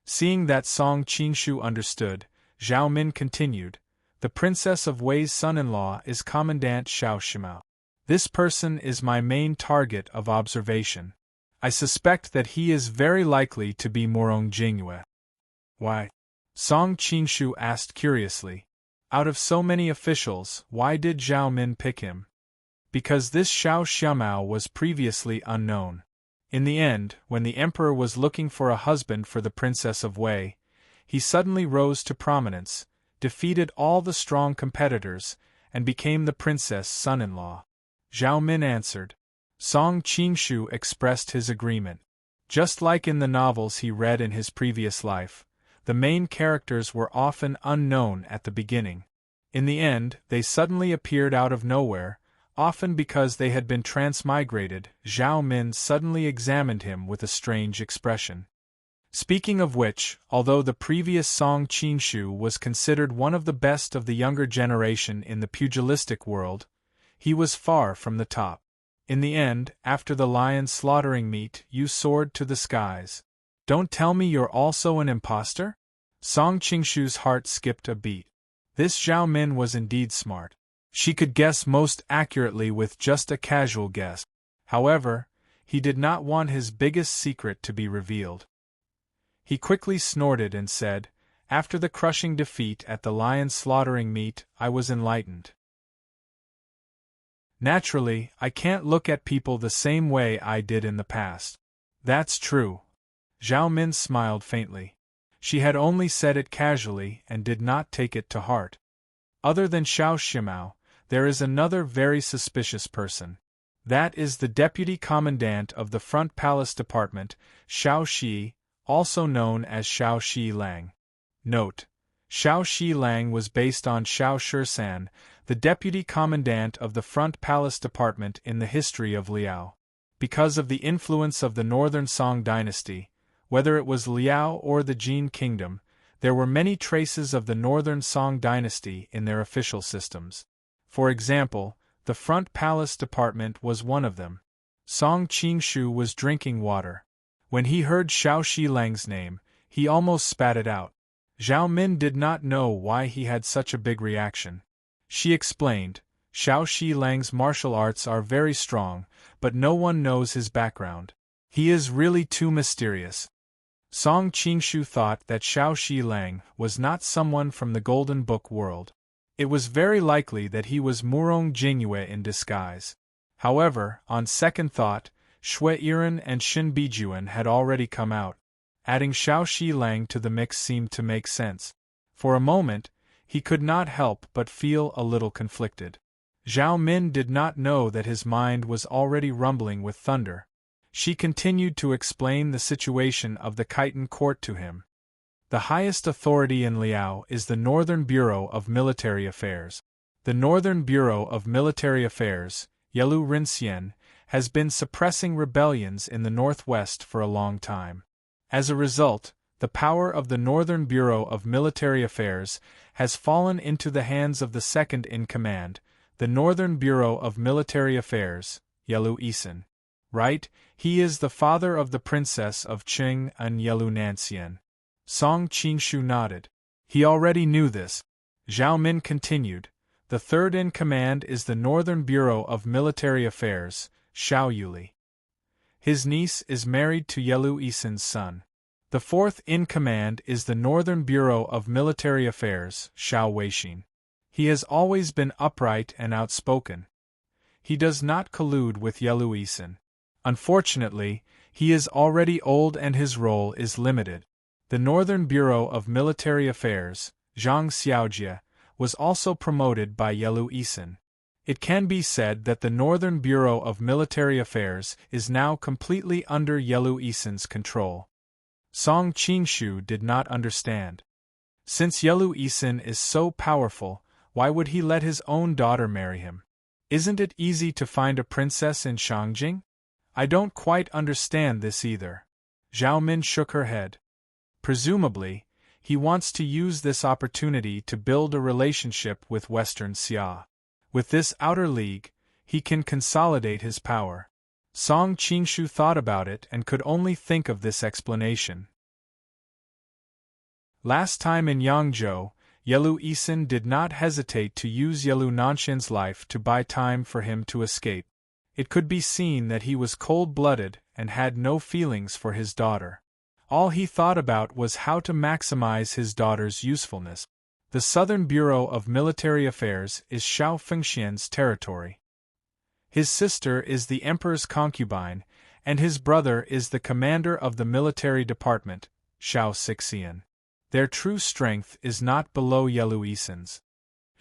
Seeing that Song Qingshu understood, Zhao Min continued, the princess of Wei's son-in-law is Commandant Xiao Shimao. This person is my main target of observation. I suspect that he is very likely to be Murong Jingyue. Why? Song Qingshu asked curiously. Out of so many officials, why did Zhao Min pick him? Because this Xiao Xiamao was previously unknown. In the end, when the emperor was looking for a husband for the princess of Wei, he suddenly rose to prominence, defeated all the strong competitors, and became the princess' son-in-law. Zhao Min answered. Song Qingshu expressed his agreement. Just like in the novels he read in his previous life, the main characters were often unknown at the beginning. In the end, they suddenly appeared out of nowhere, often because they had been transmigrated. Zhao Min suddenly examined him with a strange expression. Speaking of which, although the previous Song Qingshu was considered one of the best of the younger generation in the pugilistic world, he was far from the top. In the end, after the lion slaughtering meat, you soared to the skies. Don't tell me you're also an impostor? Song Qingshu's heart skipped a beat. This Zhao Min was indeed smart. She could guess most accurately with just a casual guess. However, he did not want his biggest secret to be revealed. He quickly snorted and said, after the crushing defeat at the lion slaughtering meat, I was enlightened. Naturally, I can't look at people the same way I did in the past. That's true. Zhao Min smiled faintly. She had only said it casually and did not take it to heart. Other than Xiao Shimao, there is another very suspicious person. That is the deputy commandant of the Front Palace Department, Xiao Shi, also known as Xiao Shi Lang. Note: Xiao Shi Lang was based on Xiao Shisan, the deputy commandant of the Front Palace Department in the history of Liao. Because of the influence of the Northern Song dynasty, whether it was Liao or the Jin Kingdom, there were many traces of the Northern Song dynasty in their official systems. For example, the Front Palace Department was one of them. Song Qingshu was drinking water. When he heard Xiao Shi Lang's name, he almost spat it out. Zhao Min did not know why he had such a big reaction. She explained, Xiao Shi Lang's martial arts are very strong, but no one knows his background. He is really too mysterious. Song Qingshu thought that Xiao Shi Lang was not someone from the Golden Book world. It was very likely that he was Murong Jingyue in disguise. However, on second thought, Shui Yiren and Shin Bijuan had already come out. Adding Xiao Shi Lang to the mix seemed to make sense. For a moment, he could not help but feel a little conflicted. Zhao Min did not know that his mind was already rumbling with thunder. She continued to explain the situation of the Khitan court to him. The highest authority in Liao is the Northern Bureau of Military Affairs. The Northern Bureau of Military Affairs, Yelu Rinxian, has been suppressing rebellions in the northwest for a long time. As a result, the power of the Northern Bureau of Military Affairs has fallen into the hands of the second-in-command, the Northern Bureau of Military Affairs, Yelu Isin. Right, he is the father of the Princess of Qing and Yelu Nancian. Song Qingshu nodded. He already knew this. Zhao Min continued. The third-in-command is the Northern Bureau of Military Affairs, Xiao Yuli. His niece is married to Yelu Isin's son. The fourth-in-command is the Northern Bureau of Military Affairs, Xiao Weixin. He has always been upright and outspoken. He does not collude with Yelu Isin. Unfortunately, he is already old and his role is limited. The Northern Bureau of Military Affairs, Zhang Xiaojie, was also promoted by Yelu Isin. It can be said that the Northern Bureau of Military Affairs is now completely under Yelu Isin's control. Song Qingshu did not understand. Since Yelu Isin is so powerful, why would he let his own daughter marry him? Isn't it easy to find a princess in Shangjing? I don't quite understand this either. Zhao Min shook her head. Presumably, he wants to use this opportunity to build a relationship with Western Xia. With this outer league, he can consolidate his power. Song Qingshu thought about it and could only think of this explanation. Last time in Yangzhou, Yelu Isin did not hesitate to use Yelu Nanshan's life to buy time for him to escape. It could be seen that he was cold-blooded and had no feelings for his daughter. All he thought about was how to maximize his daughter's usefulness. The Southern Bureau of Military Affairs is Xiao Fengxian's territory. His sister is the emperor's concubine, and his brother is the commander of the military department, Xiao Sixian. Their true strength is not below Yelu Isin's.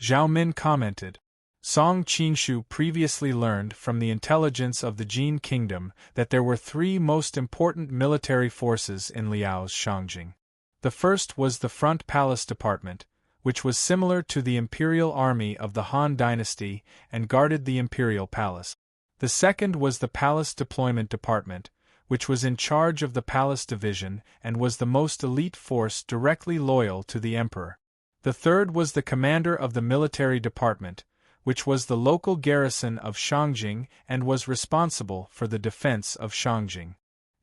Zhao Min commented. Song Qingshu previously learned from the intelligence of the Jin Kingdom that there were three most important military forces in Liao's Shangjing. The first was the Front Palace Department, which was similar to the imperial army of the Han dynasty and guarded the imperial palace. The second was the Palace Deployment Department, which was in charge of the Palace Division and was the most elite force directly loyal to the emperor. The third was the commander of the Military Department, which was the local garrison of Shangjing and was responsible for the defense of Shangjing.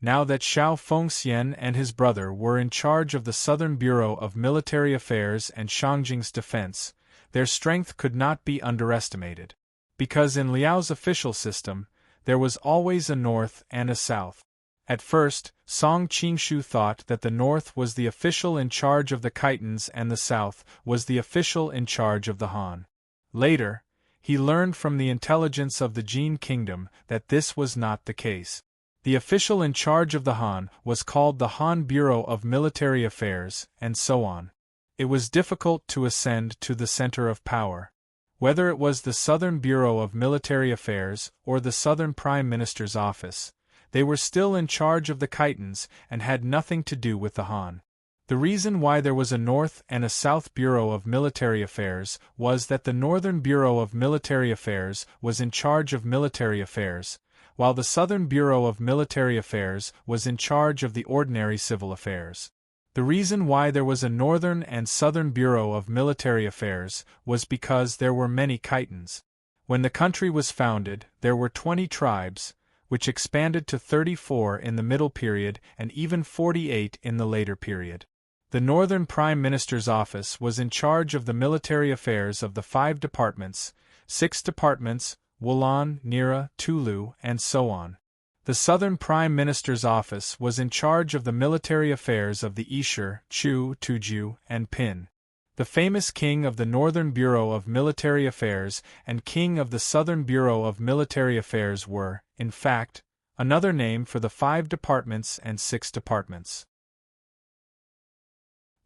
Now that Xiao Fengxian and his brother were in charge of the Southern Bureau of Military Affairs and Shangjing's defense, their strength could not be underestimated. Because in Liao's official system, there was always a north and a south. At first, Song Qingshu thought that the north was the official in charge of the Khitans and the south was the official in charge of the Han. Later, he learned from the intelligence of the Jin Kingdom that this was not the case. The official in charge of the Han was called the Han Bureau of Military Affairs, and so on. It was difficult to ascend to the center of power. Whether it was the Southern Bureau of Military Affairs or the Southern Prime Minister's office, they were still in charge of the Khitans and had nothing to do with the Han. The reason why there was a North and a South Bureau of Military Affairs was that the Northern Bureau of Military Affairs was in charge of military affairs, while the Southern Bureau of Military Affairs was in charge of the ordinary civil affairs. The reason why there was a Northern and Southern Bureau of Military Affairs was because there were many Khitans. When the country was founded, there were 20 tribes, which expanded to 34 in the middle period and even 48 in the later period. The Northern Prime Minister's office was in charge of the military affairs of the 5 departments, 6 departments, Wulan, Nira, Tulu, and so on. The Southern Prime Minister's office was in charge of the military affairs of the Yishur, Chu, Tuju, and Pin. The famous king of the Northern Bureau of Military Affairs and king of the Southern Bureau of Military Affairs were, in fact, another name for the 5 departments and 6 departments.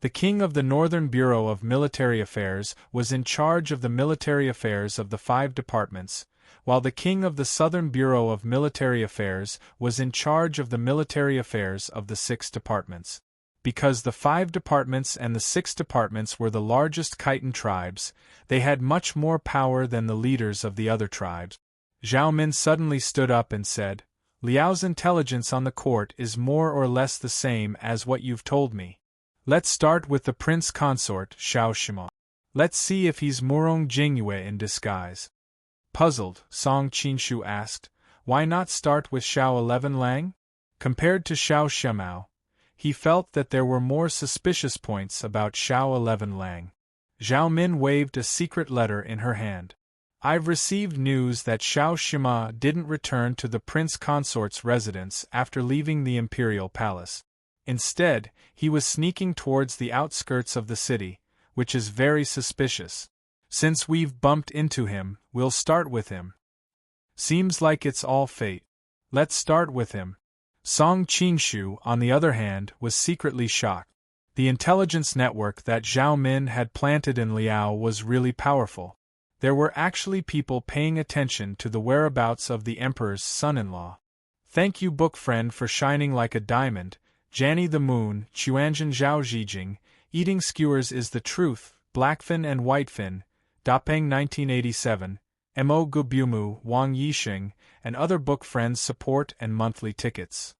The king of the Northern Bureau of Military Affairs was in charge of the military affairs of the 5 departments, while the king of the Southern Bureau of Military Affairs was in charge of the military affairs of the 6 departments. Because the 5 departments and the 6 departments were the largest Khitan tribes, they had much more power than the leaders of the other tribes. Zhao Min suddenly stood up and said, Liao's intelligence on the court is more or less the same as what you've told me. Let's start with the prince consort, Xiao Shima. Let's see if he's Murong Jingyue in disguise. Puzzled, Song Qinshu asked, why not start with Xiao 11 Lang? Compared to Xiao Shimao, he felt that there were more suspicious points about Xiao 11 Lang. Zhao Min waved a secret letter in her hand. I've received news that Xiao Shima didn't return to the prince consort's residence after leaving the imperial palace. Instead, he was sneaking towards the outskirts of the city, which is very suspicious. Since we've bumped into him, we'll start with him. Seems like it's all fate. Let's start with him. Song Qinshu, on the other hand, was secretly shocked. The intelligence network that Zhao Min had planted in Liao was really powerful. There were actually people paying attention to the whereabouts of the emperor's son-in-law. Thank you, book friend, for shining like a diamond. Janny the Moon, Chuanjin Zhao Zhijing, Eating Skewers is the Truth, Blackfin and Whitefin, Dapeng 1987, Mo Gubumu, Wang Yixing, and other book friends support and monthly tickets.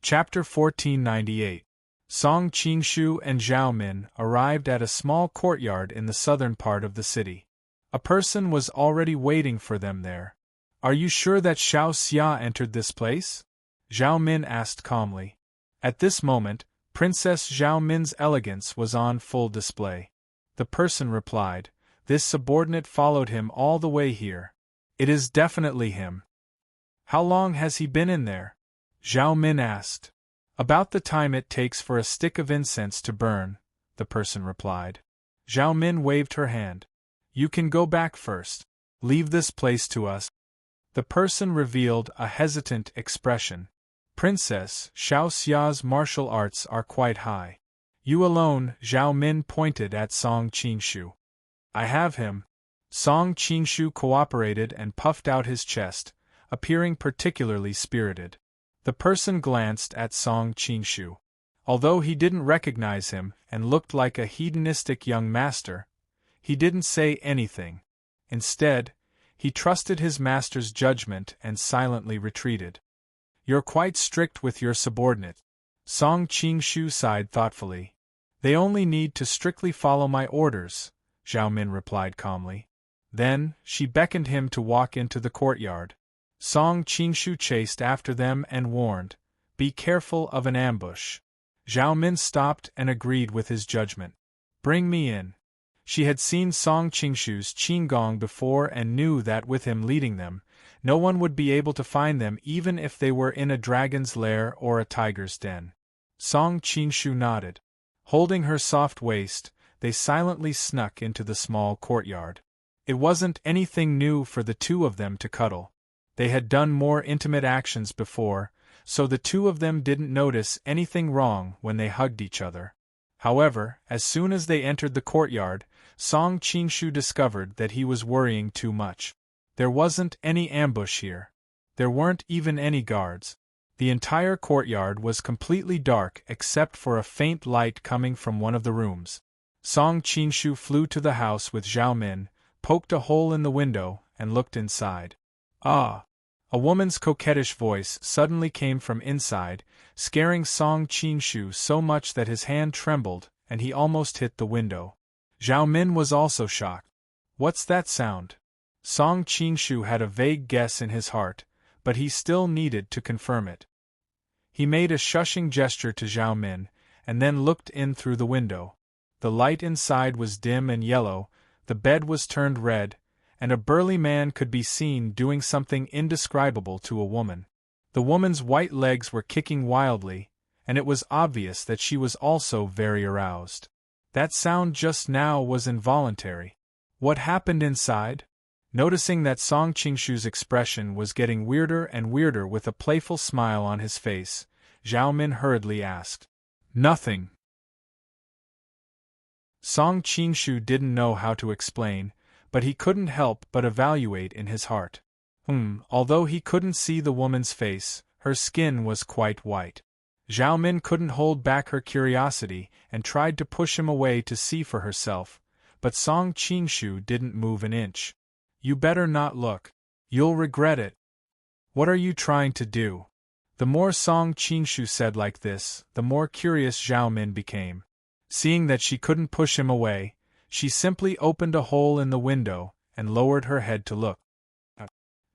Chapter 1498. Song Qinshu and Zhao Min arrived at a small courtyard in the southern part of the city. A person was already waiting for them there. Are you sure that Xiao Xia entered this place? Zhao Min asked calmly. At this moment, Princess Zhao Min's elegance was on full display. The person replied, this subordinate followed him all the way here. It is definitely him. How long has he been in there? Zhao Min asked. About the time it takes for a stick of incense to burn, the person replied. Zhao Min waved her hand. You can go back first. Leave this place to us. The person revealed a hesitant expression. Princess, Xiao Xia's martial arts are quite high. You alone, Zhao Min pointed at Song Qinshu. I have him. Song Qinshu cooperated and puffed out his chest, appearing particularly spirited. The person glanced at Song Qinshu. Although he didn't recognize him and looked like a hedonistic young master, he didn't say anything. Instead, he trusted his master's judgment and silently retreated. You're quite strict with your subordinate. Song Qinshu sighed thoughtfully. They only need to strictly follow my orders, Zhao Min replied calmly. Then, she beckoned him to walk into the courtyard. Song Qinshu chased after them and warned, be careful of an ambush. Zhao Min stopped and agreed with his judgment. Bring me in. She had seen Song Qinshu's qinggong before and knew that with him leading them, no one would be able to find them even if they were in a dragon's lair or a tiger's den. Song Qinshu nodded. Holding her soft waist, they silently snuck into the small courtyard. It wasn't anything new for the two of them to cuddle. They had done more intimate actions before, so the two of them didn't notice anything wrong when they hugged each other. However, as soon as they entered the courtyard, Song Qinshu discovered that he was worrying too much. There wasn't any ambush here. There weren't even any guards. The entire courtyard was completely dark except for a faint light coming from one of the rooms. Song Qinshu flew to the house with Zhao Min, poked a hole in the window, and looked inside. Ah! A woman's coquettish voice suddenly came from inside, scaring Song Qinshu so much that his hand trembled, and he almost hit the window. Zhao Min was also shocked. What's that sound? Song Qinshu had a vague guess in his heart, but he still needed to confirm it. He made a shushing gesture to Zhao Min, and then looked in through the window. The light inside was dim and yellow, the bed was turned red, and a burly man could be seen doing something indescribable to a woman. The woman's white legs were kicking wildly, and it was obvious that she was also very aroused. That sound just now was involuntary. What happened inside? Noticing that Song Qinshu's expression was getting weirder and weirder with a playful smile on his face, Zhao Min hurriedly asked. Nothing. Song Qinshu didn't know how to explain, but he couldn't help but evaluate in his heart. Although he couldn't see the woman's face, her skin was quite white. Zhao Min couldn't hold back her curiosity and tried to push him away to see for herself, but Song Qingshu didn't move an inch. "You better not look. You'll regret it." "What are you trying to do?" The more Song Qingshu said like this, the more curious Zhao Min became. Seeing that she couldn't push him away, she simply opened a hole in the window and lowered her head to look.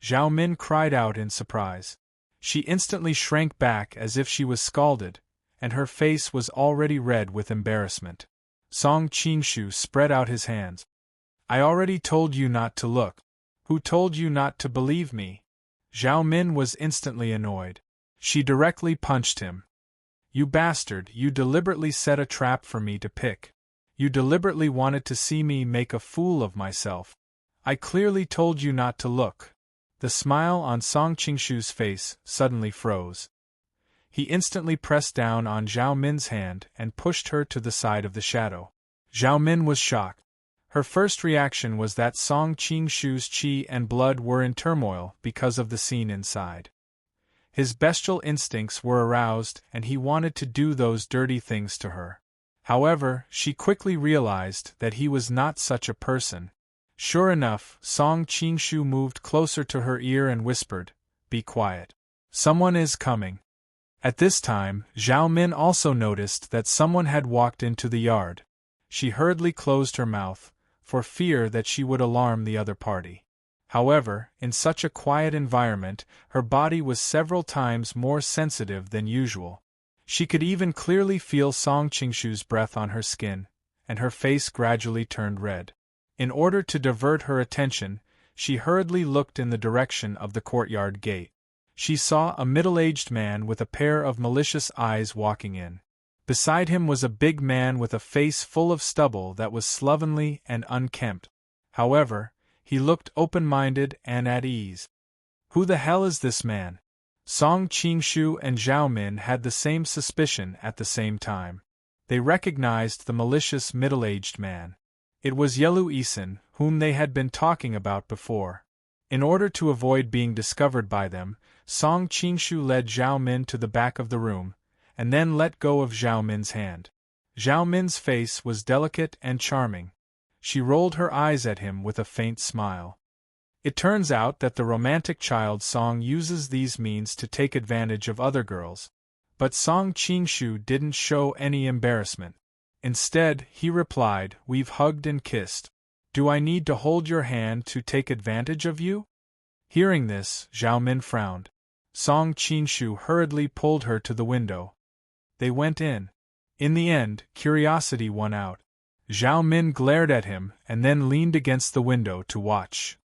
Zhao Min cried out in surprise. She instantly shrank back as if she was scalded, and her face was already red with embarrassment. Song Qingshu spread out his hands. "I already told you not to look. Who told you not to believe me?" Zhao Min was instantly annoyed. She directly punched him. "You bastard, you deliberately set a trap for me to pick. You deliberately wanted to see me make a fool of myself. I clearly told you not to look." The smile on Song Qingshu's face suddenly froze. He instantly pressed down on Zhao Min's hand and pushed her to the side of the shadow. Zhao Min was shocked. Her first reaction was that Song Qingshu's qi and blood were in turmoil because of the scene inside. His bestial instincts were aroused and he wanted to do those dirty things to her. However, she quickly realized that he was not such a person. Sure enough, Song Qingshu moved closer to her ear and whispered, "Be quiet. Someone is coming." At this time, Zhao Min also noticed that someone had walked into the yard. She hurriedly closed her mouth, for fear that she would alarm the other party. However, in such a quiet environment, her body was several times more sensitive than usual. She could even clearly feel Song Qingshu's breath on her skin, and her face gradually turned red. In order to divert her attention, she hurriedly looked in the direction of the courtyard gate. She saw a middle-aged man with a pair of malicious eyes walking in. Beside him was a big man with a face full of stubble that was slovenly and unkempt. However, he looked open-minded and at ease. "Who the hell is this man?" Song Qingshu and Zhao Min had the same suspicion at the same time. They recognized the malicious middle-aged man. It was Yelu Isin, whom they had been talking about before. In order to avoid being discovered by them, Song Qingshu led Zhao Min to the back of the room, and then let go of Zhao Min's hand. Zhao Min's face was delicate and charming. She rolled her eyes at him with a faint smile. It turns out that the romantic child Song uses these means to take advantage of other girls. But Song Qingshu didn't show any embarrassment. Instead, he replied, "We've hugged and kissed. Do I need to hold your hand to take advantage of you?" Hearing this, Zhao Min frowned. Song Qingshu hurriedly pulled her to the window. They went in. In the end, curiosity won out. Zhao Min glared at him and then leaned against the window to watch.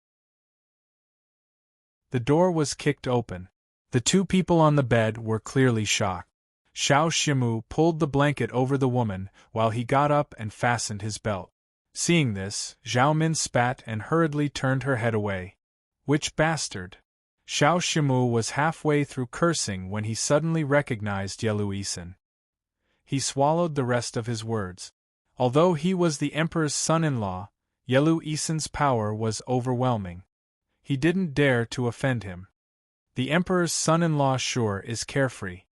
The door was kicked open. The two people on the bed were clearly shocked. Xiao Shimu pulled the blanket over the woman while he got up and fastened his belt. Seeing this, Zhao Min spat and hurriedly turned her head away. "Which bastard?" Xiao Shimu was halfway through cursing when he suddenly recognized Yelu Isin. He swallowed the rest of his words. Although he was the emperor's son-in-law, Yelu Isin's power was overwhelming. He didn't dare to offend him. The emperor's son-in-law sure is carefree.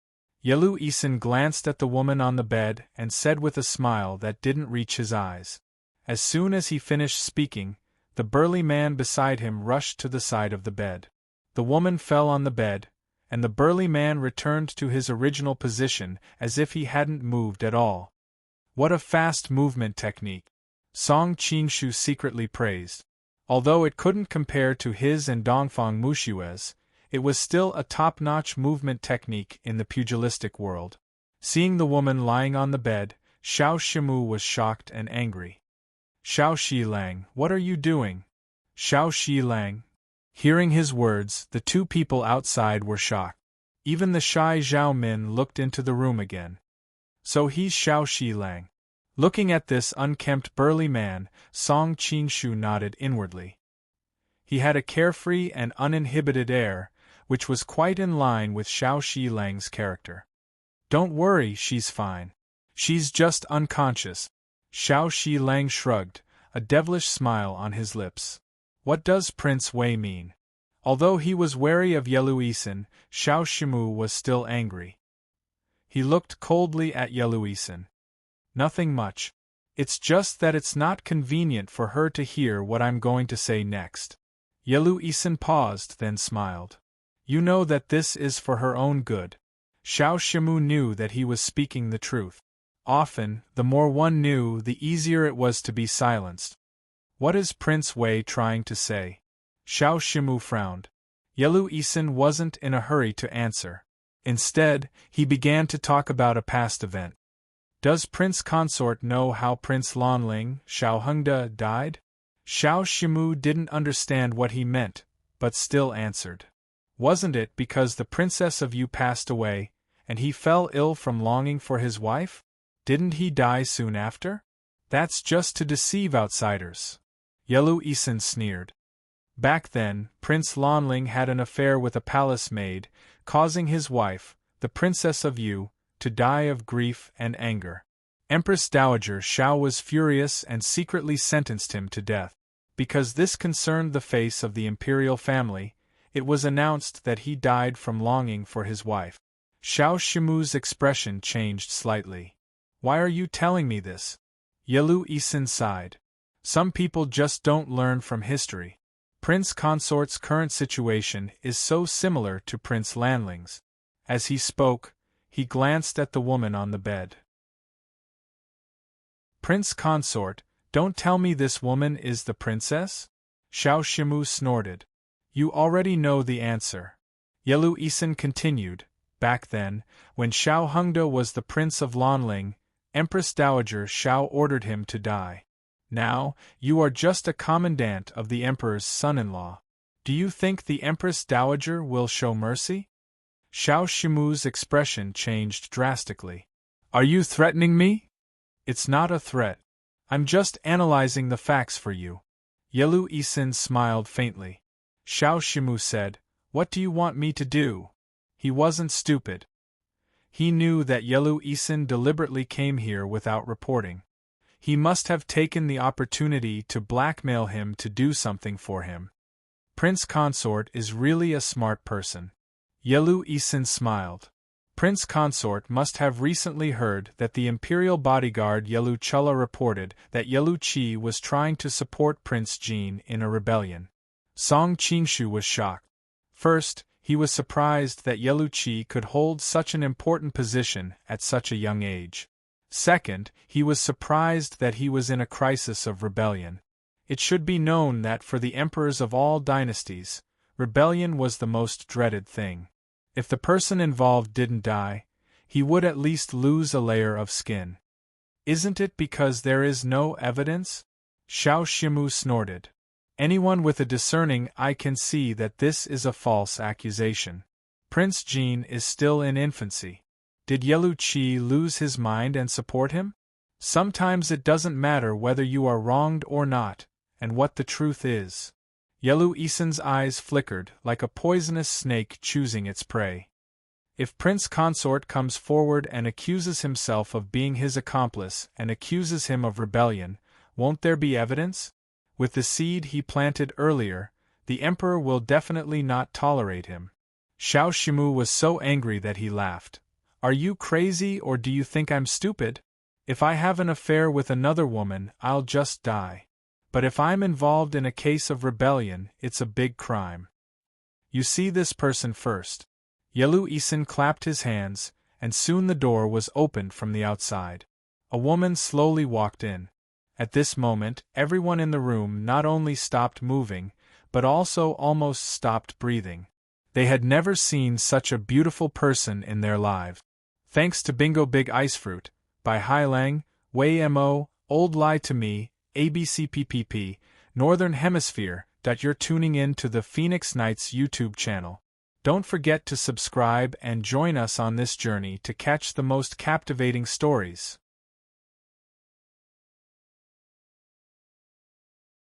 Yelu Isin glanced at the woman on the bed and said with a smile that didn't reach his eyes. As soon as he finished speaking, the burly man beside him rushed to the side of the bed. The woman fell on the bed, and the burly man returned to his original position as if he hadn't moved at all. What a fast movement technique! Song Qingshu secretly praised. Although it couldn't compare to his and Dongfang Mushue's, it was still a top-notch movement technique in the pugilistic world. Seeing the woman lying on the bed, Xiao Shimu was shocked and angry. "Xiao Shilang, what are you doing?" "Xiao Shilang." Hearing his words, the two people outside were shocked. Even the shy Zhao Min looked into the room again. So he's Xiao Shilang. Looking at this unkempt burly man, Song Qingshu nodded inwardly. He had a carefree and uninhibited air, which was quite in line with Xiao Shilang's character. "Don't worry, she's fine. She's just unconscious." Xiao Shilang shrugged, a devilish smile on his lips. What does Prince Wei mean? Although he was wary of Yelu Isin, Xiao Shimu was still angry. He looked coldly at Yelu Isin. "Nothing much. It's just that it's not convenient for her to hear what I'm going to say next. Yelu Isin paused, then smiled. You know that this is for her own good. Xiao Shimu knew that he was speaking the truth. Often, the more one knew, the easier it was to be silenced. What is Prince Wei trying to say? Xiao Shimu frowned. Yelu Isin wasn't in a hurry to answer. Instead, he began to talk about a past event. Does Prince Consort know how Prince Lanling, Xiao Hengde, died? Xiao Shimu didn't understand what he meant, but still answered. Wasn't it because the Princess of Yu passed away, and he fell ill from longing for his wife? Didn't he die soon after? That's just to deceive outsiders. Yelu Isin sneered. Back then, Prince Lanling had an affair with a palace maid, causing his wife, the Princess of Yu, to die of grief and anger. Empress Dowager Xiao was furious and secretly sentenced him to death. Because this concerned the face of the imperial family, it was announced that he died from longing for his wife. Xiao Shimu's expression changed slightly. Why are you telling me this? Yelu Isin sighed. Some people just don't learn from history. Prince Consort's current situation is so similar to Prince Lanling's. As he spoke, he glanced at the woman on the bed. Prince Consort, don't tell me this woman is the princess? Xiao Shimu snorted. You already know the answer. Yelu Isin continued. Back then, when Xiao Hengde was the Prince of Lanling, Empress Dowager Xiao ordered him to die. Now, you are just a commandant of the Emperor's son-in-law. Do you think the Empress Dowager will show mercy? Xiao Shimu's expression changed drastically. Are you threatening me? It's not a threat. I'm just analyzing the facts for you. Yelu Isin smiled faintly. Xiao Shimu said, What do you want me to do? He wasn't stupid. He knew that Yelu Isin deliberately came here without reporting. He must have taken the opportunity to blackmail him to do something for him. Prince Consort is really a smart person. Yelu Isin smiled. Prince Consort must have recently heard that the imperial bodyguard Yelu Chula reported that Yelu Qi was trying to support Prince Jin in a rebellion. Song Qingshu was shocked. First, he was surprised that Yelu Qi could hold such an important position at such a young age. Second, he was surprised that he was in a crisis of rebellion. It should be known that for the emperors of all dynasties, rebellion was the most dreaded thing. If the person involved didn't die, he would at least lose a layer of skin. Isn't it because there is no evidence? Xiao Shimu snorted. Anyone with a discerning eye can see that this is a false accusation. Prince Jin is still in infancy. Did Yelu Qi lose his mind and support him? Sometimes it doesn't matter whether you are wronged or not, and what the truth is. Yelu Isin's eyes flickered like a poisonous snake choosing its prey. If Prince Consort comes forward and accuses himself of being his accomplice and accuses him of rebellion, won't there be evidence? With the seed he planted earlier, the Emperor will definitely not tolerate him. Xiao Shimu was so angry that he laughed. Are you crazy or do you think I'm stupid? If I have an affair with another woman, I'll just die. But if I'm involved in a case of rebellion, it's a big crime. You see this person first. Yelu Isin clapped his hands, and soon the door was opened from the outside. A woman slowly walked in. At this moment, everyone in the room not only stopped moving, but also almost stopped breathing. They had never seen such a beautiful person in their lives. Thanks to Bingo Big Ice Fruit, by Hai Lang, Wei Mo, Old Lie to Me, ABCPPP, Northern Hemisphere, that you're tuning in to the Phoenix Nights YouTube channel. Don't forget to subscribe and join us on this journey to catch the most captivating stories.